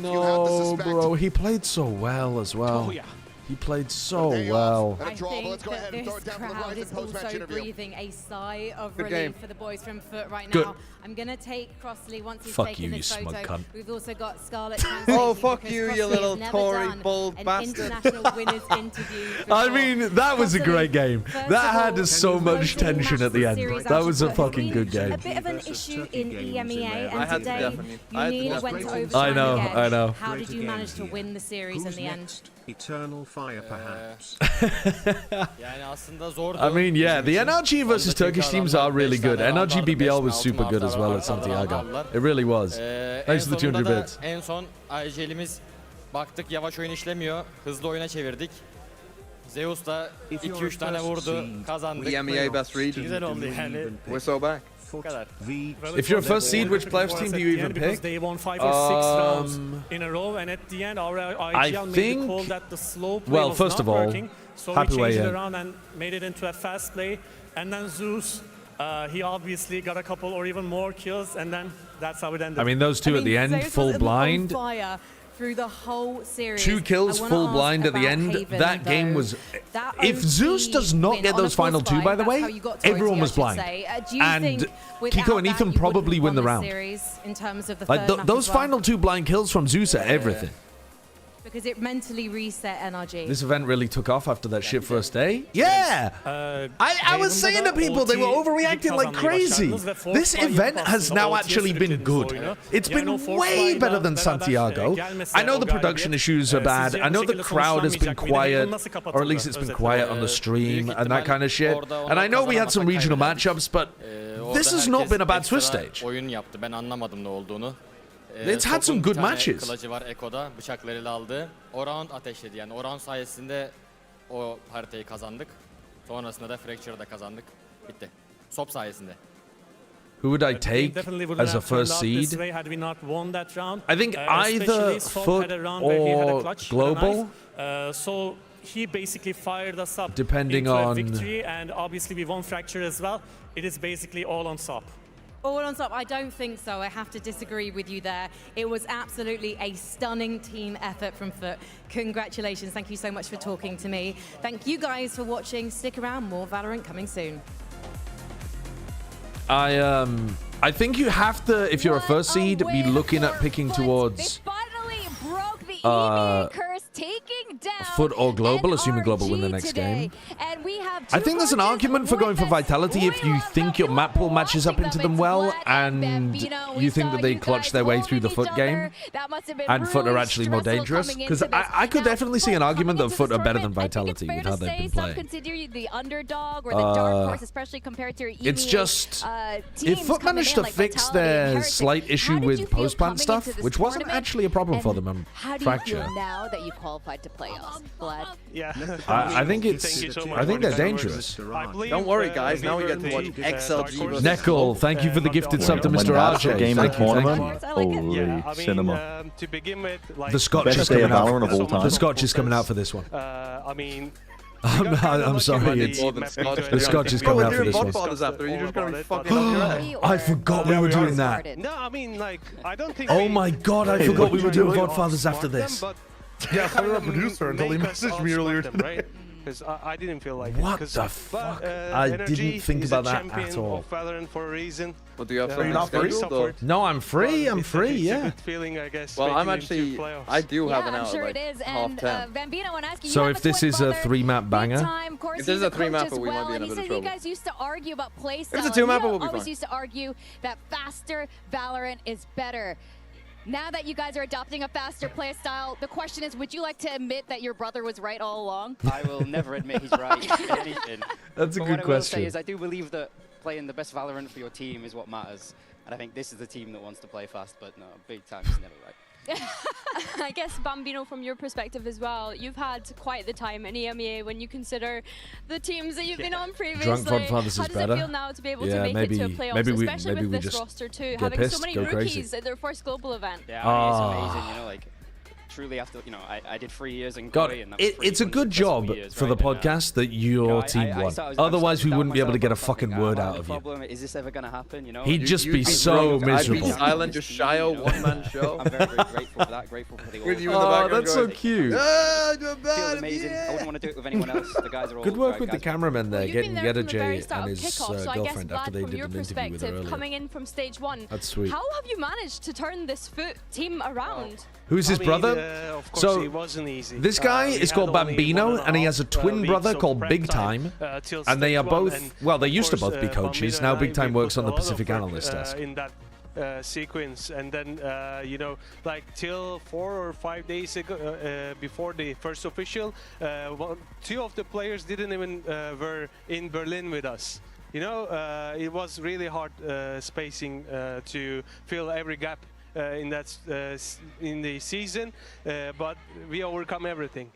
No, bro. He played so well as well. Oh, yeah. He played so well. I think that this crowd is also breathing a sigh of relief for the boys from FUT right now. I'm going to take Crossley once he's taken this photo. We've also got Scarlett Oh, fuck you, you little Tory bull bastard. International winners interview. I mean, that was a great game. That had so much tension at the end. That was a fucking good game. A bit of an issue in EMEA, and today you nearly went to overtime again. I know. How did you manage to win the series in the end? Eternal fire, perhaps. I mean, yeah, the NRG versus Turkish teams are really good. NRG BBL was super good as well at Santiago. It really was. Thanks for the 200 bits. En son AJ'limiz baktık yavaş oyun işlemiyor. Hızlı oyuna çevirdik. Zeus da 2-3 tane vurdu, kazandık. We MEA best region. Güzel oldu yani. We're so back. Bu kadar. If you're a first seed, which playoffs team do you even pick? They won 5 or 6 rounds in a row, and at the end, our IGL made the call that the slow play was first not of all, working, so we happy way changed it in. around and made it into a fast play. And then Zeus, he obviously got a couple or even more kills, and then that's how it ended. I mean, those two at the end, Zeus full was blind. on fire through the whole series. 2 kills, full blind at the end. Haven, that game was... If Zeus does not get those final 2, by the way, everyone was blind. And Kiko and Ethan probably win the round. Like, those final 2 blind kills from Zeus are everything. Because it mentally reset NRG. This event really took off after that shit first day. Yeah! I was saying to people, they were overreacting like crazy. This event has now actually been good. It's been way better than Santiago. I know the production issues are bad. I know the crowd has been quiet, or at least it's been quiet on the stream and that kind of shit. And I know we had some regional matchups, but this has not been a bad Swiss stage. It's had some good matches. Kılıcı var Eko'da, bıçaklarıyla aldı. O round ateşledi yani. O round sayesinde o haritayı kazandık. Sonrasında da Fracture'da kazandık. Bitti. Sop sayesinde. Who would I take as a first seed? I think either FUT or Global. So he basically fired us up depending into on a victory, and obviously we won Fracture as well. It is basically all on SOP. All on top, I don't think so. I have to disagree with you there. It was absolutely a stunning team effort from FUT. Congratulations. Thank you so much for talking to me. Thank you guys for watching. Stick around, more Valorant coming soon. I think you have to, if you're a first seed, be looking at picking towards FUT or Global, assuming Global win the next game. I think there's an argument for going for Vitality if you think your map pool matches up into them well and you think that they clutch their way through the FUT game and FUT are actually more dangerous. Because I could definitely see an argument that FUT are better than Vitality with how they've been playing. It's just, if FUT managed to fix their slight issue with post-plant stuff, which wasn't actually a problem for them on Fracture. Now that you qualified to playoffs, Vlad? Yeah. I think they're dangerous. Don't worry, guys. Now we get to watch XLG. Neckel, thank you for the gifted sub to Mr. RJ. Game Thank you, tournament. Holy cinema. To begin with, like, the Scotch is coming out. The Scotch is coming out for this one. I mean, I'm sorry. The Scotch is coming out for this one. I forgot we were doing that. No, I mean, like, I don't think. Oh my god, I forgot we were doing Godfathers after this. Yeah, I was a producer until he messaged me earlier today. Because I didn't feel like what the fuck? I didn't think about that at all. Valorant for a reason. What do you have? Are you not free? No, I'm free. I'm free. Yeah. It's a good feeling, I guess. Well, I'm actually. I do have an hour. I'm sure like, it is. And Bambino, I want to ask you. So if this is a 3-map banger, if this is a 3-mapper, we might be in a bit of trouble. You guys used to argue about play style. If it's a 2-mapper, we'll be fine. Always used to argue that faster Valorant is better. Now that you guys are adopting a faster play style, the question is, would you like to admit that your brother was right all along? I will never admit he's right in anything. That's a good question. What I will say is I do believe that playing the best Valorant for your team is what matters. And I think this is the team that wants to play fast, but no, big time is never right. I guess, Bambino, from your perspective as well, you've had quite the time in EMEA when you consider the teams that you've been on previously. Drunk Godfathers How is does better. it feel now to be able to make it to a playoffs, especially with this roster too, having so many rookies at their first global event? Yeah, I mean, it's amazing, you know, like, truly after, you know, I did 3 years in Korea. And it's a good job for the podcast that your team won. Otherwise, we wouldn't be able to get a fucking word out of you. Is this ever going to happen, you know? He'd just be so miserable. I'd be silent, just Shio, one-man show. I'm very, very grateful for that, grateful for the With you in the background. That's so cute. Feels amazing. I wouldn't want to do it with anyone else. The guys are all good work with the cameramen there, getting Yeda J and his girlfriend after they did an interview with her earlier. Coming in from stage 1, that's sweet. How have you managed to turn this FUT team around? Who's his brother? So this guy is called Bambino, and he has a twin brother called Big Time, and they are both, well, they used to both be coaches. Now Big Time works on the Pacific Analyst desk. In that sequence, and then you know, like till 4 or 5 days ago, before the first official, 2 of the players didn't even were in Berlin with us. You know, it was really hard spacing to fill every gap in that in the season, but we overcome everything.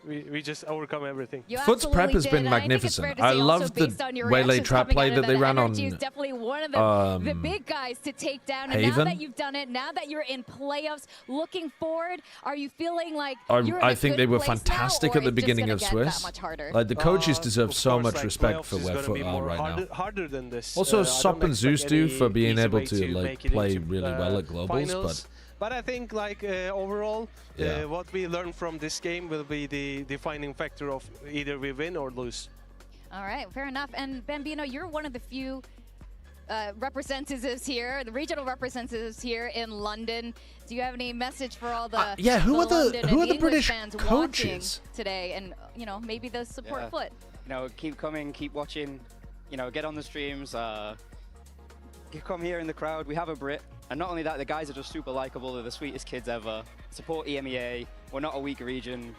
we just overcome everything. FUT's prep has been magnificent. I loved the waylay trap play that they ran on definitely one of the big guys to take down. And now that you've done it, now that you're in playoffs, looking forward, are you feeling like I think they were fantastic at the beginning of Swiss. Like the coaches deserve so much respect for where FUT are right now. Harder than this. Also, Sop and Zeus do for being able to like play really well at globals, but I think like overall, what we learn from this game will be the defining factor of either we win or lose. All right, fair enough. And Bambino, you're one of the few representatives here, the regional representatives here in London. Do you have any message for all the who are the British fans coaches today, and you know, maybe the support FUT? You know, keep coming, keep watching. You know, get on the streams. Come here in the crowd. We have a Brit. And not only that, the guys are just super likable. They're the sweetest kids ever. Support EMEA. We're not a weak region.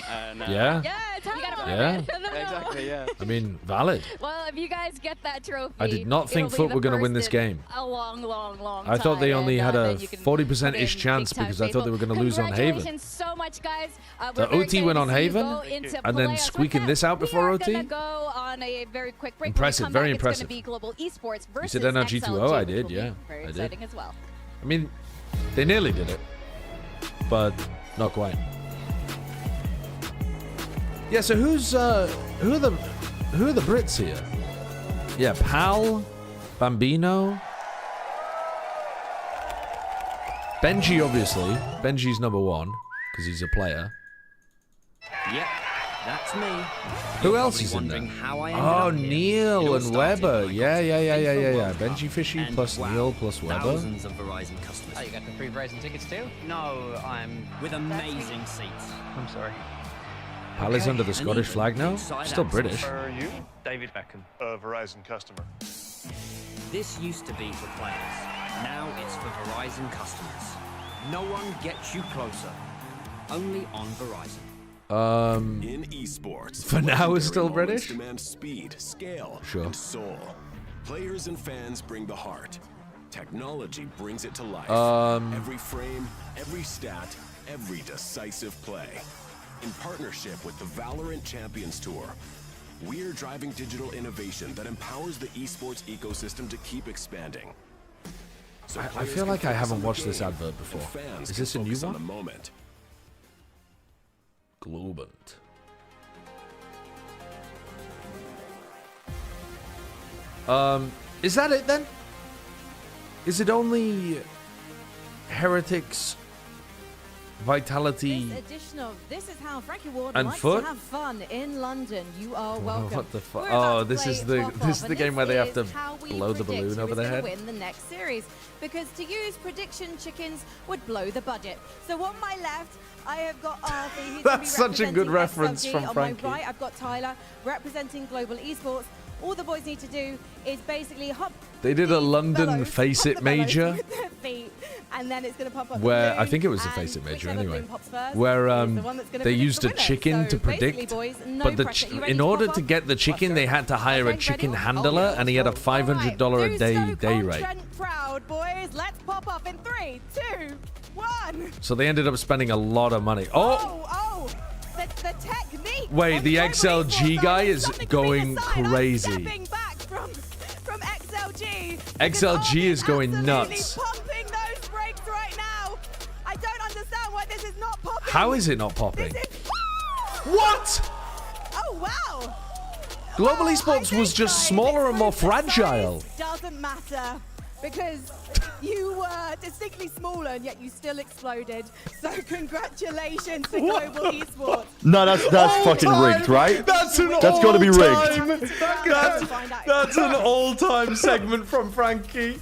And, yeah. Yeah. Exactly, yeah. I mean, valid. Well, if you guys get that trophy, I did not think FUT were going to win this game. A long time. I thought they only had a 40%-ish chance because I thought they were going to lose on Haven. Congratulations so much, guys. The OT went on Haven, and then squeaking this out before OT? We're going to go on a very quick break. Impressive, very impressive. It's going to be Global Esports versus You said NRG 2-0? I did, yeah. Very exciting as well. I mean, they nearly did it, but not quite. Yeah, so who are the Brits here? Yeah, Pal, Bambino, Benji, obviously. Benji's number one because he's a player. Yep, that's me. Who else is in there? Oh, Neil and Weber. Yeah. Benji Fishy plus Neil plus Weber. Thousands of Verizon customers. Oh, you got the free Verizon tickets too? No, I'm with amazing seats. I'm sorry. Pal is under the Scottish flag now? Still British. For you, David Beckham, a Verizon customer. This used to be for players. Now it's for Verizon customers. No one gets you closer. Only on Verizon. In esports, for now is still British? Demand speed, scale, sure. and soul. Players and fans bring the heart. Technology brings it to life. Every frame, every stat, every decisive play. In partnership with the Valorant Champions Tour, we're driving digital innovation that empowers the esports ecosystem to keep expanding. So I feel like I haven't watched this advert before. Is this a new one? Globant. Is that it then? Is it only Heretics, Vitality, this is how Frankie Ward and likes FUT? to have fun in London. You are welcome. What the fuck? Oh, this is the game where they have to blow the balloon over their head. Win the next series, because to use prediction chickens would blow the budget. So on my left, I have got Arthur. That's such a good reference XLG. from Frankie. On my right, I've got Tyler representing Global Esports. All the boys need to do is basically hop. They did a London Face It major. With their feet, and then it's going to pop up. Where I think it was a Face It major anyway. Where they used a chicken to predict, but in order to get the chicken, they had to hire a chicken handler, and he had a $500 a day rate. Proud boys, let's pop up in 3, 2, 1. So they ended up spending a lot of money. Oh. The technique. Wait, the XLG guy is going crazy. Stepping back from XLG. XLG is going nuts. Pumping those brakes right now. I don't understand why this is not popping. How is it not popping? What? Oh wow. Global Esports was just smaller and more fragile. Doesn't matter. Because you were distinctly smaller and yet you still exploded. So congratulations to Global Esports. No, that's fucking rigged, right? That's got to be rigged. That's an all-time segment from Frankie.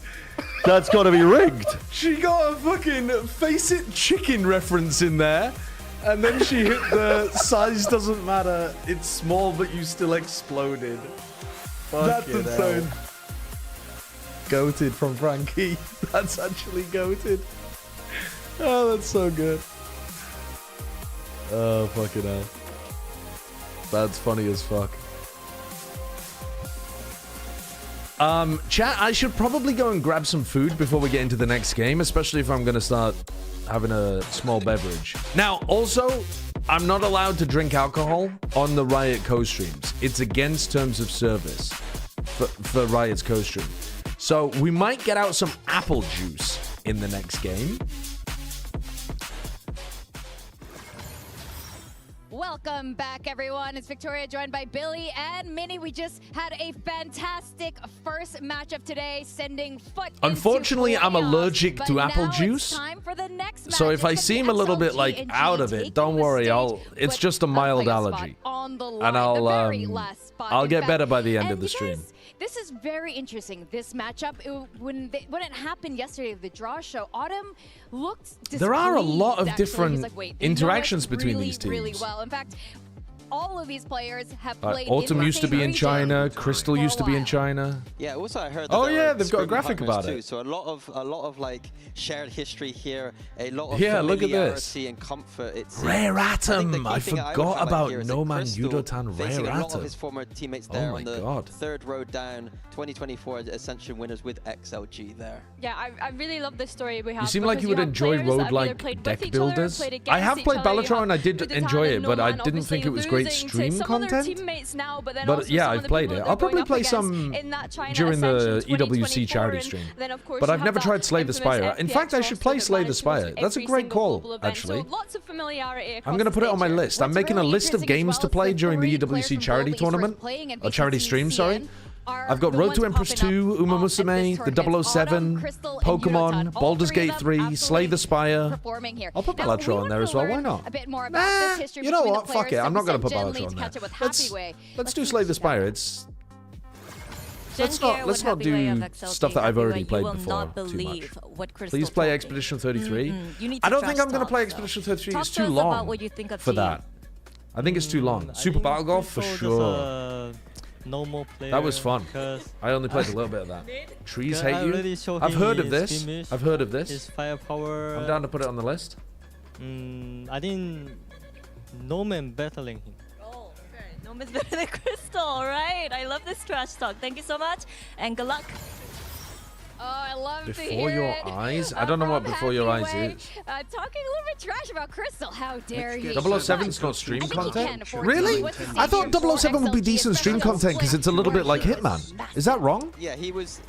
That's got to be rigged. She got a fucking Face It chicken reference in there. And then she hit the size doesn't matter. It's small, but you still exploded. That's insane. Goated from Frankie. That's actually goated. Oh, that's so good. Oh, fucking hell. That's funny as fuck. Chat, I should probably go and grab some food before we get into the next game, especially if I'm going to start having a small beverage. Now, also, I'm not allowed to drink alcohol on the Riot co-streams. It's against terms of service for Riot's co-stream. So we might get out some apple juice in the next game. Welcome back, everyone. It's Victoria joined by Billy and Minnie. We just had a fantastic first matchup today, sending FUT. Unfortunately, I'm allergic to apple juice. Time for the next so if I seem a little bit like out of it, don't worry. It's just a mild allergy, and I'll get better by the end of the stream. This is very interesting. This matchup, when it happened yesterday, the draw show, Autumn looked displeased. There are a lot of different like, interactions between these teams. Really well. In fact, all of these players have played. Autumn used to be in China. Crystal used to be in China. Yeah. Also, I heard. Oh yeah, they've got a graphic about too. it. So a lot of like shared history here. A lot of look at this. And comfort. It's Rare Atom. I forgot about No Man Yudotan Rare Atom. A lot of his former teammates there on the third road down. 2024 Ascension winners with XLG there. Yeah, I really love this story we have. You seem like you would enjoy roguelike deck builders. I have played Bellatrix and I did enjoy it, but I didn't think it was great stream content. But yeah, I've played it. I'll probably play some during the EWC charity stream. But I've never tried Slay the Spire. In fact, I should play Slay the Spire. That's a great call, actually. I'm going to put it on my list. I'm making a list of games to play during the EWC charity tournament, or charity stream, sorry. I've got Road to Empress 2, Uma Musume, the 007, Pokemon, Baldur's Gate 3, Slay the Spire. I'll put Bellatrix on there as well, why not? Nah, you know what, fuck it, I'm not going to put Bellatrix on there. Let's do Slay the Spire, Let's not do stuff that I've already played before too much. Please play Expedition 33. I don't think I'm going to play Expedition 33, it's too long for that. I think it's too long. Super Battle Golf, for sure. Normal player. That was fun. I only played a little bit of that. Trees hate you. I've heard of this. I've heard of this. His firepower. I'm down to put it on the list. I think No Man battling him. Oh, okay. No Man's better than Crystal, right? I love this trash talk. Thank you so much, and good luck. Oh, I love Before to hear Your Eyes? I don't know what Before Your Eyes is. Talking a little bit trash about Crystal. How dare you? 007's not stream content? Really? I thought 007 would be decent stream content because it's a little bit like Hitman. Is that wrong? Yeah, he was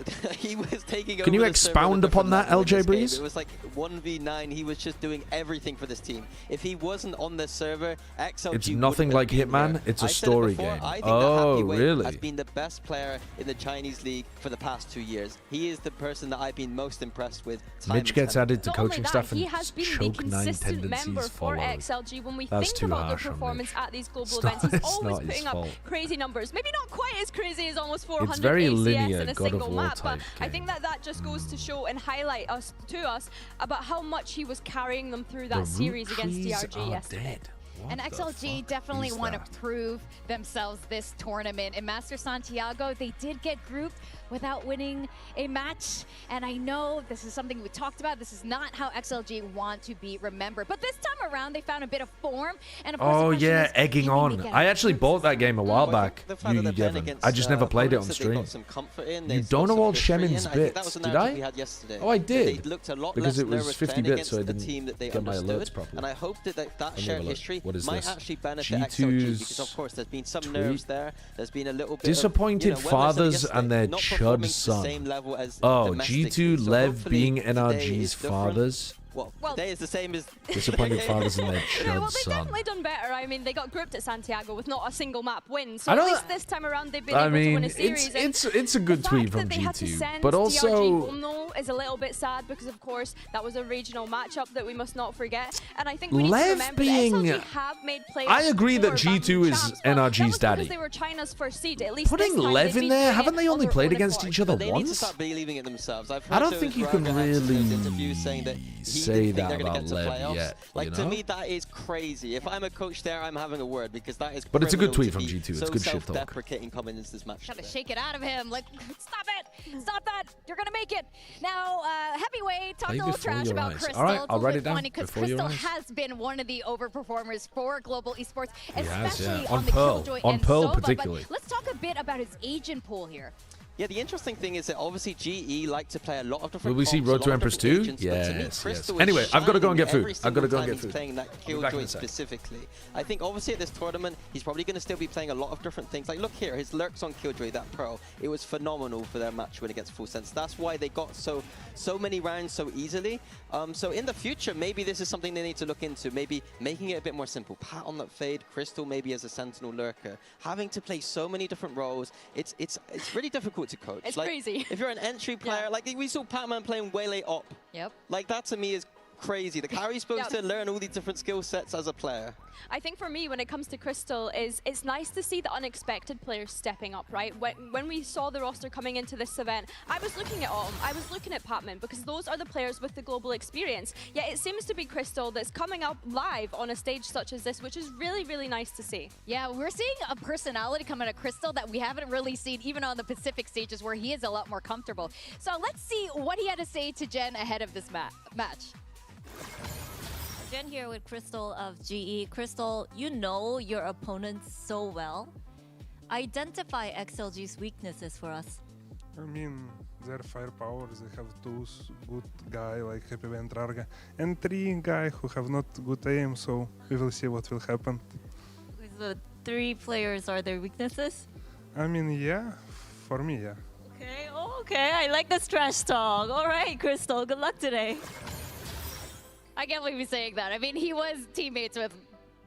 taking over. Can you expound upon that, LJ Breeze? It was like 1v9. He was just doing everything for this team. If he wasn't on the server, XLG It's nothing like Hitman. It's a story game. Oh, really? Has been the best player in the Chinese league for the past 2 years. He is the person that I've been most impressed with. Mitch gets added to coaching staff and he has been the consistent member for XLG. When we think about the performance at these global events, he's always putting up crazy numbers. Maybe not quite as crazy as almost 400 ACS in a single map, but I think that just goes to show and highlight to us about how much he was carrying them through that series against DRG yesterday. And XLG definitely want to prove themselves this tournament. In Master Santiago, they did get grouped without winning a match. And I know this is something we talked about. This is not how XLG want to be remembered. But this time around, they found a bit of form. And of course, yeah, egging on. I actually bought that game a while back. I just never played it on stream. You don't know old Shemin's bits, did I? Oh, I did. Because it was 50 bits, so I didn't get my alerts properly. And I hope that shared history might actually benefit XLG because, of course, there's been some nerves there. There's been a little bit disappointed fathers and their chud son. Oh, G2 Lev being NRG's fathers. Well, today is the same as disappointed fathers and their chud well, son. They've definitely done better. I mean, they got grouped at Santiago with not a single map win. So at least this time around, they've been able to win a series. It's a good tweet from G2, but also DRG is a little bit sad because, of course, that was a regional matchup that we must not forget. And I think we need to remember that XLG have made players. I agree that G2 is NRG's daddy. Because they were China's first seed. At least putting Lev in there, haven't they only played against each other once? They need to start believing in themselves. I don't think you can really say that about Lev yet. Like, to me, that is crazy. If I'm a coach there, I'm having a word because that is. But it's a good tweet from G2. It's good shit talk. Self-deprecating coming into this match. Trying to shake it out of him. Like, stop it! Stop that! You're gonna make it. Now, Heavyweight talked a little trash about Crystal. All right, I'll write it down. Because Crystal has been one of the overperformers for global esports, especially on Pearl. On Pearl particularly. Let's talk a bit about his agent pool here. Yeah, the interesting thing is that obviously GE like to play a lot of different. Will we see Road to Empress 2? Yes, yes. Anyway, I've got to go and get food. I've got to go and get food. Playing that Killjoy specifically. I think obviously at this tournament, he's probably going to still be playing a lot of different things. Like, look here, his lurks on Killjoy, that pro. It was phenomenal for their match win against Full Sense. That's why they got so many rounds so easily. So in the future, maybe this is something they need to look into. Maybe making it a bit more simple. Pat on that fade, Crystal maybe as a Sentinel lurker. Having to play so many different roles, it's really difficult to coach. It's like, crazy. If you're an entry player, like we saw Patman playing Waylay Op. Yep. Like that to me is crazy. The carry's supposed to learn all these different skill sets as a player. I think for me, when it comes to Crystal, it's nice to see the unexpected players stepping up, right? When we saw the roster coming into this event, I was looking at Autumn, I was looking at Patman, because those are the players with the global experience. Yet it seems to be Crystal that's coming up live on a stage such as this, which is really, really nice to see. Yeah, we're seeing a personality come out of Crystal that we haven't really seen even on the Pacific stages where he is a lot more comfortable. So let's see what he had to say to Jen ahead of this match. Jen here with Crystal of GE. Crystal, you know your opponents so well. Identify XLG's weaknesses for us. I mean, their firepower, they have two good guy like Happy and Rarga, and 3 guy who have not good aim, so we will see what will happen. The 3 players are their weaknesses? I mean, yeah, for me, yeah. Okay, okay, I like this trash talk. All right, Crystal, good luck today. I can't believe he's saying that. I mean, he was teammates with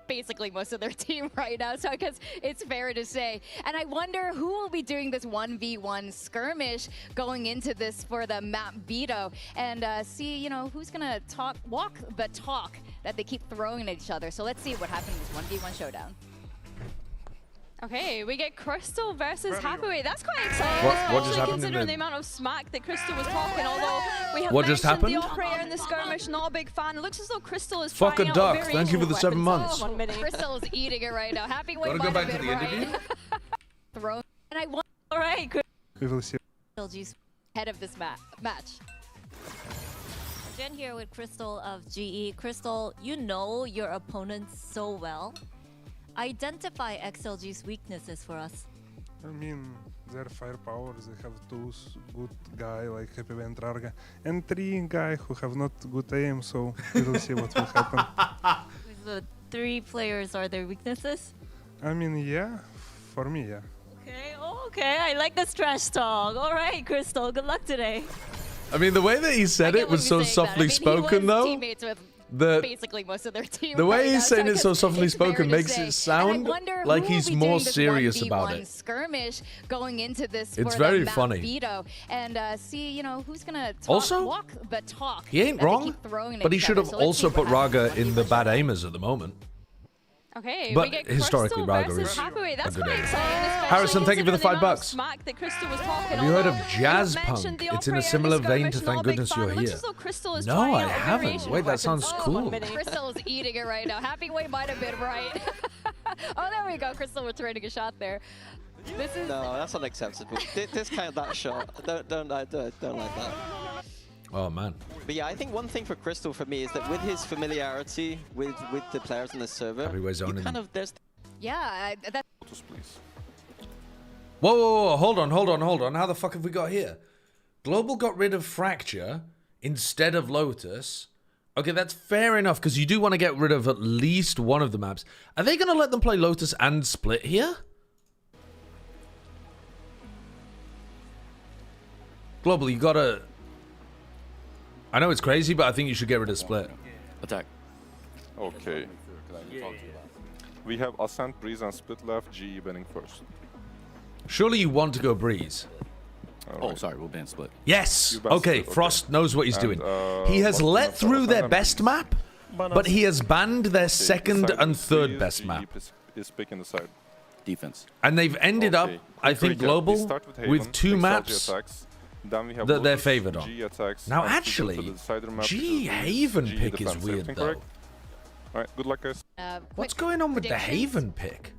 basically most of their team right now, so I guess it's fair to say. And I wonder who will be doing this 1v1 skirmish going into this for the map Vito, and see, you know, who's gonna walk the talk that they keep throwing at each other. So let's see what happens in this 1v1 showdown. Okay, we get Crystal versus Hathaway. That's quite exciting. What just happened? Considering the amount of smack that Crystal was talking, although we have what just happened? The operator in the skirmish, not a big fan. It looks as though Crystal is Fuck trying a duck. out Thank you for the 7 months. Crystal is eating it right now. Happy way. Gotta go back to the interview. Throw. And I want. All right. We will see. XLG's head of this match. Jen here with Crystal of GE. Crystal, you know your opponents so well. Identify XLG's weaknesses for us. I mean, their firepower, they have 2 good guy like Happy and Rarga, and 3 guy who have not good aim, so we will see what will happen. The 3 players are their weaknesses? I mean, yeah, for me, yeah. Okay, okay, I like this trash talk. All right, Crystal, good luck today. I mean, the way that he said it was so softly spoken, though. Basically most of their team. The way he's saying it so softly spoken makes it sound like he's more serious about it. Skirmish going into this. It's very funny. Vito, and see, you know, who's gonna walk the talk. He ain't wrong, but he should have also put Raga in the bad aimers at the moment. Okay, but we get historically, Raga is Hathaway. That's a good quite aim. exciting. Harrison, thank you for the $5. Smack that Crystal was talking. Have you heard of Jazz Punk? It's in a similar vein to Thank Goodness You're Here. No, I haven't. Wait, that sounds cool. Crystal is eating it right now. Happy Way might have been right. Oh, there we go. Crystal returning a shot there. This is no, that's unacceptable. Discount that shot. Don't like that. Oh man. But yeah, I think one thing for Crystal for me is that with his familiarity with the players in the server, there's. Yeah, that's. Whoa, hold on. How the fuck have we got here? Global got rid of Fracture instead of Lotus. Okay, that's fair enough, because you do want to get rid of at least one of the maps. Are they going to let them play Lotus and Split here? Global, you gotta... I know it's crazy, but I think you should get rid of Split. Attack. Okay. We have Ascent, Breeze, and Split left. GE banning first. Surely you want to go Breeze. Oh, sorry, we'll ban Split. Yes! Okay, Frost knows what he's doing. He has let through their best map, but he has banned their second and third best map. Is picking the side. Defense. And they've ended up, I think, Global, with 2 maps that they're favored on. Now, actually, G Haven pick is weird, though. Alright, good luck, guys. What's going on with the Haven pick?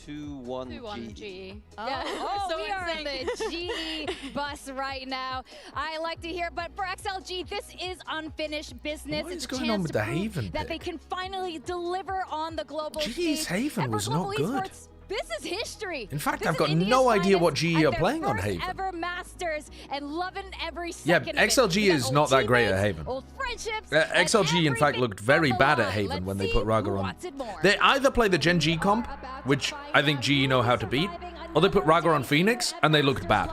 2-1 G. Oh, so we are on the G bus right now. I like to hear, but for XLG, this is unfinished business. What is it's a going chance on with to the prove Haven that pick? they can finally deliver on the global G's stage. Haven was not good. This is history. In fact, this I've got India's no idea what finest GE are at their playing on first Haven. Ever Masters and loving every Yeah, second of it. XLG We got is old not that great at teammates, Haven. old friendships, XLG, in fact, everything looked very on the bad at line. Haven Let's when they see put who Raga on. wants it more. They either play the Gen G comp, which I think GE know how to beat, or they put Raga on Phoenix, and they looked bad.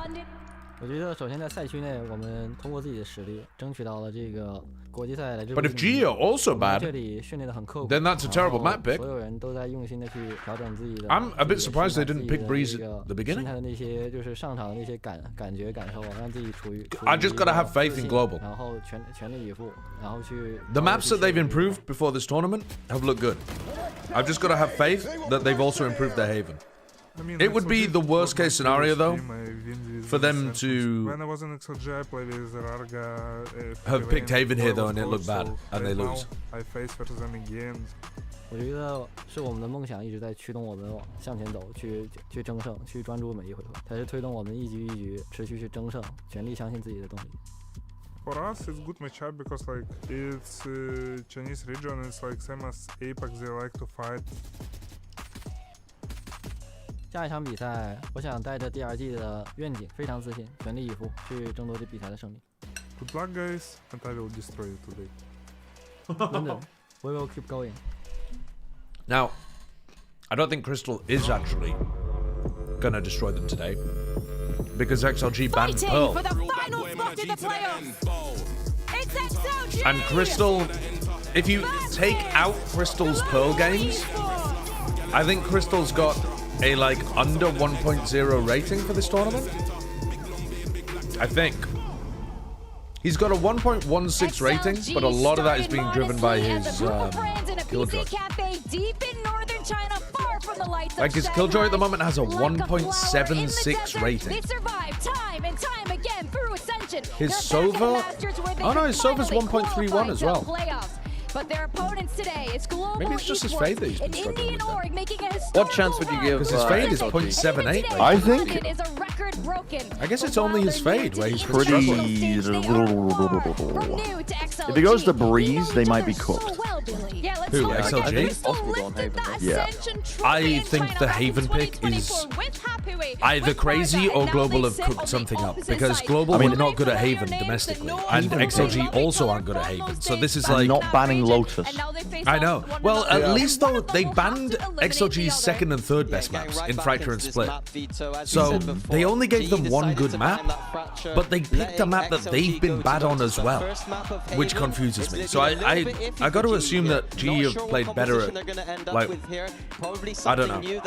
我觉得首先在赛区内，我们通过自己的实力争取到了这个国际赛来这。 But if GE are also bad, 这里训练得很刻苦 then that's a terrible map pick. 所有人都在用心的去调整自己的。 I'm a bit surprised they didn't pick Breeze at the beginning. 心态的那些就是上场的那些感觉感受，让自己处于。I just gotta have faith in global. 然后全力以赴，然后去。The maps that they've improved before this tournament have looked good. I've just got to have faith that they've also improved their Haven. It would be the worst case scenario, though, for them to When I was in XLG, I played with Rarga. have picked Haven here, though, and it looked bad, and they lose. I face first them again. 我觉得是我们的梦想一直在驱动我们往向前走，去争胜，去专注每一回合，才是推动我们一局一局持续去争胜，全力相信自己的动力。 For us, it's good matchup because like it's Chinese region. It's like same as Apex. They like to fight. 下一场比赛，我想带着第二季的愿景，非常自信，全力以赴去争夺这比赛的胜利。 Good luck, guys, and I will destroy you today. 真的 We will keep going. Now, I don't think Crystal is actually gonna destroy them today, because XLG banned Pearl. For the final spot in the playoffs. It's XLG. And Crystal, if you take out Crystal's Pearl games, I think Crystal's got a like under 1.0 rating for this tournament. I think. He's got a 1.16 rating, but a lot of that is being driven by his Killjoy. Like his Killjoy at the moment has a 1.76 rating. They survive time and time again through Ascension. His Sova, oh no, his Sova's 1.31 as well. But their opponents today is Global Maybe it's just his fade that he's been an struggling Indian with. org making a What chance would you give? Because his fade is 0.78. I think. is a record broken. I guess it's only his fade where he's Pretty. If it goes to Breeze, they might be cooked. Who, XLG? Yeah. I think the Haven pick is either crazy or Global have cooked something up, because Global were not good at Haven domestically, and XLG also aren't good at Haven. So this is like not banning Lotus. I know. Well, at least though they banned XLG's second and third best maps in Fracture and Split. So they only gave them one good map, but they picked a map that they've been bad on as well, which confuses me. So I got to assume that GE have played better at, like, I don't know.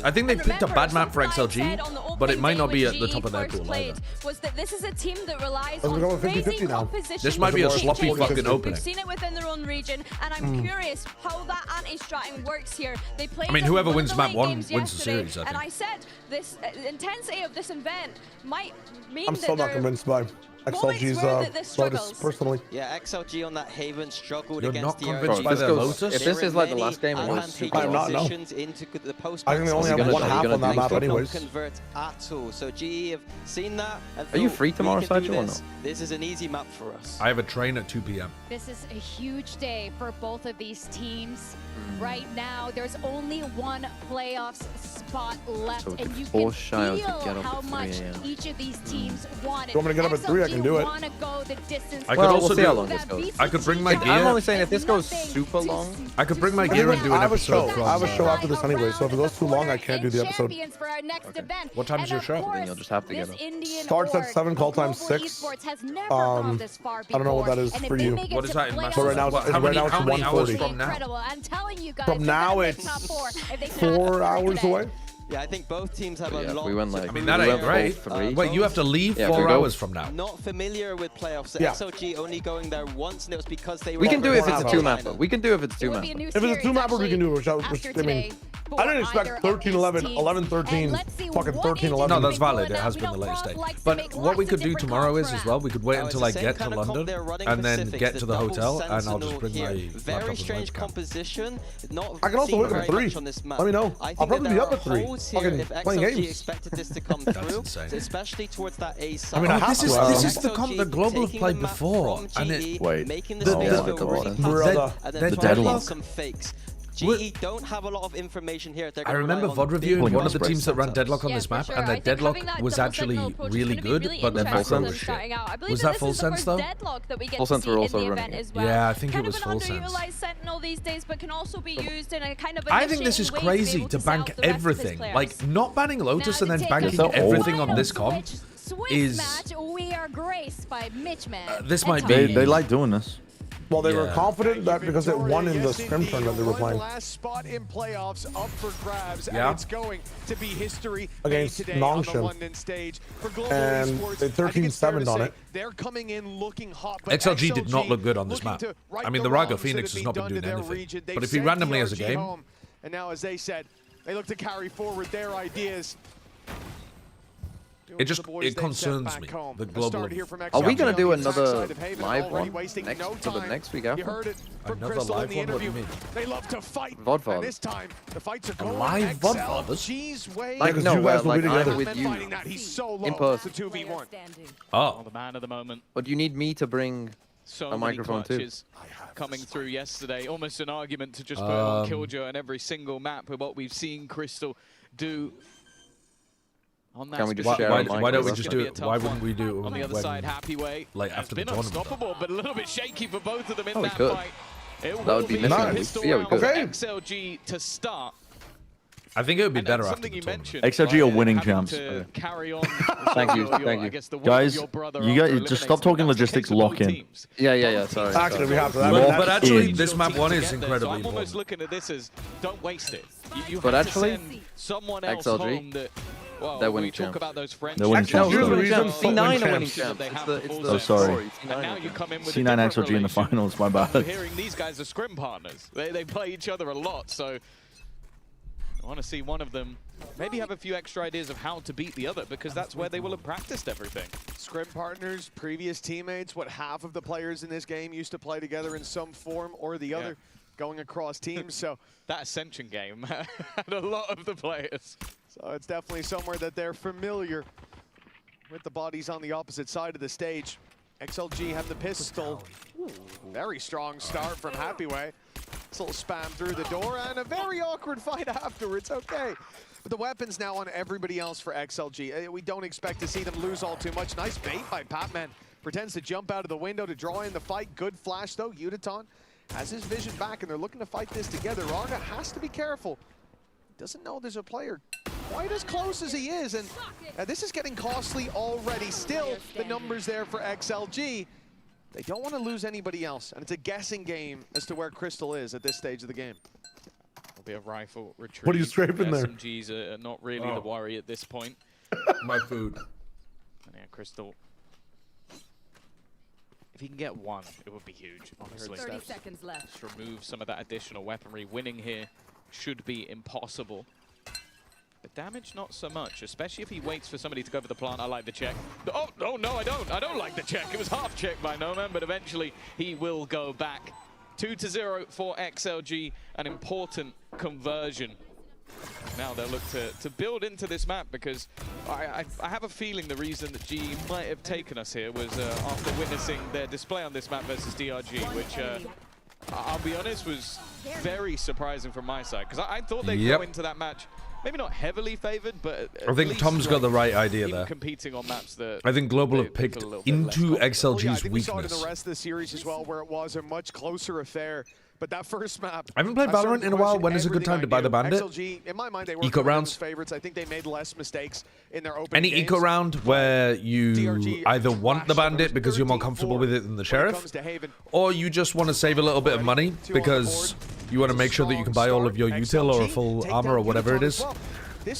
I think they picked a bad map for XLG, but it might not be at the top of their pool either. Was that this is a team that relies We're on going crazy 50-50 now. composition. This might be a sloppy fucking opening. We've seen it within their own region, and I'm curious how that anti-stratting works here. They played. I mean, whoever one of wins the map late one games wins the yesterday, series, I And think. I said this intensity of this event might mean I'm that still not they're convinced by XLG's Lotus, personally. Yeah, XLG on that Haven struggled You're against not convinced by their Lotus? If this is like the last game, it was super I'm not, no. into the post. I think they only have one half on that map anyways. Convert at all. So GE have seen that. And Are you thought, free tomorrow, we can do Sergio, or this. not? This is an easy map for us. I have a train at 2 p.m. This is a huge day for both of these teams. Right now, there's only one playoffs spot left, So we and could you force can Shio to feel get up how at 3 much a.m. each of these teams want. You want me to get up at 3? I can do it. Want to go the distance. I could Well, also we'll see do. how long this goes. I could bring my gear. I'm only saying if this goes super long. I could bring my gear and do an I have a show. episode I have a from. show after this anyway, so if it goes too long, I can't do the episode. For our next event. What time is your show? Then you'll just have to get up. Starts at 7, call time 6. I don't know what that is for you. What is that in But right now, How many hours 1:40. from now? I'm telling you guys. From now, it's 4 hours away. Yeah, I think both teams have But a yeah, if lot. we went like, I mean, that ain't great. Wait, you have to leave Yeah, if we 4 go- hours from now. Not familiar with playoffs. So Yeah. XLG only going there once, and it was because they were. we can do it if it's a Four 2-mapper. We can do it if it's 2-mapper. If it's a 2-mapper, we can do it. Which I mean, I didn't expect 13-11, 11-13, fucking 13-11. No, that's valid. It has been the latest day. But what we could do tomorrow is as well, we could wait until I get to London and then get to the hotel, and I'll just bring my laptop Very as strange webcam. composition. Not I can also seen wake up very at 3. much on this map. Let me know. I think I'll probably that be there up at 3. are holes here Fucking if playing XLG games. expected this to come That's through, insane. especially towards that A side. I mean, I have This is to, this is the XLG comp that Global have taking played the map before, from and GE, it Wait. making the- the space the- feel the- really the- fast, Brother. and the then deadlock. some fakes. GE don't have a lot of information here. I remember VOD reviewing one of the teams that ran Deadlock on this map, and their Deadlock was actually really good, but their macro was shit. Was that full sense though? Full sense were also running it. Yeah, I think it was full sense. Sentinel these days, but can also be used in a kind of I think this is crazy to bank everything. Like, not banning Lotus and then banking everything on this comp is... We are graced by Mitchman. This might be... They like doing this. Well, they were confident that because it won in the scrim tournament they were playing. Last spot in playoffs up for grabs, yeah. and it's going to be history against today on the Nongshim. London stage for Global And Esports. they 13-7'd on it. They're coming in looking hot, but XLG did not look good on this map. I mean, the Rago Phoenix has not been doing anything. But if he randomly has a game... And now, as they said, they look to carry forward their ideas. It concerns me. The global. Are we gonna do another live one next week after? You heard it from Another Crystal live in the one? What do interview. you mean? They love to fight. VOD. And this time, the fights are A going live VOD? XLG's way. Like, no, you guys will like be together. I'm with you. He's so low. In person. It's a 2v1. Oh. The man of the moment. But you need me to bring So a many microphone too. clutches coming through yesterday. Almost an argument to just put it on Killjoy on every single map with what we've seen Crystal do. On that Can we just share a why don't we just do it? Why wouldn't we do it on the other side? Happy Way like has after the been tournament? unstoppable, but a little bit shaky for both of them in Oh, we that could. fight. It That will would be be nice. pistol Yeah, we round could. for Okay. XLG to start. I think it would be And better that's after something the you tournament. mentioned. XLG are like, winning having champs. to Okay. carry on. Thank you, your- thank you. I guess the work Guys, of your brother you after guys just stop eliminating talking them. That's the logistics. case with Lock both in. teams. Yeah, sorry. Actually, we have to. Lock But actually, in. this map one is So incredibly I'm almost important. looking at this as don't waste it. You But have actually, to send someone else XLG, home that. Well, they're we winning talk champs. about those friendships. They're winning champs. XLG is the reason C9 FUT are win winning champs. champs. They It's have the, the it's full the, Oh, sorry. And now you come in with a C9 different XLG in the relation. finals. My We're bad. hearing these guys are scrim partners. They play each other a lot, so I want to see one of them maybe have a few extra ideas of how to beat the other, because that's where they will have practiced everything. Scrim partners, previous teammates, what half of the players in this game used to play together in some form or the other, going across teams. So that Ascension game had a lot of the players. So it's definitely somewhere that they're familiar with the bodies on the opposite side of the stage. XLG have the pistol. Ooh, very strong start from Happy Way. This little spam through the door and a very awkward fight afterwards. Okay. But the weapons now on everybody else for XLG. We don't expect to see them lose all too much. Nice bait by Patman. Pretends to jump out of the window to draw in the fight. Good flash though. Udaton has his vision back and they're looking to fight this together. Raga has to be careful. Doesn't know there's a player quite as close as he is, and this is getting costly already. Still, the numbers there for XLG. They don't want to lose anybody else, and it's a guessing game as to where Crystal is at this stage of the game. There'll be a rifle retreat. What are you scraping there? SMGs are not really the worry at this point. My food. And yeah, Crystal. If he can get one, it would be huge, honestly. 30 seconds left. Just remove some of that additional weaponry. Winning here should be impossible. But damage, not so much, especially if he waits for somebody to go for the plant. I like the check. Oh, no, I don't. I don't like the check. It was half check by Noman, but eventually he will go back. 2-0 for XLG, an important conversion. Now they'll look to build into this map, because I have a feeling the reason that GE might have taken us here was after witnessing their display on this map versus DRG, which I'll be honest was very surprising from my side, because I thought they'd go into that match maybe not heavily favored, but I think Tom's got the right idea there. Competing on maps that I think Global have picked into XLG's We saw it in weakness. the rest of the series as well, where it was a much closer affair. But that first map, I haven't played Valorant in a while. When is a good time to buy the Bandit? XLG, in my mind, they were Eco rounds. favorites. I think they made less mistakes in their opening Any games. eco round where you either want the Bandit because you're more comfortable with it than the Sheriff, or you just want to save a little bit of money because you want to make sure that you can buy all of your util or a full armor or whatever it is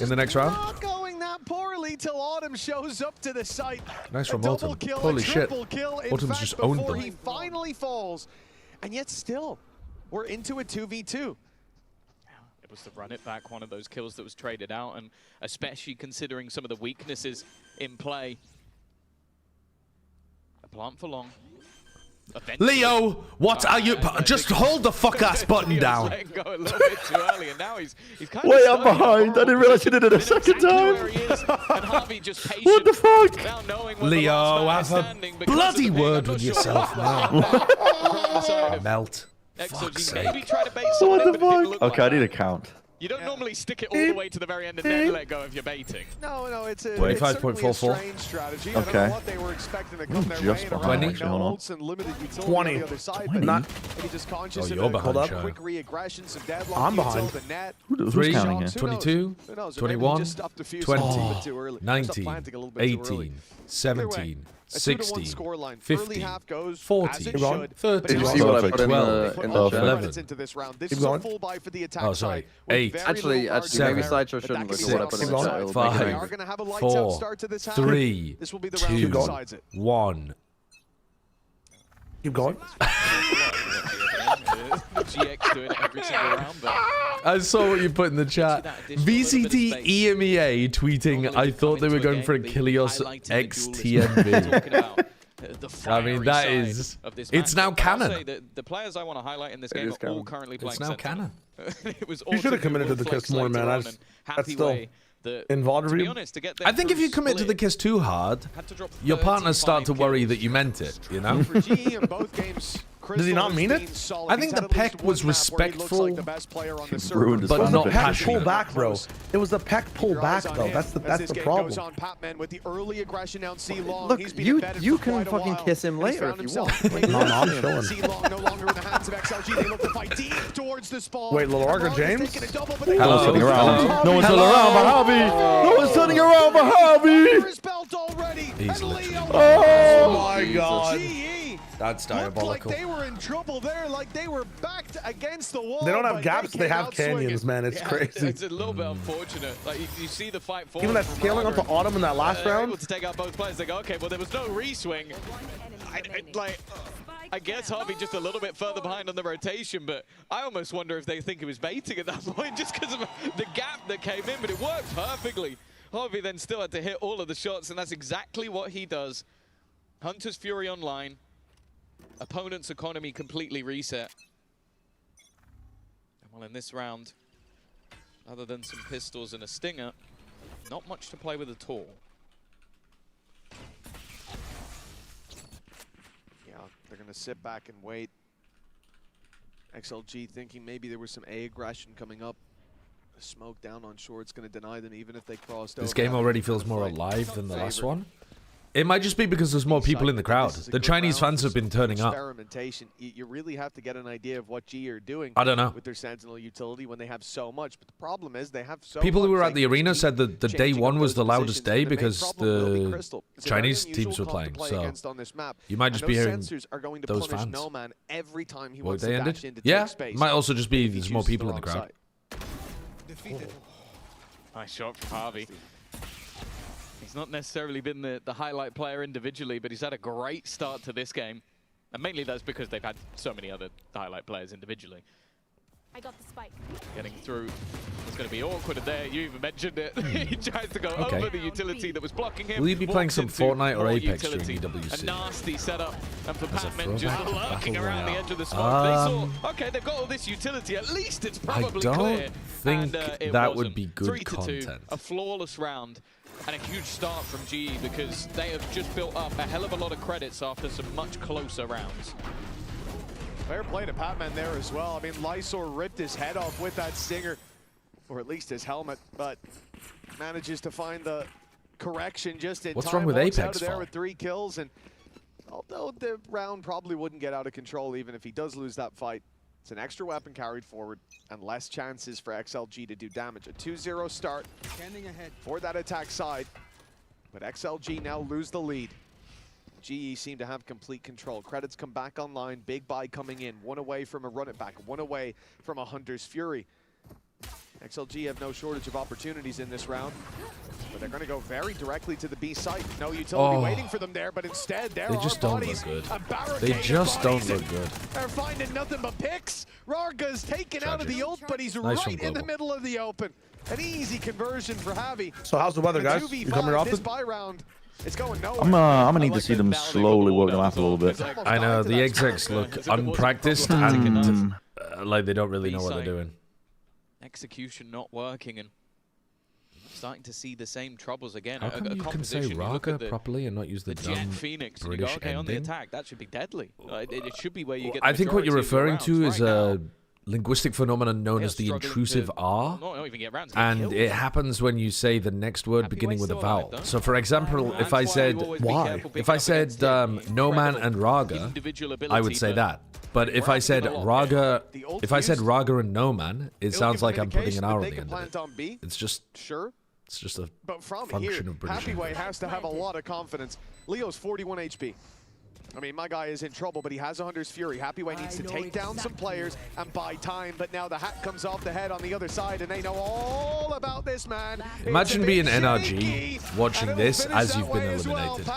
in the next round. Not going that poorly till Autumn shows up to the site. Nice from A Autumn. double kill, Holy a shit. triple kill, in Autumn's fact, just owned before them. he finally falls. And yet still, we're into a 2v2. It was the run it back, one of those kills that was traded out, and especially considering some of the weaknesses in play. A plant for long. Leo, what are you? Just hold the fuck ass button down. Go a little bit too early, and now he's kind Wait, of I'm behind. I didn't realize you did it a second time. What the fuck? Now knowing where Leo, the last man have is a standing because bloody of the ping, word I'm not with sure yourself what now. Melt. XLG maybe try to bait someone in, but it didn't look Okay, like I need that. a count. You don't normally stick it all the way to the very end and then let go if you're baiting. No, it's a 25.44. strategy. Okay. I don't know what they were expecting to come their way Just behind, and actually, hold on. and limited utility 20. on the other side, 20? but maybe just conscious you're behind, of Shai. quick re-aggression, some deadlock I'm behind. the net. Who's 3, counting here? 22, Who knows? Or maybe he 21, just stuffed a few 20, a little bit too early. Stuffed 19, planting a little bit too early. 18, 17, A 2-1 16, scoreline. Early 15, half goes 14, as it should, but 13, it you also see what I takes put in 12, the- in the chat? 11. into this round. This Keep is a going. full buy for the attack Oh, sorry. side with 8, very Actually, little maybe margin there, Sideshow but shouldn't that look can at what I be put in done. the chat. It'll make it They easier. are going to have a lights out 4, start to this half. 3, This will be the round that 2, decides it. 1. Keep going. GX doing it every single round, but I saw what you put in the chat. VCT EMEA tweeting, I thought they were going for a Kilios XTNB. I mean, that is... It's now canon. The players I want to highlight in this game are all currently playing It's now Sentinel. canon. It was You should have committed to the kiss more, man. That's still involved to be you. honest, to get I think if you commit to the kiss too hard, your partners start to worry that you meant it, you know? For GE in both games, Does he not mean it? I think the peck was respectful, but not peck passionate. pull back, bro. It was the peck pull back, though. That's the problem. With the early aggression down C-Long. Look, He's been you embedded you for can quite a fucking while, kiss him and he's later found if you himself want. No, I'm chilling. C-Long no longer in the hands of XLG. They look to fight deep towards the spawn. Wait, Larga James? No one's turning around. No one's turning around for Javi. No one's turning around for Javi. He's literally... Oh my god. That's Looked diabolical. like they were in trouble there, like they were backed against the wall. They don't have but gaps, they came have out canyons, swinging. man. It's crazy. It's a little bit unfortunate. Like you see the fight forward. Even that from scaling up Raga, to Autumn in that last they're round. able to take out both players. They go, okay, well there was no re-swing. I guess Harvey just a little bit further behind on the rotation, but I almost wonder if they think he was baiting at that point just because of the gap that came in, but it worked perfectly. Harvey then still had to hit all of the shots, and that's exactly what he does. Hunter's Fury online. Opponent's economy completely reset. And well, in this round, other than some pistols and a stinger, not much to play with at all. Yeah, they're going to sit back and wait. XLG thinking maybe there was some A aggression coming up. The smoke down on shore, it's going to deny them even if they crossed over. This game already feels more alive than the last one. It might just be because there's more people in the crowd. The Chinese fans have been turning up. Experimentation. You really have to get an idea of what GE are doing. I don't know. With their Sentinel utility when they have so much. But the problem is they have so People much. who were They at the can arena keep said that the day changing one up was those the loudest positions. day The main because problem will be the Crystal. It's a Chinese very unusual teams were comp to playing. play So against on this map. you might And just be those hearing sensors are going to those punish fans. No Man every time he What wants they to ended? dash in to Yeah, take space. might also just be if he there's more chooses people in the wrong crowd. side. Nice shot from Harvey. He's not necessarily been the highlight player individually, but he's had a great start to this game. And mainly that's because they've had so many other highlight players individually. I got the spike. Getting through. It's going to be awkward there. You even mentioned it. He tries to go Okay. over the utility that was blocking him. Will you be playing walks some into Fortnite or more Apex utility. during EWC? A nasty setup. And for As a Batman just throwback lurking battle around the royale. edge of the smoke. They saw, okay, they've got all this utility. At least it's probably don't clear. think and, it that would wasn't. be good 3-2, content. a flawless round. And a huge start from GE because they have just built up a hell of a lot of credits after some much closer rounds. Fair play to Patman there as well. I mean, Lysor ripped his head off with that stinger, or at least his helmet, but manages to find the correction just in What's time. wrong with Walks Apex out of there Fall? with 3 kills, and although the round probably wouldn't get out of control even if he does lose that fight, it's an extra weapon carried forward and less chances for XLG to do damage. A 2-0 start for that attack side, but XLG now lose the lead. GE seem to have complete control. Credits come back online, big buy coming in, one away from a run it back, one away from a Hunter's Fury. XLG have no shortage of opportunities in this round, but they're going to go very directly to the B site. No utility waiting for them there, but instead there They are just don't bodies, look good. a barricade They of just don't bodies, look and good. They're finding nothing but picks. Rarga's taken out of the ult, but he's Nice from right in the Global. middle of the open. An easy conversion for Javi. So how's the weather, guys? You coming here This often? buy round, it's going nowhere. I'm gonna need to see them slowly work them out a little bit. I know, the execs look unpracticed and like they don't really know what they're doing. Execution not working, and starting to see the same troubles again. How come you can say Raga properly and not use the dumb Phoenix and British you go, okay, on the ending? attack, that should be deadly. It should be where you get. I think what you're referring to is a linguistic phenomenon known as the intrusive R, and it happens when you say the next word beginning with a vowel. So, for example, if I said no man and Raga, I would say that. But if I said Raga, and no man, it sounds like I'm putting an R on the end of it. It's just a function of British Happyway has to have a lot of confidence. Leo's 41 HP. I mean, my guy is in trouble, but he has a Hunter's Fury. Happyway needs to take down some players and buy time, but now the hat comes off the head on the other side, and they know all about this man. Imagine being NRG watching this as you've been eliminated.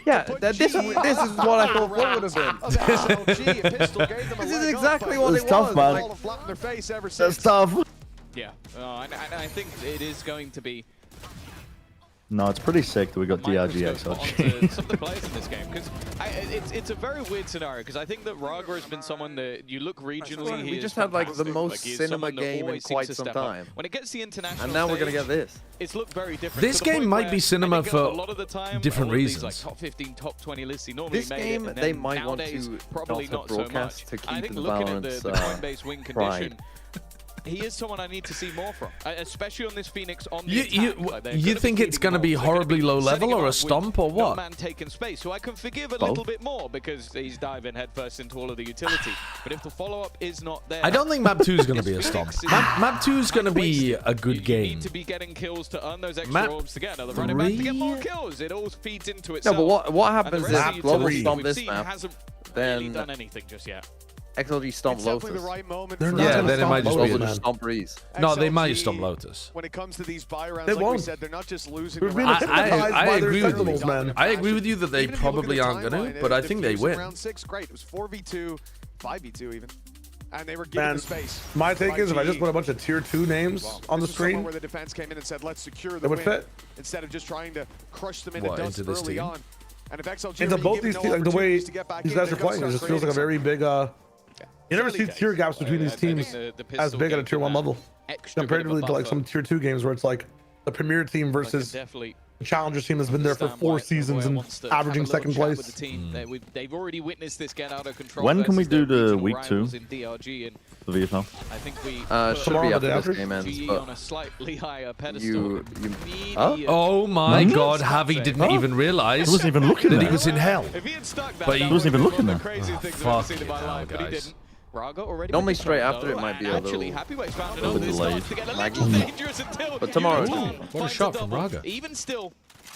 Yeah, this is what I thought would have been. This is exactly what it was. Tough, man. That's tough. Yeah, and I think it is going to be. No, it's pretty sick that we got DRG XLG. Some of the players in this game, because it's a very weird scenario, because I think that Raga has been someone that you look regionally. We just had like the most cinema game in quite some time. When it gets the international, and now we're gonna get this. It's looked very different. This game might be cinema for a lot of the time, different reasons. Like top 15, top 20 lists, he normally This made game, it, they might want to probably not broadcast so much. to keep I think the looking balance, at the Coinbase win condition. pride. He is someone I need to see more from, especially on this Phoenix on the You think it's going to be horribly low level or a stomp or what? No man taking space, so I can forgive a little bit more because he's diving headfirst into all of the utility. But if the follow-up is not there, I don't think map 2 is going to be a stomp. Map 2 is going to be a good game. You need to be getting kills to earn those extra orbs to get another running back to get more kills. It all feeds into itself. No, but what happens if Global stomp this map? Hasn't then really done anything just yet. XLG stomp Lotus. Yeah, then it might just be just stomp Breeze. No, they might stomp Lotus. When it comes to these buy rounds, They like won't. we said, they're not just losing. I agree with you. I agree with you that they probably aren't going to, but I think they win. Round 6, great. It was 4v2, 5v2 even. And they were given the space. My take is if I just put a bunch of tier 2 names on the screen, where the defense came in and said, let's secure the it would win, fit. instead of just trying to crush them into dust into this early team? on. And if XLG Into both these teams, like the way these guys are playing, it just feels like a very big. You never see tier gaps between these teams as big at a tier 1 level, comparatively to like some tier 2 games where it's like the premier team versus the challenger team that's been there for 4 seasons and averaging 2nd place. They've already witnessed this get out of control. When can we do the week 2? The VFL? I think we should be after this game ends, GE but on a slightly higher pedestal. Oh my God, Javi didn't even realize He wasn't even looking that there. he was in hell. If he had stuck that, But he wasn't even looking there. Fuck it now, guys. Raga already Normally straight after it might be a little Happyway's found a little this delayed. starts to get a little dangerous until But tomorrow. What a shot from Raga. Even still,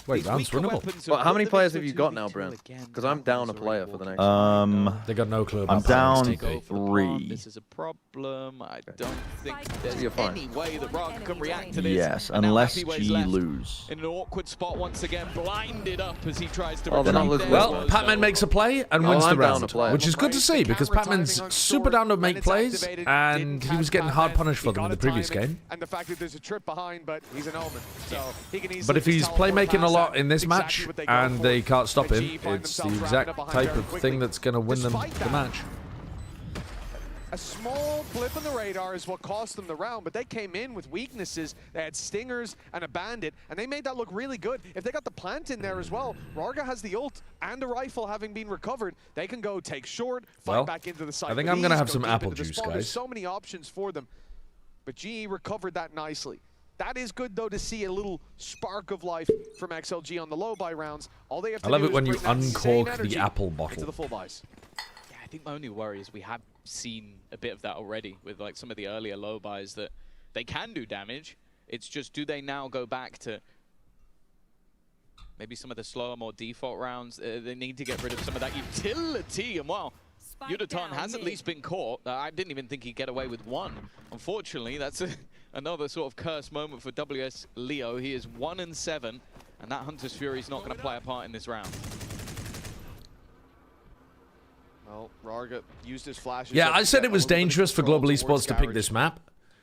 Wait, round's winnable. But how many players have you got now, Brent? Because I'm down a player for the next. They got no clue I'm about down plans. 3. this is a problem. I don't think there's you're fine. any way that Raga can react to this. Yes, And now unless Happyway's G left lose. in an awkward spot once again, blinded up as he tries to. Oh, they're not retrieve losing there. Well, Patman makes a play and Oh, wins the I'm down round, to play. which is good to see because Patman's super down to make plays, and he was getting hard punished for them in the previous game. And the fact that there's a trip behind, but he's an omen, so he can easily. But if he's just teleport playmaking a past lot that. in this Exactly match what they go and for. they can't stop The him, G find it's the themselves exact rounded up behind type very of quickly. thing that's going to win them Despite the that, match. A small blip on the radar is what cost them the round, but they came in with weaknesses. They had stingers and a bandit, and they made that look really good. If they got the plant in there as well, Raga has the ult and the rifle having been recovered. They can go take short, fight Well, back into the site. I think with I'm going to ease, have go some deep apple into the juice, spawn. There's guys. so many options for them, but GE recovered that nicely. That is good, though, to see a little spark of life from XLG on the low buy rounds. All they have to I love do it is when you bring that same uncork energy the apple into bottle. the full buys. Yeah, I think my only worry is we have seen a bit of that already with like some of the earlier low buys that they can do damage. It's just, do they now go back to maybe some of the slower, more default rounds? They need to get rid of some of that utility. And well, Yudoton has at least been caught. I didn't even think he'd get away with one. Unfortunately, that's another sort of cursed moment for WS Leo. He is 1-7, and that Hunter's Fury is not going to play a part in this round. Well, Raga used his flashes. Yeah, I said it was dangerous for Global Esports to pick this map.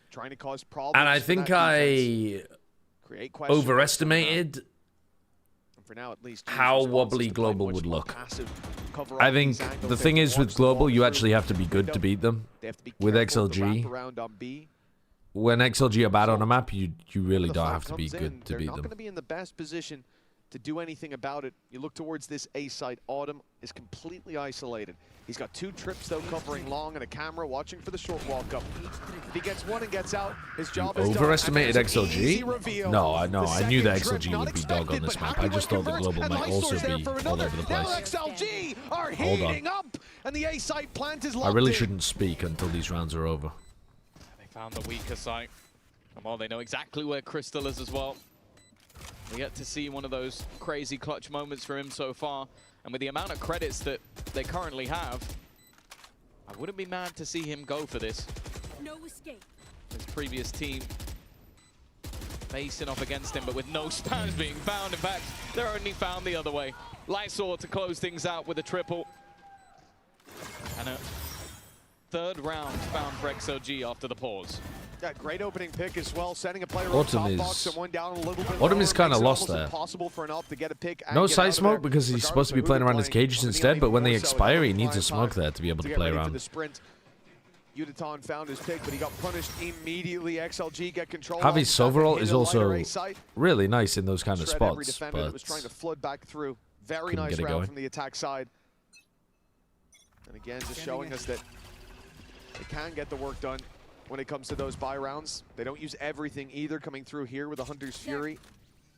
Trying to cause problems. And I think I overestimated for now, at least, how wobbly Global would look. I think the thing is with Global, you actually have to be good to beat them. With XLG, when XLG are bad on a map, you really don't have to be good to beat them. They're not going to be in the best position to do anything about it. You look towards this A site. Autumn is completely isolated. He's got 2 trips, though, covering long and a camera watching for the short walk up. If he gets one and gets out, his job is done. Overestimated XLG? No, I knew that XLG would be dog on this map. I just thought the global might also be all over the place. XLG are heating up, and the A site plant is locked I really in. shouldn't speak until these rounds are over. They found the weaker site. Come on, they know exactly where Crystal is as well. We get to see one of those crazy clutch moments for him so far. And with the amount of credits that they currently have, I wouldn't be mad to see him go for this. No escape. His previous team facing off against him, but with no spams being found. In fact, they're only found the other way. Lysor to close things out with a triple. And a 3rd round found for XLG after the pause. Yeah, great opening pick as well, setting a player Autumn on top is box and one down a little bit Autumn is kind of lost there. For an op to get a pick No side smoke because he's supposed to be playing around his cages instead, but when they expire, he needs a smoke there to be able to play around. Yuditon found his pick, but he got punished immediately. XLG get control. Javi's overall is also really nice in those kind of spots, every defender but that was trying to flood back through. Very couldn't nice get it round going. from the attack side. And again, just showing us that they can get the work done when it comes to those buy rounds. They don't use everything either coming through here with the Hunter's Fury.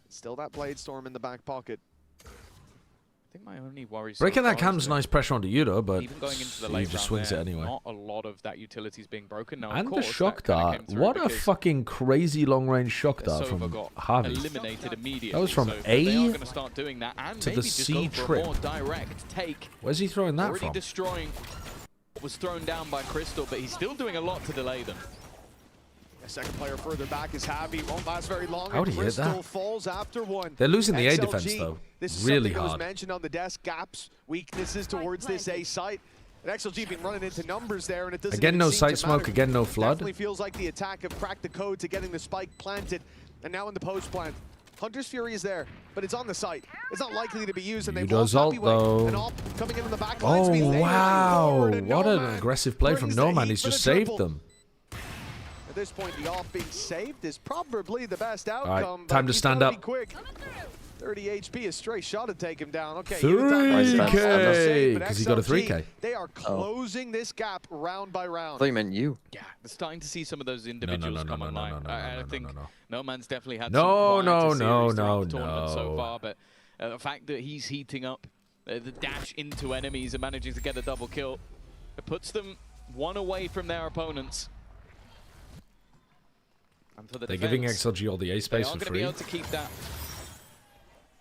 Still that Blade Storm in the back pocket. I think my only worry breaking so that cam's nice pressure onto Yudo, but even going into the he late just round swings there, it anyway. Not a lot of that utility is being broken now. And of the course, shock that kinda dart. came through What a because fucking crazy long-range shock dart from Sova got Javi. eliminated immediately. That was from so they are A going to start doing that and to maybe the just C go for a trip. more direct take. Where's he throwing that Already from? destroying what was thrown down by Crystal, but he's still doing a lot to delay them. A second player further back is Javi. Won't last very long. How'd he hit Crystal that? falls after one. They're losing the A XLG, defense, though. This is Really something that was hard. mentioned on the desk. Gaps, weaknesses towards this A site. And XLG been running into numbers there, and it doesn't Again, even no seem sight to smoke. matter. Again, no flood. Definitely feels like the attack have cracked the code to getting the spike planted. And now in the post plant. Hunter's Fury is there, but it's on the site. It's not likely to be used, and they've lost Yudo's ult, Happyway. though. And op coming in the back lines means Oh, they are wow. forward, and What an Nomad aggressive play from brings the Nomad. heat He's for just the saved triple. them. At this point, the off being saved is probably the best outcome. Right, time to stand up. Quick. 30 HP, a straight shot to take him down. Okay, 3K, because he got a 3K. They are closing this gap round by round. I thought you meant you. Yeah, we're starting to see some of those individuals come online. I think No Man's definitely had No, some no, quieter no, series throughout no, the tournament so no. far, but the fact that he's heating up, the dash into enemies and managing to get a double kill, it puts them one away from their opponents. And for the They're defense, giving XLG all the A space they are for going to free. be able to keep that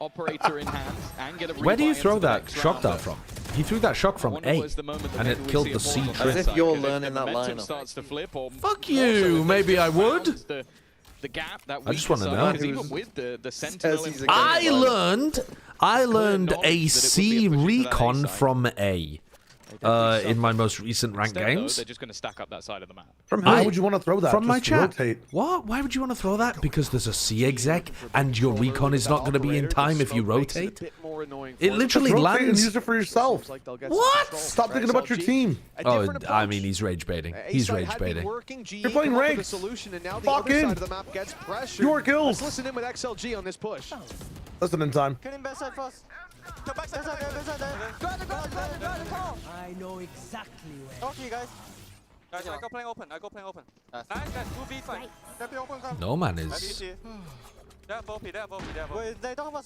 operator in hand and get a Where do you rebuy throw into the that next shock round, dart but from? He threw that shock from wonder A, was the moment that and maybe it we killed see the a C pause on trip. As if you're because learning the that momentum lineup. starts to flip, or Fuck also you, if maybe they I just would. found The gap, that I just weaker wanna side, know. because even with the Sentinel in I learned knowledge a that C it would be a push into that A recon side. from A in my most recent ranked Instead, though, games. they're just going to stack up that side of the map. Why would you want to throw that? From my Just chat. rotate. What? Why would you want to throw that? Because there's a C exec and your recon is not going to be in time if you rotate? It literally Just rotate and lands. use it for yourself. What? Stop thinking about your team. Oh, I mean, he's rage baiting. He's rage baiting. You're playing ranked. Fuck in. Your kills. Let's listen in with XLG on this push. Listen in time. Get in backside first. Come back side, backside there. Grab the call. I know exactly where. Okay, guys. Guys, I go playing open. Nice, guys. 2v5. Step open, come. No man is. They're both P. Wait, they don't have a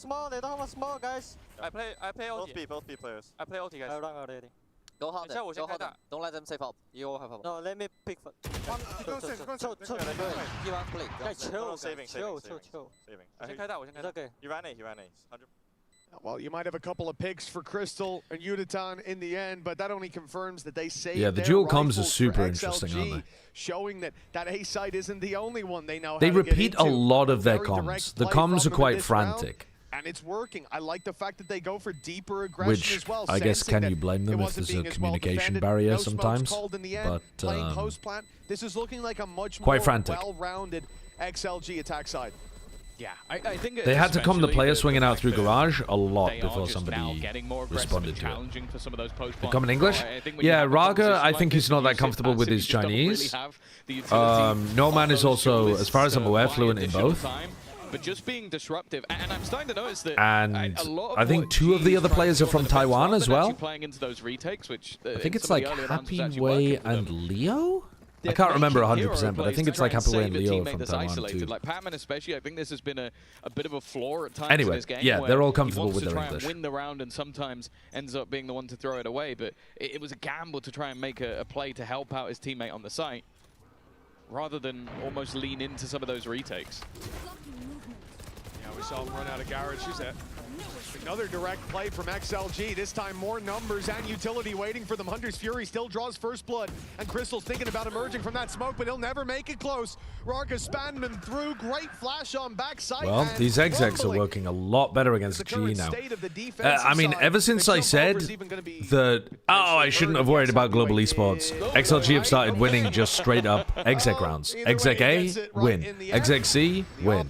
small, guys. I play OT. Both B players. I play OT, guys. I run already. Don't hold them. Don't hold them. Don't let them save up. You all have up. No, let me pick for. Chill. It's okay. He ran A. 100. Well, you might have a couple of picks for Crystal and Yuditon in the end, but that only confirms that they saved Yeah, the their dual comms are rifles super for interesting, XLG, aren't they? showing that that A site isn't the only one they know They how to get repeat a into. lot of their Very comms. direct The play comms from are them quite in this round, frantic. and it's working. I like the fact that they go for deeper aggression Which, as well. I guess, sensing can that you blame them it if wasn't there's a being as well communication defended. barrier No smokes sometimes? called in the end. But, Playing post plant, this is looking like a much quite more frantic. well-rounded XLG attack side. Yeah, I think they had to come the player swinging out through garage a lot they before are just somebody now getting more responded to it. challenging for some of those post They come in English? Yeah, Raga, I think he's not that comfortable with his Chinese. No Man is also, as far as I'm aware, fluent in both. But just being disruptive, and I'm starting to notice that And I think two of the other players are from Taiwan as well. Playing into those retakes, which I think it's like Happy Way and Leo? I can't remember 100%, but I think it's like Happy Way and Leo from Taiwan too. Like Patman especially, I think this has been a bit of a flaw at times Anyway, in his game. yeah, they're all comfortable with their try English. And win the round and sometimes ends up being the one to throw it away. But it was a gamble to try and make a play to help out his teammate on the site, rather than almost lean into some of those retakes. Yeah, we saw him run out of garage. Who's that? Another direct play from XLG. This time more numbers and utility waiting for them. Hunter's Fury still draws first blood. And Crystal's thinking about emerging from that smoke, but he'll never make it close. Raga Spanman through. Great flash on backside. Well, these execs are working a lot better against G now. I mean, ever since I said that, oh, I shouldn't have worried about global esports, XLG have started winning just straight up exec rounds. Exec A, win. Exec C, win.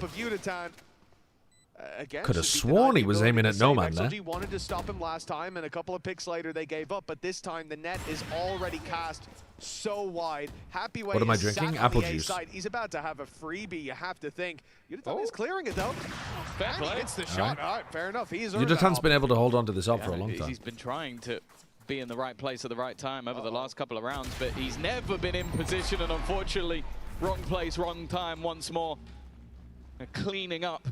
Could have sworn he was aiming at No Man there. XLG wanted to stop him last time, and a couple of picks later they gave up, but this time the net is already cast so wide. Happy Way What am I drinking? Apple juice. He's about to have a freebie, you have to think. Yudatan's clearing it though. And he hits the shot. All right, fair enough. Yudatan's been able to hold on to this up for a long time. He's been trying to be in the right place at the right time over the last couple of rounds, but he's never been in position, and unfortunately, wrong place, wrong time once more. Cleaning up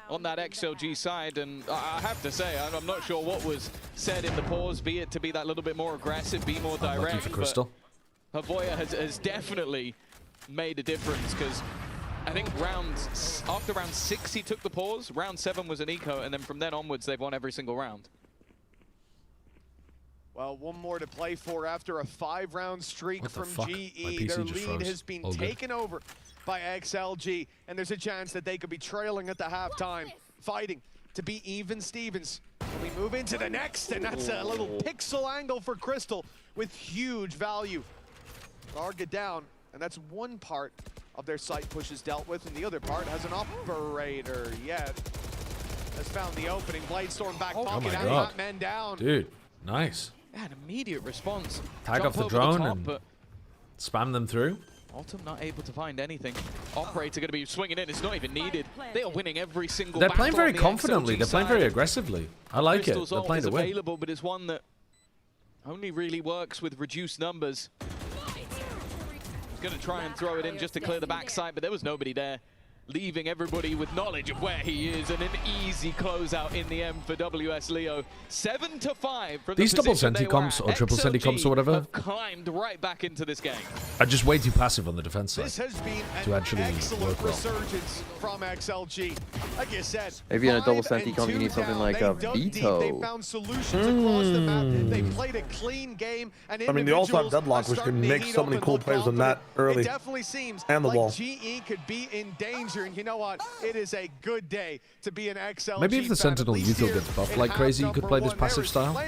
on that XLG side, and I have to say, I'm not sure what was said in the pause, be it to be that little bit more aggressive, be more direct. For Crystal. Havoya has definitely made a difference, because I think after round 6 he took the pause, round 7 was an eco, and then from then onwards they've won every single round. Well, one more to play for after a 5-round streak from GE. Their lead has been taken over by XLG, and there's a chance that they could be trailing at the halftime, fighting to beat even Stevens. We move into the next, and that's a little pixel angle for Crystal with huge value. Raga down, and that's one part of their site pushes dealt with, and the other part has an operator yet. Has found the opening. Bladestorm back pocket, and that man down. Dude, nice. Yeah, an immediate response. Tag off the drone and spam them through. Autumn not able to find anything. Operator going to be swinging in. It's not even needed. They are winning every single They're playing very the confidently. XLG They're playing very aggressively. I like Crystal's it. They're playing to win. Available, but it's one that only really works with reduced numbers. He's going to try and throw it in just to clear the backside, but there was nobody there, leaving everybody with knowledge of where he is, and an easy closeout in the end for WS Leo. 7-5 from These the double position they comps were or triple XLG comps or whatever have climbed right back into this game. are just way too passive on the defense side This has been to an actually excellent work well. resurgence from XLG. Like you said, maybe in a double comp you need something like a veto. They found solutions across the map. They played a clean game. And I mean, they also have Deadlock, which can make so many cool plays on that early. It definitely seems and the like wall. GE could be in danger, and you know what? It is a good day to be an XLG. Maybe if the Sentinel Util gets buffed like crazy, you could play this passive style.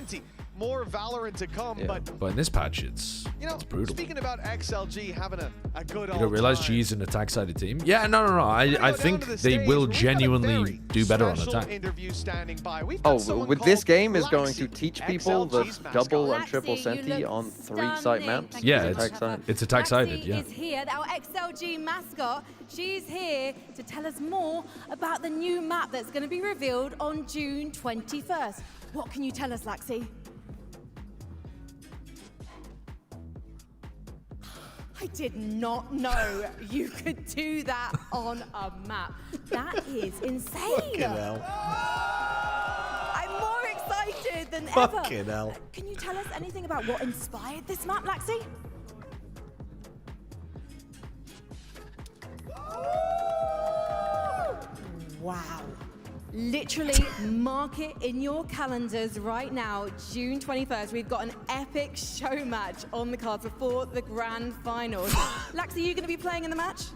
More Valorant to come, Yeah, but in this patch, it's brutal. Speaking about XLG having a good You don't realize G's an attack-sided team? Yeah, no. I think they will genuinely do better on attack. Oh, with this game is going to teach people the double and triple senti on 3-site maps. Yeah, it's attack-sided, yeah. is here, our XLG mascot. She's here to tell us more about the new map that's going to be revealed on June 21st. What can you tell us, Laxi? I did not know you could do that on a map. That is insane. I'm more excited than ever. Fucking hell. Can you tell us anything about what inspired this map, Laxi? Wow. Literally mark it in your calendars right now, June 21st. We've got an epic show match on the cards before the grand finals. Lax, are you going to be playing in the match?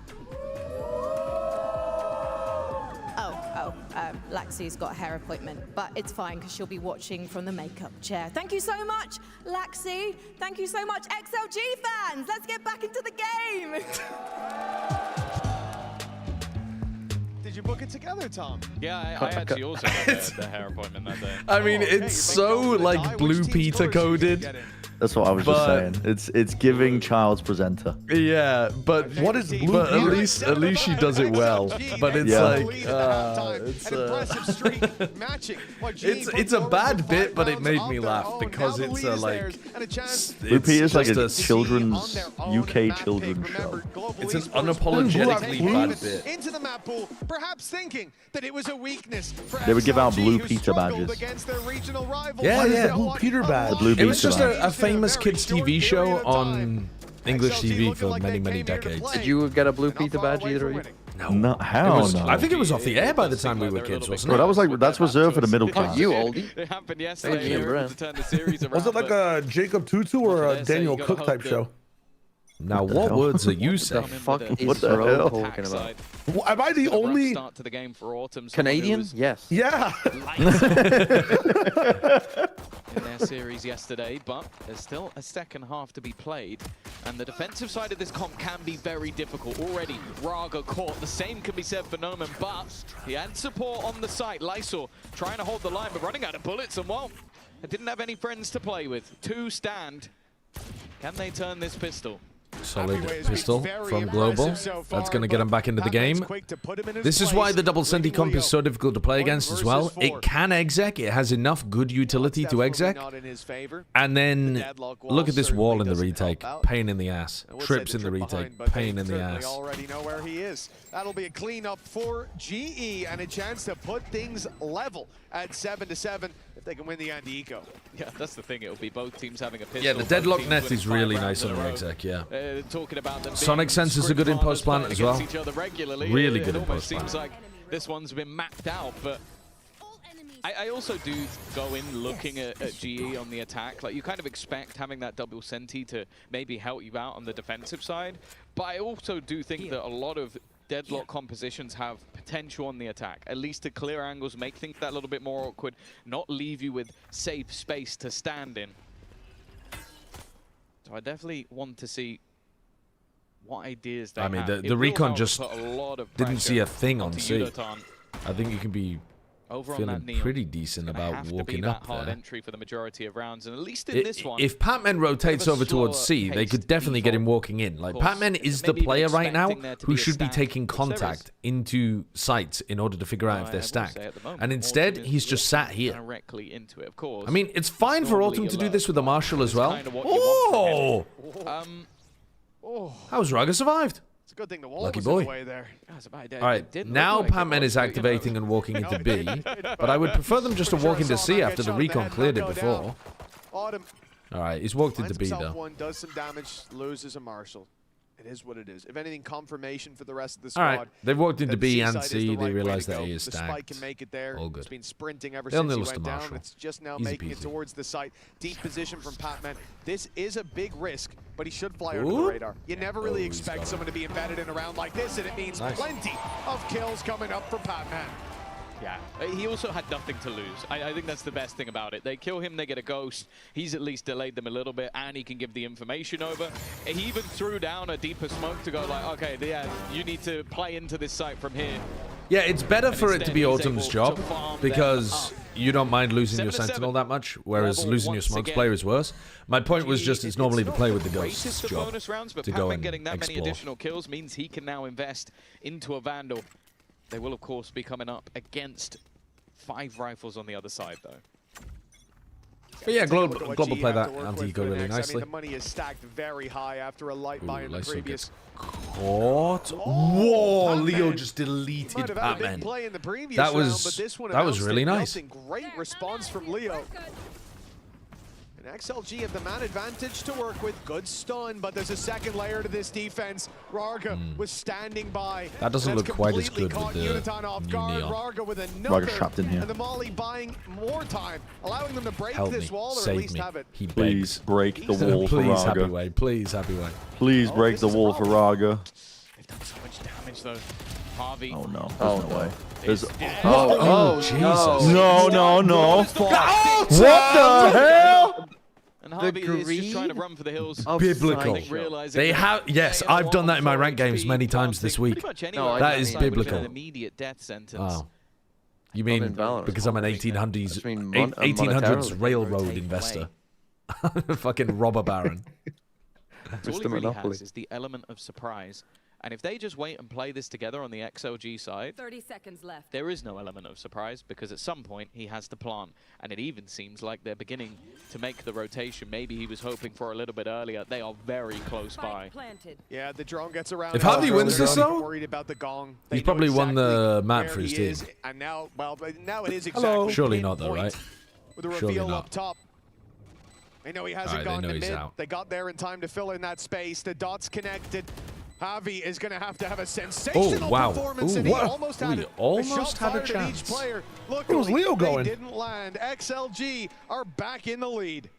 Laxi's got a hair appointment, but it's fine because she'll be watching from the makeup chair. Thank you so much, Laxi. Thank you so much, XLG fans. Let's get back into the game. Did you book it together, Tom? Yeah, I actually also had the hair appointment that day. I mean, it's so like Blue Peter coded. That's what I was just saying. It's giving child's presenter. Yeah, but what is Blue but Peter? at least she does it well. But it's it's a bad bit, but it made me laugh because it's like Blue Peter's like a children's UK children's show. It's an unapologetically bad bit. Into the map pool, perhaps thinking that it was a weakness for They would give out XLG, Blue who Peter struggled badges. against their regional rivals. Yeah. Blue Peter badge. The Blue It was Peter just badge. a famous kids TV show on English TV for many decades. Did you get a Blue Peter badge either of you? No, how? No. I think it was off the air by the time we were kids, wasn't it? Bro, that's reserved for the middle class. You oldie. It happened yesterday. They were able to turn the series around, Was it like a Jacob Tutu or a Daniel Cook type show? Now, what words are you saying? Fuck is What the bro hell? talking about? Am I the only start to the game for Autumn. Canadian? Yes. Yeah. In their series yesterday, but there's still a second half to be played, and the defensive side of this comp can be very difficult. Already, Raga caught. The same can be said for Noman, but he had support on the site. Lysor trying to hold the line, but running out of bullets, and well, they didn't have any friends to play with. 2 stand. Can they turn this pistol? Solid pistol from Global. That's going to get him back into the game. This is why the double Senti comp is so difficult to play against as well. It can exec. It has enough good utility to exec. And then look at this wall in the retake. Pain in the ass. Trips in the retake. Pain in the ass. Already know where he is. That'll be a cleanup for GE and a chance to put things level at 7-7 if they can win the Andy-Eco. Yeah, that's the thing. It'll be both teams having a pistol. Yeah, the deadlock net is really nice on the exec, yeah. Talking about them Sonic sensors are good in post plant as well. Really good in It post almost seems plant. like this one's been mapped out, but I also do go in looking at GE on the attack. Like, you kind of expect having that double Senti to maybe help you out on the defensive side, but I also do think that a lot of deadlock compositions have potential on the attack, at least to clear angles, make things that little bit more awkward, not leave you with safe space to stand in. So I definitely want to see what ideas they have. I mean, the recon just didn't see a thing on C. Yudotan. I think you can be Over on feeling that Neon. pretty decent about walking up hard there. entry for the majority of rounds, and at least in this one, If Patman rotates over towards C, they could definitely get him walking in. Like, Patman is the player right now who should be taking contact into sites in order to figure out if they're stacked. And instead, he's just sat here. directly into it, of course. I mean, it's fine for Autumn to do this with a Marshal as well. Oh! How's Raga survived? It's a good thing the wall Lucky was boy. in the way there. All right, now Patman is activating and walking into B, but I would prefer them just to walk into C after the recon cleared it before. Autumn All right, he's walked into B though. one, does some damage, loses a Marshal. It is what it is. If anything, confirmation for the rest of the All squad. right, they've walked into that B C and side is C. the They right way realize to that go. A is The spike stacked. can make it there. All good. It's been sprinting ever They'll since he nil us went to down. Marshall. It's just now Easy making it peasy. towards the site. Deep position from Patman. This is a big risk, but he should fly under the Ooh. radar. You never really expect someone to be embedded in a round like this, and it means Nice. plenty of kills coming up from Patman. Yeah, he also had nothing to lose. I think that's the best thing about it. They kill him, they get a ghost. He's at least delayed them a little bit, and he can give the information over. He even threw down a deeper smoke to go like, okay, yeah, you need to play into this site from here. Yeah, it's better for it to be he's Autumn's able job to farm because you don't mind losing your 7-7. Sentinel that much, whereas Level losing your once Smokes again. player is worse. My point was just it's normally the player with the Greatest Ghost's of job bonus rounds, but to go Patman and getting that many explore. additional kills means he can now invest into a Vandal. They will, of course, be coming up against 5 rifles on the other side, though. But yeah, Take a look Global at what play GE have that to work with anti-eco for the really next. I nicely. mean, the money is stacked very high after a light buy in the Lysor previous. gets caught. Whoa, Leo just Might deleted have had a big Patman. play in the previous That round, was but this one that was announced really it nice. melting. Great response from Leo. And XLG have the man advantage to work with. Good stun, but there's a second layer to this defense. Rarga was standing by. That doesn't That's look quite as completely good caught with the Yudotan off new guard. Neon. Rarga with another. Rarga's trapped in here. And the Molly buying more time, allowing them to break Help this me, wall or at save least me. have it. He Please begs. break the wall for Please, happy Raga. way. Please, happy way. Please break the wall for Raga. They've done so much damage, though. Harvey. Oh no. Oh, There's no no. way. There's. Oh, Jesus. No, no, no. What the hell? And Harvey is just trying to run for the hills. Biblical. They have, yes, I've done that in my rank games many times this week. That is biblical. An immediate death sentence. Oh. You mean because I'm an 1800s railroad investor? Fucking robber baron. All he really has is the element of surprise. And if they just wait and play this together on the XLG side, 30 seconds left. There is no element of surprise because at some point he has the plan. And it even seems like they're beginning to make the rotation. Maybe he was hoping for a little bit earlier. They are very close by. Yeah, the drone gets around. If Harvey wins this though, worried about the gong. He's probably won the map for his team. And now, well, now it is exactly. Surely not though, right? With a reveal up top. They know he hasn't gone to mid. He's out. They got there in time to fill in that space. The dots connected. Javi is going to have a sensational performance, and he almost had a chance. Each player. Look, it was Leo going. They didn't land. XLG are back in the lead.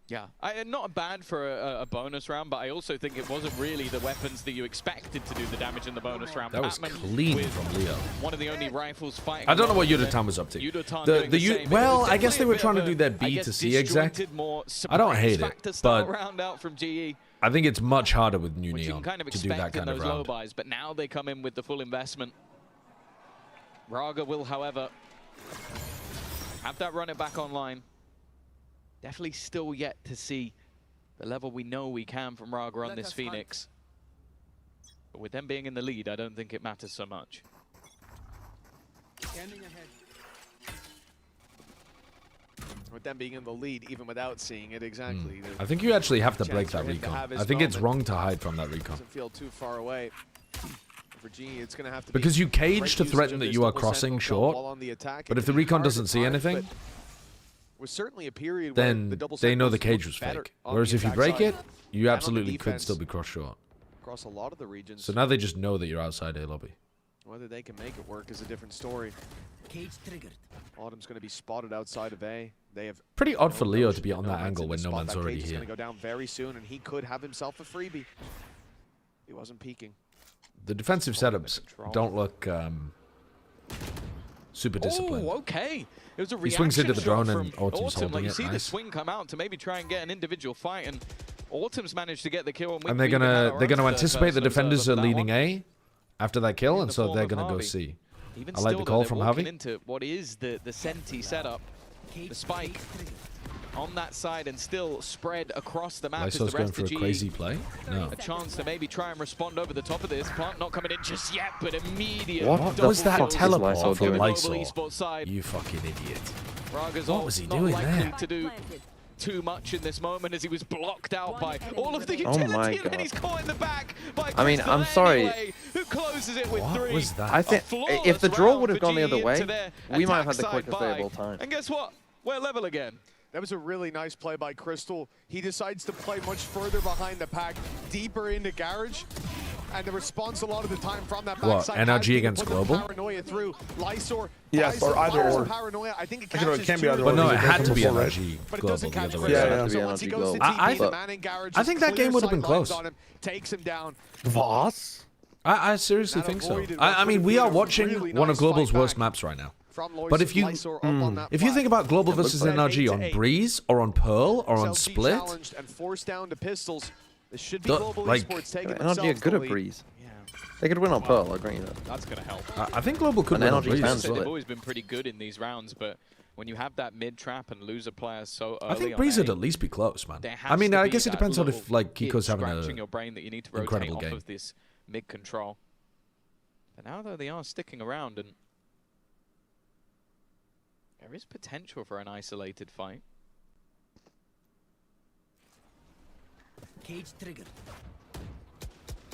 Yeah, not bad for a bonus round, but I also think it wasn't really the weapons that you expected to do the damage in the bonus round. That was clean from Leo. One of the only rifles fighting. I don't know what Yudatan was up to. Well, I guess they were trying to do their B to C exec. I don't hate it, but round out from GE. I think it's much harder with New Neon to do that kind of those round. Low buys, but now they come in with the full investment. Raga will, however, have that run it back online. Definitely still yet to see the level we know we can from Raga on this Phoenix. But with them being in the lead, I don't think it matters so much. Standing ahead. With them being in the lead, even without seeing it exactly. I think you actually have to break that recon. I think it's wrong to hide from that recon. Doesn't feel too far away. For G, it's going to have to because you cage to threaten that you are crossing short, but if the recon doesn't see anything, was certainly a period then they know the cage was fake. Whereas if you break it, you absolutely could still be cross short. Across a lot of the regions. So now they just know that you're outside A lobby. Whether they can make it work is a different story. Cage triggered. Autumn's going to be spotted outside of A. They have pretty odd for Leo to be on that angle when no man's already here. He's going to go down very soon, and he could have himself a freebie. He wasn't peeking. The defensive setups don't look super disciplined. Oh, okay. It was a he swings into the drone and Autumn's holding like, it. You see nice. the swing come out to maybe try and get an individual fight, and Autumn's managed to get the kill. And they're gonna anticipate the defenders are leaning A after that kill, and so they're gonna go C. Even I like the call from Javi. Into what is the Senti setup, the spike on that side, and still spread across the map. Lyso's is the going rest for a of GE. crazy play. No. A chance to maybe try and respond over the top of this. Plant not coming in just yet, but immediate. What was that teleport from Lysol? Lysol? You fucking idiot. Raga's what was he not doing likely there? to do too much in this moment as he was blocked out by all of the utility, and then he's caught in the back by I mean, I'm sorry. Anyway, who closes it with What 3. was that? I think if the draw would have gone the other way, we might have had the attack quickest side day of all time. And guess what? We're level again. That was a really nice play by Crystal. He decides to play much further behind the pack, deeper into garage. And the response a lot of the time from that backside. What, NRG against Global? Paranoia through. Lysor. Yes, or either or. Paranoia. I think it can be either or. But no, it had to be NRG Global the other way. Yeah. So once he goes to TP, I think that game would have been close. Takes him down. Voss? I seriously think so. I mean, we are watching one of Global's worst maps right now. But if you think about Global versus NRG on Breeze or on Pearl or on Split, and forced down to pistols. This should be Global like, Esports taking NRG are good at Breeze. They could win on Pearl, I agree with that. That's going to help. I think Global could win on Breeze. They've always been pretty good in these rounds, but when you have that mid trap and lose a player so early, I think Breeze would at least be close, man. I mean, I guess it depends on if like Kiko's having a your brain that you need to rotate incredible off game. of this mid control. But now though they are sticking around, and there is potential for an isolated fight. Cage triggered.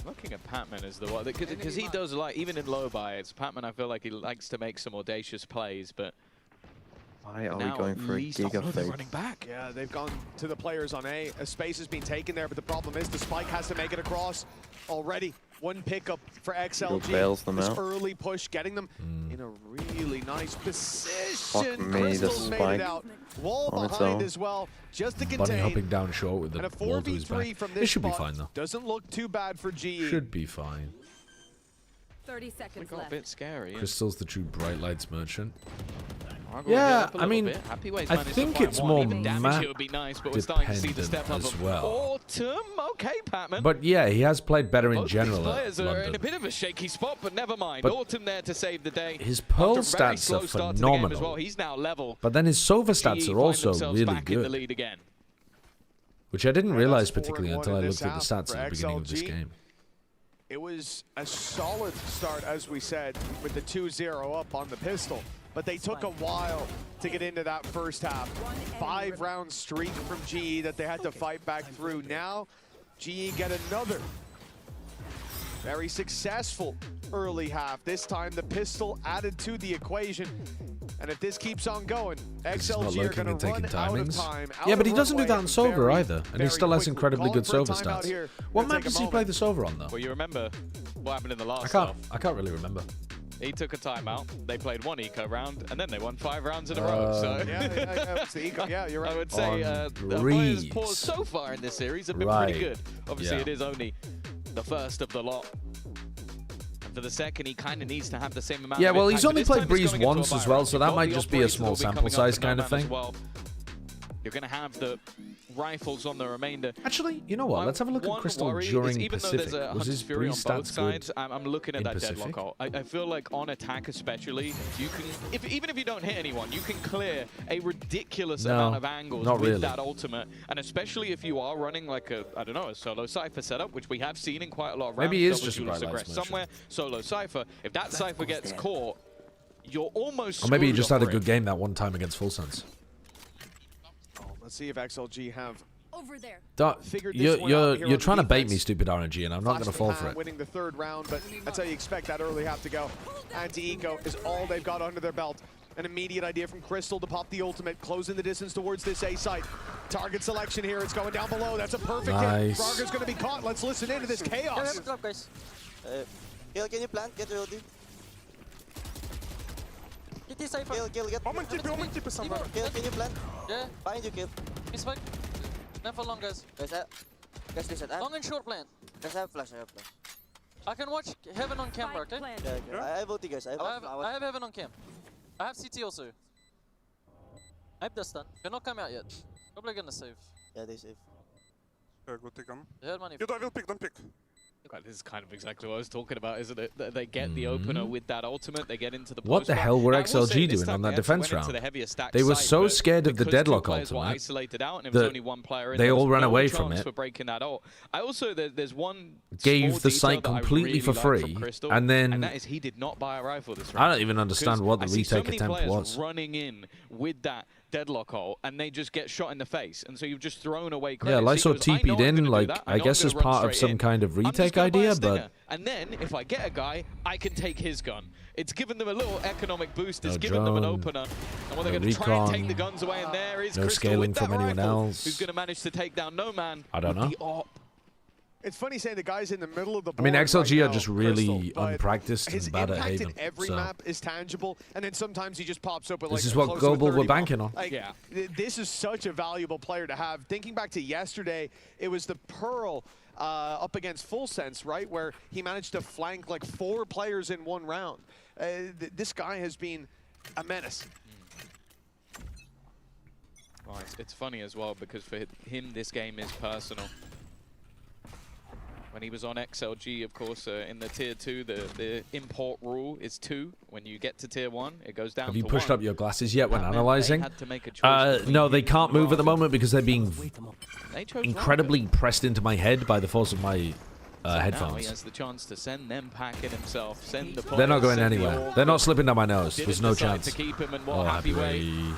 Looking at Patman as the one, because he does like, even in low buys, Patman I feel like he likes to make some audacious plays, but why are we going for a giga fake? Running back. Yeah, they've gone to the players on A. A space has been taken there, but the problem is the spike has to make it across already. One pickup for XLG. Bails them this out. Early push, getting them in a really nice position. Fuck me, the Crystal's made spike it out. Wall on its behind own. as well, just to Bunny contain. hopping down short with the And a wall to his 4v3 back. from this It should be spot fine though. doesn't look too bad for GE. Should be fine. 30 seconds Got a left. bit scary. Crystal's the true bright lights merchant. Yeah, I mean, I think it's more map it would be nice, but we're starting to see the step up as of well. Autumn. Okay, Patman. But yeah, he has played better in Both general these at players are in a London. bit of a shaky spot, but never mind. But Autumn there to save the day. His Pearl After a very stats slow are start to the game as well. phenomenal. He's now level. But then his Sova stats GE are find also themselves really back in the good. lead again. Which I didn't realize 4-1 particularly until I in looked this at the half stats for at the beginning of this XLG. game. It was a solid start, as we said, with the 2-0 up on the pistol. But they took a while to get into that first half. 5-round streak from GE that they had to fight back through. Now, GE get another very successful early half. This time, the pistol added to the equation. And if this keeps on going, XLG are going to run out of time. Yeah, but he doesn't do that on Sova either, and he still has incredibly good Sova stats. What map does he play the Sova on though? Well, you remember what happened in the last I can't really remember. He took a timeout. They played one eco round, and then they won 5 rounds in a row. So it's the eco. Yeah, you're right. I would say the players' pause so far in this series have been pretty good. Obviously, it is only the first of the lot. And for the second, he kind of needs to have the same amount. Yeah, of well, impact, he's but only this played time he's Breeze going into a once as buy well, round. so You've that got might the just be a operators small that will be sample coming up size for kind of Nomad as thing. well. You're going to have the rifles on the remainder. Actually, you know what? Let's have a look at Crystal during even Pacific. Though there's a Was his Fury Breeze on both stats sides, good I'm looking at in that Pacific? deadlock ult. I feel like on attack especially, you can, even if you don't hit anyone, you can clear a ridiculous amount of angles not with really. that ultimate. And especially if you are running like a, I don't know, a solo Cypher setup, which we have seen in quite a lot of rounds. Maybe he is Double just a duelist bright lights aggress merchant. somewhere, solo Cypher. If that Cypher gets caught, you're almost Or maybe he screwed just had a off good rip. game that one time against Full Sense. Let's see if XLG have over there. You're trying to bait me, stupid RNG, and I'm not going to fall for it. Winning the third round, but that's how you expect that early half to go. Anti-eco is all they've got under their belt. An immediate idea from Crystal to pop the ultimate, closing the distance towards this A site. Target selection here, it's going down below. That's a perfect hit. Frogger's going to be caught. Let's listen into this chaos. Guys. Can you plant? Get ready. Get this Cypher. Kill, get. Moment keep somewhere. Kill, can you plant? Yeah. Behind you, kill. He's fine. Never long, guys. Guys, listen. Long and short plan. Guys, I have flash, I can watch Heaven on camera, okay? Yeah, I have ulti, guys. I have Heaven on cam. I have CT also. I have the stun. They're not coming out yet. Probably gonna save. Yeah, they save. Go take them. They had money. You don't pick, don't pick. This is kind of exactly what I was talking about, isn't it? They get the opener with that ultimate, they get into the What the post hell were round. I will say XLG this doing time on they that actually defense went into round? the heavier stack They were side, so but scared of the because two deadlock players were ultimate isolated out and it was that only one player in, they there all was ran no away from chance it. For breaking that ult. I also, there's one Gave small the detail site that I completely really for like free, from Crystal, and then that is he did not buy a rifle this round. I don't even understand what the I see so retake many attempt players was. running in with that deadlock ult, and they just get shot in the face, and so you've just thrown away Yeah, credits. Lyso He goes, I know TP'd I'm in, gonna do like, that. I know guess I'm as gonna run part of straight some in. kind of I'm just retake gonna buy a idea, stinger, but and then if I get a guy, I can take his gun. It's given them a little economic boost. It's No given them an drone, opener, and when they're no going to try and take recon, the guns away, and there is no Crystal scaling with that from anyone rifle, else. who's going to manage to take down No Man. I don't with know. The op. It's funny saying the guy's in the middle of the I mean, board XLG right are just now, really Crystal, but unpracticed his and bad at impact Haven. in every So map is tangible, and then sometimes he just pops up with This like is what close to a Global 30 were bomb. banking on. Like, this is such a valuable player to have. Thinking back to yesterday, it was the Pearl up against Full Sense, right, where he managed to flank like 4 players in one round. This guy has been a menace. Well, it's funny as well because for him this game is personal. When he was on XLG, of course, in the tier 2, the import rule is 2. When you get to tier 1, it goes down to 1. Have you pushed up your glasses yet when That meant analyzing? they had to make a choice No, they can't move at the moment because they're being They chose incredibly pressed into my head by the force of my Now he headphones. has the chance to send them packing himself, send the They're not players, going send the anywhere. orb. They're not slipping down my nose. Didn't There's no decide chance. to keep him in Oh, what happy way. way.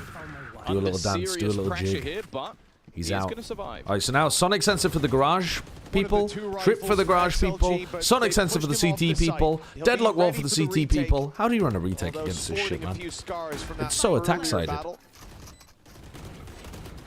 Do a little dance, do a little Pressure jig. here, but He's he is out. gonna survive. All right, so now Sonic Sensor for the garage people, Trip for the garage people, Sonic Sensor for the CT people, Deadlock Wall for the CT people. How do you run a retake against this shit, man? It's so attack-sided.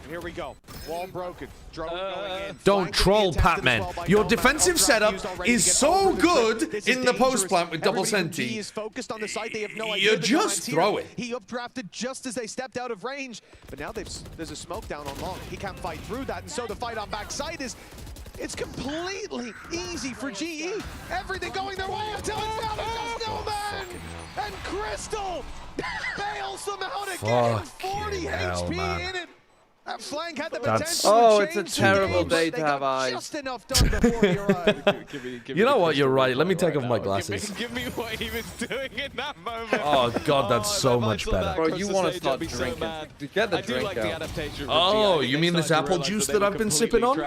Here we go. Wall broken. Drone going in. Don't troll, Patman. Your defensive setup is so good in the post plant with double senti. Is focused on the site. They have no idea. You just throw it. He updrafted just as they stepped out of range, but now there's a smoke down on long. He can't fight through that, and so the fight on backside is It's completely easy for GE. Everything going their way until it's down to Snowman. And Crystal bails them out again. 40 HP in it. That flank had the potential. Oh, it's a terrible day to have eyes. Just enough done before he arrived. You know what? You're right. Let me take off my glasses. Give me what he was doing in that moment. Oh god, that's so much better. Bro, you want to start drinking? Get the drink out. Oh, you mean this apple juice that I've been sipping on?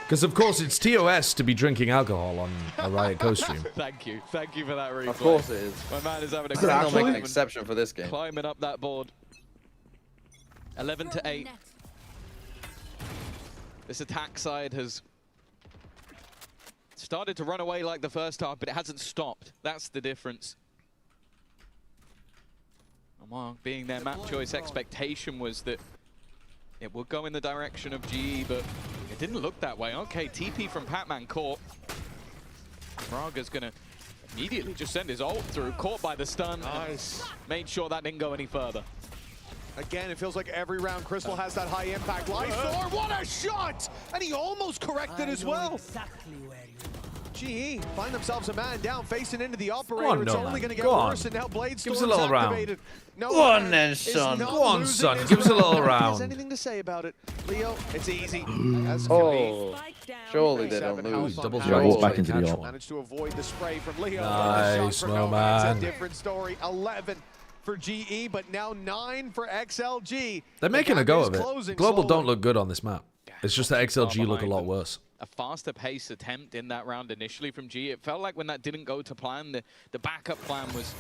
Because of course it's TOS to be drinking alcohol on a Riot Co stream. Thank you for that replay. Of course it is. My man is having a great time. They'll make an exception for this game. Climbing up that board. 11-8. This attack side has started to run away like the first half, but it hasn't stopped. That's the difference. And while being their map choice, expectation was that it would go in the direction of GE, but it didn't look that way. Okay, TP from Patman caught. Braga's gonna immediately just send his ult through, caught by the stun. Nice. Made sure that didn't go any further. Again, it feels like every round Crystal has that high impact. Lysor, what a shot! And he almost corrected as well. Exactly where GE find themselves a man down, facing into the operator. It's only going to get worse, and now Blade Give us a little round. No, go on then, son. Go on, son. Give us a little round. Has anything to say about it, Leo? It's easy. Surely they don't lose. Double walk back into the ult. Managed to avoid the spray from Leo. Nice, man. It's a different story. 11 for GE, but now 9 for XLG. They're making a go of it. Global don't look good on this map. It's just that XLG look a lot worse. A faster pace attempt in that round initially from GE. It felt like when that didn't go to plan, the backup plan was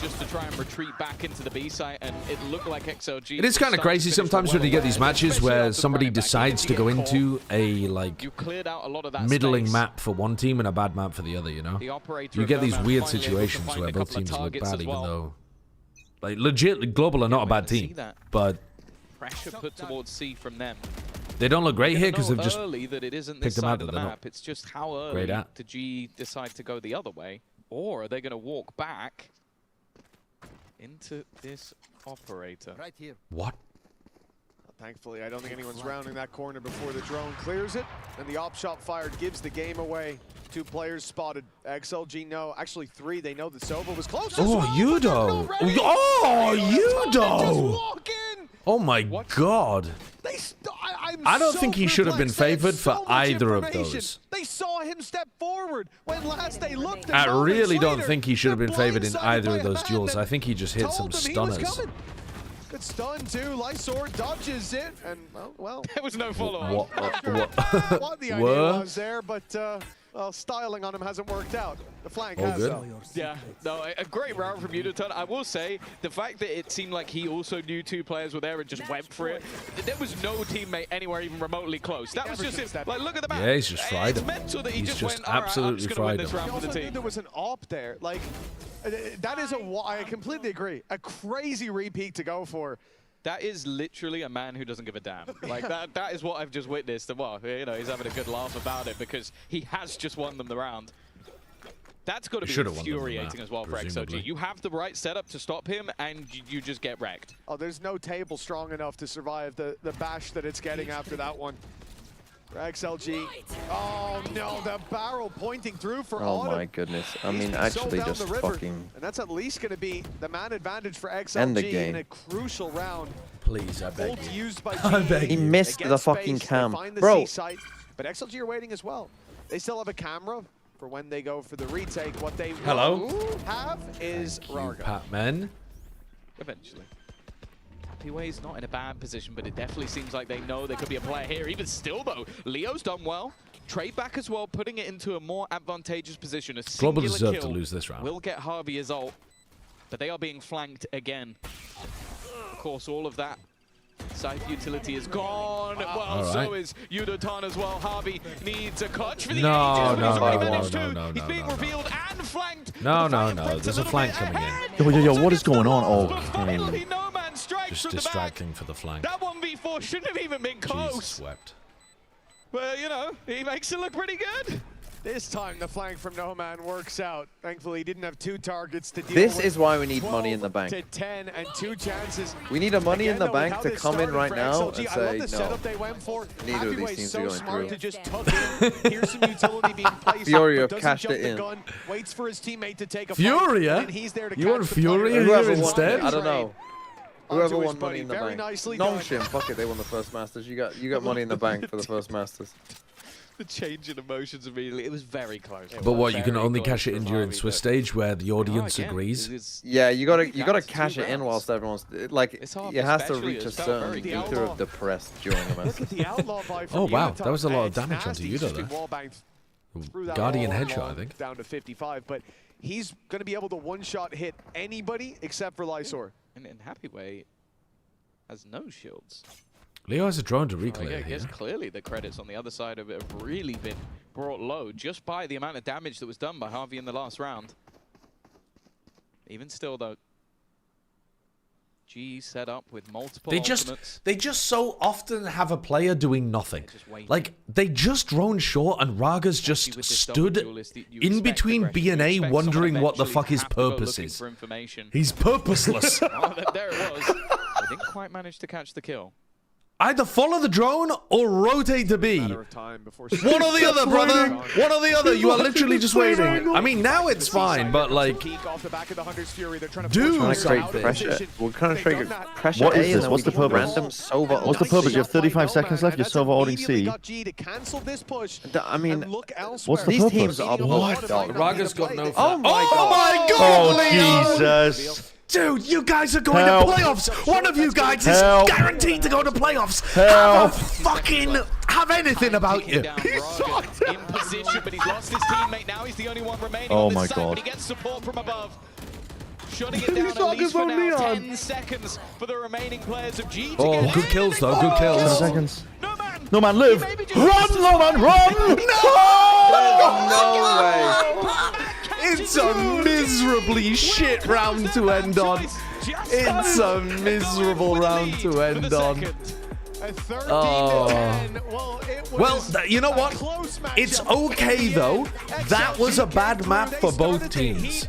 just to try and retreat back into the B site, and it looked like XLG. It is kind of crazy sometimes when you get these matches where somebody decides to go into a middling map for one team and a bad map for the other, you know? You get these weird situations where both teams look bad, even though, like, legit, Global are not a bad team, but pressure put towards C from them. They don't look great here because they've just that it isn't picked them out of the map. It's just how early did G decide to go the other way, or are they going to walk back into this operator? Right here. What? Thankfully, I don't think anyone's rounding that corner before the drone clears it. And the op shot fired gives the game away. 2 players spotted. XLG no, actually 3. They know that Sova was close. Oh, Yudo! Oh, Yudo! Oh my God! I don't think he should have been favored for either of those. They saw him step forward when last they looked. I really don't think he should have been favored in either of those duels. I think he just hit some stunners. Good stun too. Lysor dodges it, and well, there was no follow-up. What the idea was there, but well, styling on him hasn't worked out. The flank has though. Yeah, no, a great round from Yudoton. I will say, the fact that it seemed like he also knew 2 players were there and just went for it. There was no teammate anywhere even remotely close. That was just it. Like, look at the map. Yeah, he's just fried him. It's mental that he He's just went, absolutely fried him. I also knew there was an op there. Like, that is I completely agree. A crazy repeat to go for. That is literally a man who doesn't give a damn. Like, that is what I've just witnessed. And, well, you know, he's having a good laugh about it because he has just won them the round. That's got to be infuriating as well for XLG. You have the right setup to stop him, and you just get wrecked. Oh, there's no table strong enough to survive the bash that it's getting after that one. For XLG. Oh, no, the barrel pointing through for Autumn. Oh, my goodness. I mean, actually just fucking... And that's at least going to be the man advantage for XLG in a crucial round. Please, I beg you. Used by I beg He missed the fucking cam. Bro. But XLG are waiting as well. They still have a camera for when they go for the retake. What they have is Rarga. Patman. Eventually. P-Way's not in a bad position, but it definitely seems like they know there could be a player here. Even still, though, Leo's done well. Trade back as well, putting it into a more advantageous position. A Global singular deserve kill to lose this round. will get Harvey his ult, but they are being flanked again. Of course, all of that side utility is gone. Well, so is Yudotan as well. Harvey needs a clutch for the ages. He's being revealed and flanked. No. There's a flank coming in. Yo, what is going on? Okay. Just distracting for the flank. That 1v4 shouldn't have even been close. Swept. Well, you know, he makes it look pretty good. This time the flank from No Man works out. Thankfully, he didn't have 2 targets to deal This with. is why we need money in the bank. To 10 and 2 chances. We need a money in the Again, bank though, to with how come this in right started for now XLG, and I love say, the no, setup they went for. neither of these Happyway's teams so are going smart through. to just tuck in. Here's some utility being placed, Furia but doesn't cashed jump it the in. gun, waits for his teammate to take a Furia? fight, and he's there to You want catch the player. Furia here Whoever won instead? it, I don't know. Whoever Onto his won money buddy. in the Very bank. nicely Nongshim, done. fuck it, they won the first Masters. You got money in the bank for the first Masters. The change in emotions immediately. It was very close. But what, you can only cash it in during Swiss stage where the audience agrees? Yeah, you gotta cash it in whilst everyone's like. It has to reach a it's certain very meter of depressed during the match. Oh wow, that was a lot of damage onto Yudo there. Guardian headshot, I think. Down to 55, but he's going to be able to one-shot hit anybody except for Lysor. And Happyway has no shields. Leo has a drone to I reclear guess here. clearly the credits on the other side of it have really been brought low just by the amount of damage that was done by Harvey in the last round. Even still, though, G set up with multiple ultimates. They just so often have a player doing nothing. Like, they just drone short and Raga's just stood in between B and A wondering what the fuck his purpose is. He's purposeless. Oh, there it was. They didn't quite manage to catch the kill. Either follow the drone or rotate to B. One or the other, brother. One or the other. You are literally just waiting. I mean, now it's fine, but like, do something. Pressure. We're trying to trigger pressure. What A is and this? then What's the we can purpose? Random Sova. What's the purpose? You have 35 seconds left. You're Sova holding C. I mean, what's the these purpose? teams are What? dog. Raga's got no. Oh my god! Oh Jesus! Dude, you guys are going Help. to playoffs. One of you guys Help. is guaranteed to go to playoffs. Help. Have anything about you. In position, but he's lost his teammate now. He's the only one remaining Oh on my this side, God. but he gets support from above. Shutting it down at least for now. 10 seconds for the remaining players of G to Oh, get good in. kills though. Good kills. 7 seconds. No man, live! Run, no man, run! No way. It's a miserably shit round to end on. It's a miserable round to end on. Oh. Well, you know what? It's okay though. That was a bad map for both teams.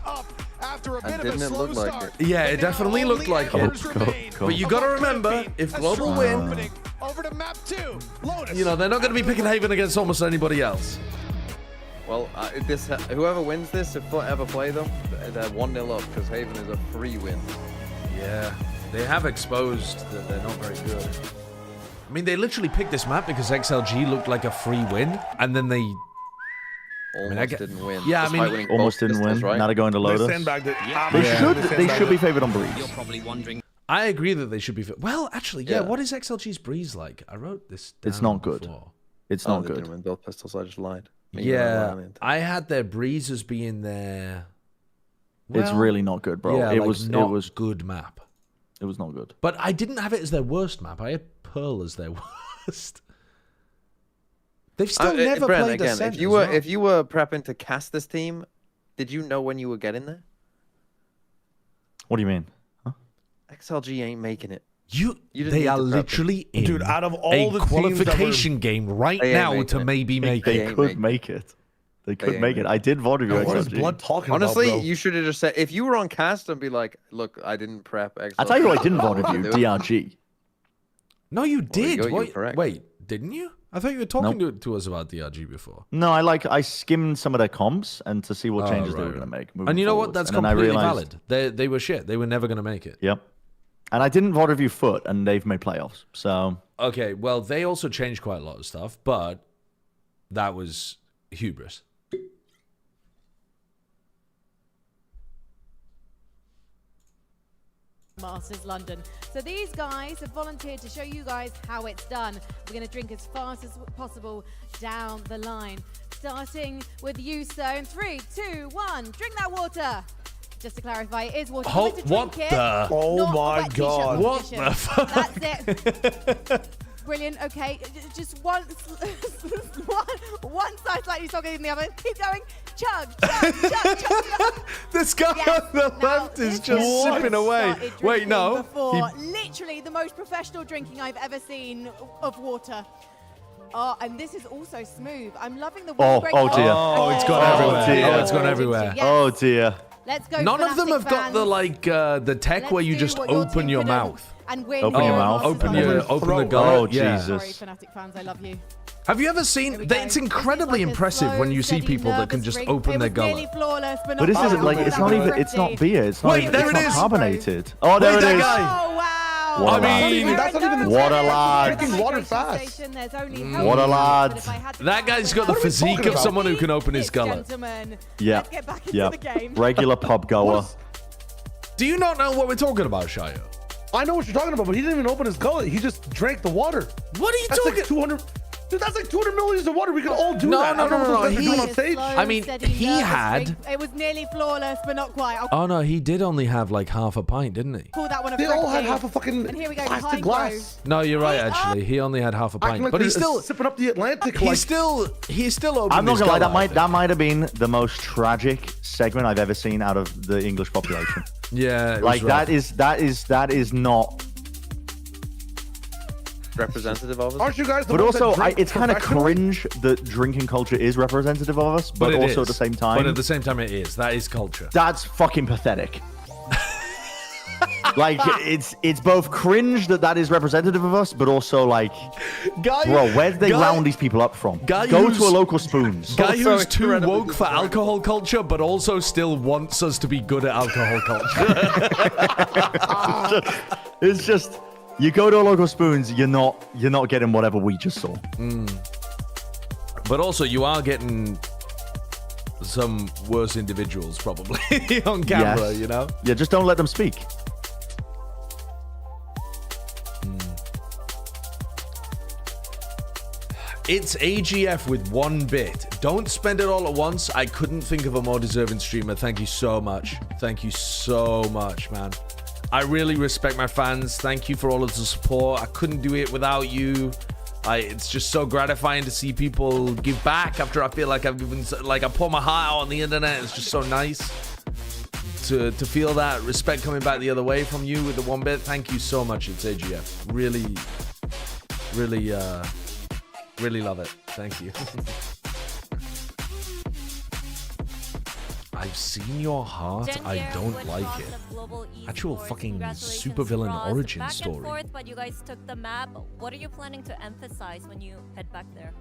And didn't it look like it? Yeah, it definitely looked like it. But you gotta remember, if Global win, Over to map 2. Lotus. you know, they're not gonna be picking Haven against almost anybody else. Well, whoever wins this, if FUT ever play them, they're 1-0 up because Haven is a free win. Yeah, they have exposed that they're not very good. I mean, they literally picked this map because XLG looked like a free win, and then they Almost didn't win. Yeah, I mean, Despite winning Almost both didn't win. pistols, right? Now they're going to Lotus. They should be favored on Breeze. I agree that they should be. Well, actually, yeah. What is XLG's Breeze like? I wrote this down It's not good. before. It's Oh, not they good. didn't win both pistols. I just lied. Yeah, I had their Breeze as being their. It's really not good, bro. Yeah, it like was not it was good map. It was not good. But I didn't have it as their worst map. I had Pearl as their worst. They've still never Brent, played again, Ascent if you were as well. if you were prepping to cast this team, did you know when you were getting there? What do you mean? XLG ain't making it. You didn't they need are to prep it. literally in Dude, out of all a the teams that qualification game right They ain't now making to it. maybe make They it. could make it. They could ain't make it. I did VOD review What is XLG. Blood talking Honestly, about, bro? you should have just said if you were on cast and be like, "Look, I didn't prep XLG." I tell you what, I didn't VOD Do review it. DRG. No, you did. you were Wait, correct. wait, didn't you? I thought you were talking to us about DRG before. No, I skimmed some of their comps and to see what changes they were going to make. And you know what? forwards. That's And then I completely realized- valid. They were shit. They were never going to make it. Yep. And I didn't VOD review FUT, and they've made playoffs. So Okay, well, they also changed quite a lot of stuff, but that was hubris. Masters London. So these guys have volunteered to show you guys how it's done. We're going to drink as fast as possible down the line. Starting with you, sir. In 3, 2, 1, drink that water. Just to clarify, it is water. Oh, You want to what drink it, the? Oh not a my wet God. t-shirt What position. the fuck? That's it. Brilliant. Okay, just one side slightly soggy than the other. Keep going. Chug, chug, chug, chug, chug. This guy on the left is just sipping away. Wait, no. Before. Literally the most professional drinking I've ever seen of water. Oh, and this is also smooth. I'm loving the Oh, break. oh dear. Oh, it's gone everywhere. Dear. Oh, it's gone everywhere. Yes. Oh dear. Let's go. None of them have Fnatic got the like the tech Let's where you do just what you're open your doing mouth. and win. Open your mouth. Open the gullet. Oh yeah. Jesus. Sorry, Fnatic fans, I love you. Have you ever seen? It's incredibly impressive when you see people that can just open their gullet. Flawless, but But this isn't like it's not even. It's not beer. It's not. Wait, even, there it's it not is. carbonated. Oh, there it that is. guy. Oh wow. What a I lad. mean, That's not even the What a lad. Drinking water fast. What a lad. That guy's got the physique of someone who can open his gullet. Yeah. Yeah. Regular pub goer. Do you not know what we're talking about, Shayo? I know what you're talking about, but he didn't even open his gullet. He just drank the water. What are you That's talking? like 200. Dude, that's like 200 milliliters of water. We can all do No, that. no, I don't know no, what those no, guys are doing on stage. I mean, he had. It was nearly flawless, but not quite. I'll Oh no, he did only have like half a pint, didn't he? call that one a They all had Frenchie. half a fucking And here we go, plastic behind glass. No, you're right. Actually, he only had half a Acting pint, like but he's they're still sipping up the Atlantic. Like, he's still open. I'm not gonna lie. That might have been the most tragic segment I've ever seen out of the English population. Yeah, it Like was rough. that is not. Representative of us. aren't you guys the But ones that also, drink it's kind of professionally? cringe that drinking culture is representative of us, but it also is. at the same time, But at the same time, it is. That is culture. that's fucking pathetic. Like it's both cringe that is representative of us, but also like, bro, where did they round these people up from? Go to a local Spoons. Guy who's too woke for alcohol culture, but also still wants us to be good at alcohol culture. It's just you go to a local Spoons, you're not getting whatever we just saw. But also, you are getting some worse individuals probably on camera. Yes. You know. Yeah, just don't let them speak. It's AGF with 1 bit. Don't spend it all at once. I couldn't think of a more deserving streamer. Thank you so much. Thank you so much, man. I really respect my fans. Thank you for all of the support. I couldn't do it without you. It's just so gratifying to see people give back after I feel like I've given, like I pour my heart out on the internet. It's just so nice to feel that respect coming back the other way from you with the 1 bit. Thank you so much. It's AGF. Really love it. Thank you. I've seen your heart. I don't like it. Actual fucking supervillain origin back story. And forth, but you guys took the map. What are you planning to emphasize when you head back there?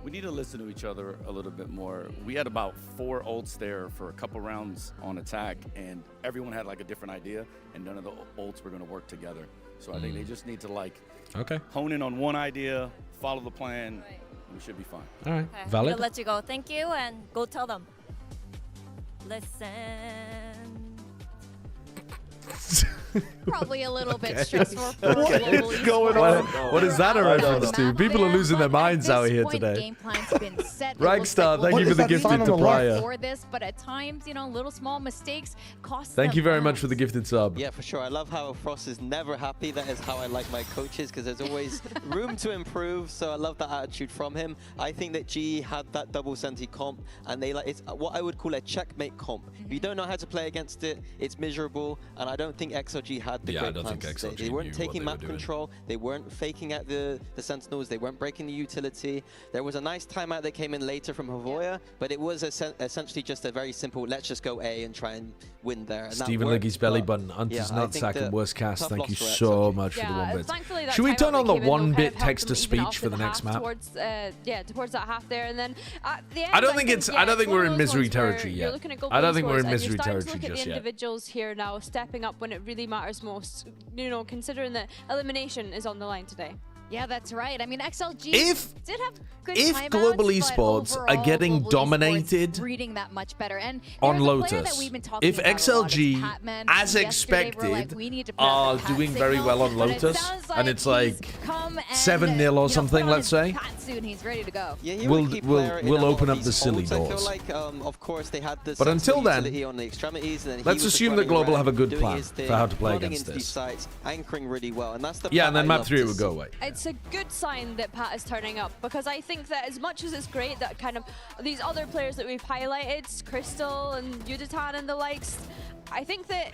We need to listen to each other a little bit more. We had about 4 ults there for a couple rounds on attack, and everyone had like a different idea, and none of the ults were going to work together. So I think they just need to like hone in on one idea, follow the plan, and we should be fine. All right, Okay. valid. We'll let you go. Thank you, and go tell them. Listen. Probably a little bit Okay. stressful for Okay. global What's going esports. on? What is that a reference to? People are losing their minds out here today. Game plan's been set. It Ragstar, looks like thank you for the global gifted esports to prepared Prior. for this, but at times, you know, little small mistakes cost Thank them you very rounds. much for the gifted sub. Yeah, for sure. I love how Frost is never happy. That is how I like my coaches, because there's always room to improve. So I love that attitude from him. I think that GE had that double senti comp, and they it's what I would call a checkmate comp. If you don't know how to play against it, it's miserable. And I don't think XLG had the Yeah, I great don't plans think today. XLG They weren't knew what taking they map were doing. control. They weren't faking out the Sentinels. They weren't breaking the utility. There was a nice timeout that came in later from Havoya, but it was essentially just a very simple, let's just go A and try and win there. And that Stephen worked, Liggy's belly but button, Hunter's yeah, I think nutsack, that and worst cast. tough Thank loss you for so XLG. much for the 1 bit. Thankfully that Should we timeout turn on that the came in, though, 1 kind bit of helped text to them even speech after for the the next half map? towards towards that half there, and then at the end, I don't think it's. yeah, I don't think one we're of in those misery ones where territory you're yet. looking at goal I don't think we're in scores and misery you're starting to territory look at just the yet. individuals here now stepping up when it really matters most. You know, considering that elimination is on the line today. Yeah, that's right. I mean, XLG did have good if timeouts, global but esports are overall, getting global dominated esports reading that much better. And on there's a player that Lotus, we've been talking if about a lot, it's XLG, Patman. as Yesterday, we're like, expected, we need to put are out the Pat doing very signal, well on but it Lotus, sounds and it's he's like come and, 7-0 or something, put on let's his say. Pat suit and he's ready to go. Yeah, We'll open up the silly I doors. feel like, of course, they had the But until then, utility on the extremities, and then he let's was just assume that running Global around, have a good doing plan his for thing, how to play running against into these this. sites, anchoring really well, and that's the Yeah, part and then I map love 3 to would go see. away. It's a good sign that Pat is turning up, because I think that as much as it's great that kind of these other players that we've highlighted, Crystal and Yudatan and the likes, I think that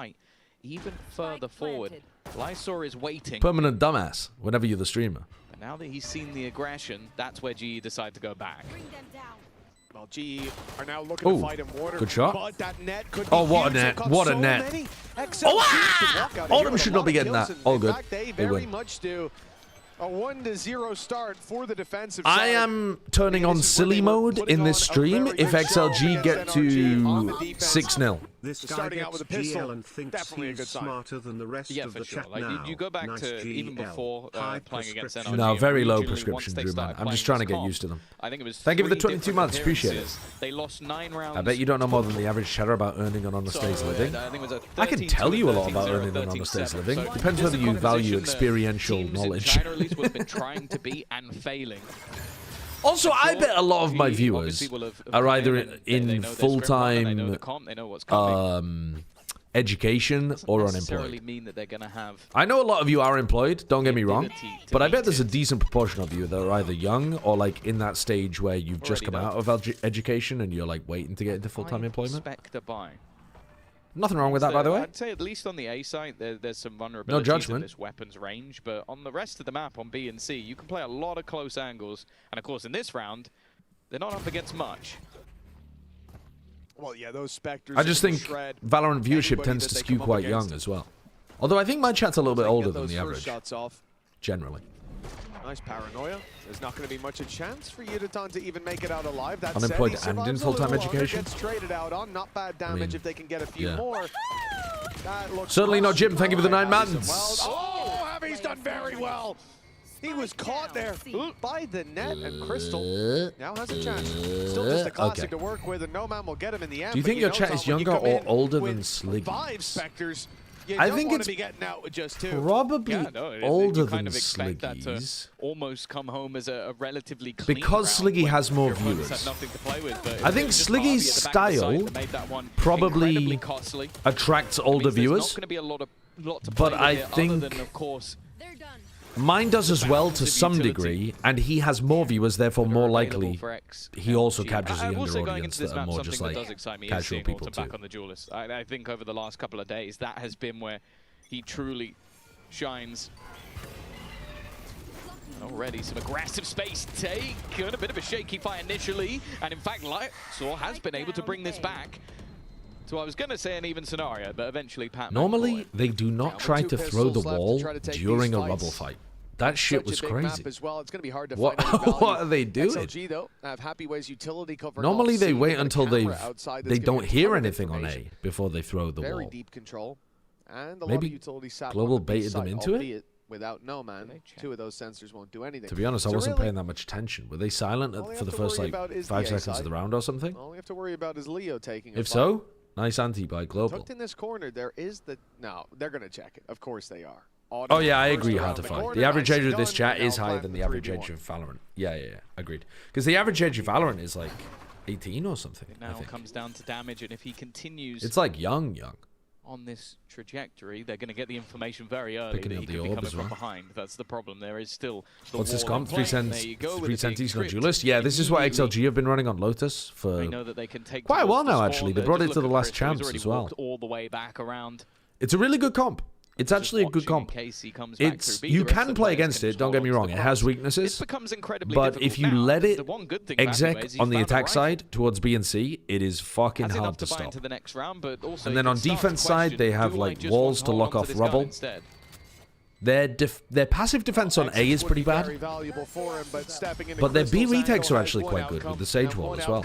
fight. even further forward. Lysor is waiting. Permanent dumbass whenever you're the streamer. And now that he's seen the aggression, that's where GE decide to go back. Well, GE are now looking to fight in water. Good shot. But that net could Oh, be what a huge. net. What a net. All of them should not be getting that. All good. In fact, they very much do. A 1-0 start for the defensive I side. am turning on silly mode in this stream if XLG get to 6-0. This guy starting out with a pistol, and thinks definitely a he's good sign. smarter than the rest Yeah, of for the sure. chat Like now. you go back Nice to even GL. before playing against NRG. No, very low originally, prescription, once they Drew, man. started I'm just playing trying to this get comp, used to them. I think it was Thank you for the 3 22 different months. Appreciate it. appearances. They lost 9 rounds. I bet you don't know more than the average chatter about earning an honest day's living. I think it was a I can 13-2, tell you a lot about 13-0, earning an honest day's 13-7. living. So Depends this whether is a you value conversation that experiential teams knowledge. in China at least would have been trying to be and failing. Also, I bet a lot of my viewers are either in full-time education or unemployed. Mean that they're gonna have I know a lot of you are employed, don't get me wrong, but I bet there's a decent proportion of you that are either young or like in that stage where you've just come out of education and you're like waiting to get into full-time employment. Nothing wrong with that, by the way. I'd say at least on the A side, there's some vulnerabilities No judgment. in this weapon's range, but on the rest of the map, on B and C, you can play a lot of close angles, and of course in this round, they're not up against much. Well, yeah, those Spectres. I just think Valorant viewership tends to skew quite young as well. Although I think my chat's a little bit older than the average, generally. Nice paranoia. There's not going to be much a chance for Yuditon to even make it out alive. That Unemployed said, and in full-time education. Gets traded out on not bad damage if they can get a few yeah. more. That looks Certainly not Jim. Thank you for the 9 mans. Oh, Abby's done very well. He was caught there by the net, and Crystal now has a chance. Still just a classic to work with, and no man will get him in the end. Do you think your chat is younger or older than Sliggy? 5 Spectres. I think it's be getting out with just 2. probably older than Sliggy's. Almost come home as a relatively clean because round Sliggy has more your opponents viewers. had nothing to play with, but I think Sliggy's style probably attracts older viewers, but I think mine does as well to some degree, and he has more viewers, therefore more likely he also captures a younger audience that are more just like casual people too. Back on the duelist. I think over the last couple of days, that has been where he truly shines. Already some aggressive space taken, a bit of a shaky fight initially, and in fact Lysor has been able to bring this back. So I was going to say an even scenario, but eventually Pat. Normally, they do not try to throw the wall during a rubble fight. That shit was crazy. What are they doing? Normally, they wait until they don't hear anything on A before they throw the wall. Deep control, and Maybe Global baited them into it. Without no man, 2 of those sensors won't do anything. To be honest, I wasn't paying that much attention. Were they silent for the first like 5 seconds of the round or something? All we have to worry about is Leo taking. If so, nice anti by Global. Tucked in this corner, there is the they're gonna check it. Of course they are. Oh yeah, I agree. Hard to fight. The average age of this chat is higher than the average age of Valorant. Yeah, agreed. Because the average age of Valorant is like 18 or something. It now comes down to damage, and if he continues, it's like young. On this trajectory, they're going to get the information very early that he could be coming from behind. That's the problem. There is still the What's this comp? 3 cents, 3 centis, no crypt. duelist. Yeah, this is what XLG have been running on Lotus for quite a while now. Actually, they brought it to the last champs as well. All the way back around. It's a really good comp. It's actually a good comp. It's you can play against it. Don't get me wrong. It has weaknesses, but if you let it exec on the attack side towards B and C, it is fucking hard to stop. And then on defense side, they have like walls to lock off rubble. Their passive defense on A is pretty bad, but their B retakes are actually quite good with the Sage Wall as well.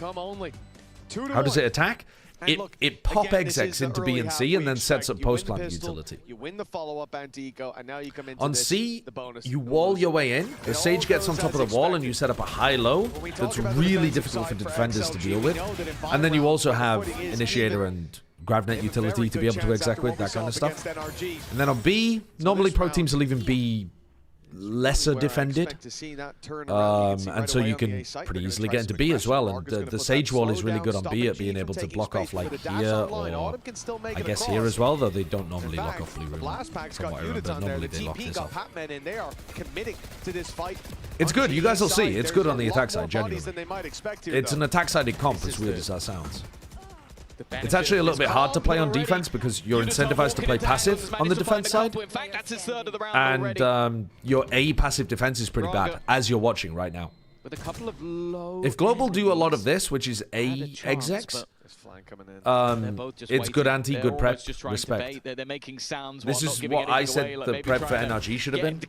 How does it attack? It pop execs into B and C and then sets up post-plant utility. You win the follow-up anti-eco, and now you come into on C, you wall your way in. The Sage gets on top of the wall and you set up a high-low that's really difficult for defenders to deal with. And then you also have Initiator and GravNet utility to be able to exec with, that kind of stuff. And then on B, normally pro teams are leaving B lesser defended, and so you can pretty easily get into B as well, and the Sage Wall is really good on B at being able to block off like here, or I guess here as well, though they don't normally lock off Blue Room. From what I remember, normally they lock this off. It's good, you guys will see, it's good on the attack side, genuinely. It's an attack-sided comp, as weird as that sounds. It's actually a little bit hard to play on defense because you're incentivized to play passive on the defense side. And your A passive defense is pretty bad, as you're watching right now. With a couple of low if Global do a lot of this, which is A execs, it's good ante, good prep, respect. They're making sounds. This is what I said the prep for NRG should have been.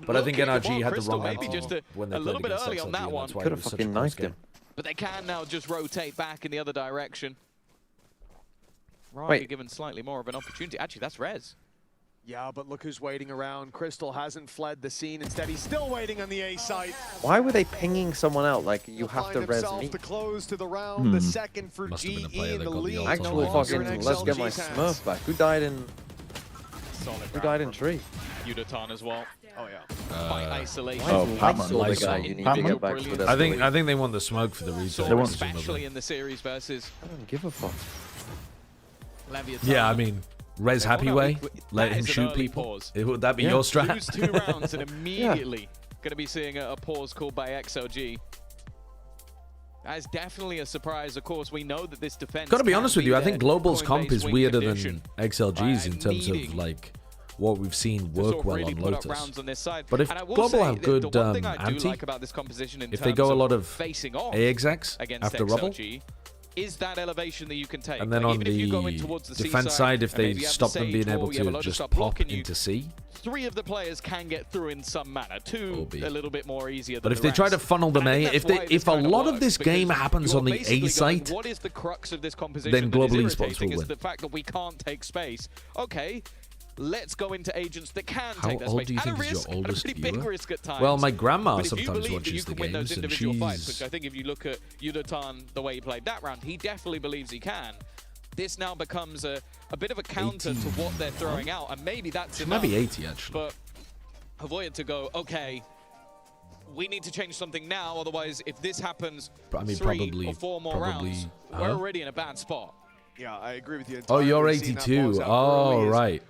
But I think NRG had the wrong answer when they played against XLG, and that's why it was such a close game. But they can now just rotate back in the other direction. Raga given slightly more of an opportunity. Actually, that's Rez. Yeah, but look who's waiting around. Crystal hasn't fled the scene. Instead, he's still waiting on the A site. Why were they pinging someone out? Like, you have to res me. To close to the round. The second for GE in the lead. Actually, fucking, let's get my Smurf back. Who died in... Who died in tree? Udotan as well. Oh, yeah. By isolation. Oh, Patman. I think they want the smoke for the reason. They want especially in the series versus... I don't give a fuck. Yeah, I mean... Rez happy way, let him shoot people. Would that be your strat? Lose 2 rounds and immediately going to be seeing a pause called by XLG. That is definitely a surprise. Of course, we know that this defense. Got to be honest with you, I think Global's comp is weirder than XLG's in terms of like what we've seen work well on Lotus. But if Global have good ante, if they go a lot of A execs after Rubble. Is that elevation that you can take? And then on the defense side, if they stop them being able to just pop into C. 3 of the players can get through in some manner. 2 a little bit more easier. But if they try to funnel them A, if a lot of this game happens on the A site, what is the crux of this composition? Then Global Esports will win. Is the fact that we can't take space. Okay. Let's go into agents that can take that space. How old do you think is your oldest viewer? Well, my grandma sometimes watches the games, and she's... Fights, which I think if you look at Udotan, the way he played that round, he definitely believes he can. This now becomes a bit of a counter to what they're throwing out, and maybe that's enough. Maybe 80, actually. But Havoya to go, okay, we need to change something now, otherwise if this happens 3 or 4 more rounds, we're already in a bad spot. Yeah, I agree with you. Oh, you're 82. Oh, right.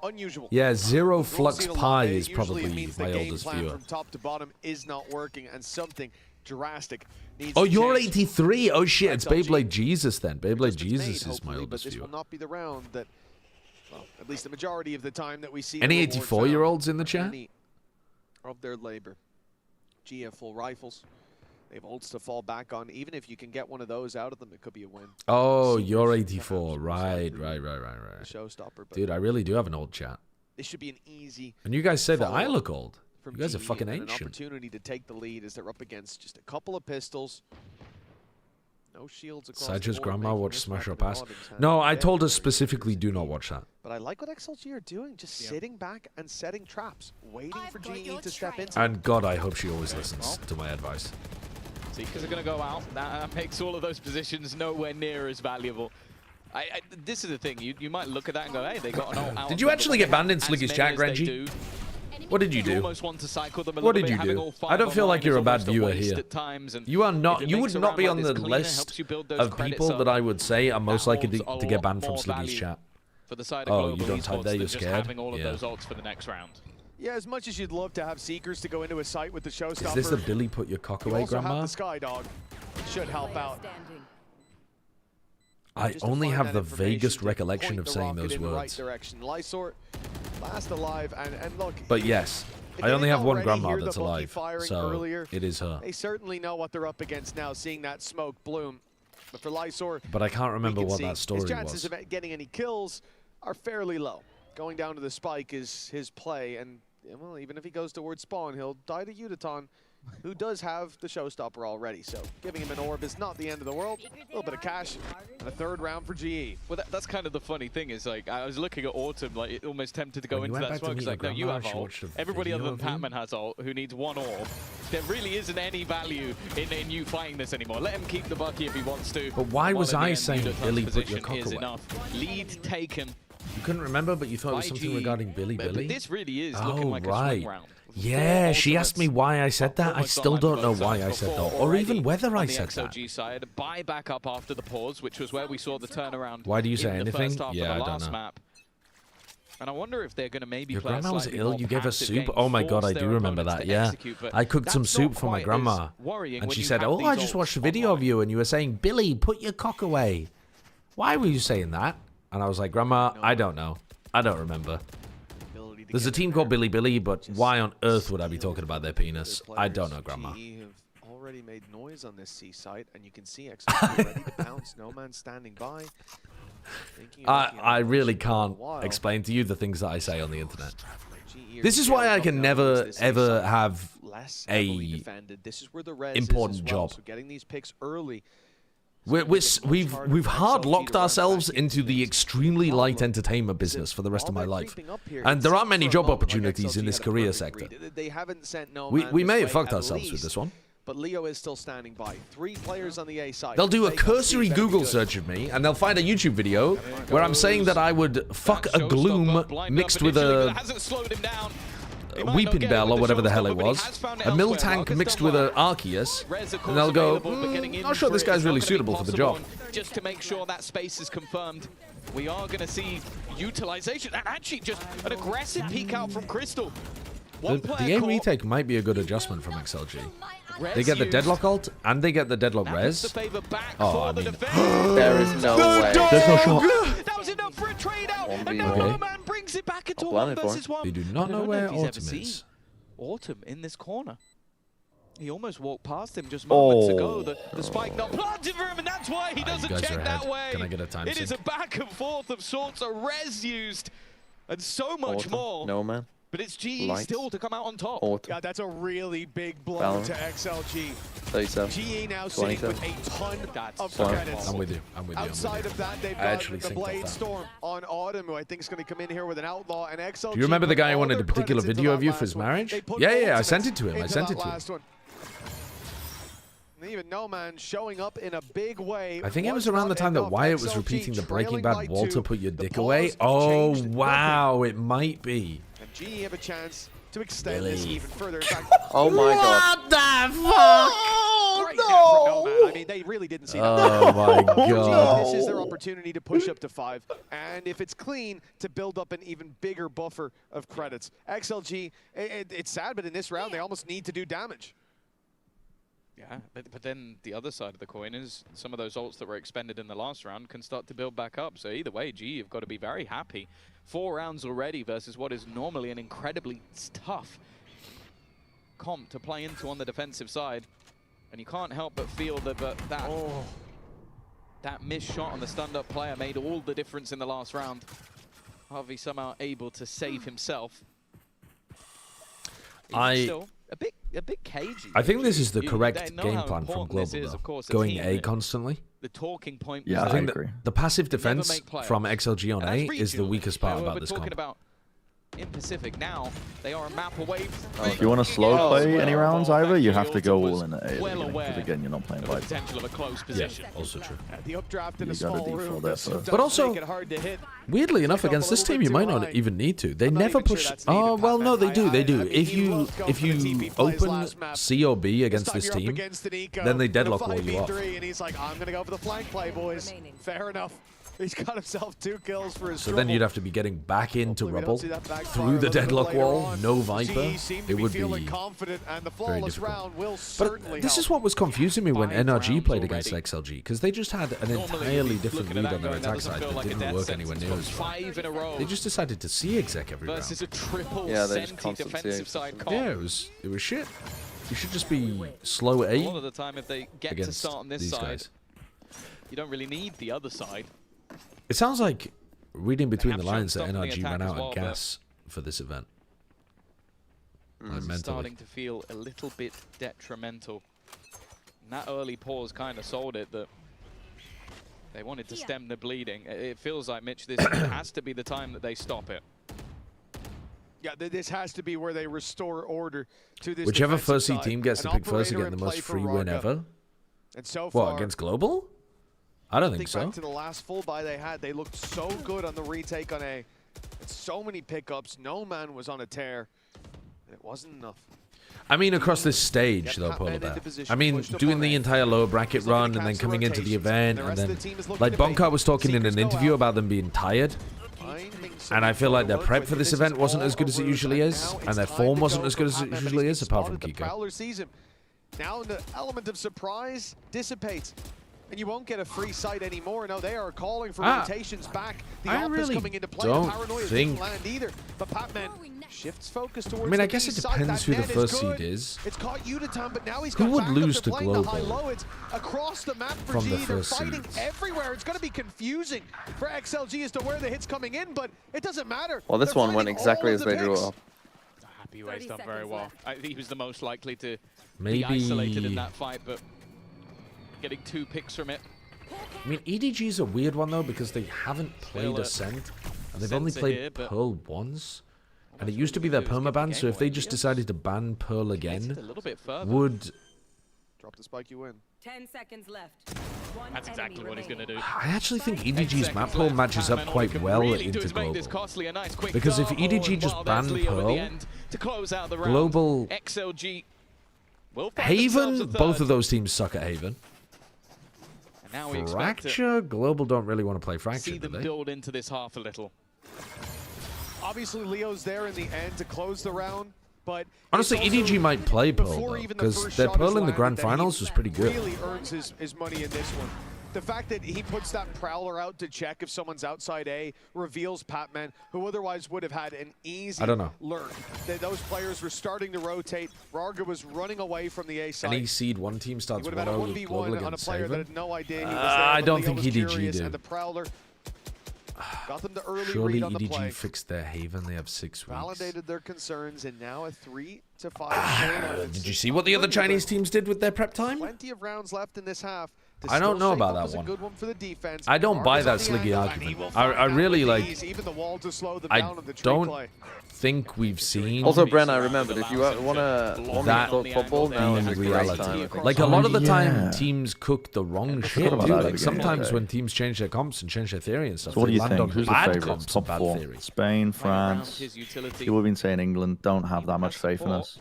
Unusual. Yeah, Zero Flux Pi is probably my oldest viewer. From top to bottom is not working, and something drastic needs Oh, to you're change. 83. Oh shit, it's Beyblade Jesus then. Beyblade Jesus is my oldest but this viewer. will not be the round that, well, at least the majority of the time that we see. Any 84-year-olds in the chat? Of their labor. GF full rifles. They have ults to fall back on. Even if you can get one of those out of them, it could be a win. Oh, you're 84. Right. Showstopper. Dude, I really do have an old chat. This should be an easy. And you guys say that I look old. You guys are GE, fucking An ancient. opportunity to take the lead as they're up against just a couple of pistols. No shields across Saja's the board, grandma making watched this Smash or back Pass. in the audience. No, I told her specifically do not watch that. But I like what XLG are doing, just sitting back and setting traps, waiting for GE to step into. And God, I hope she always listens to my advice. Seekers are going to go out. That makes all of those positions nowhere near as valuable. This is the thing. You might look at that and go, hey, they got an ult out. Did you actually get banned in Slicky's chat, Grangy? What did you do? What did you do? I don't feel like you're a bad viewer here. You are not. You would not be on the list of people that I would say are most likely to get banned from Slicky's chat. Oh, you don't type there. You're scared. Yeah. Yeah, as much as you'd love to have Seekers to go into a site with the Showstopper. Is this the Billy put your cock away, Grandma? The Sky Dog should help out. I only have the vaguest recollection of saying those words. Lysort, last alive, and look. But yes, I only have one grandma that's alive, so it is her. They certainly know what they're up against now, seeing that smoke bloom. But for Lysort, but I can't remember what that story was. His chances of getting any kills are fairly low. Going down to the spike is his play, and well, even if he goes towards spawn, he'll die to Udotan, who does have the Showstopper already. So giving him an orb is not the end of the world. A little bit of cash and a 3rd round for GE. Well, that's kind of the funny thing is, like, I was looking at Autumn, like, it almost tempted to go into that smoke. Like, no, you have ult. Everybody other than Patman has ult, who needs 1 orb. There really isn't any value in you fighting this anymore. Let him keep the Bucky if he wants to. But why was I saying Billy put your cock away? Enough. Lead taken. You couldn't remember, but you thought it was something regarding Billy. But this really is looking like a swing round. Yeah, she asked me why I said that. I still don't know why I said that, or even whether I said that. XLG side, buy back up after the pause, which was where we saw the turnaround. Why do you say in anything? The first half Yeah, of the I don't last know. Map. And I wonder if they're going to maybe Your play grandma was ill. more You gave her passive soup. game, Oh my God, force I do their remember opponents that. to Yeah, execute, but I cooked some that's soup not for my quite grandma, as worrying and when she you said, have "Oh, I these just watched a ults video online. of you, and you were saying, Billy, put your cock away." why were you saying that? And I was like, Grandma, I don't know. I don't remember. There's a team called Billy Billy, but why on earth would I be talking about their penis? I don't know, Grandma. GE have already made noise on this C site, and you can see XLG ready to pounce. No man standing by. I really can't explain to you the things that I say on the internet. This is why I can never, ever have a important job. So getting these picks early. We've hard locked ourselves into the extremely light entertainment business for the rest of my life, and there aren't many job opportunities in this career sector. We may have fucked ourselves with this one. But Leo is still standing by. 3 players on the A side. They'll do a cursory Google search of me, and they'll find a YouTube video where I'm saying that I would fuck a Gloom mixed with a Weeping Bell or whatever the hell it was, a Miltank mixed with an Arceus, and they'll go, not sure this guy's really suitable for the job. Just to make sure that space is confirmed, we are going to see utilization, and actually just an aggressive peek out from Crystal. The aim retake might be a good adjustment from XLG. They get the Deadlock ult, and they get the Deadlock res. Oh, I mean... there is no way. There's no shot. That was enough for a trade out, and now okay. Man brings it back into 1 versus 1. They do not know where Autumn is. Autumn in this corner. He almost walked past him just moments ago. The spike not planted for him, and that's why he doesn't check that way. Can I get a time It is a back and forth of sorts, a res used, and so much more. No, man. But it's GE still to come out on top. Yeah, that's a really big blow to XLG. 37. GE now sitting with a ton of credits. I'm with you. Outside of that, they've got the Blade Storm on Autumn, who I think is going to come in here with an Outlaw. And XLG. Do you remember the guy who wanted a particular video of you for his marriage? Yeah, I sent it to him. I sent it to him. Even No Man showing up in a big way. I think it was around the time that Wyatt was repeating the Breaking Bad Walter put your dick away. Oh, wow, it might be. And GE have a chance to extend this even further. In fact, oh my god. What the fuck? Oh, no! I mean, they really didn't see that. Oh my god. This is their opportunity to push up to 5. And if it's clean, to build up an even bigger buffer of credits. XLG, it's sad, but in this round, they almost need to do damage. Yeah, but then the other side of the coin is some of those ults that were expended in the last round can start to build back up. So either way, GE have got to be very happy. 4 rounds already versus what is normally an incredibly tough comp to play into on the defensive side. And you can't help but feel that that missed shot on the stunned up player made all the difference in the last round. Harvey somehow able to save himself. Still, a bit cagey. I think this is the correct game plan from Global, though. Going A constantly. The talking point. Yeah, I agree. The passive defense from XLG on A is the weakest part about this comp. In Pacific now, they are a map away. If you want to slow play any rounds either, you have to go all in at A. Because again, you're not playing by potential of a close position. Yeah, also true. The updraft in a small room. But also, weirdly enough, against this team, you might not even need to. They never push. Oh well, no, they do. They do. If you open C or B against this team, then they deadlock wall you off. And he's like, I'm gonna go for the flank play, boys. Fair enough. He's got himself 2 kills for his So then you'd have to be getting back into rubble through the deadlock wall, no Viper. It would be very difficult. But this is what was confusing me when NRG played against XLG, because they just had an entirely different read on their attack side that didn't work anywhere near as well. They just decided to C-exec every round. Yeah, they just constantly Yeah, it was shit. You should just be slow A a lot of the time if they get to start on this side, you don't really need the other side. It sounds like, reading between the lines, that NRG ran out of gas for this event. It's starting to feel a little bit detrimental. And that early pause kind of sold it that they wanted to stem the bleeding. It feels like, Mitch, this has to be the time that they stop it. Yeah, this has to be where they restore order to this. Whichever first seed team gets to pick first to get the most free win ever. And so far, what, against Global? I don't think so. Back to the last full buy they had, they looked so good on the retake on A. And so many pickups, No Man was on a tear. And it wasn't enough. I mean, across this stage, though, Polar Bear. I mean, doing the entire lower bracket run and then coming into the event, and then, like, Bonkar was talking in an interview about them being tired. And I feel like their prep for this event wasn't as good as it usually is, and their form wasn't as good as it usually is, apart from Kiko. Now the element of surprise dissipates. And you won't get a free sight anymore. No, they are calling for rotations back. The I really coming into play. don't Paranoia think... didn't land either. But Patman shifts focus towards I mean, I the guess it B side. depends That who the net first good. seed is. It's caught Uditan, but now he's Who got would backup. lose They're to playing the Global high-low. It's across the map for from G. the They're first fighting seeds? everywhere. It's going to be confusing for XLG as to where the hit's coming in, but it doesn't matter. Well, this They're one went finding exactly all as of the they drew picks. up. Happyway's done very well. I think he was the most likely to Maybe... be isolated in that fight, but getting 2 picks from it. I mean, EDG is a weird one, though, because they haven't played Ascent, and they've only played Pearl once. And it used to be their permaban, so if they just decided to ban Pearl again, would... Drop the spike, you win. 10 seconds left. That's exactly what he's going to do. I actually think EDG's map pool matches up quite well into Global. Because if EDG just banned Pearl, Global... XLG Haven, both of those teams suck at Haven. Now we Fracture, Global don't really want to play Fracture, see them do they? build into this half a little. Obviously, Leo's there in the end to close the round, but honestly, EDG might play Pearl, because their Pearl in the Grand Finals was pretty good. Really earns his money in this one. The fact that he puts that Prowler out to check if someone's outside A reveals Patman, who otherwise would have had an easy lurk. Those players were starting to rotate. Rarga was running away from the A side. Any seed one team starts 1-0 with Global against player that Haven. had no idea he was there, I but don't Leo think was EDG curious, do. and the Prowler got them the early Surely read on the EDG play. fixed their Haven. They have 6 weeks. Validated their concerns, and now a 3-5. Did you see what the other Chinese teams did with their prep time? Plenty of rounds left in this half. I don't know about that one. I don't buy that Sliggy argument. I really like. I don't think we've seen. Also, Bren, I remembered if you want to that talk football, now is a great time. reality. Like a lot of the time, teams cook the wrong shit. about Dude. that Like again. sometimes when teams change their comps and change their theory and stuff, So what do they you land on think? Who's the bad favourites? comps Top and bad 4. theories. Spain, France. People have been saying England don't have that much faith in us.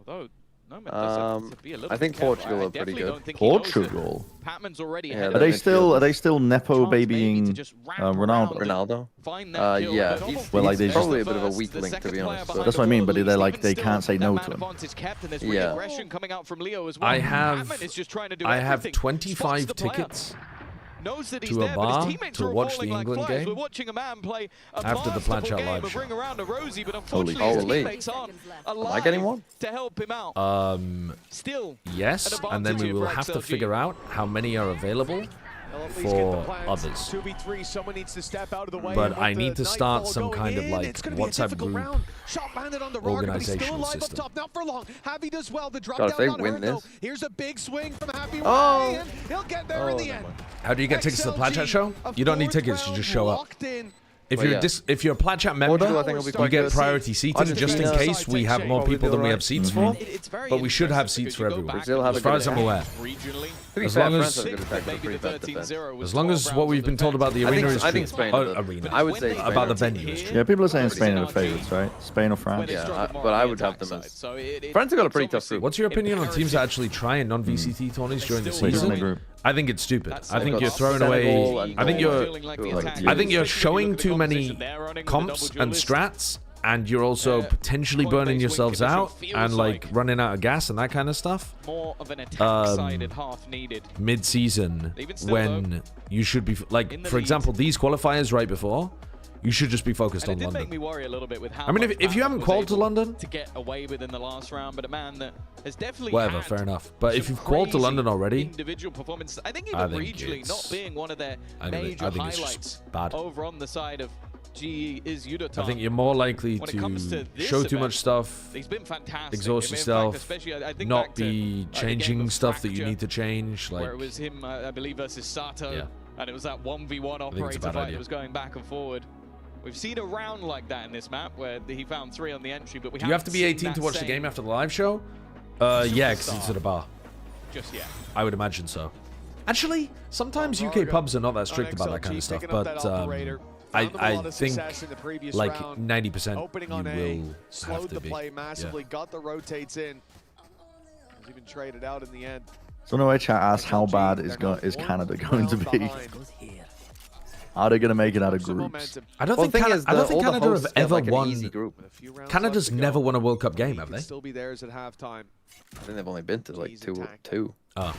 Although, I think Portugal are pretty good. Portugal. Patman's already Yeah, Are they still nepo babying Ronaldo? Yeah, Well, like they just, probably a bit of a weak link, to be honest. But that's what I mean. But they're like they can't say no to him. Yeah. I have 25 tickets to a bar to watch the England game after the Planch Out live show. Holy. Am I getting one? To help him out. Yes, and then we will have to figure out how many are available for others. 2v3, someone needs to step out of the way. But I need to start some kind of like WhatsApp group organizational system. Not for long. Happy does well. The drop God, if down they not win hurt, though. this. Here's a big swing from Happy. Oh. And he'll get there in the end. How do you get tickets to the Plaid Chat show? You don't need tickets, you just show up. If Well, you're yeah. if you're a Plaid Chat member, Portugal, I think, will be you quite get good. priority seating just in Argentina, case we have more people than we have seats for. But we should have seats for everyone, Brazil have as a far good as I'm attack. aware. To be As fair, long France as, have a good attack, but pretty bad defense. as long as what we've been told about the arena is I think true. Spain. Arena. I would say Spain about the are venue is true. Yeah, people are saying Spain are the favourites, right? Spain or France? Yeah, but I would have them as. France have got a pretty tough group. What's your opinion on teams that actually try and non-VCT tourneys during the Wait, in the season? group. I think it's stupid. I think got you're throwing Senegal away. and I think Norway. you're showing too many comps and strats, and you're also potentially burning yourselves out and like running out of gas and that kind of stuff. More of an attack-sided half needed. Mid-season, when you should be like, for example, these qualifiers right before. You should just be focused on It did London. make me worry a little bit with how I mean, much if you haven't Patman qualified was to able London, to get away with in the last round, but a man that has definitely whatever, had fair enough. But if some you've qualified to crazy London already, individual performance, I think I even think regionally it's- not being one of their I think major it's highlights just bad. over on the side of GE is Udotan. I think you're more likely When it comes to this show too event, much stuff, he's been fantastic. exhaust In fact, yourself, especially, I think not back to, be the changing game of stuff that you Fracture, need to change. Like, where it was him, I believe, versus Sato, and it was that 1v1 it's a operator bad fight idea. that was going back and forward. We've seen a round like that in this map where he found 3 on the entry, but we do you have to be haven't 18 seen to that watch the same game after the live show? Yeah, because it's at a bar. Just yet. I would imagine so. Actually, sometimes UK pubs are not that strict about that kind of stuff, but I think like 90% Opening you on A, will have slowed to the be. play massively, Yeah. got the rotates in. Was even traded out in the end. So no way chat asks how bad is Canada going to be? Are they going to make it out of groups? I don't Well, think, the thing is, I don't think all the Canada hosts have get, ever like, an won. easy group. Canada's never won a World Cup game, have they? Still be theirs at halftime. I think they've only been to like two. Oh.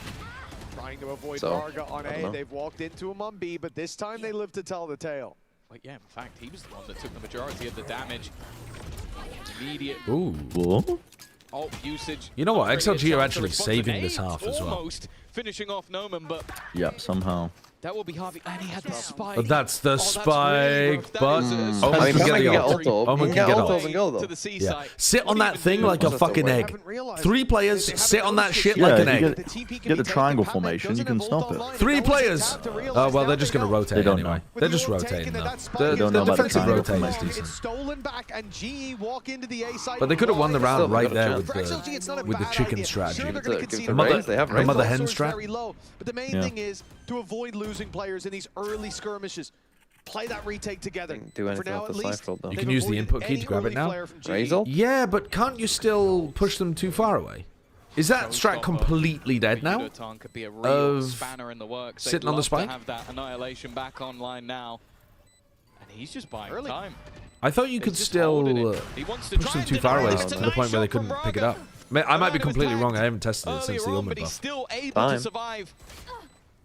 Trying to avoid Varga on A. They've walked into him on B, but this time they live to tell the tale. But yeah, in fact, he was the one that took the majority of the damage. Immediate ult usage. You know what? XLG are actually saving this half as well. Almost finishing off Noman, but yep, somehow. that will be Harvey, and he had the spike. But that's the spike, but Omen can get ult. Omen can get ult. To the C site. Sit on that thing like a fucking egg. 3 players, sit on that shit like an egg. Get the triangle formation, you can stop it. 3 players! Oh, well, they're just going to rotate They don't anyway. know. They're just rotating now. They don't know The about the defensive triangle rotate is formation. decent. Stolen back, and GE walk into the A site. But they could have won the round right there with For XLG, it's not a the bad chicken idea. strategy. Sure, they're gonna concede a The mother hen strat. very low, but the main thing is to avoid losing players in these early skirmishes. Play that retake together. Do anything For now, with at the least, Cypher, though. You can use the input key to grab it now. Razel? Yeah, but can't you still push them too far away? Is that strat completely dead now? Could be a real Of spanner in the works. sitting on the spike? Have that annihilation back online now, and he's just buying time. I thought you could still push them too far away to the point where they couldn't pick it up. I might be completely wrong. I haven't tested it since the Omen but he's buff. still able to survive.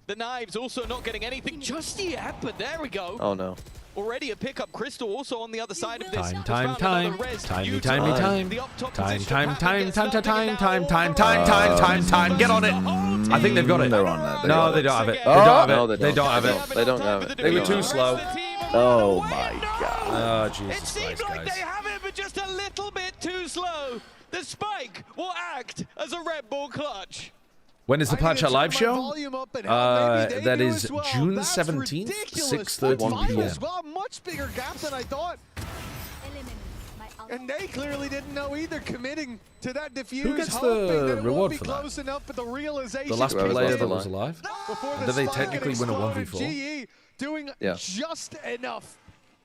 The knives also not getting anything just yet, but there we go. Oh no. Already a pickup. Crystal also on the other side of this. Time. Get on it. I think they've got it. They're on that. No, they don't have it. They don't have it. They don't have it. They were too slow. Oh my god. Oh, Jesus It seems Christ, like they have it, but just a little bit too slow. The spike will act as a Red Bull clutch. When is the Patch Chat live show? That is June 17th, 6:30 p.m. Well, much bigger gap than I thought. And they clearly didn't know either, committing to that defuse. Who gets the reward for close that? enough, but the realization The last player that was alive? Did they technically win a 1v4? GE doing just enough.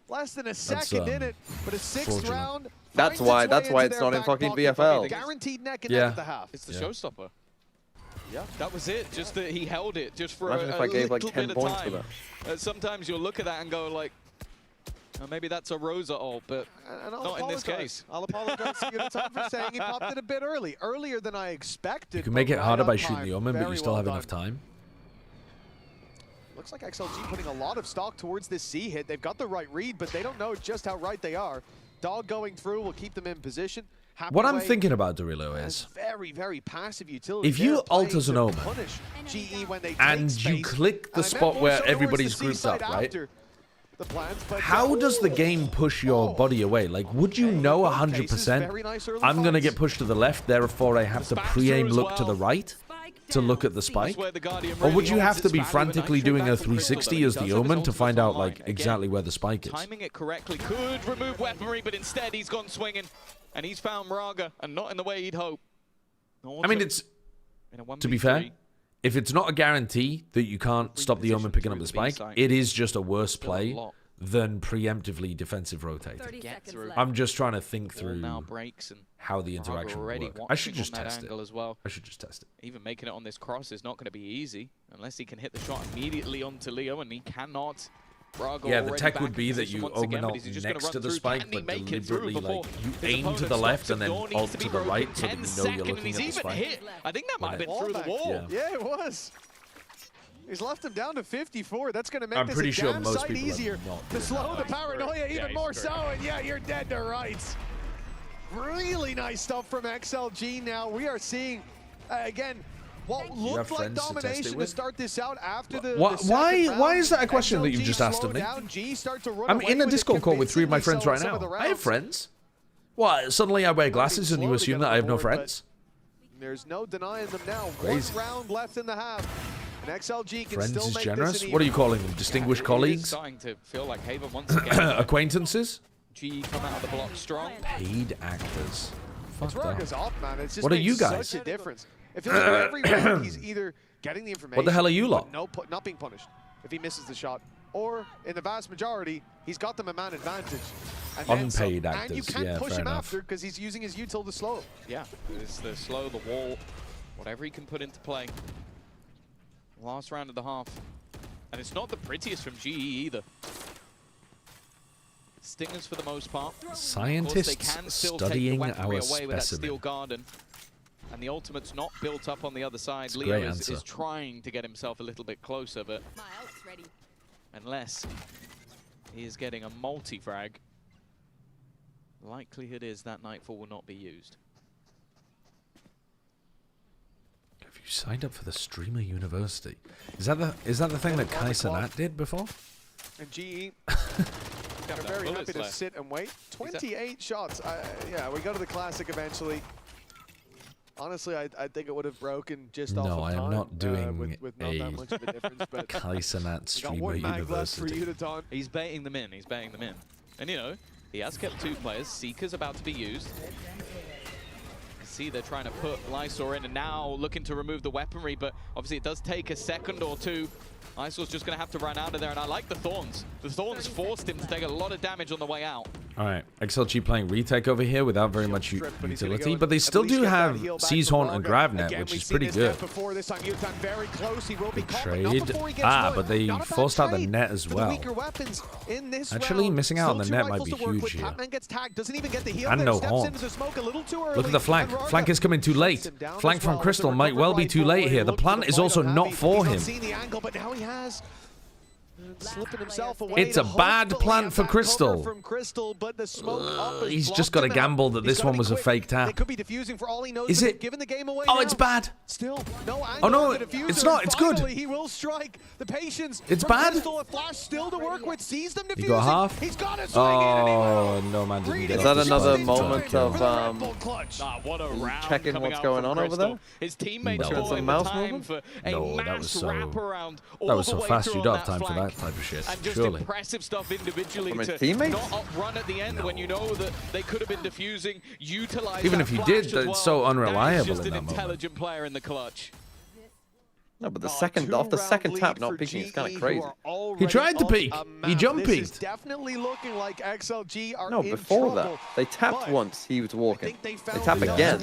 Less than a second in it, but a 6th round. That's why it's not in fucking VFL. Guaranteed neck and neck at the half. It's the showstopper. Yeah, that was it. Just that he held it just for Imagine a if I gave like little 10 bit of points time. for that. Sometimes you'll look at that and go like, oh, maybe that's a Rosa ult, but not in this case. I'll apologize to you at the time for saying he popped it a bit earlier than I expected. You can make it harder by shooting the Omen, but you still have enough time. Looks like XLG putting a lot of stock towards this C hit. They've got the right read, but they don't know just how right they are. Dog going through will keep them in position. What I'm thinking about, Derillo, is very, very passive utility. if you ult as an Omen and you space, click the spot where everybody's grouped up, right? How does the game push your body away? Like, would you know 100% I'm going to get pushed to the left, therefore I have to pre-aim look to the right to look at the spike? Or would you have to be frantically doing a 360 as the Omen to find out, like, exactly where the spike is? Timing it correctly could remove weaponry, but instead he's gone swinging. And he's found Raga, and not in the way he'd hope. I mean, it's, to be fair, if it's not a guarantee that you can't stop the Omen picking up the spike, it is just a worse play than preemptively defensive rotating. I'm just trying to think through how the interaction would work. I should just test it. I should just test it. Even making it on this cross is not going to be easy, unless he can hit the shot immediately onto Leo, and he cannot. Raga yeah, the tech would be that you omen ult next to the spike, but deliberately, like, you aim to the left and then ult to the right so that you know you're looking at the spike. I think that might have been through the wall. Yeah, it was. He's left him down to 54. That's going to make I'm this pretty a sure damn most sight people easier to slow the paranoia Yeah, even more so. And yeah, you're dead to rights. Really nice stuff from XLG now. We are seeing, again, what looked like domination to start this out after the why is that a question that you've just asked of me? I'm in a Discord call with 3 of my friends right now. I have friends. What, suddenly I wear glasses and you assume that I have no friends? There's no denying them now. Crazy. 1 round left in the half. And XLG can Friends still is make generous? this an What are you even. calling them? Distinguished colleagues? Starting to feel like Haven once again. Acquaintances? GE come out of the block strong. Paid actors. Fuck It's Raga's that. off, man. It's just What are makes you guys? such a difference. It feels like every round he's either getting the information. What the hell are you lot? but not being punished if he misses the shot. Or, in the vast majority, he's got them a man advantage. And then some. Unpaid actors, And you can't yeah, push fair him enough. after because he's using his util to slow him. Yeah, it's the slow, the wall, whatever he can put into play. Last round of the half. And it's not the prettiest from GE either. Stingers for the most part. Scientists of course, they can still studying take the our weaponry away with that specimen. steel garden. And the ultimate's not built up on the other side. That's Leo is trying to get himself a little bit closer, but unless he is getting a multi-frag, likelihood is that Nightfall will not be used. Have you signed up for the Streamer University? Is that the thing that Kai Cenat did before? And GE are very happy to sit and wait. 28 shots. Yeah, we go to the Classic eventually. Honestly, I think it would have broken just off of time. No, I am not doing with not that much of a difference, but Kai Cenat Streamer University. He's baiting them in. He's baiting them in. And you know, he has kept 2 players. Seeker's about to be used. You see they're trying to put Lysor in and now looking to remove the weaponry, but obviously it does take a second or 2. Lysor's just going to have to run out of there, and I like the Thorns. The Thorns forced him to take a lot of damage on the way out. All right, XLG playing retake over here without very much utility, but they still do have Seizehorn and Gravnet, which is pretty good. Trade. But they forced out the net as well. Actually, missing out on the net might be huge here. And no horns. Look at the flank. Flank is coming too late. Flank from Crystal might well be too late here. The plant is also not for him. Slipping himself away. It's a bad plant for Crystal. He's just got to gamble that this one was a fake tap. Is it? Oh, it's bad. Still, no angle. Oh no, it's not. It's good. He will strike. The patience. It's bad. A flash still to work with. Sees them He got half. He's got a oh no, man didn't get. Is that another moment of checking what's going on over there? His teammates doing some mouse movement? No, that was so fast. You don't have time for that type of shit. And just surely. Impressive stuff individually From his to teammates? not uprun at the end when you know that they could have been defusing, utilize Even that if you flash did, as it's well. so unreliable That is just in an that intelligent player in the clutch. No, but the second tap not peeking is kind of crazy. He tried to peek. He jump This is peeked. definitely looking like XLG are No, in before trouble. that. They tapped once, he was walking. They tap again.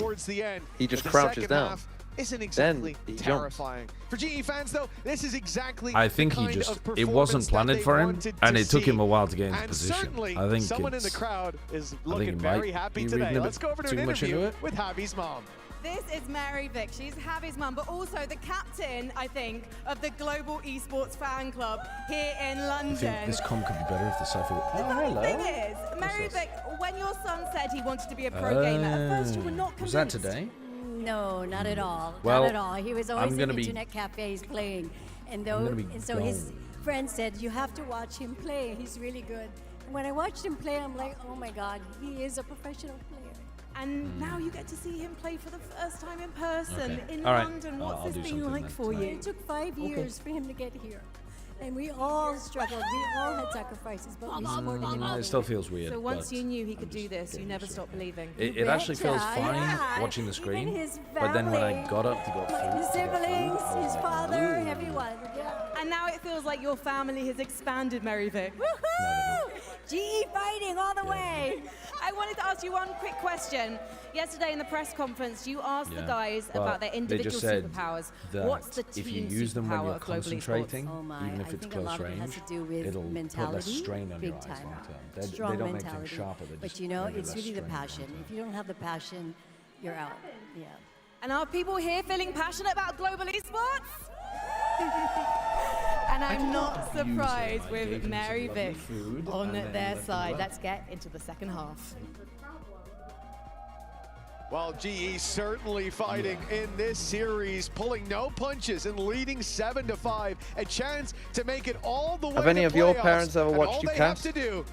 He just crouches down. Isn't exactly Then he terrifying. For GE fans, though, this is exactly I think he just, it wasn't planted for him, and it took him a while to get into position. Certainly, I think someone in the crowd is he looking might very happy be today. reading a Let's bit go over to too an much interview into it. with Javi's mom. This is Mary Vick. She's Javi's mum, but also the captain, I think, of the Global Esports Fan Club here in London. I think this comm could be better if the Cypher... The funny thing is, Mary Vick, when your son said he wanted to be a pro gamer, at first you were not convinced. Was that today? No, not at all. Well, not at all. He was always in be- internet cafes playing. And so gone. his friend said, you have to watch him play. He's really good. And when I watched him play, I'm like, oh my God, he is a professional player. And now you get to see him play for the first time in person in All right. London. I'll What's do this been something like for you? It took 5 years for him to get here. And we all struggled. We all had sacrifices, but we supported him. It still feels weird. So once but you knew he could do this, you never stopped believing. it actually feels betcha, fine yeah. watching the screen, Even his but then when I family, got up to go his siblings, his father, Ooh. everyone. Yeah. And now it feels like your family has expanded, Mary Vick. Woohoo! GE fighting all the way. I wanted to ask you one quick question. Yesterday in the press conference, you asked the guys about their individual superpowers. What's the team if you use them when superpower you're of Global concentrating, Esports? even if it's close range, it'll put less strain on your eyes long term. They don't make things sharper. They But just you know, make it it's less really the strain. passion. If you don't have the passion, you're out. Yeah. And are people here feeling passionate about Global Esports? And I'm not surprised with Mary Vick on their side. Let's get into the second half. Well, GE certainly fighting in this series, pulling no punches and leading 7-5. A chance to make it all the way Have any to of your playoffs, parents ever and watched all you they cast? have to do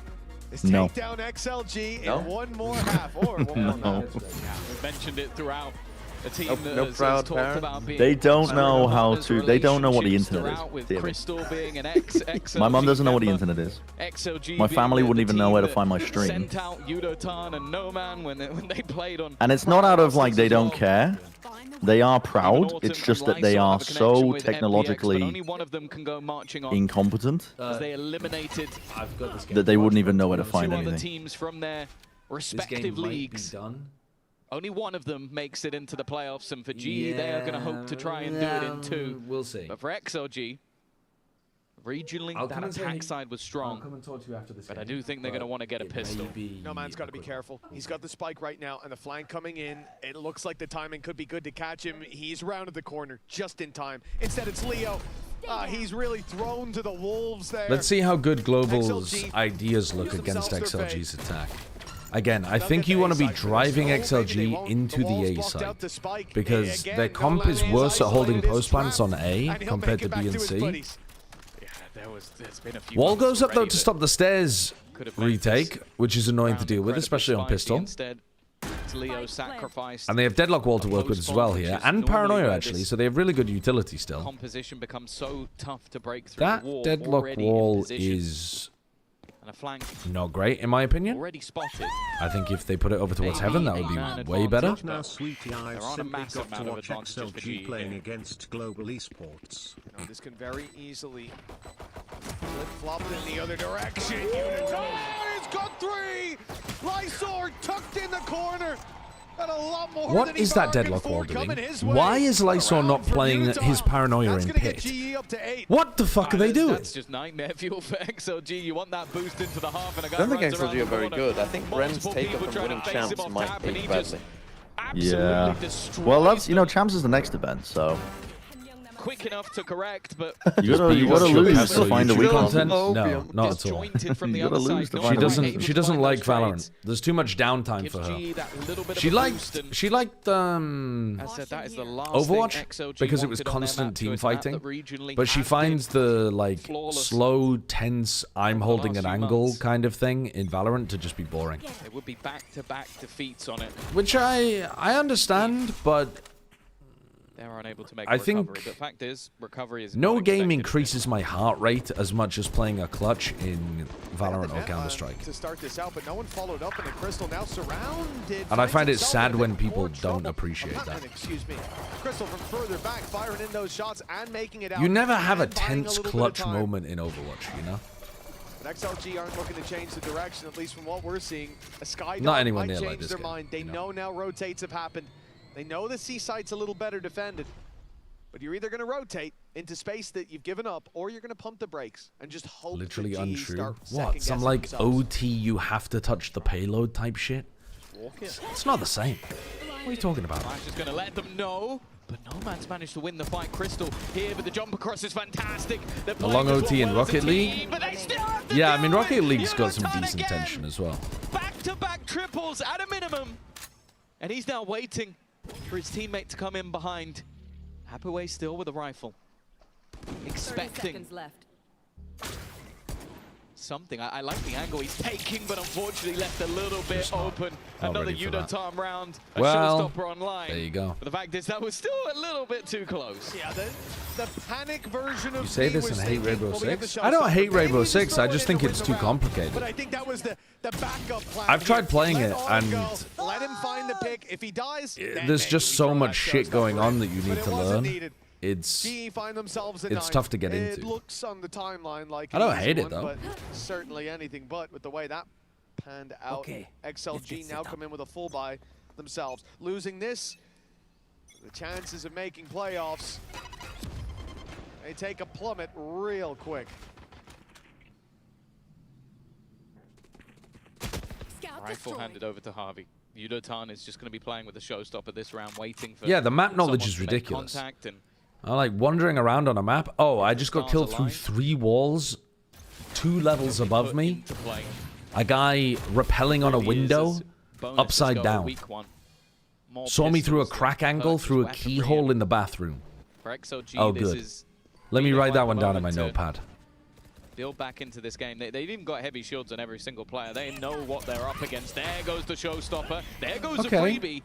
is No. take down XLG No? in one more half, or one more No. half. We've mentioned it throughout. A team that No has proud talked parents? about being They don't know how to. They don't know what the relationships internet throughout, with is. David. Crystal being an XLG My mum doesn't know what the member. internet is. XLG My being family the wouldn't even know team where to that find my stream. Sent out Yudotan and No Man when they played on. And it's not out of like they don't care. They are proud. It's just that they are so technologically only one of them can go marching on incompetent as they eliminated that they wouldn't even know where to find two other anything. teams from their respective leagues. Only one of them makes it into the playoffs, and for GE, they are going to hope to try and do it in 2. We'll see. But for XLG, Regionally, that attack side was strong. I'll come and talk to you after this but game, I do think they're going to want to get a pistol. No man's got to be careful. He's got the spike right now, and the flank coming in. It looks like the timing could be good to catch him. He's rounded the corner just in time. Instead, it's Leo. He's really thrown to the wolves there. Let's see how good Global's ideas look against XLG's attack. Again, I think you want to be driving XLG into the A site because their comp is worse at holding post plants on A compared to B and C. Wall goes up though to stop the stairs retake, which is annoying to deal with, especially on pistol. And they have Deadlock Wall to work with as well here, and Paranoia actually, so they have really good utility still. Composition becomes so tough to break through. That Deadlock Wall is not great, in my opinion. Already spotted. I think if they put it over towards Heaven, that would be way better. Now, Sweetie, I've simply got to watch XLG playing against Global Esports. This can very easily flip-flop in the other direction. It's got 3! Lysor tucked in the corner. And a lot more what is that Deadlock Wall doing? Why is Lysor not playing his Paranoia in pit? What the fuck are they doing? That's just nightmare fuel for XLG. You want that boost into the half, and a guy I don't think runs XLG are very good. I think Ren's take-up from winning champs might be badly. Yeah. Well, that's, you know, champs is the next event, so. Quick enough to correct, but you gotta lose to find a weak content. one. No, not at all. You gotta lose to find a weak one. She doesn't like Valorant. There's too much downtime for her. She liked Overwatch because it was constant team fighting, but she finds the like slow, tense, I'm holding an angle kind of thing in Valorant to just be boring. It would be back-to-back defeats on it, which I understand, but they're unable to make I recovery. think The fact is, recovery is no game increases my heart rate as much as playing a clutch in Valorant or Counter-Strike. To start this out, but no one followed up, and the Crystal now surrounded. And I find it sad when people don't appreciate that. Excuse me. Crystal from further back, firing in those shots and making it out. You never have a tense clutch moment in Overwatch, you know? But XLG aren't looking to change the direction, at least from what we're seeing. A Skydog Not anywhere might near change like this their game, mind. They know now rotates have happened. They know the C site's a little better defended. But you're either going to rotate into space that you've given up, or you're going to pump the brakes and just hope Literally that GE untrue. start What? Some like themselves. OT you have to touch the payload type shit? Walk it. It's not the same. What are you talking about? Flash is going to let them know, but Nomad's managed to win the fight. Crystal here, but the jump across is fantastic. A long OT in Rocket League? Team, but they still have to Yeah, I go. mean, Rocket League's got some Unitard decent again. tension as well. Back-to-back triples at a minimum. And he's now waiting for his teammate to come in behind. Happaway still with a rifle. Expecting left. something. I like the angle he's taking, but unfortunately left a little bit open. Another ready for that. Unitarm round. A Well, showstopper online. there you go. But the fact is that was still a little bit too close. Yeah, the panic version of You say me this was and hate thinking, Rainbow well, we have the Six? I don't showstopper. hate Maybe Rainbow just Six, throw I it just in think to it's win too the round. complicated. But I think that was the backup plan. I've tried playing Let it, all and go. Let him find the pick. If he dies, then there's maybe just we so throw much that shit going showstopper on in. that you But need it to wasn't learn. needed. It's GE find themselves in it's ninth. tough to get It into. looks on the timeline like I don't an easy hate it, one, though. but certainly anything but with the way that panned out. Okay, XLG now come in with a full buy themselves. Losing this, the chances of making playoffs, they take a plummet real quick. Rifle handed over to Harvey. Yudotan is just going to be playing with the showstopper this round, waiting for Yeah, the map knowledge someone is to make ridiculous. contact and I like wandering around on a map. Oh, I just got killed through 3 walls, 2 levels above me. A guy rappelling on a window, upside down. Saw me through a crack angle through a keyhole in the bathroom. For XLG, Oh, this good. is Let me really write that quite one the down in my moment to notepad. build back into this game. They've even got heavy shields on every single player. They know what they're up against. There goes the showstopper. There goes the Okay. freebie.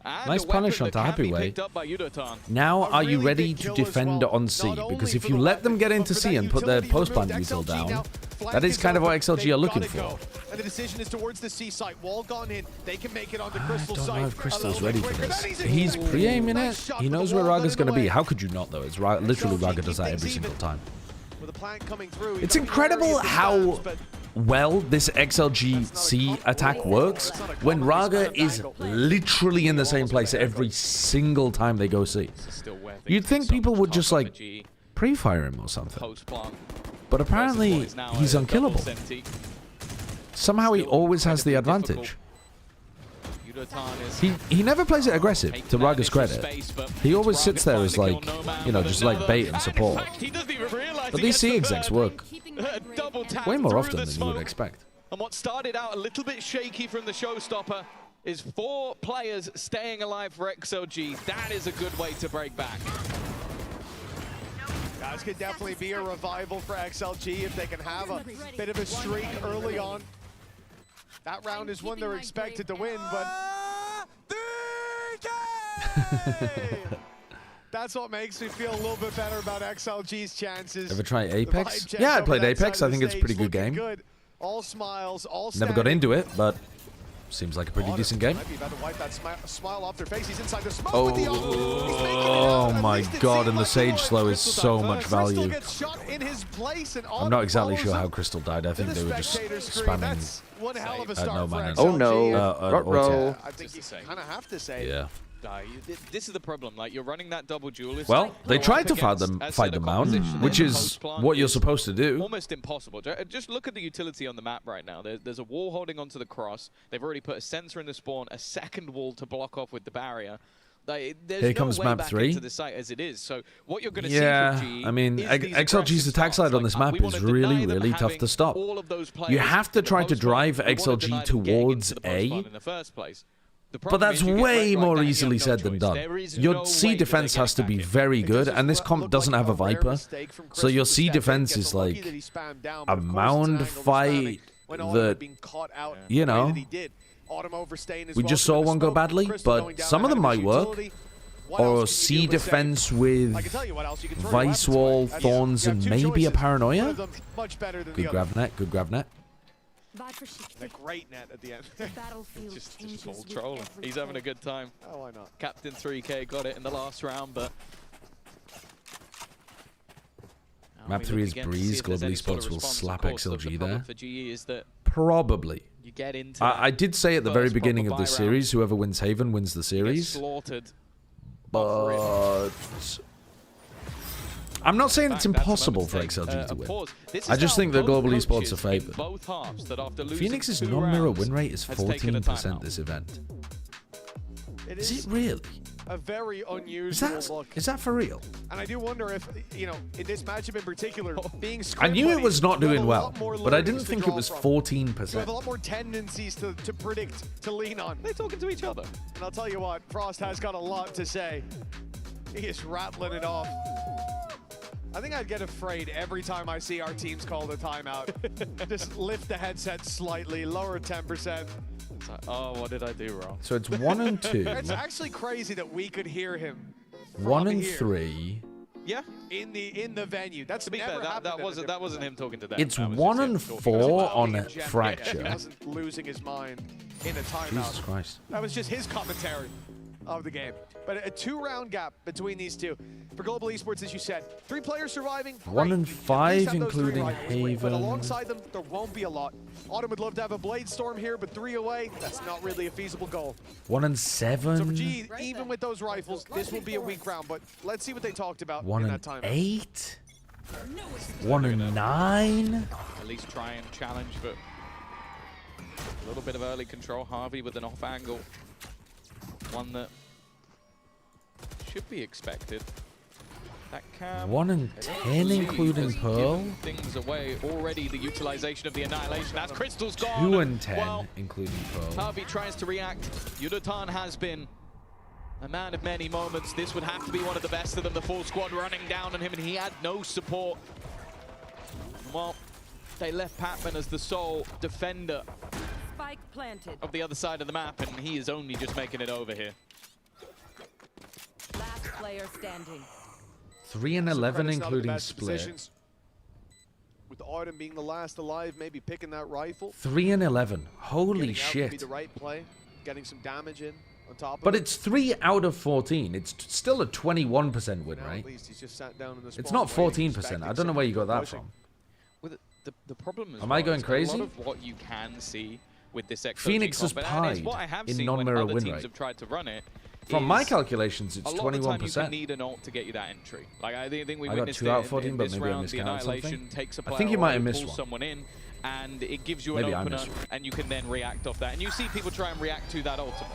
And Nice a weapon punish that onto can be Happyway. picked up by Yudotan. Now, are you ready to defend on C? Because if you let them get into C and put their post-plant util down, that is kind of what XLG are looking for. And the decision is towards the C site. Wall gone in. They can make it on the Crystal I don't site. know if Crystal's A ready little for bit this. quicker. He's pre-aiming it. Nice shot, He but knows the where wall Raga's got going in to the be. way. How could you not, though? It's literally Raga does that every single time. With the plant coming through, It's incredible how well this XLG C attack works when Raga is literally in the same place every single time they go C. You'd think people would just like pre-fire him or something. Post plant. But apparently, he's unkillable. Somehow he always has the advantage. He never plays it aggressive, to Raga's credit. He always sits there as like, you know, just like bait and support. But these C execs work way more often than you would expect. And what started out a little bit shaky from the showstopper is 4 players staying alive for XLG. That is a good way to break back. Guys, could definitely be a revival for XLG if they can have a bit of a streak early on. That round is one they're expected to win, but that's what makes me feel a little bit better about XLG's chances. Ever try Apex? Yeah, I played Apex. I think it's a pretty good game. All smiles, all never got into it, but seems like a pretty decent game. Might be about to wipe that smile off their face. He's inside the smoke with the Oh my god, and the Sage Slow is so much value. I'm not exactly sure how Crystal died. I think they were just spamming no man. Oh no, auto. I think you kind of have to say. Yeah. This is the problem. Like, you're running that double duelist. Well, they tried to fight them out, which is what you're supposed to do. Almost impossible. Just look at the utility on the map right now. There's a wall holding onto the cross. They've already put a sensor in the spawn, a second wall to block off with the barrier. Here comes map 3. Into the site as it is. So what you're going to see from G, I mean, XLG's attack side on this map is really, really tough to stop. You have to try to drive XLG towards A. But that's way more easily said than done. Your C defense has to be very good, and this comp doesn't have a Viper. So your C defense is like a mound fight that, you know, we just saw one go badly, but some of them might work. Or C defense with Vice Wall, Thorns, and maybe a Paranoia. Good grab net, good grab net. A great net at the end. just full trolling. He's having a good time. Oh, why not? Captain 3K got it in the last round, but map 3 is Breeze. Global Esports will slap XLG there. Probably. You get into I did say at the very beginning of this series, whoever wins Haven wins the series. But I'm not saying it's impossible for XLG to win. I just think that Global Esports are favored. Phoenix's non-mirror win rate is 14% this event. Is it really? A very unusual look. Is that for real? And I do wonder if, you know, in this matchup in particular, being I knew it was not doing well, but I didn't think it was 14%. You have a lot more tendencies to predict, to lean on. They're talking to each other. And I'll tell you what, Frost has got a lot to say. He is rattling it off. I think I'd get afraid every time I see our teams call the timeout. Just lift the headset slightly, lower 10%. It's like, oh, what did I do wrong? So it's 1 and 2. It's actually crazy that we could hear him. 1 and 3. Yeah. In the venue. That's to be fair, that wasn't him talking to them. It's 1 and 4 on Fracture. He wasn't losing his mind in a timeout. Jesus Christ. That was just his commentary of the game. But a 2-round gap between these two. For Global Esports, as you said, 3 players surviving. 1 and 5, including Haven. But alongside them, there won't be a lot. Autumn would love to have a Blade Storm here, but 3 away, that's not really a feasible goal. 1 and 7. So for G, even with those rifles, this will be a weak round. But let's see what they talked about 1 in and that time. 8. 1 and 9. At least try and challenge, but a little bit of early control. Harvey with an off angle. One that should be expected. That cam 1 and 10, including Pearl. Things away already. The utilization of the annihilation as Crystal's gone. 2 and 10, well, including Pearl. Harvey tries to react. Yudatan has been a man of many moments. This would have to be one of the best of them. The full squad running down on him, and he had no support. Well, they left Patman as the sole defender of the other side of the map, and he is only just making it over here. Last player standing. 3 and 11, including Split. With Autumn being the last alive, maybe picking that rifle. 3 and 11. Holy shit. Be the right play, getting some damage in on top of but it's 3 out of 14. It's still a 21% win, right? At least he's just sat down in the it's not 14%. I don't know where you got that from. Well, the problem is, am I going crazy? A lot of what you can see with this XLG Phoenix has comp, pied what I have in seen non-mirror when other win teams rate. have tried to run it, From my calculations, it's 21%. A lot of the time you can need an ult to get you that entry. Like I think we witnessed got 2 out of it 14, in but this maybe I round. The miscounted Annihilation something. takes a I player think you might have away, missed pulls one. someone in, and it gives you Maybe I an opener, missed one. and you can then react off that. And you see people try and react to that ultimate.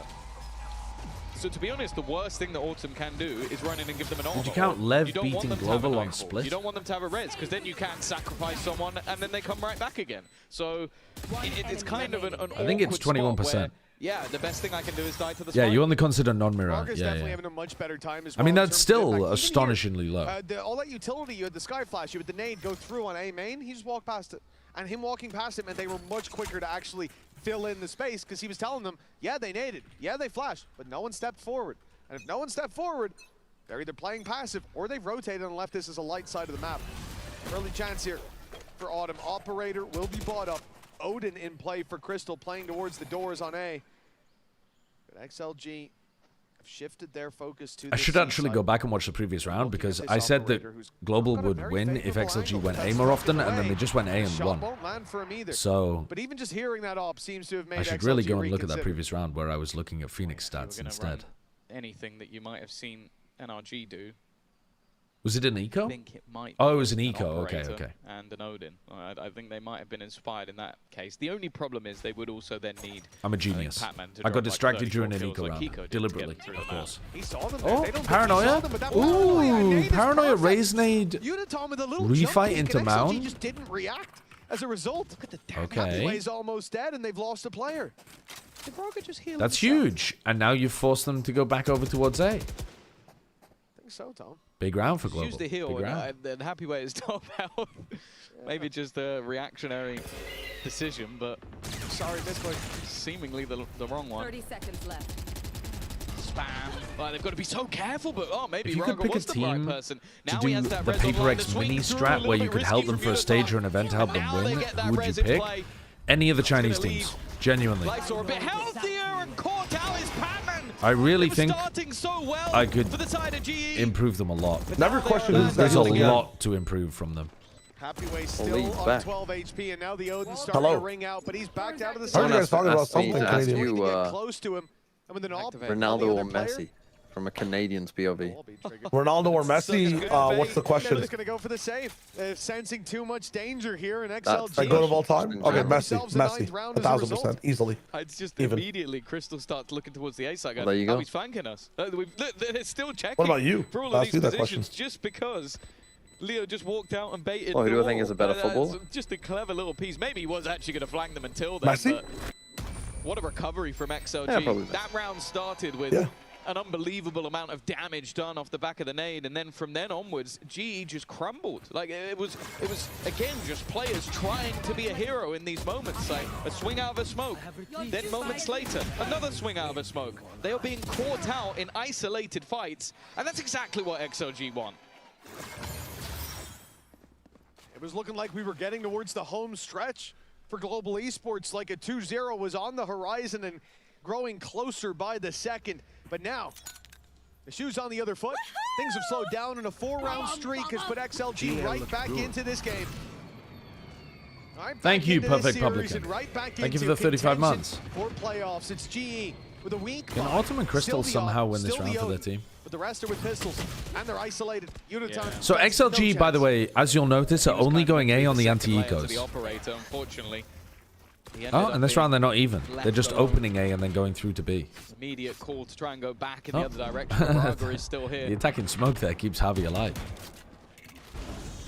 So to be honest, the worst thing that Autumn can do is run in and give them an ult. Did you count Lev You don't want beating them to have a Global on nightfall. split? You don't want them to have a res, because then you can sacrifice someone, and then they come right back again. So it's kind of an I think it's 21%. Yeah, the best thing I can do is die to the Yeah, spike. you only consider non-mirror. Rogers Yeah, definitely yeah. having a much better time as I well mean, in that's terms of getting still back. Even astonishingly here, low. all that utility, you had the Sky Flash, you had the nade go through on A main, he just walked past it. And him walking past it meant they were much quicker to actually fill in the space, because he was telling them, yeah, they naded, yeah, they flashed, but no one stepped forward. And if no one stepped forward, they're either playing passive or they've rotated and left this as a light side of the map. Early chance here for Autumn. Operator will be bought up. Odin in play for Crystal, playing towards the doors on A. But XLG have shifted their focus to I should actually go back and watch the previous round because I said that Global would win if XLG went A more often, and then they just went A and won. So but even just hearing that op seems to have made I should XLG really go and look at that reconsider. previous round where I was looking at Phoenix stats instead. Anything that you might have seen NRG do. Was it an eco? I think it might Oh, it be was an an eco. Okay, operator okay. And an Odin. I think they might have been inspired in that case. The only problem is they would also then need. I'm a genius. Pac-Man to I got drop, distracted like, during 34 an eco kills like round. Kiko did Deliberately, to get them of through the course. He saw them there. Oh, They don't think he Paranoia. saw them, but that was Ooh, Paranoia raise nade. Unitom with a little Refight jump into kick, and Mound. XLG just didn't react. As a result, look at the damn Okay. Happyway's almost dead, and they've lost a player. Did Braga just heal That's himself? huge. And now you've forced them to go back over towards A. I think so, Tom. Big round for Just Global. use the heal Big round. and Happy Way is top health. Maybe just a reactionary decision, but sorry, misclick. Seemingly the wrong one. 30 seconds left. Spam. Well, they've got to be so careful, but maybe If you could Raga pick a was the right team person. to Now he do has that the res Paper online, X the swing mini through, a strat little where bit you could risky help them from for a stage Unitom. or an event to help them Now they win, get that who would you res in pick? play. Any of the That's gonna Chinese leave teams. Genuinely. Lights are a bit healthier, and caught out is Pac-Man. I really think Starting so well I could for the side of GE. improve them a lot. Never question who's There's a again. lot to improve from them. Happyway Holy still on back. 12 HP, and now the Odin starting Hello. to ring out, but he's backed out of the I side. heard you guys talking about asked me something to ask Canadian. you, Get close to him. And with an op, Ronaldo or Messi from a Canadian's POV. Ronaldo or Messi? What's the question? They're just going to go for the save. Sensing too much danger here in Like XLG. good of all time? Okay, Messi, Themselves a ninth Messi, round as a 1,000%, easily. It's just Even. immediately Crystal starts looking towards the A side. Well, there you go. He's flanking us. They're still checking. What about you? For all I'll of ask these you that positions, question. just because Leo just walked out and baited. Oh, who the do I think wall. is a better footballer? Just a clever little piece. Maybe he was actually going to flank them until then. Messi? But what a recovery from XLG. Yeah, probably Messi. That round started with an unbelievable amount of damage done off the back of the nade, and then from then onwards, GE just crumbled. Like it was again just players trying to be a hero in these moments. Like a swing out of a smoke, then moments later, another swing out of a smoke. They are being caught out in isolated fights, and that's exactly what XLG want. It was looking like we were getting towards the home stretch for Global Esports, like a 2-0 was on the horizon and growing closer by the second. But now, the shoe's on the other foot. Things have slowed down, and a 4-round streak has put XLG right back into this game. Right, Thank you, into this Perfect series Publican. and right back Thank you for into the 35 contention months. For playoffs, it's GE with a weak Can fight. Autumn and Crystal Still the somehow op, win this still round the for their Odin, team? But the rest are with pistols, and they're isolated. Unitom. So XLG, by the way, as you'll notice, are only going A on the anti-ecos. The operator, unfortunately. Oh, and this round they're not even. They're just opening A and then going through to B. Immediate call to try and go back in the other direction. Braga is still here. The attacking smoke there keeps Javi alive.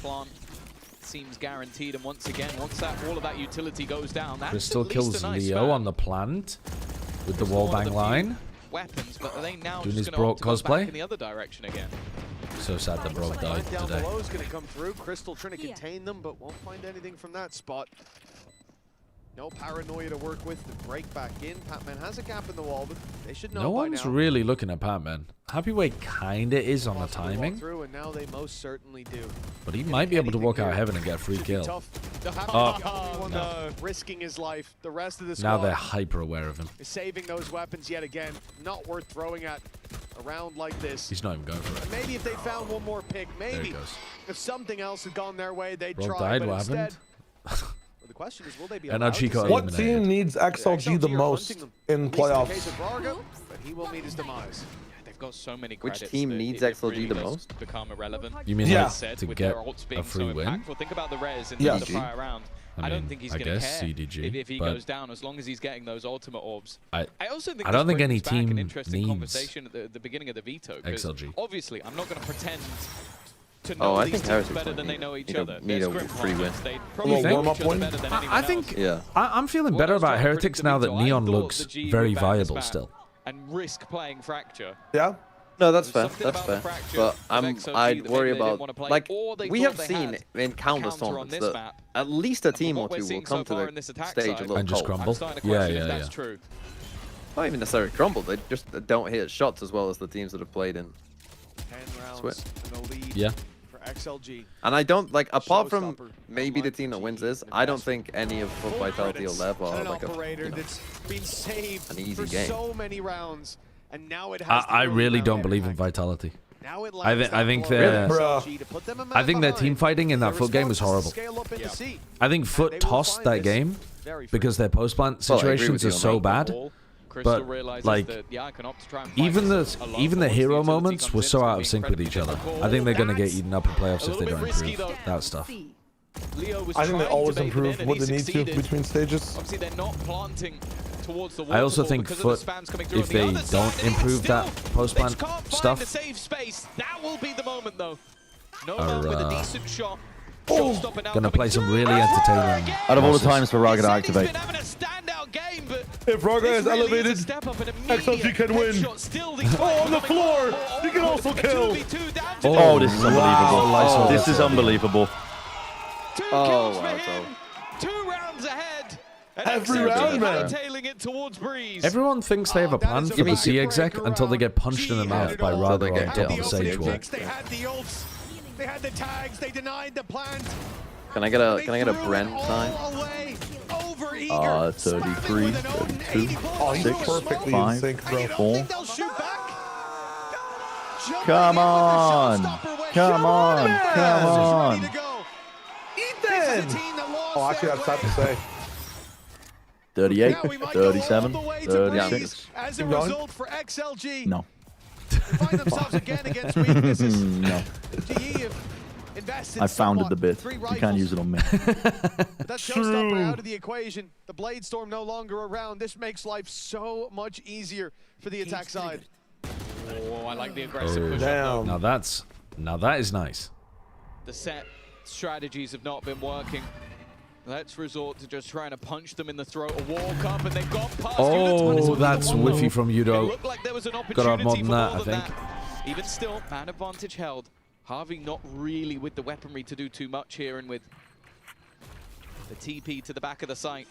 Plant seems guaranteed, and once again, once that all of that utility goes down, that's Crystal at least kills a nice Leo span. on the plant with the wall bang line. Weapons, but are they now Doing just his going Brock to go cosplay. back in the other direction again? So sad that Brock died Down today. below is going to come through. Crystal trying to contain them, but won't find anything from that spot. No paranoia to work with. The break back in. Pac-Man has a gap in the wall, but they should know No by one's now. really looking at Pac-Man. Happyway kinda is on the Possibly walk timing, through, and now they most certainly do. but he might be able to walk out of heaven and get a free kill. Tough. The Oh, only one that's risking his life. The rest of the now squad they're hyper aware of him. is saving those weapons yet again. Not worth throwing at a round like this. He's not even going for it. And maybe if they found one more pick, There maybe he goes. if something else had gone their way, they'd Brock try. died, but what instead, happened? well, the question is, will they be NRG allowed to got save What eliminated. team needs XLG the are most hunting them. in At least in the playoffs? case of Braga, but he will meet his demise. got so many credits. Which team needs XLG the most? Become irrelevant. You mean like to get a free win? Impactful. Think about the res in the prior round. I don't think he's going to care CDG, if he goes down, as long as he's getting those ultimate orbs. I also think I don't think any back an team interesting needs conversation at the beginning of the veto. XLG. Obviously, I'm not going to pretend to know I these think teams better than they know each other. Need a free win. I'm feeling better about Heretics now that Neon looks very viable still. And risk playing Fracture. Yeah. No, that's fair. That's fair. But I'd worry about, like, we have seen in countless tournaments that at least a team or two will come to the stage a little and just cold. crumble. Yeah. Not even necessarily crumble. They just don't hit shots as well as the teams that have played in 10 rounds Swit. in the lead. Yeah. XLG. And I don't like, apart from maybe the team that wins this, I don't think any of FUT Vitality or Lev are like that's been saved an easy for game. so many rounds, and now it has I really don't believe in Vitality. I think their team fighting in that FUT game was horrible. I think FUT tossed that game because their post plant situations are so bad. But like, even the hero moments were so out of sync with each other. I think they're gonna get eaten up in playoffs if they don't improve that stuff. I think they always improve what they need to between stages. Obviously, they're not planting towards the I also think FUT, if they don't improve that post plant stuff, that will be the moment though. No man with a decent shot. Gonna play some really entertaining. Out of all the times for Raga to activate. If Raga is elevated, XLG can win. Oh, on the floor! He can also kill! Oh, this is unbelievable. This is unbelievable. Oh, wow. 2 rounds ahead. Every round, man. Everyone thinks they have a plan for the C exec until they get punched in the mouth by Raga on top of the Sage Wall. They had the tags, they denied the plant. Can I get a Brent time? 33, 32, Oh, he's 6, perfectly 5, in sync, bro. 4. Come on! Come on! Come on! Ethan! Oh, actually, that's sad to say. 38, 37, 36. As a result for XLG. No. Find themselves again against weaknesses. No. I founded the bit. You can't use it on me. That showstopper out of the equation. The Blade Storm no longer around. This makes life so much easier for the attack side. Oh, I like the aggressive push damn. Now that is nice. The set strategies have not been working. Let's resort to just trying to punch them in the throat or walk up, and they've got past. Oh, that's whiffy from Udo. It looked like there was an Gotta have more opportunity than for that, more I than think. that. Even still, man advantage held. Harvey not really with the weaponry to do too much here, and with the TP to the back of the site.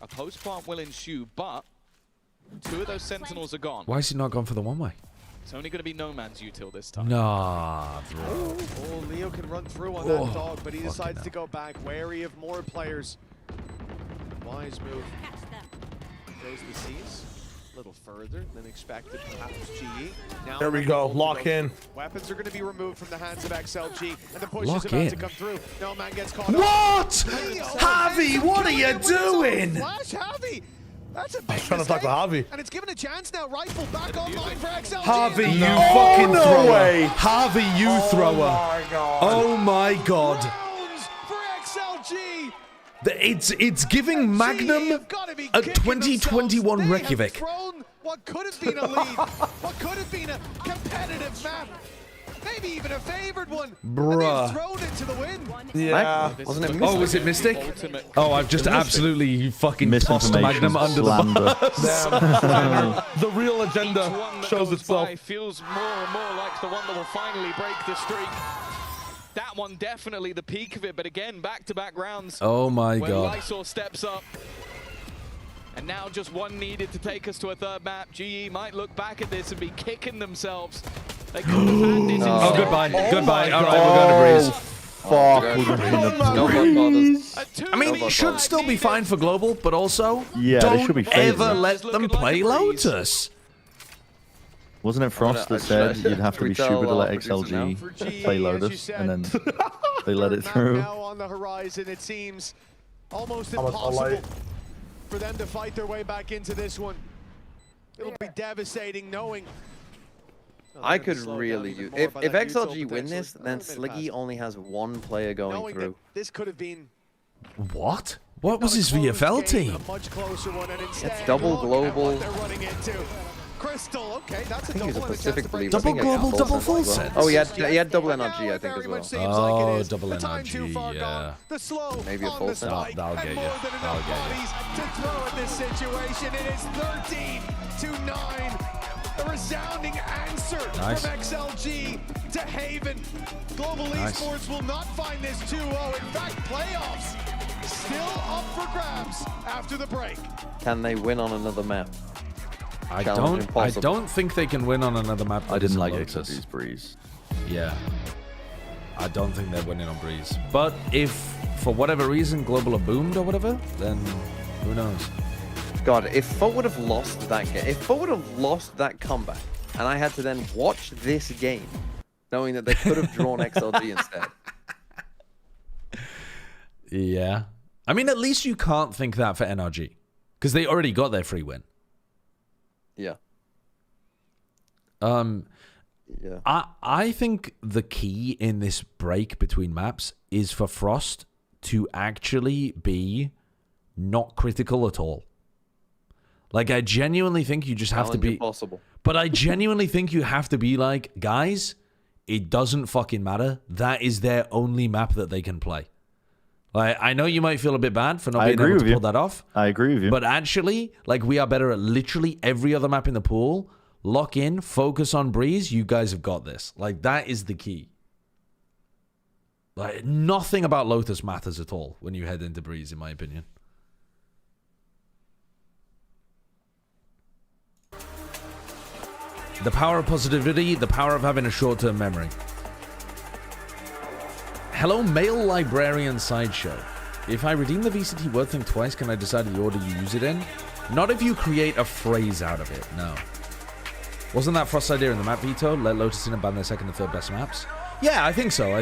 A post plant will ensue, but 2 of those sentinels are gone. Why is he not gone for the one-way? It's only going to be No Man's util this time. Nah, bro. Oh, Leo can run through on that dog, but he decides to go back, wary of more players. Wise move. Goes the C's. A little further than expected, perhaps GE. Now there we go, lock in. Weapons are going to be removed from the hands of XLG, and the push Lock is about in. to come through. No man gets caught. What? Javi, what are you doing? Flash Javi. That's a big I was trying to talk to Javi. And it's given a chance now. Rifle back online for XLG. Javi, you fucking thrower. Javi, you thrower. Oh my god. Rounds for XLG. It's giving Magnum a 2021 Reykjavik. What could have been a lead, what could have been a competitive map, maybe even a favored one. Bruh. And they've thrown it to the wind. Yeah. Wasn't it Mystic? Oh, was it Mystic? Oh, I've just absolutely fucking tossed Magnum under the bus. The real agenda shows itself. Feels more and more like the one that will finally break the streak. That one definitely the peak of it, but again, back-to-back rounds. Oh my when god. Lysor steps up. And now just one needed to take us to a third map. GE might look back at this and be kicking themselves. They could have had this. Oh, goodbye. Goodbye. All right, we're going to Breeze. Fuck. I mean, it should still be fine for Global, but also, Yeah, they should be don't ever favored. let them play Lotus. Wasn't it Frost that said you'd have to be stupid to let XLG play Lotus, and then they let it through? Now on the horizon, it seems almost impossible for them to fight their way back into this one. It'll be devastating knowing I could really use if XLG win this, then Sliggy only has one player going through. This could have been What? What was his VFL team? It's double global. Crystal, okay, that's I think he was a Pacific believer. Double global, double full set. Oh, he had double NRG, I think, as well. Oh, double NRG, yeah. Maybe a full set. That'll get you. That'll get you. To throw at this situation, it is 13-9. A resounding answer from XLG to Haven. Global Esports will not find this 2-0. In fact, playoffs still up for grabs after the break. Can they win on another map? I don't think they can win on another map. I didn't like XLG's Breeze. Yeah. I don't think they're winning on Breeze. But if, for whatever reason, Global are boomed or whatever, then who knows? God, if FUT would have lost that game, if FUT would have lost that comeback, and I had to then watch this game, knowing that they could have drawn XLG instead. Yeah. I mean, at least you can't think that for NRG. Because they already got their free win. Yeah. Yeah. I think the key in this break between maps is for Frost to actually be not critical at all. Like, I genuinely think you just have to be... Impossible. But I genuinely think you have to be like, guys, it doesn't fucking matter. That is their only map that they can play. Like, I know you might feel a bit bad for not being able to pull that off. I agree with you. But actually, like, we are better at literally every other map in the pool. Lock in, focus on Breeze. You guys have got this. Like, that is the key. Like, nothing about Lotus matters at all when you head into Breeze, in my opinion. The power of positivity, the power of having a short-term memory. Hello, Male Librarian Sideshow. If I redeem the VCT word thing twice, can I decide the order you use it in? Not if you create a phrase out of it, no. Wasn't that Frost's idea in the map veto? Let Lotus in and ban their second and third best maps? Yeah, I think so,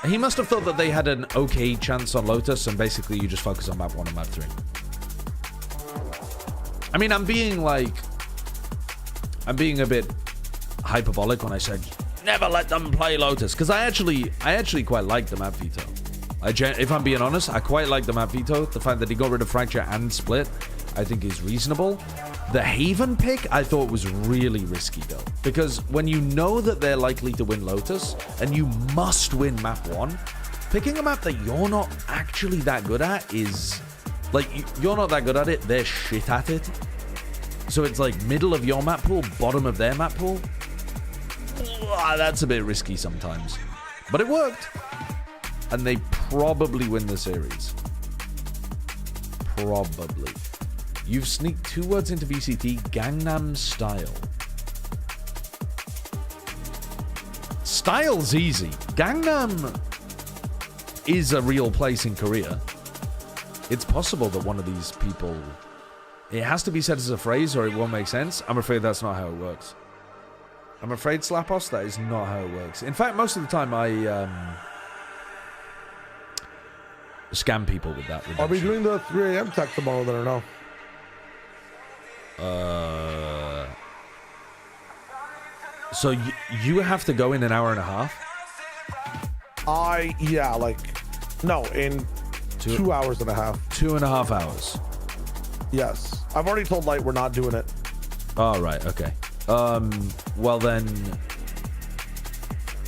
He must have thought that they had an okay chance on Lotus, and basically you just focus on map 1 and map 3. I mean, I'm being a bit hyperbolic when I said never let them play Lotus, because I actually quite like the map veto. If I'm being honest, I quite like the map veto. The fact that he got rid of Fracture and Split, I think is reasonable. The Haven pick, I thought was really risky though, because when you know that they're likely to win Lotus and you must win map 1, picking a map that you're not actually that good at is like, you're not that good at it, they're shit at it. So it's like middle of your map pool, bottom of their map pool. That's a bit risky sometimes. But it worked. And they probably win the series. Probably. You've sneaked 2 words into VCT, Gangnam Style. Style's easy. Gangnam is a real place in Korea. It's possible that one of these people... It has to be said as a phrase or it won't make sense. I'm afraid that's not how it works. I'm afraid, Slapos, that is not how it works. In fact, most of the time I scam people with that. Are we doing the 3 a.m. tech tomorrow then or no? So you have to go in an hour and a half? Yeah, like, no, in 2 hours and a half. 2.5 hours. Yes. I've already told Light we're not doing it. Oh, right. Okay. Well then,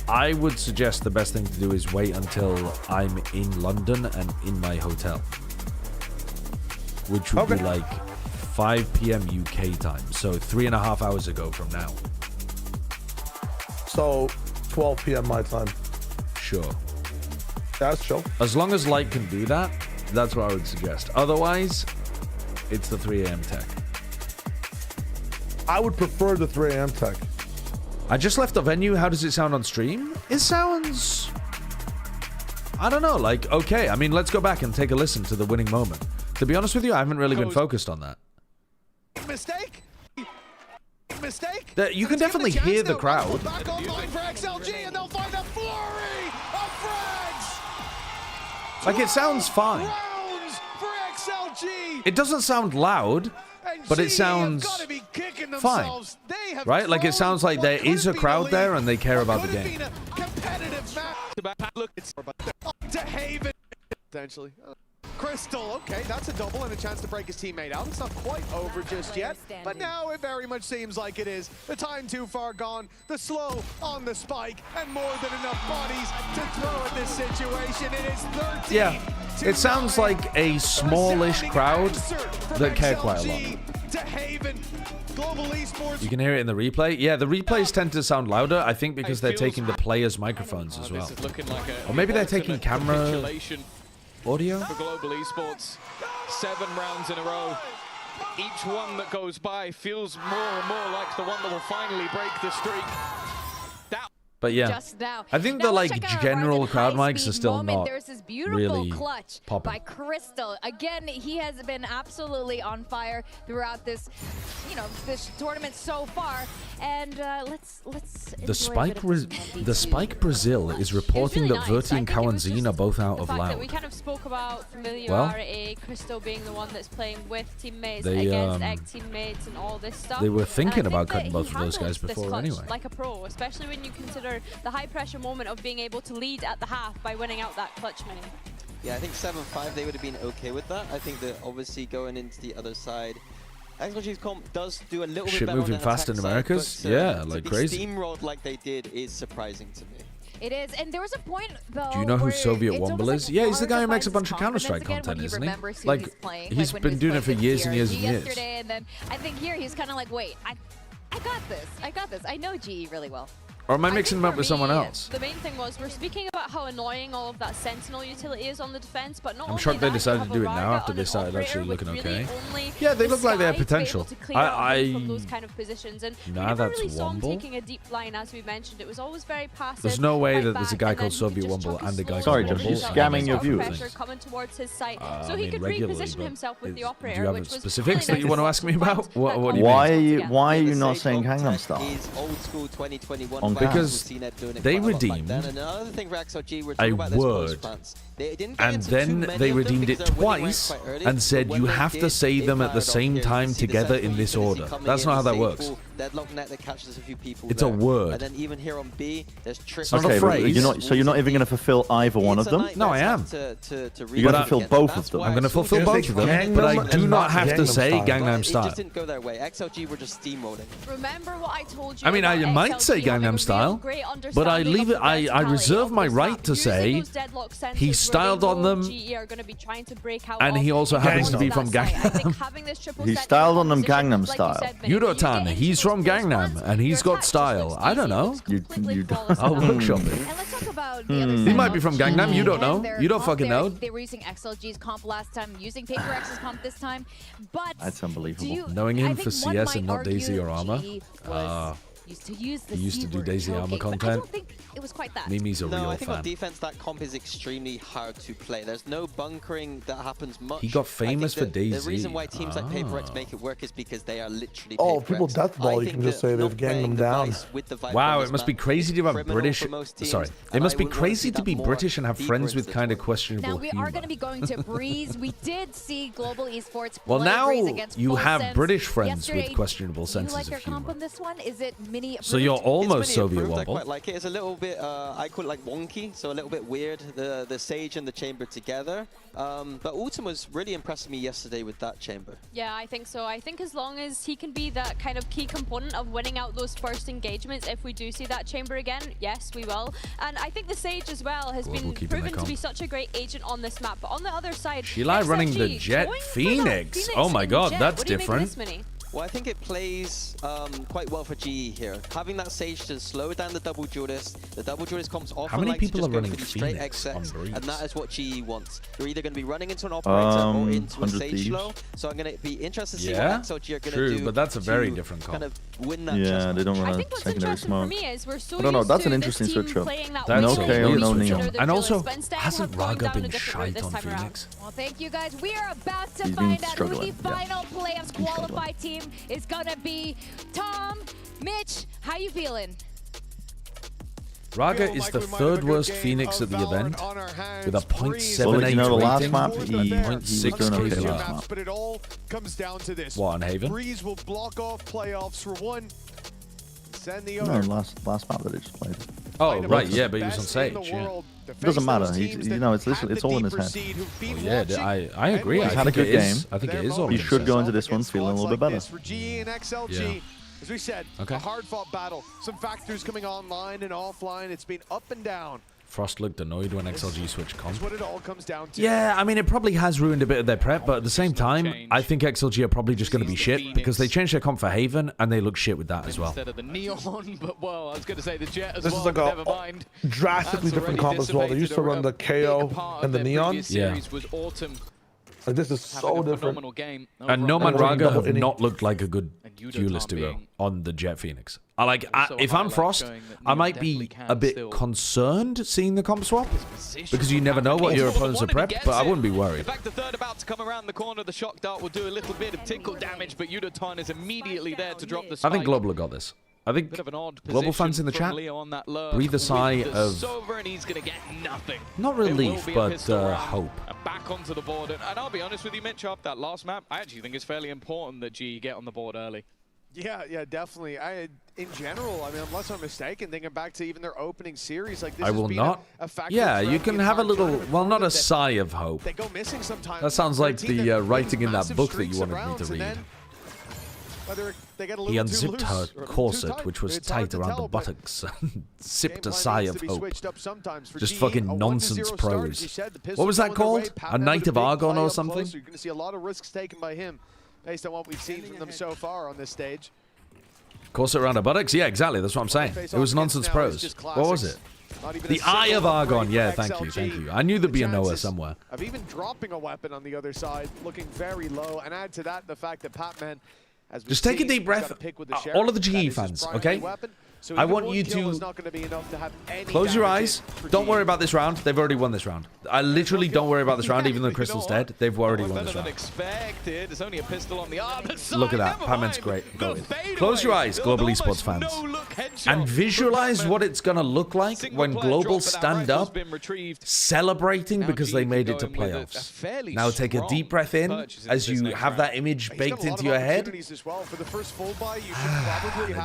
I would suggest the best thing to do is wait until I'm in London and in my hotel. Which would be like 5 p.m. UK time. So 3.5 hours ago from now. So 12 p.m. my time. Sure. That's chill. As long as Light can do that, that's what I would suggest. Otherwise, it's the 3 a.m. tech. I would prefer the 3 a.m. tech. I just left the venue. How does it sound on stream? It sounds... I don't know. Like, okay. I mean, let's go back and take a listen to the winning moment. To be honest with you, I haven't really been focused on that. Mistake? You can definitely hear the crowd. Back online for XLG, and they'll find a flurry of frags. Like, it sounds fine. Rounds for XLG. It doesn't sound loud. And but it sounds fine, right? Like, it sounds like there is a crowd there and they care about the game. To Haven, potentially. Crystal, okay, that's a double and a chance to break his teammate out. It's not quite over just yet, but now it very much seems like it is. The time too far gone, the slow on the spike, and more than enough bodies to throw at this situation. It is 13. Yeah, it sounds like a smallish crowd that care quite a lot. To Haven. Global Esports. You can hear it in the replay. Yeah, the replays tend to sound louder, I think, because they're taking the players' microphones as well. Or maybe they're taking camera audio? For Global Esports, 7 rounds in a row. Each one that goes by feels more and more like the one that will finally break the streak. But yeah, I think the like general crowd mics are still not There's this beautiful really clutch popping. by Crystal. Again, he has been absolutely on fire throughout this, this tournament so far. And let's The Spike Brazil is reporting that Verti and Kawanzin are both out of Loud. We kind of spoke about familiarity, Crystal being the one that's playing with teammates against egg teammates and all this stuff. They were thinking about cutting both of those guys before anyway. Like a pro, especially when you consider the high pressure moment of being able to lead at the half by winning out that clutch mini. Yeah, I think 7-5 they would have been okay with that. I think that obviously going into the other side, XLG's comp does do a little bit better moving on the fast in attack Americas, side, but, yeah, like to crazy. be steamrolled like they did is surprising to me. It is, and there was a point though. Do you know who where Soviet it's Womble almost is? like Yeah, he's the hard guy to who makes a find bunch of his Counter-Strike confidence content, again isn't when he? he remembers who Like, he's playing, he's when been he doing it was for playing years and years and TRG years. yesterday, and then I think here he's kind of like, wait, I got this. I know GE really well. Or am I mixing them up with someone else? The main thing was we're speaking about how annoying all of that Sentinel utility is on the defense, but not I'm shocked they decided to do it now after they started actually looking okay. Yeah, they look like they have potential. From those kind of positions, and nah, that's really saw him Womble. taking a deep line, as we mentioned. It was always very passive. There's no way that there's a guy back, called Soviet Womble and a guy Sorry, called Jeff, Womble. you're scamming your viewers. Pressure coming towards his site, so I he mean, could regularly, reposition but himself with the do you operator, have which was specifics that you want to ask me about? What do you mean? Why are you not saying Gangnam Style? Is old school 2021 On because they redeemed a word, and then they redeemed it twice and said you have to say them at the same time together in this order. That's not how that works. It's a word. And then even here on B, there's tricks. It's not a phrase. You're not even going to fulfill either one of them? No, I am. You're going to fulfill both of them. I'm going to fulfill both of them, but I do not have to say Gangnam Style. It just didn't go their way. XLG were just steamrolling. Remember what I told you? I mean, I might say Gangnam Style, but I leave it. I reserve my right to say he styled on them, and he also happens to be from Gangnam. He styled on them Gangnam Style. Yudotan, he's from Gangnam, and he's got style. I don't know. You don't. I'll workshop it. And let's talk about the other side. He might be from Gangnam. You don't know. You don't fucking know. They were using XLG's comp last time, using Paper X's comp this time, but That's unbelievable. Knowing him for CS and not Daisy or Armor. Used to use the He used to do Daisy Armor but I content. don't think it was quite that. Mimi's a No, real I think fan. on defense that comp is extremely hard to play. There's no bunkering that happens much. He got famous for Daisy. The reason why teams like Paper X make it work is because they are literally Oh, Paper people X. deathball, you can just say they've ganged them down. Wow, it must be crazy to have British. Sorry, it must be crazy to be British and have friends with kind of questionable Now we humor. are going to be going to Breeze. We did see Global Esports Well, play now Breeze against you Full have Sense. British friends Yesterday, with questionable do you senses like of their comp humor. on this one? Is it mini? So you're almost Soviet I Womble. quite like it. It's a little bit, I call it like wonky, so a little bit weird, the Sage and the Chamber together. But Autumn was really impressing me yesterday with that Chamber. Yeah, I think so. I think as long as he can be that kind of key component of winning out those first engagements, if we do see that Chamber again, yes, we will. And I think the Sage as well has been proven to be such a great agent on this map. But on the other side, Sheila running the Jet Phoenix. Oh my god, that's different. Well, I think it plays quite well for GE here. Having that Sage to slow down the double duelist. The double duelist comps often many like to people just are go running for the straight Phoenix XX, on Breeze? and that is what GE wants. You're either going to be running into an operator or into a Sage slow. So I'm going to be interested to see what XLG are going to do. But that's a very different comp. Kind of win that Yeah, they don't I run think a what's secondary interesting smoke. for me is we're so I don't know, used that's to an interesting this team switch up. playing that That's way a KO, weird no switch Neon. up. And also, but instead hasn't we're going Raga down a been different route shite this on time around. Phoenix? Well, thank you guys. We are about to He's been find out who struggling, the yeah. final playoffs qualified team is gonna be. Tom, Mitch, how you feeling? Raga is the third worst Phoenix at the event with a 0.78 you know, the last rating, map, he 0.6 was doing okay KPI. last map. But it all comes down to this. What, on Haven? Breeze will block off playoffs for one. Send the No, other. last map that he just played. Oh, right, yeah, but he was on Sage, yeah. It doesn't matter. You know, it's literally, it's all in his head. Well, yeah, I agree. He's I had a think good it game. is. I think it is all He in his should head. go into this one feeling a little bit better. For GE and XLG, Yeah. as we said, a hard-fought battle. Some factors coming online and offline. It's been up and down. Frost looked annoyed when XLG switched comp. That's what it all comes down to. Yeah, I mean, it probably has ruined a bit of their prep, but at the same time, I think XLG are probably just going to be shit because they changed their comp for Haven and they look shit with that as well. Instead of the Neon, but well, I was going to say the Jet as This well, is like but a never mind. drastically different comp as well. They used to run the KO and the Neon. Yeah. Was Autumn. Like, this is so different. And No Man Raga have inning. not looked like a good duelist duo on the Jet Phoenix. If I'm Frost, I might be a bit concerned seeing the comp swap because you never know what your opponents are prepped, but I wouldn't be worried. In fact, the third about to come around the corner. The shock dart will do a little bit of tickle damage, but Yudoton is immediately there to drop the spike. I think Global have got this. I think Global fans in the chat breathe a sigh of and he's gonna get nothing. Not relief, but hope. Back onto the board, and I'll be honest with you, Mitch, after that last map, I actually think it's fairly important that GE get on the board early. Yeah, definitely. In general, I mean, unless I'm mistaken, thinking back to even their opening series, like this I will not. Yeah, you can have a little, well, not a sigh of hope. They go missing sometimes. That sounds like the writing in that book that you wanted me to read. He unzipped her corset, which was tight around the buttocks, and sipped a sigh of hope. Just fucking nonsense prose. What was that called? A Knight of Argon or something? You're going to see a lot of risks taken by him, based on what we've seen from them so far on this stage. Corset around her buttocks? Yeah, exactly. That's what I'm saying. It was nonsense prose. What was it? The Eye of Argon. Yeah, thank you. I knew there'd be a Noah somewhere. Of even dropping a weapon on the other side, looking very low, and add to that the fact that Patman, just take a deep breath. All of the GE fans, okay? I want you to close your eyes. Don't worry about this round. They've already won this round. I literally don't worry about this round, even though Crystal's dead. They've already won this round. There's only a pistol on the other side. Look at that. Patman's great. Close your eyes, Global Esports fans. And visualize what it's going to look like when Global stand up celebrating because they made it to playoffs. Now take a deep breath in as you have that image baked into your head.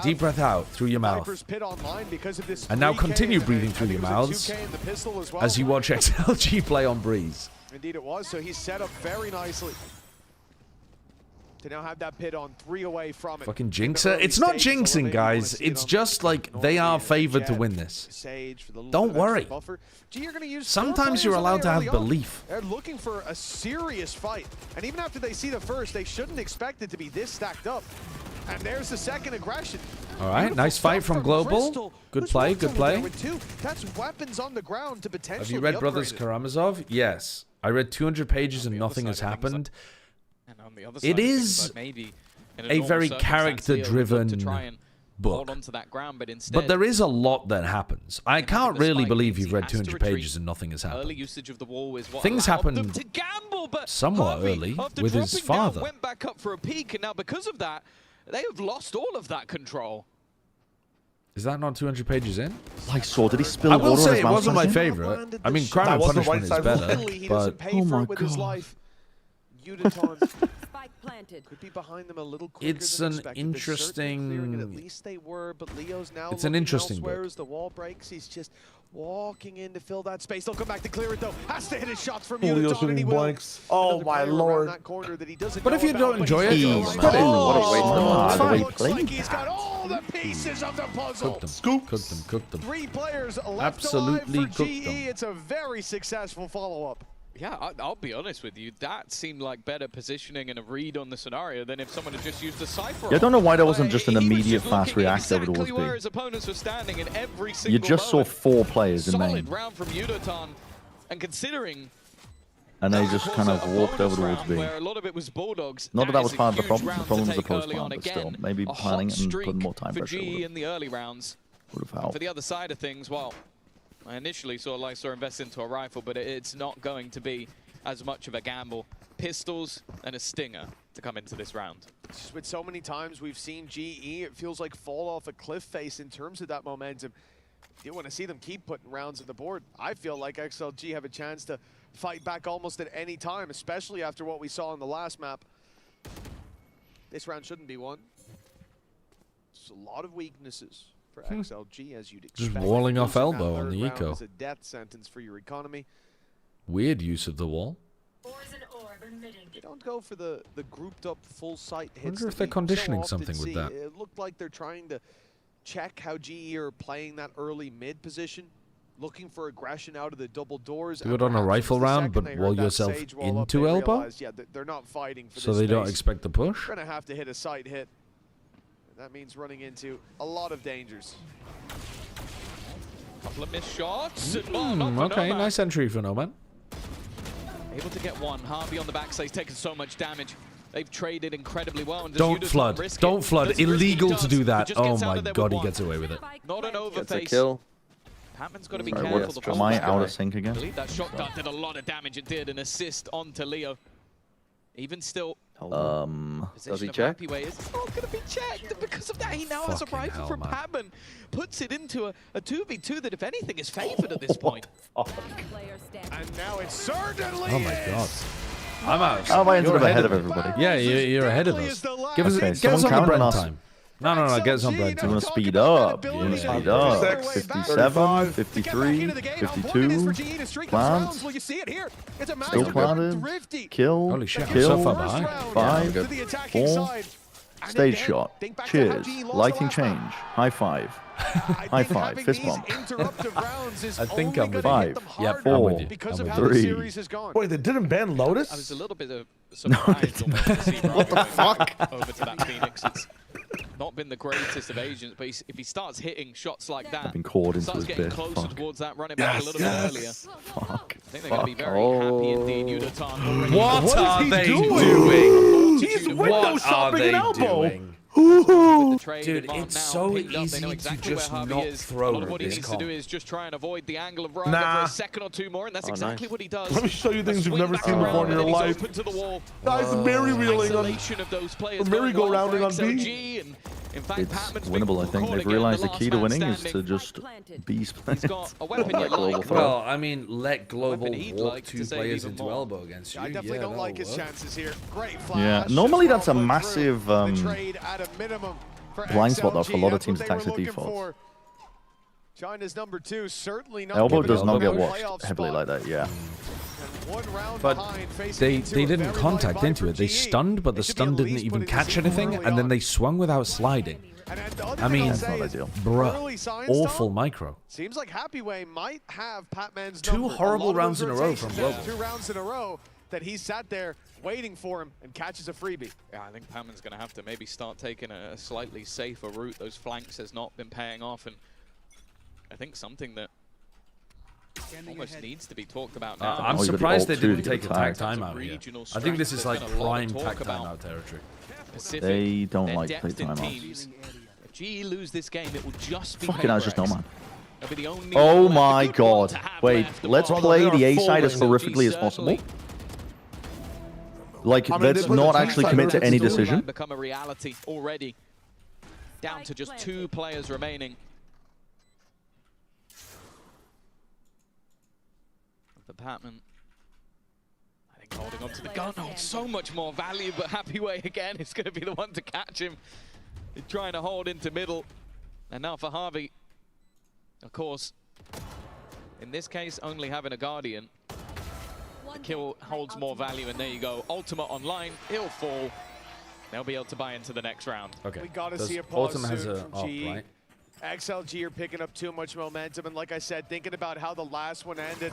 Deep breath out through your mouth. And now continue breathing through your mouths as you watch XLG play on Breeze. Indeed it was, so he's set up very nicely to now have that pit on 3 away from it. Fucking jinxer. It's not jinxing, guys. It's just like they are favored to win this. Don't worry. Sometimes you're allowed to have belief. They're looking for a serious fight. And even after they see the first, they shouldn't expect it to be this stacked up. And there's the second aggression. All right, nice fight from Global. Good play, good play. That's weapons on the ground to potentially. Have you read Brothers Karamazov? Yes. I read 200 pages and nothing has happened. It is a very character-driven book. But there is a lot that happens. I can't really believe you've read 200 pages and nothing has happened. Things happened somewhat early with his father. Went back up for a peek, and now because of that, they have lost all of that control. Is that not 200 pages in? Like, so did he spill I will water on say his it mouth? wasn't my favorite. I mean, Crime and Punishment is better, but oh my god. Could be behind them a little quicker it's than an expected. interesting. At least they were, but Leo's now it's an interesting elsewhere book. as the wall breaks. He's just walking in to fill that space. They'll come back to clear it though. Has to hit his shots from Yudoton, and he will. Blanks. Oh my lord! But if you don't enjoy it, what a way to play. He's got all the pieces of the puzzle. Cooked them. 3 players left Absolutely alive for cooked GE. them. It's a very successful follow-up. Yeah, I'll be honest with you. That seemed like better positioning and a read on the scenario than if someone had just used a Cypher. Yeah, I don't know why there wasn't just an immediate fast react over towards B. Where his opponents were standing in every single You just saw 4 players in main. Solid round from Yudoton, and considering. And they just kind of walked over towards B. Where a lot of it was Bulldogs. Not that that was part of the problem. The round problem to was the take early post-plan, on but again. still. Maybe A planning hot and streak putting more time for pressure GE in the early rounds. would have helped. For the other side of things, well, I initially saw Lysor invest into a rifle, but it's not going to be as much of a gamble. Pistols and a stinger to come into this round. Just with so many times we've seen GE, it feels like fall off a cliff face in terms of that momentum. You want to see them keep putting rounds on the board. I feel like XLG have a chance to fight back almost at any time, especially after what we saw in the last map. This round shouldn't be one. It's a lot of weaknesses for XLG, as you'd expect. Just walling off Losing elbow that on third the round eco. is a death sentence for your economy. Weird use of the wall. They don't go for the grouped up full site hits. Wonder if that they're we so conditioning often something with see. that. It looked like they're trying to check how GE are playing that early mid position, looking for aggression out of the double doors. Do it on a rifle round, but wall yourself into elbow, Realized, yeah, they're not fighting for so this they don't space. expect the push. They're gonna have to hit a side hit. And that means running into a lot of dangers. Couple of missed shots. Oh, not for Okay, Nomad. nice entry for Nomad. Able to get one. Harvey on the backside. He's taken so much damage. They've traded incredibly well. And Don't flood. Don't flood. Illegal to do that. Oh my god, he gets away with it. Not an overface. That's a kill. Patman's got to be Sorry, careful. what, am I out of sync I again? believe that shot dart did a lot of damage. It did an assist onto Leo. Even still, Does he of check? Happy Way is not going to be checked. Because of that, he now has a Fucking rifle hell, from man. Patman. Puts it into a 2v2 that, if anything, is favored at this point. And now it certainly Oh my god. I'm out. How have I ended You're up ahead of everybody? Yeah, you're ahead of us. Give us, Okay, get us someone on the count on Brent us. time. No, get us on Brent You time. want to speed up? You want to speed up? 57, 53, 52. Plant. Still planted. Kill. Holy shit, I'm Kill. so far behind. 5, 4. Stage shot. Cheers. Lighting change. High five. High five. Fist bump. I think I'm with 5. you. Yep, 4. I'm with you. because I'm of with how you. the 3. series has gone. Wait, they didn't ban Lotus? I was a little bit No, surprised almost to see What the fuck? over to that Phoenix. It's not been the greatest of agents, but if he starts hitting shots like that, I've been caught into starts this getting bit. closer Fuck. towards that running back a little bit earlier. Fuck. I think they're going to be very happy indeed. Udatan already. What are he they doing? doing? He's window What are shopping they an elbow. doing? Trade Dude, advance it's now so picked up. They know easy exactly to just where Harvey not is. throw A lot of what he this needs comp. to do is just try and avoid the angle of Ryder Nah. for a second or two more, and that's exactly what he does. Let me show you things you've Swing never back seen around, before in and your he's life. open to the wall. Guys, merry-wheeling on Isolation of those players merry-go-rounding going on well for B. XLG, and in fact, It's Patman's been winnable, I think. caught They've again, realized the last key to man winning is standing. to just be split. He's got a weapon you Let global like. throw. Well, I mean, let Global Weapon he'd walk like to 2 save players even into more. elbow against you. I definitely don't like his that'll work. chances here. Great flash. Yeah, just normally that's a following massive through. The trade at a minimum for blind spot though for a lot of XLG. teams That's what attacks they at were default. looking for. China's number 2 certainly not Elbow giving does up not on get that watched playoff heavily spot. like that, yeah. One round But behind, facing they into they a didn't very contact light into vibe it. They for GE. stunned, but the They should be stun at didn't least even putting this catch in anything, early and then on. they swung without sliding. And the other I thing I'll mean, say That's is not ideal. early bruh, signs, awful Tom, micro. Seems like Happyway might have Patman's 2 number. horrible A lot of rounds those in a row from rotations, Global. 2 rounds in a row that he sat there waiting for him and catches a freebie. Yeah, I think Patman's going to have to maybe start taking a slightly safer route. Those flanks has not been paying off, and I think something that almost needs to be talked about now. I'm Oh, you got the surprised they ult too didn't to take get a tag tagged. timeout here. Regional I think this strength. is like There's been a lot of prime talk tag about timeout territory. Pacific, They don't their like to depth play in timeouts. teams. If GE lose this game, it will just be Fucking hell, it's just no Paperex. man. It'll be the only Oh one left, a my good one god. to have Wait, left. let's Well, play they are the A side as falling. horrifically as possible. Like, I mean, let's they put the not B actually side commit to right any next to it. decision. Become a reality already. Down to just 2 players remaining. For Patman, I think holding on to the gun holds so much more value, but Happyway again is going to be the one to catch him. He's trying to hold into middle. And now for Harvey, of course, in this case, only having a Guardian, the kill holds more value, and there you go. Ultimate online, he'll fall. They'll be able to buy into the next round. Okay. We got to Does see a pause Autumn has soon a from op, GE. right? XLG are picking up too much momentum, and like I said, thinking about how the last one ended,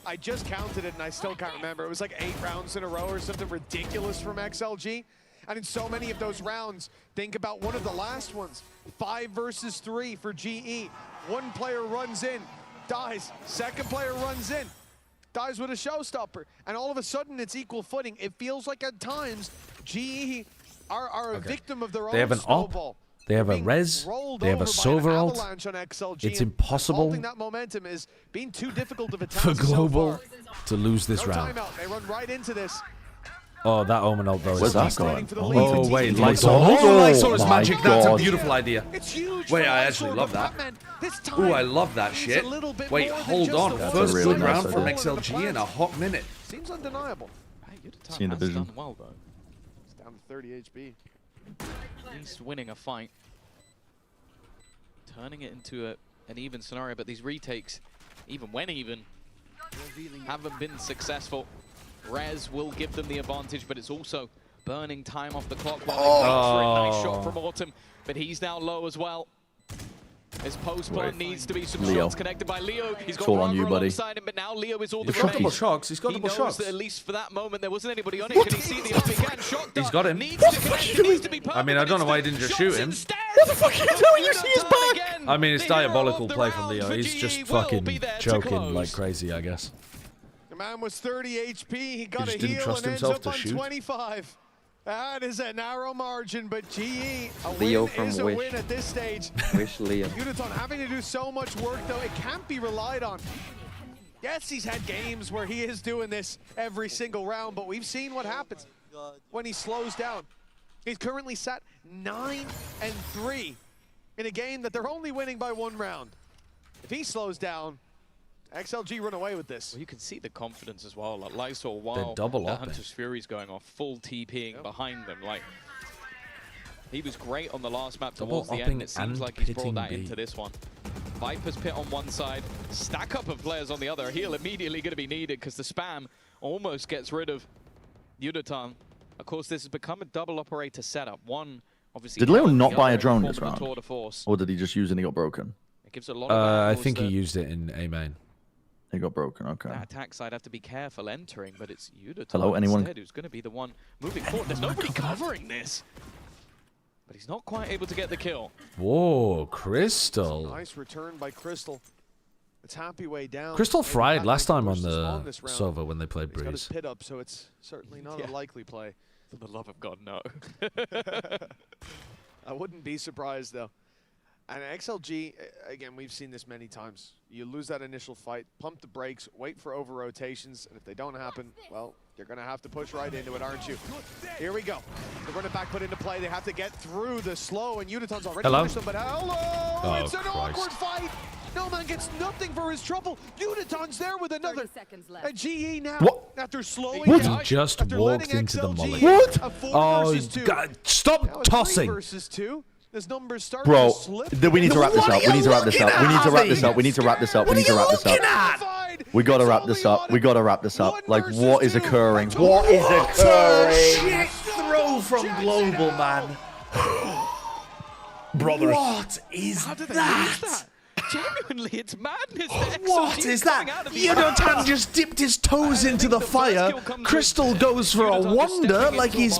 I just counted it and I still can't remember. It was like 8 rounds in a row or something ridiculous from XLG. And in so many of those rounds, think about one of the last ones, 5 versus 3 for GE. One player runs in, dies. Second player runs in, dies with a showstopper. And all of a sudden, it's equal footing. It feels like at times, GE are a victim of their They own have an snowball. op, they have a Being res, rolled they have over a by an silver ult. avalanche on XLG, It's and impossible holding that momentum is being too difficult of a for task so Global far. to lose this No round. timeout. They run right into this. Oh, that Omen ult though. Where's that going? Oh, wait, Lysol. Oh, Oh, Lysol is my magic. That's a God. beautiful idea. Wait, I actually love that. Oh, I love that shit. Wait, hold on. That's First a really good round nice from idea. XLG in a hot minute. Seems undeniable. Seen the vision. Well, though. It's down to 30 HP. At least winning a fight. Turning it into an even scenario, but these retakes, even when even, haven't been successful. Rez will give them the advantage, but it's also burning time off the clock. Nice shot from Autumn, but he's now low as well. His post-spawn needs to be some Leo. shots connected by Leo. He's got It's all on you, Rover buddy. alongside him, but now Leo is all the He's got rage. double shocks. He's got He double knows shocks. that at least for that moment there wasn't anybody on it. Can he see the up again? Shot He's got him. needs to connect, needs to be I mean, I don't know why he didn't just shoot him. What the fuck are you doing? You see his back? I mean, it's diabolical play from Leo. He's just fucking joking like crazy, I guess. The man was 30 HP. He got just a didn't heal trust and ends himself up to on shoot. 25. That is a narrow margin, but GE, a Leo win from is a Wish. win at this stage. Wish Leo. Uniton having to do so much work, though, it can't be relied on. Yes, he's had games where he is doing this every single round, but we've seen what happens when he slows down. He's currently sat 9-3 in a game that they're only winning by 1 round. If he slows down, XLG run away with this. Well, you can see the confidence as well. Like Lysol, while double the up Hunter's Fury's going off, full TPing behind them. Like, he was great on the last map towards the end. It seems like he's brought that into this one. Viper's pit on one side, stack up of players on the other. Heal immediately going to be needed because the spam almost gets rid of Uniton. Of course, this has become a double operator setup. One, obviously. Did Leo not buy a other drone form this of the round? tour de force. Or did he just use it and he got broken? It gives a lot of I angles think he that used it in A main. He got broken, okay. that attack side have to be careful entering, but it's Uniton Hello, anyone? instead who's going to be the one moving forward. There's nobody covering this. But he's not quite able to get the kill. Whoa, Crystal. Nice return by Crystal. It's happy way down. Crystal Maybe fried Happy last time on forced us the this round. server when they played He's got his Breeze. pit up, so it's certainly not a likely play. For the love of God, no. I wouldn't be surprised, though. And XLG, again, we've seen this many times. You lose that initial fight, pump the brakes, wait for over-rotations, and if they don't happen, well, you're going to have to push right into it, aren't you? Here we go. The running back put into play. They have to get through the slow, and Uniton's already pushed them, but hello! Oh, It's an Christ. awkward fight! No man gets nothing for his trouble. Uniton's there with another. And GE now, after slowing What? down, He just after walked letting into the XLG mulligan. get What? a 4 Oh, versus 2. God, stop Now it's tossing. 3 versus 2. This number's starting Bro, to slip. we need to wrap this up. We need to wrap this up. We need to wrap this up. We need to wrap this up. We need to wrap this up. We gotta wrap this up. We gotta wrap this up. Like, what is occurring? What is occurring? Shit throw from Global, man. Brothers. What is How did they that? lose that? Genuinely, it's madness. What is that? Uniton just dipped his toes into the fire. Crystal goes for a wander like he's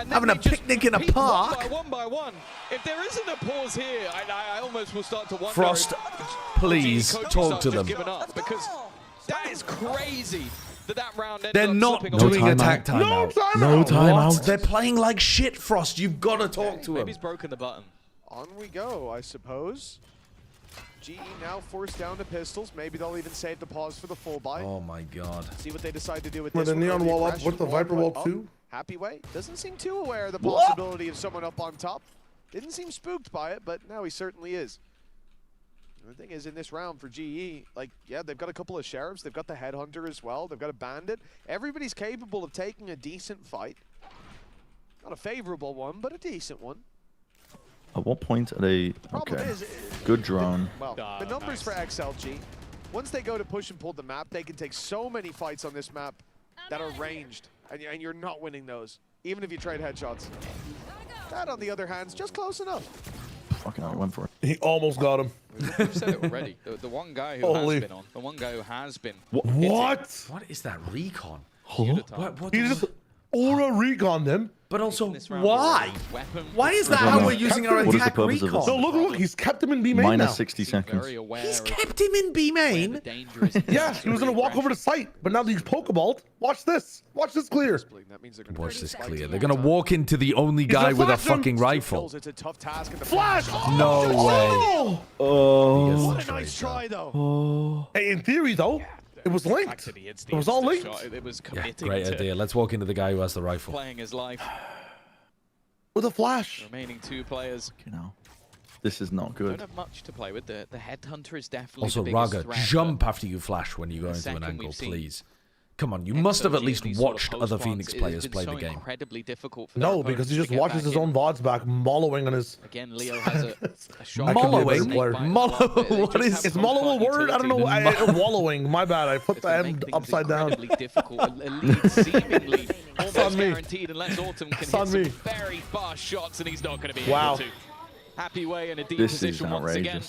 having a picnic in a park. One by one. If there isn't a pause here, I almost will start to wonder. Frost, please talk to them. Because that is crazy. That round ended They're up not slipping doing away. attack timeout. No timeout. What? They're playing like shit, Frost. You've got to talk to Maybe him. he's broken the button. On we go, I suppose. GE now forced down to pistols. Maybe they'll even save the pause for the full buy. Oh my God. See what they decide to do with With this the one. neon Maybe wall up, aggression, with the Viper wall up. too. Happy way. Doesn't seem too aware of the possibility of someone up on top. Didn't seem spooked by it, but now he certainly is. And the thing is, in this round for GE, like, yeah, they've got a couple of sheriffs. They've got the headhunter as well. They've got a bandit. Everybody's capable of taking a decent fight. Not a favorable one, but a decent one. At what point are they... Problem Okay. is, Good drone. well, the numbers for XLG, once they go to push and pull the map, they can take so many fights on this map that are ranged, and you're not winning those, even if you trade headshots. That, on the other hand, is just close enough. Fucking hell, he went for it. He almost got him. We've said it already. The one guy who has been on, the one guy who has been. What? What is that recon? He just aura recon them. But also, why? Why is that I don't how know. we're using our What is the attack purpose of recon? this? So look, he's kept him in B main Minus now. 60 seconds. He's kept him in B main. Yeah, he was gonna walk over to site, but now he's pokeballed. Watch this. Watch this clear. That means they're gonna Watch this clear. They're gonna walk into the only guy with a fucking rifle. It's a tough task. Flash! No way. Oh! What a nice try, though. Hey, in theory, though, It was linked. It was all linked. It was Yeah, committing great to idea. Let's walk into the guy who has the rifle. playing his life. With a flash. Remaining 2 players. You know, this is not good. Don't have much to play with. The headhunter is definitely Also, the biggest Raga, threat, jump after you flash when you go into an angle, please. Come on, you must have at least watched other Phoenix players play the game. Incredibly difficult for No, because he just watches his own VODs back, mollowing on his. Again, Leo has a shot. Mollowing? What is? Is mollow a word? I don't know. Wallowing. My bad. I put the M upside down. Difficult. A lead seemingly almost on me. guaranteed unless Autumn can hit some very fast shots, and he's not going to be able to. Happy way in a deep position once again.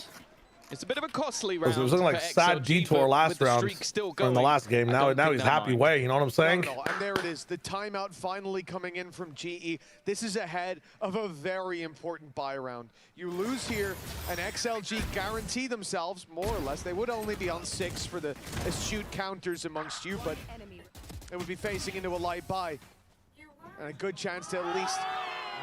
It's a bit of a costly round. It was looking like sad detour last round in the last game. Now he's happy way. You know what I'm saying? No, and there it is. The timeout finally coming in from GE. This is ahead of a very important buy round. You lose here, and XLG guarantee themselves, more or less. They would only be on 6 for the astute counters amongst you, but they would be facing into a light buy. And a good chance to at least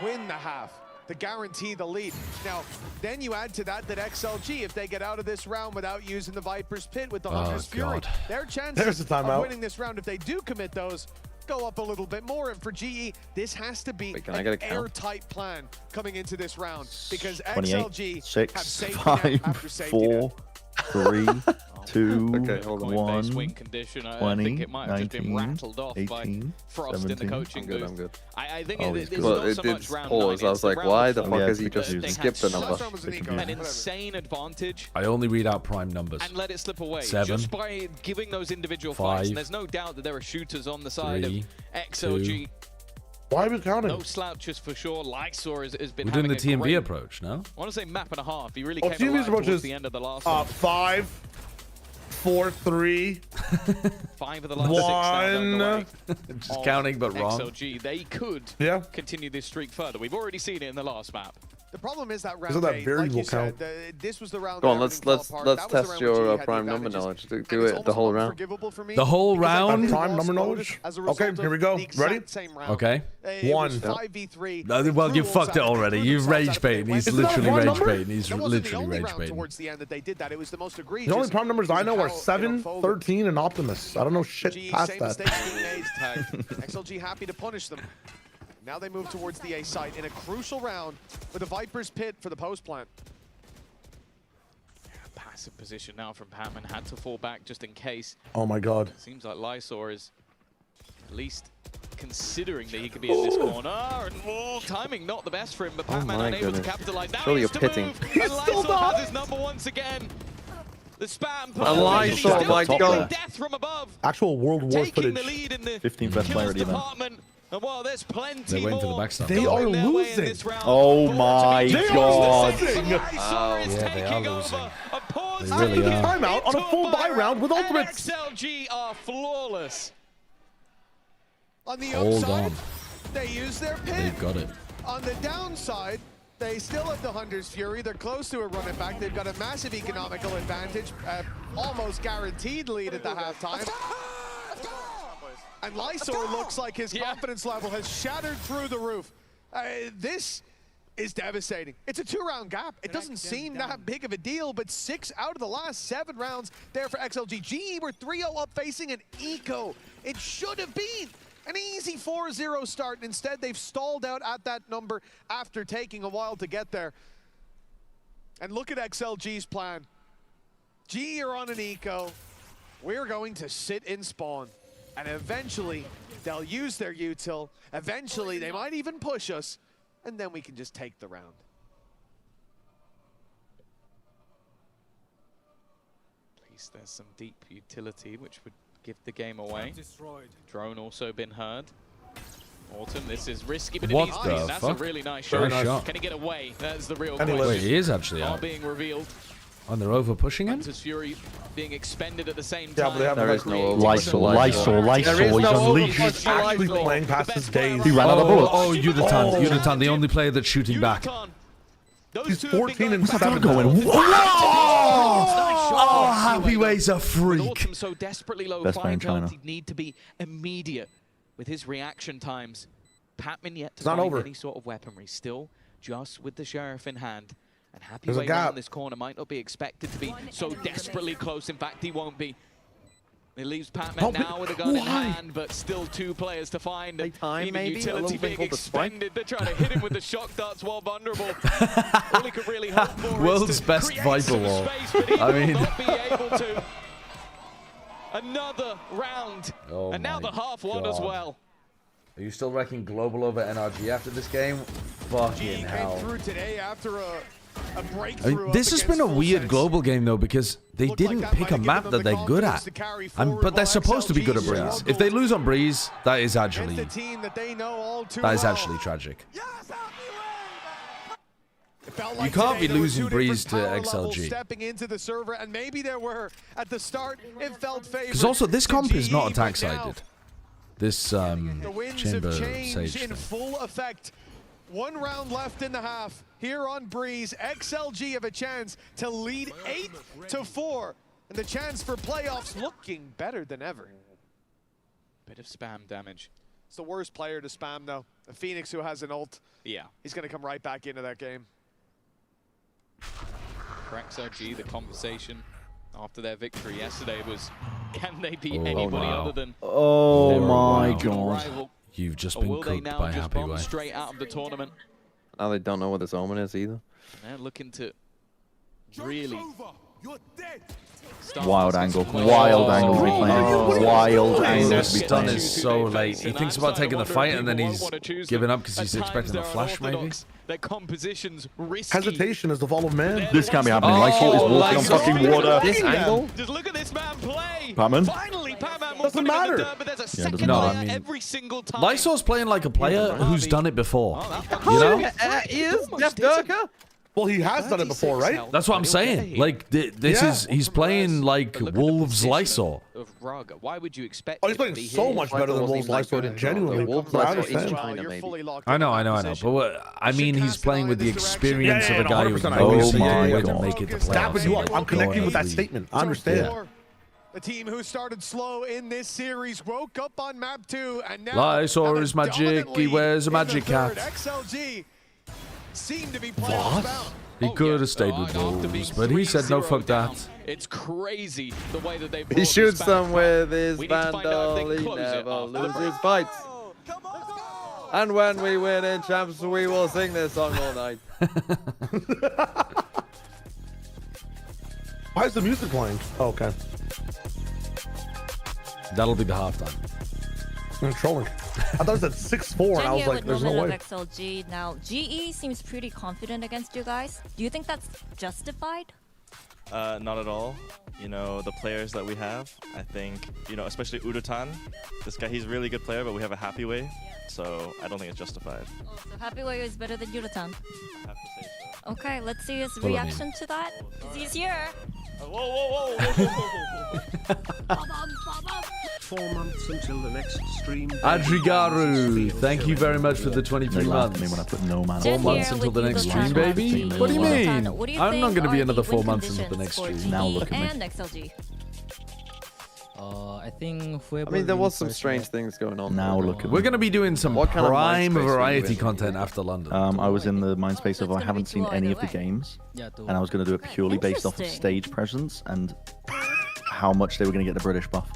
win the half. To guarantee the lead. Now, then you add to that XLG, if they get out of this round without using the Viper's Pit with the Hunter's Fury, their chances of winning this round, if they do commit those, go up a little bit more. And for GE, this has to be an airtight plan coming into this round, because XLG 6, 5, 4, 3, 2, Okay, hold on. 1, Wing condition. I 20, think it might have just been 19, rattled off 18, by Frost 17. in the coaching booth. I'm good. I think it's Well, not it so did much round pause. 9, I was like, why the fuck has he just they skipped the number? an insane advantage I only read out prime numbers. and let it slip away 7, just by giving those individual 5, fights. And there's no doubt that there are shooters on the side 3, of XLG. 2. Why are we counting? No slouches for sure. Lysor has been We're doing having the a TMV great, approach, no? I want to say map and a half. He really Oh, came TMV's alive approach towards is the end of the last one. 5, 4, 3, 5 of the last 6 now. 1. Just counting, but wrong. XLG, they could continue this streak further. We've already seen it in the last map. The problem is that round Isn't that 8, variable like you said, count? this was the round. Go on, let's test your prime number knowledge. Do it the whole round. The whole round? Prime number knowledge? Okay, here we go. Ready? Okay. 1. 5v3. No, well, you fucked it already. You've rage baiting. He's literally rage baiting. He's literally rage baiting. Towards the end that they did that, it was the most egregious. The only prime numbers I know are 7, 13, and Optimus. I don't know shit past same that. mistakes being made. XLG happy to punish them. Now they move towards the A site in a crucial round with a Viper's Pit for the post plant. Passive position now from Patman. Had to fall back just in case. Oh my god. Seems like Lysor is at least considering that he could be in this corner. And timing not the best for him, but Patman unable to capitalize. Now Surely he you're has to pitting. move. And Lysor has his number once again. The spam. Lysor, my god. Death from above. Actual World War Taking footage. the lead in the 15th best player of the event. department. And while there's plenty They're waiting for the more backstab. They are losing. Oh my god. Yeah, they are losing. They really are. Timeout on a full buy round with ultimates. XLG are flawless. On the Hold upside, on. they use their pit. They've got it. On the downside, they still have the Hunter's Fury. They're close to a run it back. They've got a massive economical advantage, almost guaranteed lead at the halftime. And Lysor looks like his confidence level has shattered through the roof. This is devastating. It's a 2-round gap. It doesn't seem that big of a deal, but 6 out of the last 7 rounds there for XLG. GE were 3-0 up facing an eco. It should have been an easy 4-0 start. Instead, they've stalled out at that number after taking a while to get there. And look at XLG's plan. GE are on an eco. We're going to sit in spawn. And eventually, they'll use their util. Eventually, they might even push us. And then we can just take the round. At least there's some deep utility, which would give the game away. Drone also been heard. Autumn, this is risky, but What it needs the to be. That's fuck? a really nice Very shot. nice. Can he get away? That's the real Wait, question. he is actually Are out. being revealed. And they're over pushing him? Hunter's Fury being expended at the same Yeah, time. but they have There is no Lysor, he's unleashed. He's actually playing past his days. He ran out of bullets. Oh, Udatan, the only player that's shooting back. He's 14 and 7. Going, Oh, Happy Way's a With freak. Autumn so desperately low, Best player in fire China. he'd need to be immediate with his reaction times. Patman yet to It's not find over. any sort of weaponry, still just with the Sheriff in hand. And Happy There's a Way gap. around this corner might not be expected to be so desperately close. In fact, he won't be. It leaves Pac-Man now with a gun in hand, but still 2 players to find. Time, maybe? Utility being expended. They're trying to hit him with the shock darts while vulnerable. All he could really hope for World's best Viper wall. I mean... not be able to. Another round. Oh and now the half one as well. Are you still ranking global over NRG after this game? Fucking hell. Came through today after a I mean, this has been a weird global game, though, because they didn't pick a map that they're good at. But they're supposed to be good at Breeze. If they lose on Breeze, that is actually tragic. You can't be losing Breeze to XLG. Stepping into the server, and maybe there were at the start. It felt favored. Because also, this comp is not attack-sided. This the winds chamber have changed Sage in thing. full effect. 1 round left in the half. Here on Breeze, XLG have a chance to lead 8-4, and the chance for playoffs looking better than ever. Bit of spam damage. It's the worst player to spam, though. A Phoenix who has an ult. Yeah. He's going to come right back into that game. For XLG, the conversation after their victory yesterday was, can they beat anybody other than Oh my their god. rival? You've just Or been will they cooked now by just Happy bomb Way. straight out of the tournament? Now they don't know what this omen is either. They're looking to really Wild angle. Wild angle to be playing. Wild angle The to be stun playing. is so late. He thinks about taking the fight and then he's giving up because he's expecting a flash, maybe? Their composition's risky. Hesitation is the fall of man. This can't be happening. Lysol is walking on fucking water. This angle? Just look at this man play. Pac-Man? Finally, Pac-Man will Doesn't put him in the matter. dirt, but there's a Yeah, second no, player I mean, every single time. Lysol's playing like a player who's done it before. You know? He is Jeff Durka. Well, he has done it before, right? That's what I'm saying. Like, this is, he's playing like Wolves Lysol. Of Raga. Why would you expect Oh, he's playing so much better than Wolves Lysol, genuinely. Wolves I Lysol understand. I know. But what, I mean, he's playing with the experience of a guy who's 100%. always Oh my win God. and make it to Dapping you up. playoffs. I'm connecting with that statement. I understand. The team who started slow in this series woke up on map 2, and now Lysol is magic. He wears a magic hat. hat. XLG seem to be playoffs bound. He could have stayed with Wolves, but he said no, fuck that. It's crazy the way that they He shoots them with his vandal. He never loses fights. And when we win in champs, we will sing this song all night. Why is the music playing? Oh, okay. That'll be the halftime. I'm trolling. I thought it said 6-4, and I was like, there's no way. XLG now. GE seems pretty confident against you guys. Do you think that's justified? Not at all. You know, the players that we have, I think, you know, especially Urutan. This guy, he's a really good player, but we have a Happy Way, so I don't think it's justified. Oh, so Happy Way is better than Yuratan. I have to say so. Okay, let's see his Follow me. reaction to that. 'Cause he's here. Whoa. 4 months until the next stream. Adrigaru, thank you very much for the 23 They laughed months. at me when I put no man. 4 Jen months here until with the next you, stream, Lutan. baby? Lutan, What do you mean? what do you I'm think not going to be are another the 4 win months until the next conditions stream. for Now GE look at me. and XLG. I think I mean, there was some strange things going on. Now look at We're me. going to be doing some What kind of prime Mindspace were you variety in? content after London. I was in the mind space of it's I gonna haven't be seen two any either of the way. games, Yeah, and I was going to do it purely based off of Interesting. stage presence and how much they were going to get the British buff.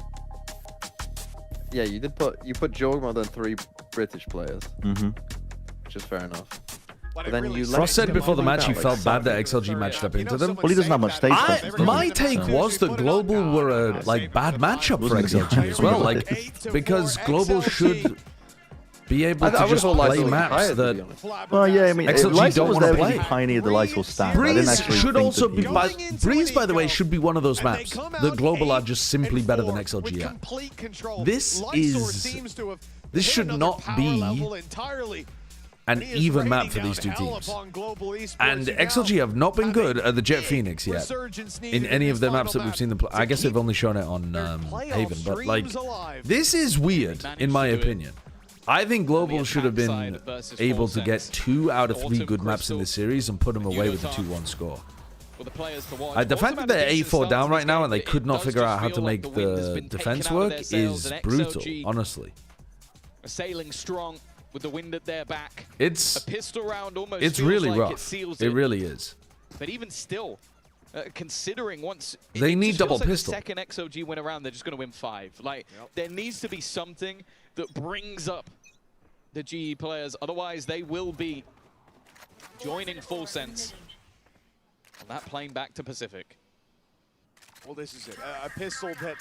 Yeah, you put Jorg more than 3 British players, Mm-hmm. which is fair enough. But But then you Frost said before the match he like felt bad that something. XLG matched up into them. Well, he doesn't have much stage presence. does he? My take So- was that Global were a bad matchup for XLG as well. Like, because Global should be able to I just would've thought play Lysol was maps higher, to be that honest. Well, yeah, I mean, XLG Lysol don't was wanna there because play. he pioneered the Lysol stand. I didn't Breeze actually should think also that be. he was- Breeze, by the way, should be one of those maps. The Global are just simply better than XLG at. This should not be an even map for these two teams. And XLG have not been good at the Jet Phoenix yet in any of the maps that we've seen them play. I guess they've only shown it on Haven, but like, this is weird in my opinion. I think Global should have been able to get 2 out of 3 good maps in this series and put them away with a 2-1 score. The fact that they're 8-4 down right now and they could not figure out how to make the defense work is brutal, honestly. Sailing strong with the wind at their back. It's a pistol round almost it's feels really like rough. It seals it really is. But even still, considering once they need double pistol. The second XLG win around, they're just going to win 5. Like, there needs to be something that brings up the GE players. Otherwise, they will be joining Full Sense on that plane back to Pacific. Well, this is it. A pistol that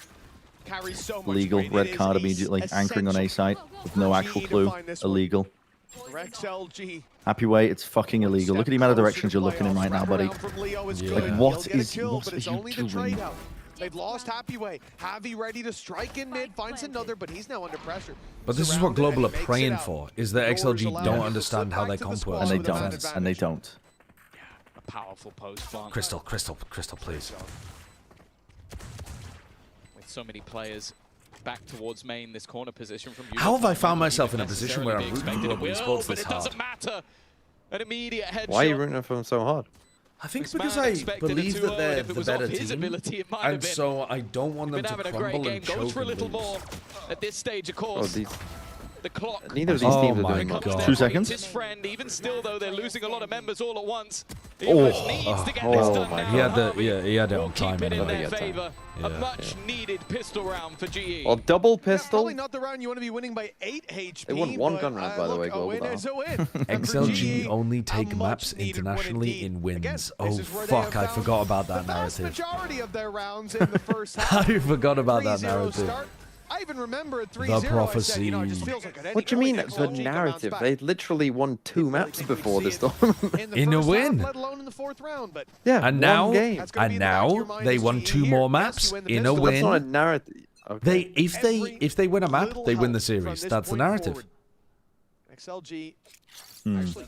carries so much Legal, weight. red card immediately, anchoring on A side with no actual clue. Illegal. For XLG. Happy way, it's fucking illegal. Look at the amount of directions you're looking in right now, buddy. Like, what is you doing? They've lost Happy Way. Javi ready to strike in mid, finds another, but he's now under pressure. But this is what Global are praying for, is that XLG don't understand how their comp works. And they don't. And they don't. A powerful post plant. Crystal, please. With so many players back towards main, this corner position from you. How have I found myself in a position where I'm rooting for Global Esports this hard? It doesn't matter. An immediate headshot. Why are you rooting for them so hard? I think it's because I believe that they're the better team, and so I don't want them to crumble and choke and lose. At this stage, of course, the clock. Neither of these teams are doing much. 2 seconds. His friend, even still though, they're losing a lot of members all at once. He needs to get this done now. He had it on time anyway. A much needed pistol round for GE. Well, double pistol. Probably not the round you want to be winning by 8 HP. They won one gun round, by the way, Global. XLG only take maps internationally in wins. Oh fuck, I forgot about that narrative. Majority of their rounds in the first half. I forgot about that narrative. I even remember at 3-0. The prophecy. What do you mean, the narrative? They literally won 2 maps before this tournament. In a win. Let alone in the 4th round, but yeah, and now they won 2 more maps in a win. That's not a narrative. Okay. If they win a map, they win the series. That's the narrative. XLG actually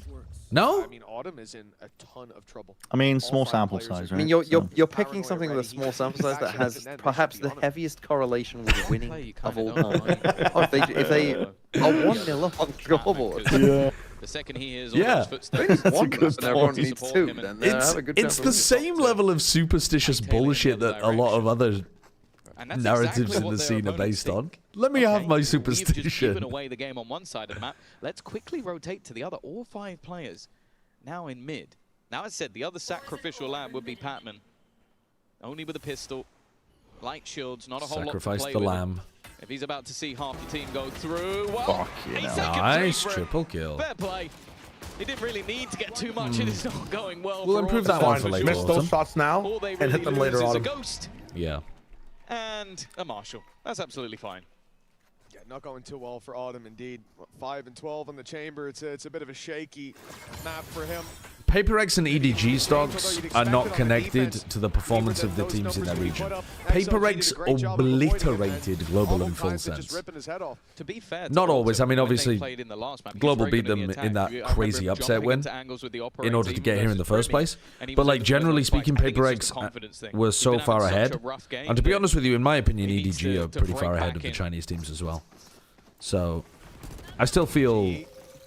No? I mean, Autumn is in a ton of trouble. I mean, small sample size, right? I mean, you're picking something with a small sample size that has perhaps the heaviest correlation with winning of all time. If they are 1-0 up on Global. The second he hears all those footsteps, that's a good point. Needs 2, then it's the same level of superstitious bullshit that a lot of other narratives in the scene are based on. Let me have my superstition. You've just given away the game on one side of the map. Let's quickly rotate to the other. All 5 players now in mid. Now, as I said, the other sacrificial lamb would be Patman. Only with a pistol. Light shields, not a whole lot to play Sacrifice the lamb. If he's about to see half the team go through, well, nice triple kill. Fair play. He didn't really need to get too much, and it's not going well. We'll improve that one for later. Miss those shots now and hit them later on. Yeah. And a Marshall. That's absolutely fine. Yeah, not going too well for Autumn, indeed. 5 and 12 in the chamber. It's a bit of a shaky map for him. PaperX and EDG stocks are not connected to the performance of the teams in their region. PaperX obliterated Global in Full Sense. To be fair, not always. I mean, obviously, Global beat them in that crazy upset win in order to get here in the first place. But, like, generally speaking, PaperX were so far ahead. And to be honest with you, in my opinion, EDG are pretty far ahead of the Chinese teams as well. So, I still feel...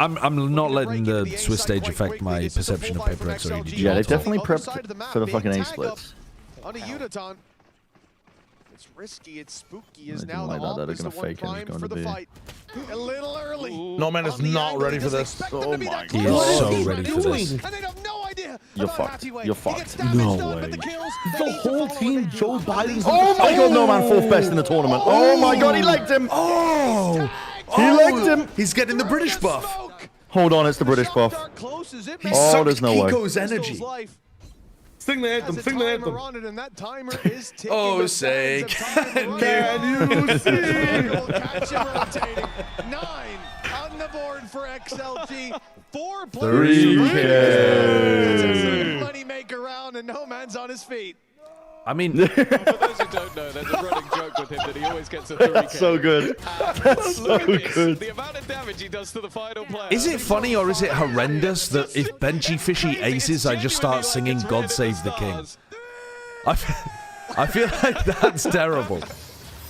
I'm not letting the Swiss stage affect my perception of PaperX or EDG. Yeah, they definitely prepped for the fucking A splits. On a Udaton. It's risky, it's spooky, is They now didn't the like that. Hawk They're is the gonna one fake it. It's primed going for to the be. fight. A little early. No man is not ready for this. Oh my He is so ready for this. And they have no idea. You're fucked. You're fucked. No way. The whole team, Joe Biden's. Oh my god, no man, 4th best in the tournament. Oh my god, he legged him. Oh! He legged him. He's getting the British buff. Hold on, it's the British buff. He Oh, there's no way. Kiko's energy. Sing the anthem, sing the anthem. And that timer is ticking. Oh, say, can you see? Catch him rotating. 9 on the board for XLG. 4 players. 3K. Money maker round, and no man's on his feet. I mean, for those who don't know, there's a running joke with him that he always gets a 3K. That's so good. That's so good. The amount of damage he does to the final player. is it funny or is it horrendous that if Benchy Fishy aces, I just start singing God Save the King? I feel like that's terrible.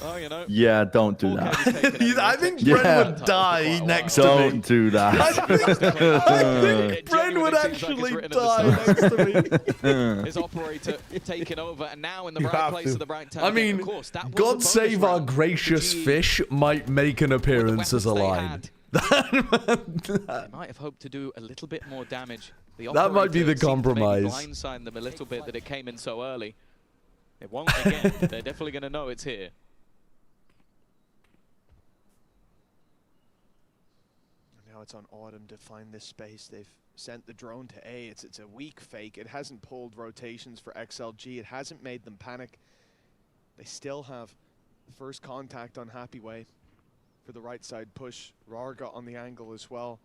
Oh, you know. Yeah, don't do that. I think Bren would die next to me. Don't do that. I think Bren would actually die next to me. His operator taking over, and now in the right place at the right time. I mean, God Save Our Gracious Fish might make an appearance as a line. They might have hoped to do a little bit more damage That might be the compromise. Blindside them a little bit that it came in so early. It won't again. They're definitely going to know it's here. Now it's on Autumn to find this space. They've sent the drone to A. It's a weak fake. It hasn't pulled rotations for XLG. It hasn't made them panic. They still have first contact on Happy Way for the right side push. Rarga on the angle as well.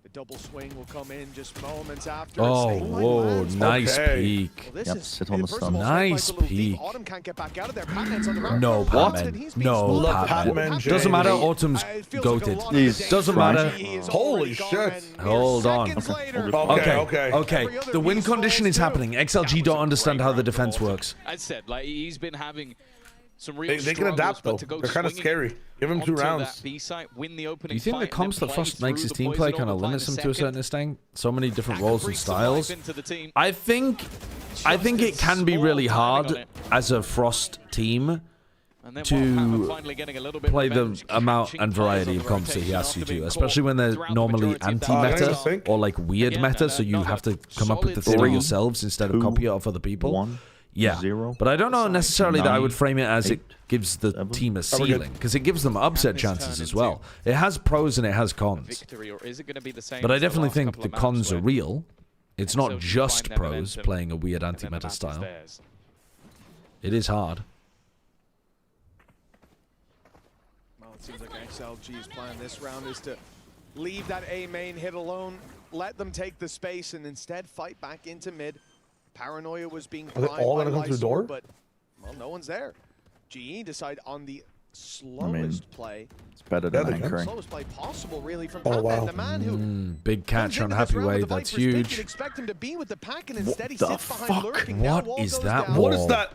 The double swing will come in just moments after. Oh, whoa, nice peek. Well, Yep, sit on the stun. Nice peek. Autumn can't get back out of there. Patman's on the ground. No, Patman. No, Patman. Doesn't matter. Autumn's goated. Doesn't matter. Holy shit. Hold on. Okay. The win condition is happening. XLG don't understand how the defense works. As said, like he's been having some real they can adapt though. They're kind of scary. Give him 2 rounds. Do you think the comps that Frost makes his team play kind of limits him to a certain extent? So many different roles and styles. I think it can be really hard as a Frost team to play the amount and variety of comps that he asks you to, especially when they're normally anti-meta or like weird meta, so you have to come up with the theory yourselves instead of copy it off other people. Yeah, but I don't know necessarily that I would frame it as it gives the team a ceiling, because it gives them upset chances as well. It has pros and it has cons. But I definitely think the cons are real. It's not just pros playing a weird anti-meta style. It is hard. Well, it seems like XLG's plan this round is to leave that A main hit alone, let them take the space, and instead fight back into mid. Paranoia was being primed all gonna by come through door? but well, no one's there. GE decide on the slowest play. It's better than anchoring. Slowest play possible, really, from Oh, wow. the man who big catch on Happy Way. That's huge. expect him to be with the pack, and instead he the sits behind lurking. What is that wall? What is that?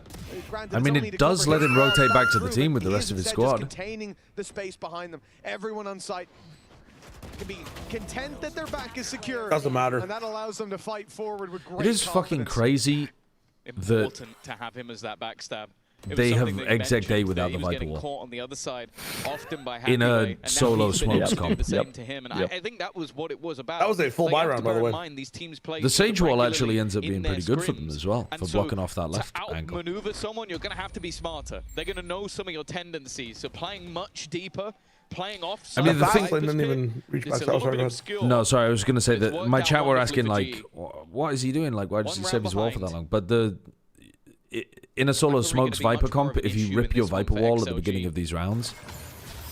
I mean, it does let him rotate back to the team with the rest of his squad. Containing the space behind them. Everyone on site can be content that their back is secure. Doesn't matter. And that allows them to fight forward with great It is fucking crazy that important to have him as that backstab. they have exec A without the Viper Wall. Caught on the other side, often by in a solo smokes comp. I think that was what it was about. That was a full buy round, by the way. The Sage Wall actually ends up being pretty good for them as well, for blocking off that left angle. To outmaneuver someone, you're going to have to be smarter. They're going to know some of your tendencies, so playing much deeper, playing off. I mean, the thing didn't even reach back. No, sorry, I was going to say that my chat were asking, like, what is he doing? Like, why does he save his wall for that long? But in a solo smokes Viper comp, if you rip your Viper wall at the beginning of these rounds,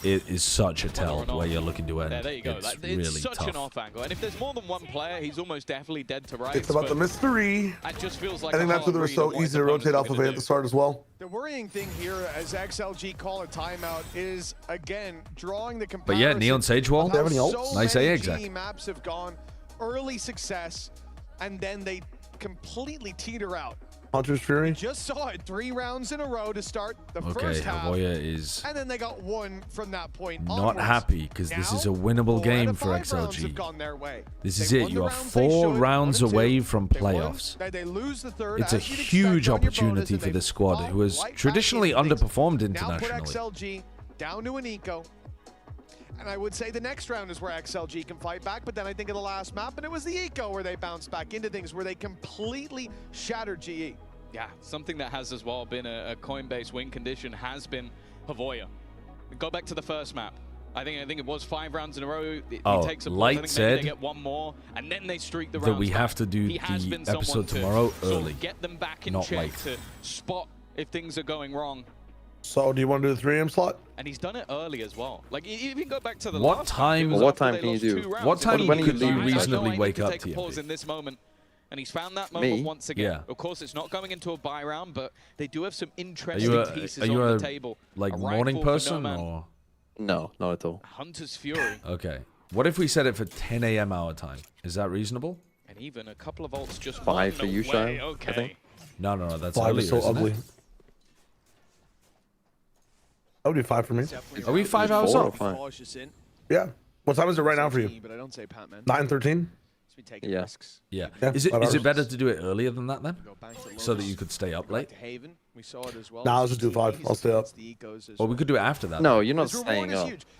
it is such a tell where you're looking to end. There you go. It's really tough. Such an off angle, and if there's more than one player, he's almost definitely dead to rights. It's about the mystery. That just feels like I think that's why they were so easy to rotate off of A at the start as well. The worrying thing here, as XLG call a timeout, is again drawing the comparison. But yeah, Neon Sage Wall, nice A exec. Maps have gone early success, and then they completely teeter out. Hunter's Fury. Just saw it 3 rounds in a row to start the Okay, first half. Avoya is and then they got 1 from that point not onwards. happy, because this is a winnable game for XLG. This is it. You are 4 rounds away from playoffs. It's a huge opportunity for this squad, who has traditionally underperformed internationally. XLG down to an eco. And I would say the next round is where XLG can fight back, but then I think of the last map, and it was the eco where they bounced back into things, where they completely shattered GE. Yeah, something that has as well been a coin-based win condition has been Avoya. Go back to the first map. I think it was 5 rounds in a row. He takes a Light I think said they get 1 more, and then they streak the that rounds we back. have to do the episode tomorrow early, get them back in not check late. to spot if things are going wrong. So, do you want to do the 3 AM slot? And he's done it early as well. Like, even go back to the What last time? time, What time can you do? What time When could you I reasonably know I wake need to up take to? a pause in this moment, and he's found that moment once again. Yeah. Of course, it's not going into a buy round, but they do have some interesting pieces on the table. Like A morning rifle for person No Man. or? No, not at all. Hunter's Fury, Okay. What if we set it for 10 AM our time? Is that reasonable? and even a couple of ults just 5 for you, away. Shine, Okay. I think. No, that's 5 earlier, is so isn't ugly. it? That would be 5 for me. Are we 5 hours 4 or off? 5? Yeah. What time is it right now for you? But I don't say Patman. 9:13. Yeah. Yeah. Yeah, Is 5 it hours. better to do it earlier than that then? So that you could stay up late? Haven, we saw it as well. Nah, I'll just do 5. I'll stay up. Or we could do it after that. No, you're not His reward staying is up. huge.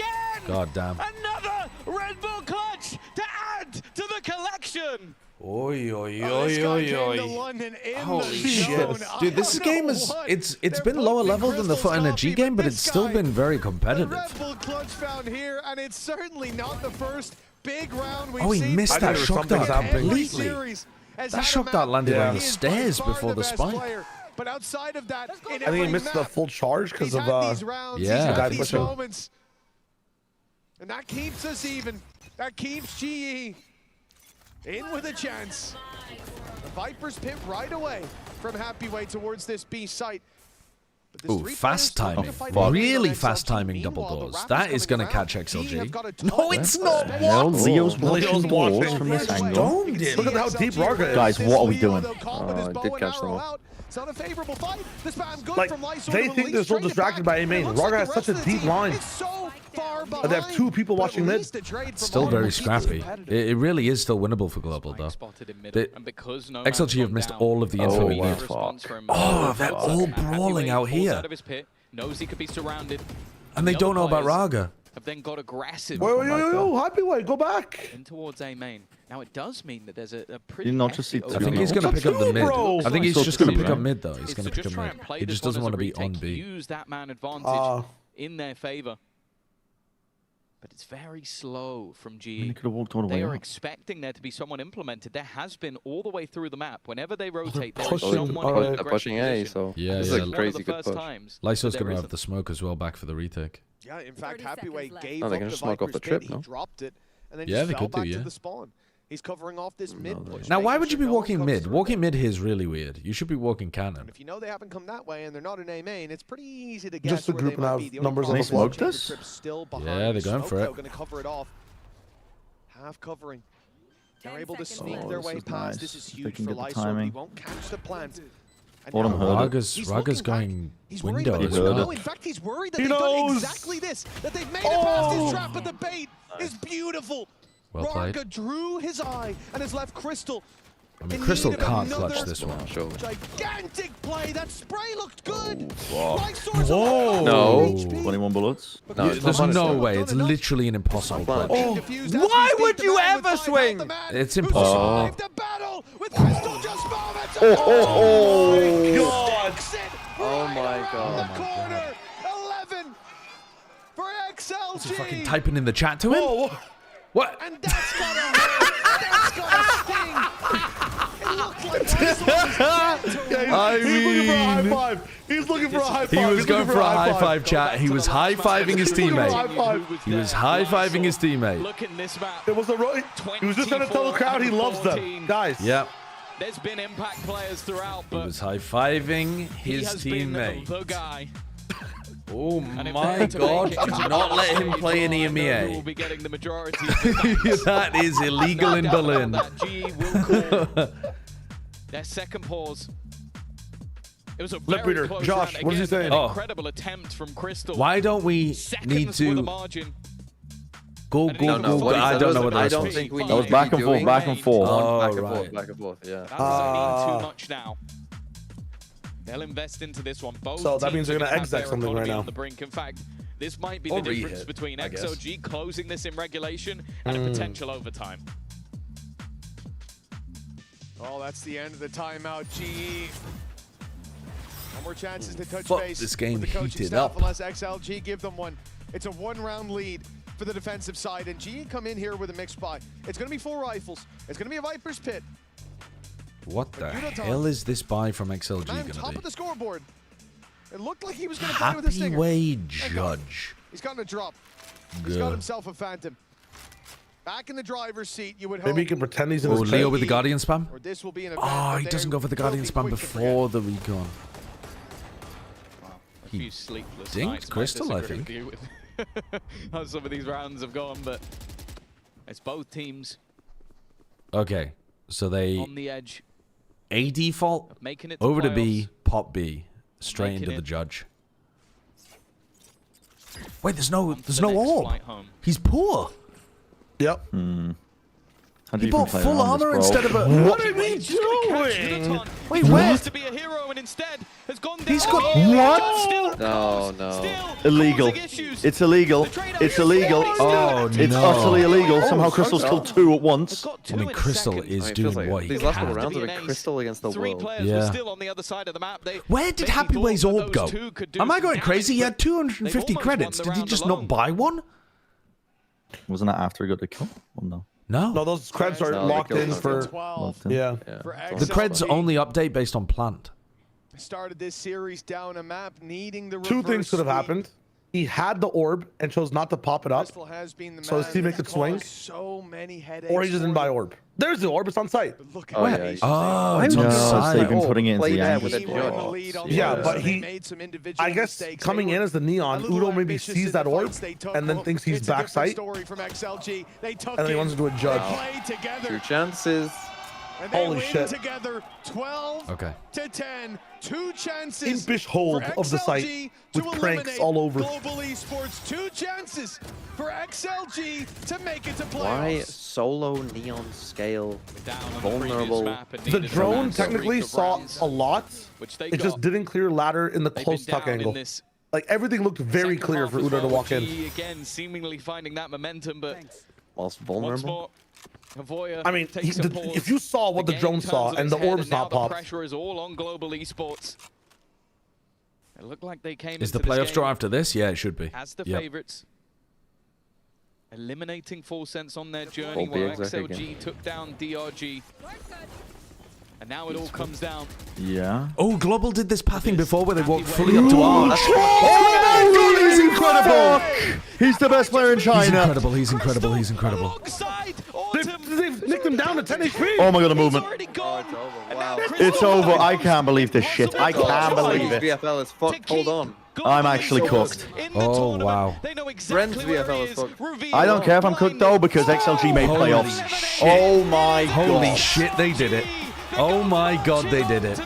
again! God damn. Another Red Bull clutch to add to the collection! Oi, oi, oi, oi, oi. Holy shit. Dude, this game is, it's been lower level than the FUT NRG game, but it's still been very competitive. And it's certainly not the first big round we've Oh, he missed that shock dart completely. That shock dart landed on the stairs before the spike. But outside of that, I think he missed the full charge because of these moments. And that keeps us even. That keeps GE in with a chance. The Viper's pit right away from Happyway towards this B site. Ooh, fast timing. Really fast timing double doors. That is going to catch XLG. No, it's not. What? Leo's watching doors from this angle. Look at how deep Raga is. Guys, what are we doing? I did catch them. It's not a favorable fight. The spam good like, from Lysol they think they're so distracted by A main. Raga has such a deep line. They have 2 people watching mid. Still very scrappy. It really is still winnable for Global, though. XLG have missed all of the info we need. Oh, they're all brawling out here. And they don't know about Raga. Have then got aggressive. Wait, Happyway, go back. In towards A main. Now it does mean that there's a pretty. Not just see I think he's going to pick up the mid. I think he's just going to pick up mid, though. He's going to pick up mid. He just doesn't want to be on B. Use that man advantage in their favor. But it's very slow from GE. They could have walked all the way They are up. expecting there to be someone implemented. There has been all the way through the map. Whenever they rotate, there is someone in they're pushing A, so yeah, this is a crazy good push. Lyso's going to have the smoke as well back for the retake. Yeah, in fact, Happyway gave they up can the just smoke off the Viper's pit. trip, no? He dropped it, and then Yeah, just they fell could do, back yeah. to the spawn. He's covering off this mid push. Now, why making would you sure be no one walking comes mid? through. Walking mid here is really weird. You should be walking cannon. If you know they haven't come that way and they're not in A main, it's pretty easy to guess Just the where group they might and be. have The only numbers on problem the is smoked Chamber us? Trip's still behind Yeah, they're the going smoke, for it. though, gonna cover it off. Half covering. They're able to sneak their this way is past. nice. This is If they huge can for get the Lysol. He timing. won't catch the plant. And Autumn now heard it. he's Raga's looking going back. He's worried window about as it. well. No, in fact, he's worried that He they've done knows. exactly this. That they've made it past his trap, but the bait is beautiful. Well played. Raga drew his eye and has left Crystal. I mean, in Crystal need of can't another clutch this one. Gigantic play. That spray looked good. Wow. Lysol's Whoa. on No. 21 bullets. No, it's There's not no way. It's literally an impossible play. Oh, Diffused as why we would speak. you The man ever with five swing? out, the man It's who impossible. survived the battle with Crystal just moments Oh, ago. oh, Sticks it Oh right my around God. the corner. 11 for XLG. Is he fucking typing in the chat to him? What? And that's gotta hurt. That's gotta sting. It looked like He's looking for a high five. He was going for a high five, chat. He was high fiving his teammate. He was high fiving his teammate. Look in this map. It was the right. He was just trying to tell the crowd he loves them, guys. Yep. There's been impact players throughout, He but was high fiving he his has been teammate. the guy. Oh And if my they're to God! make it Do into not let him the play in final, I know who will EMEA. be getting the majority of the That is illegal in Berlin. That GE will call their second pause. It was a Lip very reader, close Josh, round. what is he Again, saying? An Oh. incredible attempt from Crystal. Why don't we Seconds need for the to margin. go? I don't know what I that don't was. think we That was need back to be and forth, doing back and forth. Oh, back and right. forth, back and forth. Yeah. That doesn't mean too much now. They'll invest into this one. Both So that teams means they're are gonna have exec their something right economy now. on the brink. In fact, this might be Or the difference re-hit, between I guess. XLG closing this in regulation and a potential overtime. Oh, that's the end of the timeout. GE. No more chances to touch Fuck, base this game with the coaching heated staff up. unless XLG give them one. It's a one-round lead for the defensive side, and GE come in here with a mixed buy. It's going to be 4 rifles. It's going to be a Viper's Pit. What the Udotan, hell is this buy from XLG Man, going top to of be? the scoreboard. It looked like he was going to play with a stinger. Happyway Judge. He's gotten a drop. He's got himself a Phantom. Back in the driver's seat, you would hope. Maybe he can pretend he's in Oh, his Leo pit. with the Guardian spam? Or this will be an event Oh, that he they doesn't go for the will Guardian be spam quick to forget. before the recon. A few sleepless dinked nights. Might Crystal, I disagree with you with how some of these rounds have gone, but it's both teams Okay, so they on the edge. A default of making it to over to playoffs. B, pop B, straight Making into the it judge. Wait, there's no the next orb. flight home. He's poor. Yep. How do He you even bought play full around this, armor bro? instead of a... What are we doing? Wait, what? To be a hero and instead has gone down. He's got... What? No, no. Illegal. It's illegal. It's illegal. Oh, no. It's utterly illegal. Somehow Crystal's killed 2 at once. I mean, Crystal is doing what he These last can. couple rounds have been Crystal against the world. Yeah. Still on the other side of the map. Where did Happyway's orb go? Am I going crazy? He had 250 credits. Did he just not buy one? Wasn't that after he got the kill? Oh, no. No. No, those creds are locked in for... Yeah. The creds only update based on plant. Started this series down a map, needing the 2 things could have happened. He had the orb and chose not to pop it up, so his teammate could swing. So many Or he just didn't buy orb. There's the orb. It's on site. Oh, yeah, oh, it's on No, site. they've been putting it into the with a angles. judge. Yeah, but I guess coming in as the Neon, Udo maybe sees that orb and then thinks he's backside. And then he wants to do a judge. 2 chances. And they Holy win shit. together 12 to 10. 2 chances. Impish hold of the site with pranks all over. Global Esports, 2 chances for XLG to make it to playoffs. Why solo neon scale vulnerable? The drone technically saw a lot. It just didn't clear ladder in the close tuck angle. Like everything looked very clear for Udo to walk in. Again, seemingly finding that momentum, but whilst vulnerable. I mean, if you saw what the drone saw and the orb's not popped. The pressure is all on Global Esports. It looked like they came Is the into this playoffs draw game after this? Yeah, it should be. as the Yep. favorites. Eliminating Full Sense on their journey where XLG took down DRG. And now it all comes down. Yeah. Oh, Global did this pathing before where they walked fully up to Arch. Oh my god, he's incredible! He's the best player in China. He's incredible, he's incredible, he's incredible. They've nicked him down to 10 HP. Oh my god, a movement. Wow. It's over. I can't believe this shit. I can't believe it. VFL is fucked. Hold on. I'm actually cooked. Oh, wow. Brent's VFL is fucked. I don't care if I'm cooked though, because XLG made Holy playoffs. shit. Oh my god. Holy shit, they did it. Oh my god, they did it.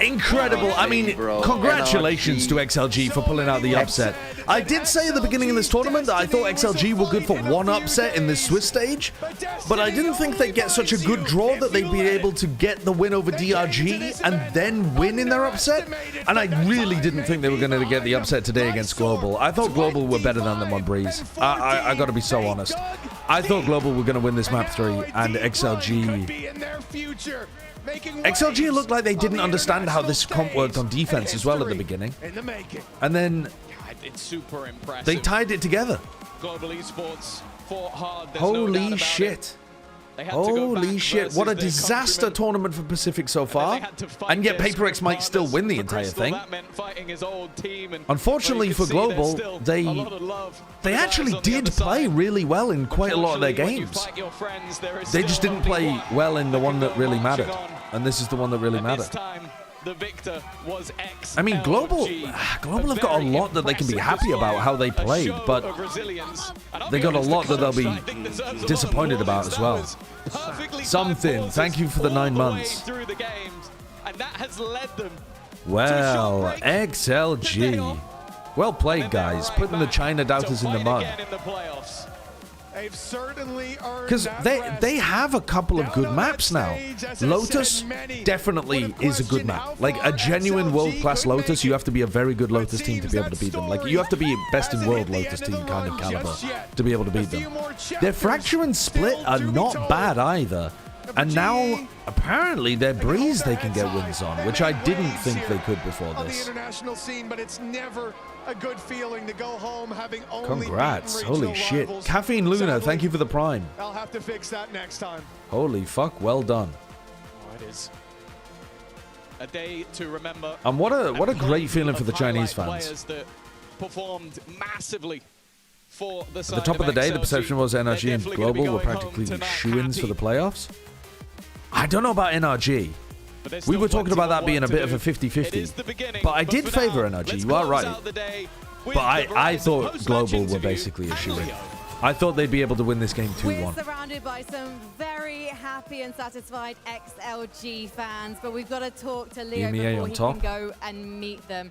Incredible. I mean, congratulations to XLG for pulling out the upset. I did say at the beginning of this tournament that I thought XLG were good for 1 upset in this Swiss stage, but I didn't think they'd get such a good draw that they'd be able to get the win over DRG and then win in their upset. And I really didn't think they were going to get the upset today against Global. I thought Global were better than them on Breeze. I got to be so honest. I thought Global were going to win this map 3, and XLG looked like they didn't understand how this comp worked on defense as well at the beginning. And then It's super impressive. they tied it together. Global Esports fought hard. Holy shit. Holy shit, what a disaster tournament for Pacific so far. And yet PaperX might still win the entire thing. Unfortunately for Global, they actually did play really well in quite a lot of their games. They just didn't play well in the one that really mattered. And this is the one that really mattered. The victor was XLG. I mean, Global have got a lot that they can be happy about how they played, but they got a lot that they'll be disappointed about as well. Something. Thank you for the 9 months. Well, XLG. Well played, guys. Putting the China doubters in the mud. They've certainly earned Because they have a couple of good maps now. Lotus definitely is a good map. Like a genuine world-class Lotus, you have to be a very good Lotus team to be able to beat them. Like you have to be best in world Lotus team kind of caliber to be able to beat them. Their Fracture and Split are not bad either. And now, apparently, their Breeze they can get wins on, which I didn't think they could before this. international scene, but it's never a good feeling to go home having only Congrats. beaten Holy regional shit. rivals. Caffeine Luna, thank you for the prime. I'll have to fix that next time. Holy fuck, well done. Oh, it is a day to remember. And what a great feeling for the Chinese fans. Players that performed massively for the At the top of the day, the perception was NRG and Global were practically shoo-ins for the playoffs. I don't know about NRG. We were talking about that being a bit of a 50-50. But I did favor NRG, you are right. But I thought Global were basically a shoo-in. I thought they'd be able to win this game 2-1. We're surrounded by some very happy and satisfied XLG fans, but we've got to talk to Leo EMEA before on he top. can go and meet them.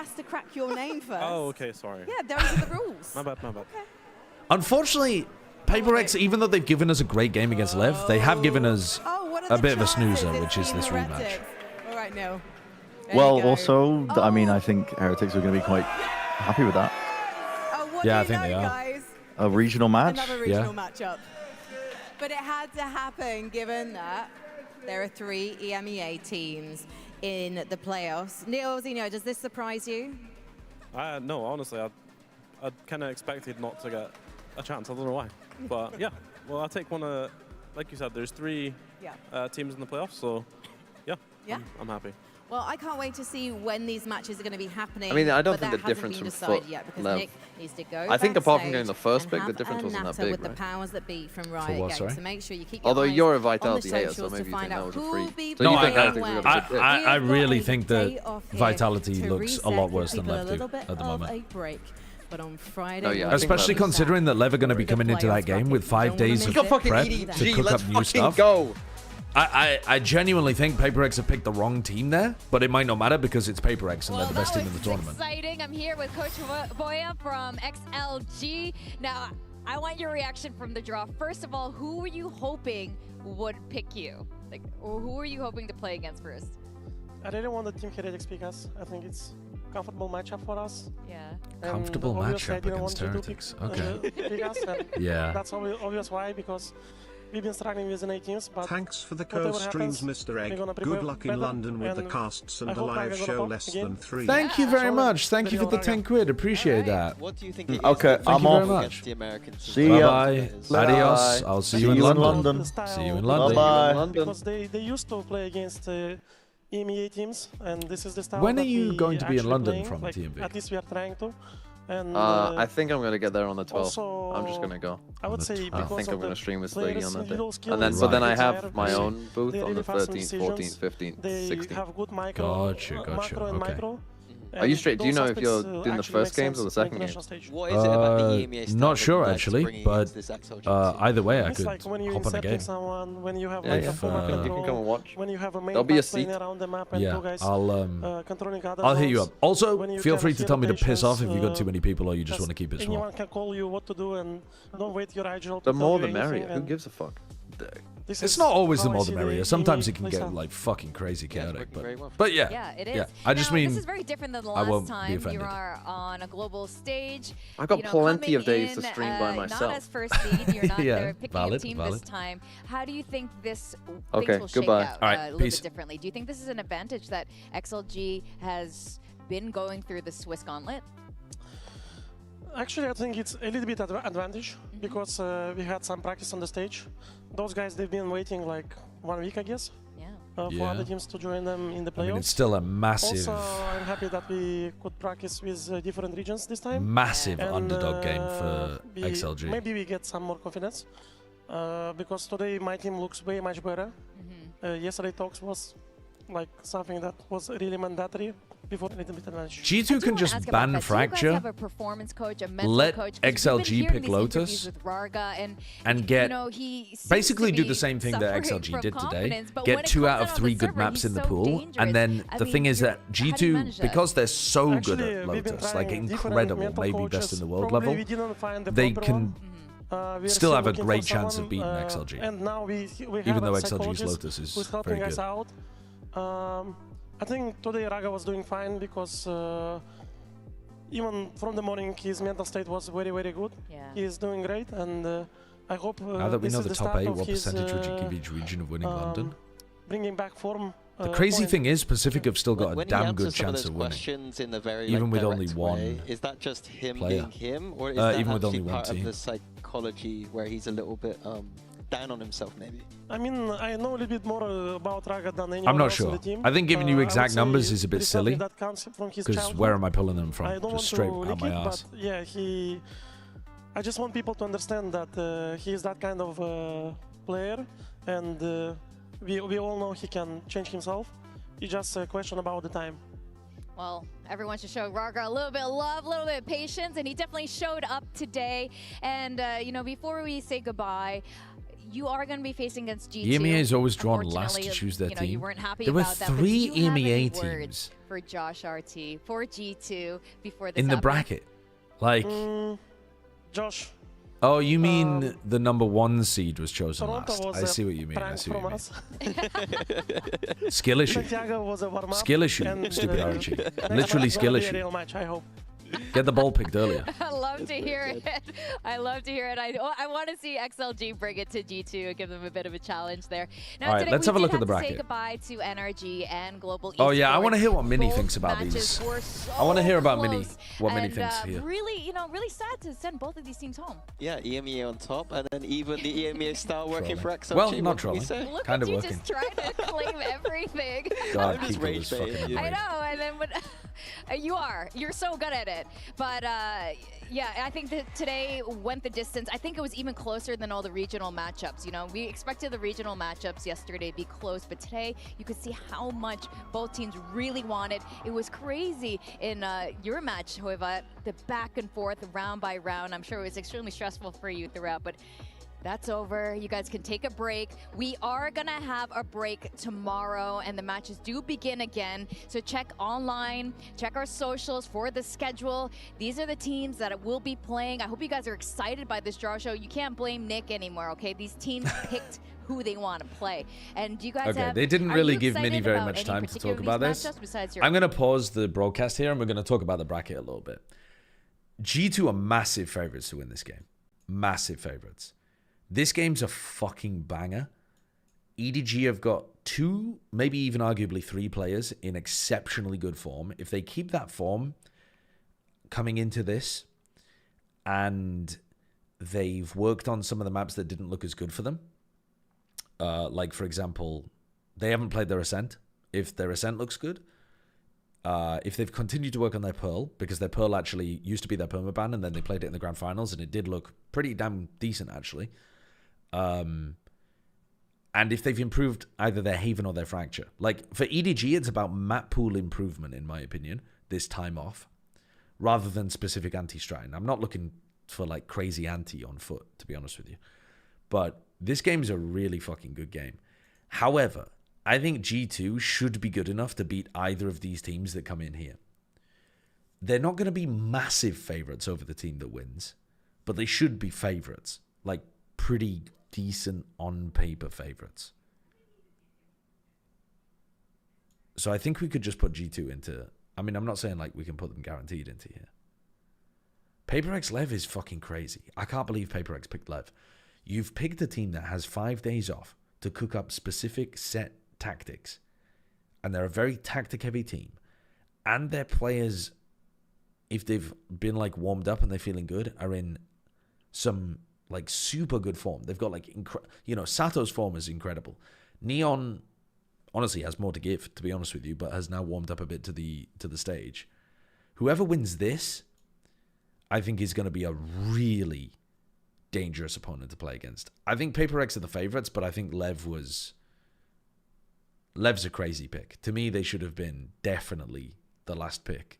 has to crack your name first. Oh, okay, sorry. Yeah, those are the rules. My bad, my bad. Okay. Unfortunately, Paper X, even though they've given us a great game against Lev, they have given us a bit of a snoozer, which is this rematch. 1-0. Well, also, I mean, I think Heretics are going to be quite happy with that. Yeah, I think they are. Guys? A regional match? Another regional matchup. But it had to happen given that there are 3 EMEA teams in the playoffs. Neil Zeno, does this surprise you? No, honestly, I kind of expected not to get a chance. I don't know why. But yeah, well, I'll take one. Like you said, there's 3 teams in the playoffs, so yeah, I'm happy. Well, I can't wait to see when these matches are going to be happening. I mean, I don't but think the that difference hasn't from been FUT decided yet because Lev. Nick needs to go I think apart from backstage getting the first and pick, the have difference a wasn't that natter big, with the right? powers that be from For Riot what, Games. sorry? So make sure you keep your Although eyes you're a on the Vitality hater, so socials maybe to you find think that out was a who free. will be So you think playing Heretics well. are a good pick? I really think that Day off here Vitality to looks a reset, lot give worse than people Lev a do little bit at the of moment. a break. But on Friday, Oh, yeah, I think especially Lev is. considering that Lev are going to be coming into that game with 5 days of Go fucking prep EDG, to cook let's up new fucking stuff. go. I genuinely think PaperX have picked the wrong team there, but it might not matter because it's PaperX and they're the best team in the tournament. Exciting. I'm here with Coach Boya from XLG. Now, I want your reaction from the draw. First of all, who were you hoping would pick you? Like, or who were you hoping to play against first? I really want the Team Heretics pick us. I think it's a comfortable matchup for us. Yeah. Comfortable matchup against Heretics. Okay. Yeah. That's obvious why, because we've been struggling with the NA teams, but thanks for the co-streams, Mr. Egg. Good luck in London with the casts and the live show less than 3. Thank you very much. Thank you for the 10 quid. Appreciate that. What do you think? It Okay, is I'm Thank you off. very much. the Americans? See ya. Bye-bye. Adios. I'll see you in London. See you in London. Bye-bye. Because they used to play against EMEA teams, and this is the style. When are that you we going to be in actually London playing. from, like, TMV? At least we are trying to. And I think I'm going to get there on the 12th. also, I'm just going to go. I would say I because think of I'm going the to stream with players' Leggy on that individual day. skill And then, and but then I desire, have my own booth they on the really fast 13th, decisions. 14th, 15th, They 16th. have good micro, Gotcha. and Okay. micro. Are you straight? Do you know if you're Aspects, doing the actually first make games or the sense on second games? international stage. What is it about the EMEA style Not that sure you like actually, bringing but into this XLG either way I It's could like when you're hop on a incepting game. someone, when you have Yeah, like if, a full you control, can come and watch. when you have a main There'll be a pack playing seat. around the map and Yeah, two guys I'll controlling other I'll hit you up. zones. Also, When you feel can free to hear tell me to piss off if rotations, you've got too many people or you just want to keep it small. Anyone can call you what to do, and don't wait your agile to The tell more you the merrier. anything, Who and gives a fuck? this It's is not always the how I more see the the merrier. Sometimes it EMEA can play get style. like fucking crazy chaotic, working very well. but yeah, Yeah, it is. yeah. I just Now, mean this is very different than the I last won't be time you offended. are on a global stage. I've got You know, plenty of coming days to in, stream by Not myself. as first seed, you're not Yeah, there picking a valid, team valid. this time. How do you think this Okay, things will shake goodbye. out All right, a little peace. bit differently? Do you think this is an advantage that XLG has been going through the Swiss Gauntlet? Actually, I think it's a little bit advantage because we had some practice on the stage. Those guys, they've been waiting like 1 week, I guess, for Yeah. other teams to join them in the I playoffs. mean it's still a massive Also, I'm happy that we could practice with different regions this time. massive And, underdog game for XLG. Maybe we get some more confidence because today my team looks way much better. Yesterday talks was like something that was really mandatory before a little bit advantage. G2 can just ban Fracture, Do you guys have a performance coach, a mental let coach? 'Cause we've been XLG hearing pick these Lotus, interviews with Raga and get you know, he seems basically to do be the same thing that suffering XLG from did today. confidence, but when Get it 2 comes out of on 3 the good server, maps he's in the so pool, dangerous. and then I the mean, thing is that how do you G2, manage that? because they're so Actually, good at we've been Lotus, like trying different incredible, mental maybe coaches. best in the world Probably level, we didn't find the they proper can one. We are still have a looking great for chance of someone, beating XLG. And now we Even have though a XLG's psychologist Lotus is who's helping very us good. out. I think today Raga was doing fine because even from the morning his mental state was very, very good. Yeah. He is doing great, and I hope Now that we this know is the top start 8, of what his, percentage would you give each region of winning London? bringing back form. The crazy thing is, Pacific have still got a When he damn good answers some of chance those of winning, questions in the very even like, with only direct one way, is that just him player. being him, or is that even with actually only one part of team. the psychology where he's a little bit down on himself, maybe? I mean, I know a little bit more about Raga than anyone I'm not else on sure. the team. I think giving you I would exact say numbers is a bit this is something silly, that comes from his because where am I pulling them from? I don't Just want straight to out leak my it, ass. but yeah, I just want people to understand that he is that kind of player, and we all know he can change himself. It's just a question about the time. Well, everyone should show Raga a little bit of love, a little bit of patience, and he definitely showed up today. And, you know, before we say goodbye, you are going to be facing against G2. EMEA is always drawn last to Unfortunately, choose their you know, team. You weren't happy There were about that, but 3 do you have any EMEA words teams for Josh RT, for G2, before this in the happened? bracket. Like, Josh, Oh, you mean the #1 seed was chosen Toronto last? was I see what you mean. I prank see what from you us. mean. Skill issue. Santiago was a warm-up. Skill issue, and, stupid next RG. match Literally is skill gonna be a issue. real match, I hope. Get the ball picked earlier. I love to hear it. I love to hear it. I want to see XLG bring it to G2 and give them a bit of a challenge there. Now, All right, today let's we have a look did at the have to say bracket. goodbye to NRG and Global Oh yeah, I Esports. want to hear what Mini Both thinks about matches these. were so I want to hear about Mini. close. What Mini And, thinks here. Really, really sad to send both of these teams home. Yeah, EMEA on top, and then even the EMEA style working for XLG. Well, not what can we trolling. say? Look Kind at of you working. just trying to claim everything. God, I'm just Kiko rage was fucking baiting. I annoyed. know, and then when you're so good at it. But yeah, I think that today went the distance. I think it was even closer than all the regional matchups. You know, we expected the regional matchups yesterday to be close, but today you could see how much both teams really wanted. It was crazy in your match, Hoiva, the back and forth, round by round. I'm sure it was extremely stressful for you throughout, but that's over. You guys can take a break. We are gonna have a break tomorrow and the matches do begin again. So check online, check our socials for the schedule. These are the teams that will be playing. I hope you guys are excited by this draw show. You can't blame Nick anymore, okay? These teams picked who they want to play. And do you guys Okay, have, they didn't are really you give Mini excited very about much any time to particular talk of about these this. matchups besides your I'm going to pause the broadcast here and we're going to talk about the bracket a little bit. G2 are massive favorites to win this game. Massive favorites. This game's a fucking banger. EDG have got 2, maybe even arguably 3 players in exceptionally good form. If they keep that form coming into this and they've worked on some of the maps that didn't look as good for them, like, for example, they haven't played their Ascent. If their Ascent looks good, if they've continued to work on their Pearl, because their Pearl actually used to be their permaban, and then they played it in the grand finals, and it did look pretty damn decent, actually. And if they've improved either their Haven or their Fracture. Like, for EDG, it's about map pool improvement, in my opinion, this time off, rather than specific anti-strat. I'm not looking for, like, crazy anti on FUT, to be honest with you. But this game's a really fucking good game. However, I think G2 should be good enough to beat either of these teams that come in here. They're not going to be massive favorites over the team that wins, but they should be favorites. Like, pretty decent on-paper favorites. So I think we could just put G2 into... I mean, I'm not saying, like, we can put them guaranteed into here. PaperX Lev is fucking crazy. I can't believe PaperX picked Lev. You've picked a team that has 5 days off to cook up specific set tactics. And they're a very tactic-heavy team. And their players, if they've been, like, warmed up and they're feeling good, are in some, like, super good form. They've got, like, Sato's form is incredible. Neon, honestly, has more to give, to be honest with you, but has now warmed up a bit to the stage. Whoever wins this, I think is going to be a really dangerous opponent to play against. I think PaperX are the favorites, but I think Lev's a crazy pick. To me, they should have been definitely the last pick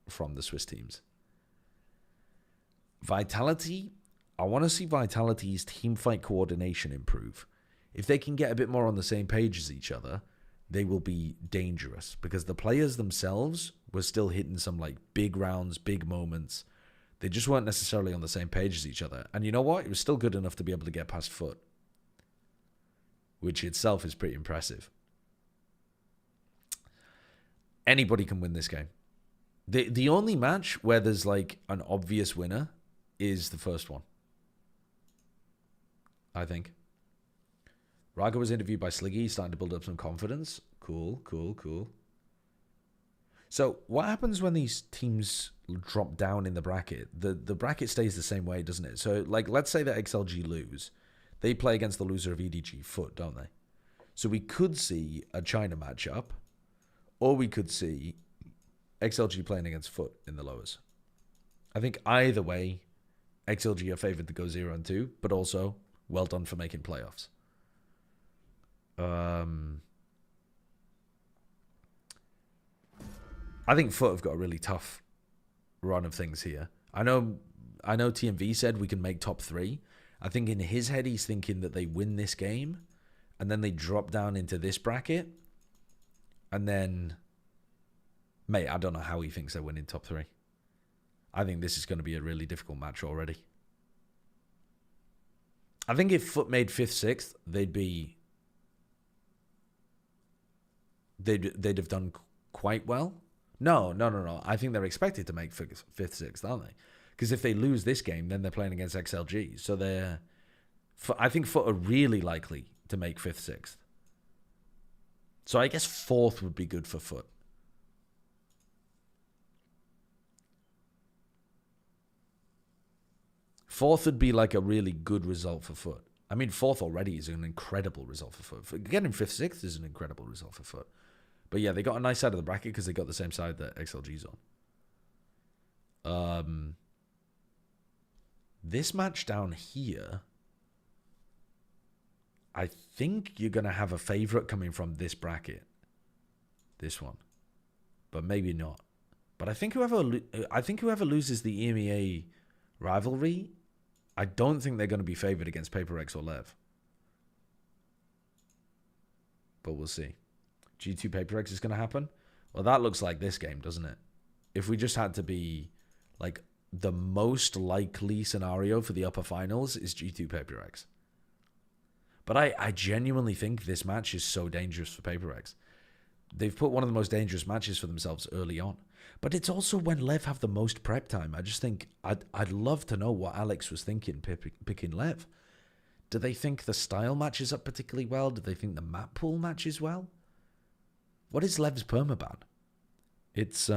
from the Swiss teams. Vitality, I want to see Vitality's teamfight coordination improve. If they can get a bit more on the same page as each other, they will be dangerous, because the players themselves were still hitting some, like, big rounds, big moments. They just weren't necessarily on the same page as each other. And you know what? It was still good enough to be able to get past FUT, which itself is pretty impressive. Anybody can win this game. The only match where there's, like, an obvious winner is the first one, I think. Raga was interviewed by Sliggy, starting to build up some confidence. Cool, cool, cool. So what happens when these teams drop down in the bracket? The bracket stays the same way, doesn't it? So, like, let's say that XLG lose. They play against the loser of EDG FUT, don't they? So we could see a China matchup, or we could see XLG playing against FUT in the lowers. I think either way, XLG are favored to go 0-2, but also well done for making playoffs. I think FUT have got a really tough run of things here. I know TMV said we can make top 3. I think in his head he's thinking that they win this game and then they drop down into this bracket, and then, mate, I don't know how he thinks they're winning top 3. I think this is going to be a really difficult match already. I think if FUT made 5th, 6th, they'd have done quite well. No. I think they're expected to make 5th, 6th, aren't they? Because if they lose this game, then they're playing against XLG. So I think FUT are really likely to make 5th, 6th. So I guess 4th would be good for FUT. Fourth would be like a really good result for FUT. I mean, 4th already is an incredible result for FUT. Getting 5th, 6th is an incredible result for FUT. But yeah, they got a nice side of the bracket because they got the same side that XLG's on. This match down here, I think you're going to have a favorite coming from this bracket. This one. But maybe not. But I think whoever loses the EMEA rivalry, I don't think they're going to be favored against PaperX or Lev. But we'll see. G2 PaperX is going to happen? Well, that looks like this game, doesn't it? If we just had to be, like, the most likely scenario for the upper finals is G2 PaperX. But I genuinely think this match is so dangerous for PaperX. They've put one of the most dangerous matches for themselves early on. But it's also when Lev have the most prep time. I just think I'd love to know what Alex was thinking picking Lev. Do they think the style matches up particularly well? Do they think the map pool matches well? What is Lev's permaban? It's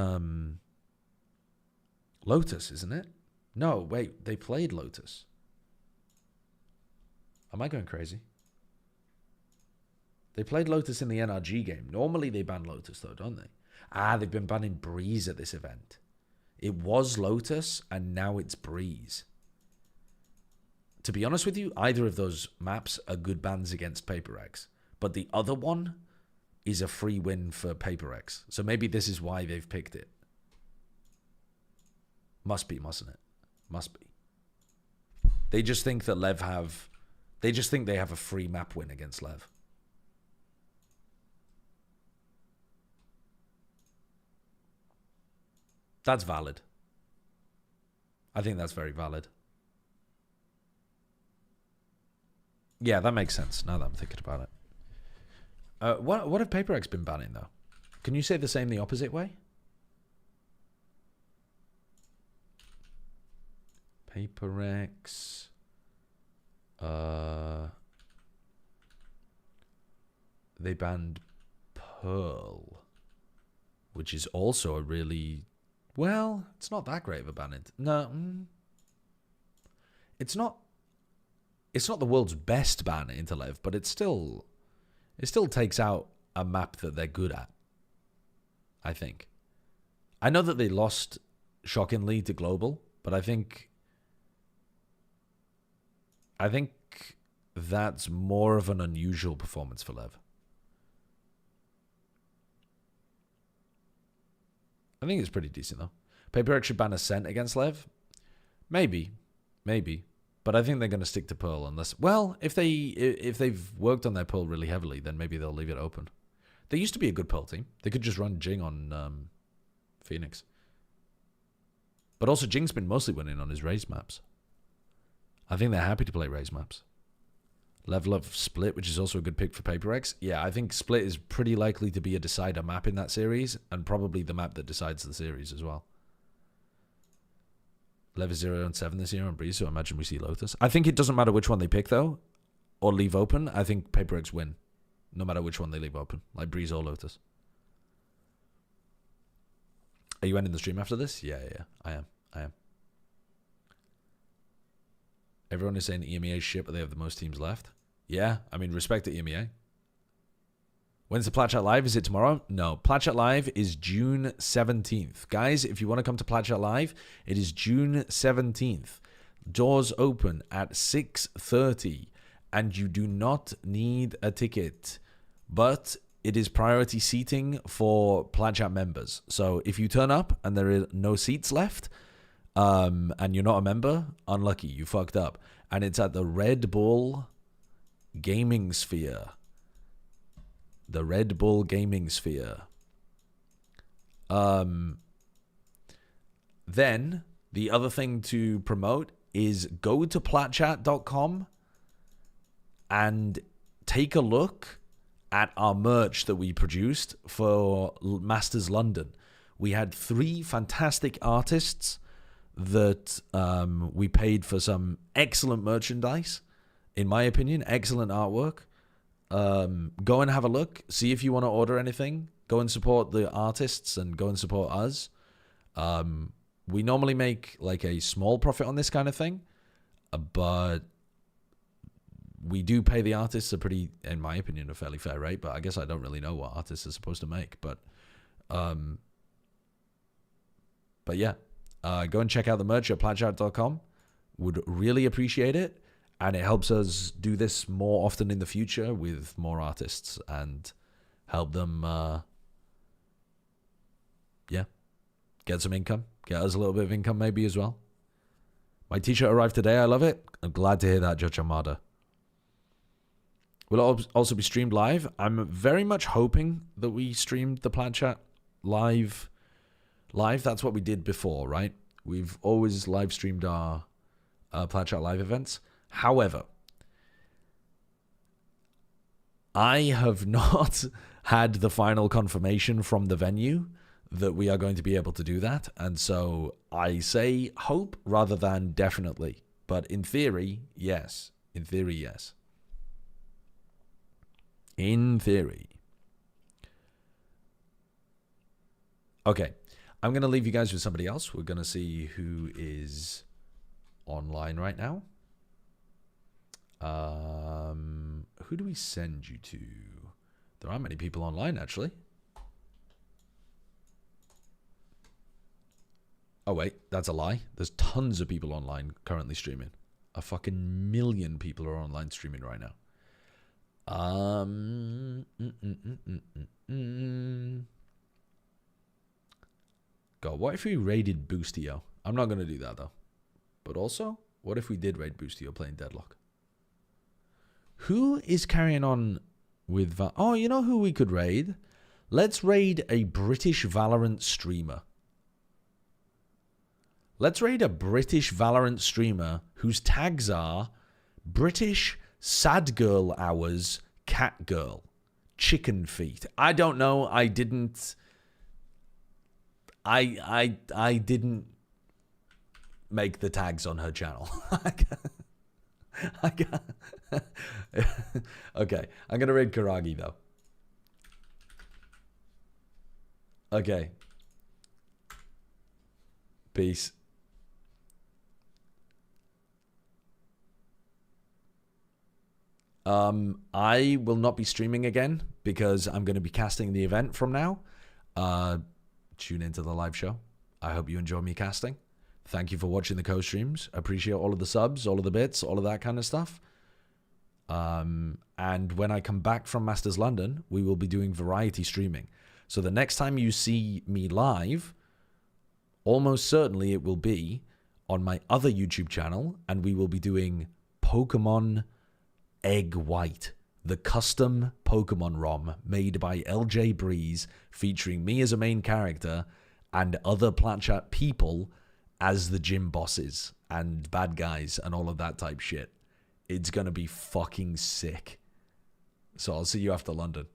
Lotus, isn't it? No, wait, they played Lotus. Am I going crazy? They played Lotus in the NRG game. Normally they ban Lotus though, don't they? Ah, they've been banning Breeze at this event. It was Lotus, and now it's Breeze. To be honest with you, either of those maps are good bans against PaperX. But the other one is a free win for PaperX. So maybe this is why they've picked it. Must be, mustn't it? Must be. They just think that Lev have... They just think they have a free map win against Lev. That's valid. I think that's very valid. Yeah, that makes sense now that I'm thinking about it. What have PaperX been banning, though? Can you say the same the opposite way? PaperX... they banned Pearl, which is also a really... Well, it's not that great of a ban. No. It's not the world's best ban into Lev, but it still takes out a map that they're good at, I think. I know that they lost shockingly to Global, but I think that's more of an unusual performance for Lev. I think it's pretty decent, though. PaperX should ban Ascent against Lev? Maybe. But I think they're going to stick to Pearl unless... Well, if they've worked on their Pearl really heavily, then maybe they'll leave it open. They used to be a good Pearl team. They could just run Jing on Phoenix. But also, Jing's been mostly winning on his raised maps. I think they're happy to play raised maps. Level of Split, which is also a good pick for PaperX. Yeah, I think Split is pretty likely to be a decider map in that series, and probably the map that decides the series as well. Lev is 0-7 this year on Breeze, so I imagine we see Lotus. I think it doesn't matter which one they pick, though, or leave open. I think PaperX win, no matter which one they leave open, like Breeze or Lotus. Are you ending the stream after this? Yeah, I am. Everyone is saying EMEA shit, but they have the most teams left. Yeah, I mean, respect to EMEA. When's the Platchat Live? Is it tomorrow? No, Platchat Live is June 17th. Guys, if you want to come to Platchat Live, it is June 17th. Doors open at 6:30, and you do not need a ticket. But it is priority seating for Platchat members. So if you turn up and there are no seats left, and you're not a member, unlucky, you fucked up. And it's at the Red Bull Gaming Sphere. The Red Bull Gaming Sphere. Then, the other thing to promote is go to platchat.com and take a look at our merch that we produced for Masters London. We had 3 fantastic artists that we paid for some excellent merchandise. In my opinion, excellent artwork. Go and have a look. See if you want to order anything. Go and support the artists and go and support us. We normally make like a small profit on this kind of thing, but we do pay the artists a pretty, in my opinion, a fairly fair rate. But I guess I don't really know what artists are supposed to make. But yeah, go and check out the merch at platchat.com. Would really appreciate it. And it helps us do this more often in the future with more artists and help them, get some income. Get us a little bit of income maybe as well. My t-shirt arrived today. I love it. I'm glad to hear that, Judge Armada. Will it also be streamed live? I'm very much hoping that we streamed the Platchat live. That's what we did before, right? We've always live streamed our Platchat live events. However, I have not had the final confirmation from the venue that we are going to be able to do that. And so I say hope rather than definitely. But in theory, yes. In theory, yes. In theory. Okay. I'm going to leave you guys with somebody else. We're going to see who is online right now. Who do we send you to? There aren't many people online, actually. Oh, wait. That's a lie. There's tons of people online currently streaming. A fucking million people are online streaming right now. God, what if we raided Boostio? I'm not going to do that, though. But also, what if we did raid Boostio playing Deadlock? Who is carrying on with... Oh, you know who we could raid? Let's raid a British Valorant streamer. Let's raid a British Valorant streamer whose tags are British Sad Girl Hours Cat Girl Chicken Feet. I don't know. I didn't... I didn't make the tags on her channel. Okay, I'm gonna raid Karagi though. Okay. Peace. I will not be streaming again because I'm going to be casting the event from now. Tune into the live show. I hope you enjoy me casting. Thank you for watching the co-streams. Appreciate all of the subs, all of the bits, all of that kind of stuff. And when I come back from Masters London, we will be doing variety streaming. So the next time you see me live, almost certainly it will be on my other YouTube channel, and we will be doing Pokemon Egg White, the custom Pokemon ROM made by LJ Breeze, featuring me as a main character and other Platchat people as the gym bosses and bad guys and all of that type shit. It's gonna be fucking sick. So I'll see you after London.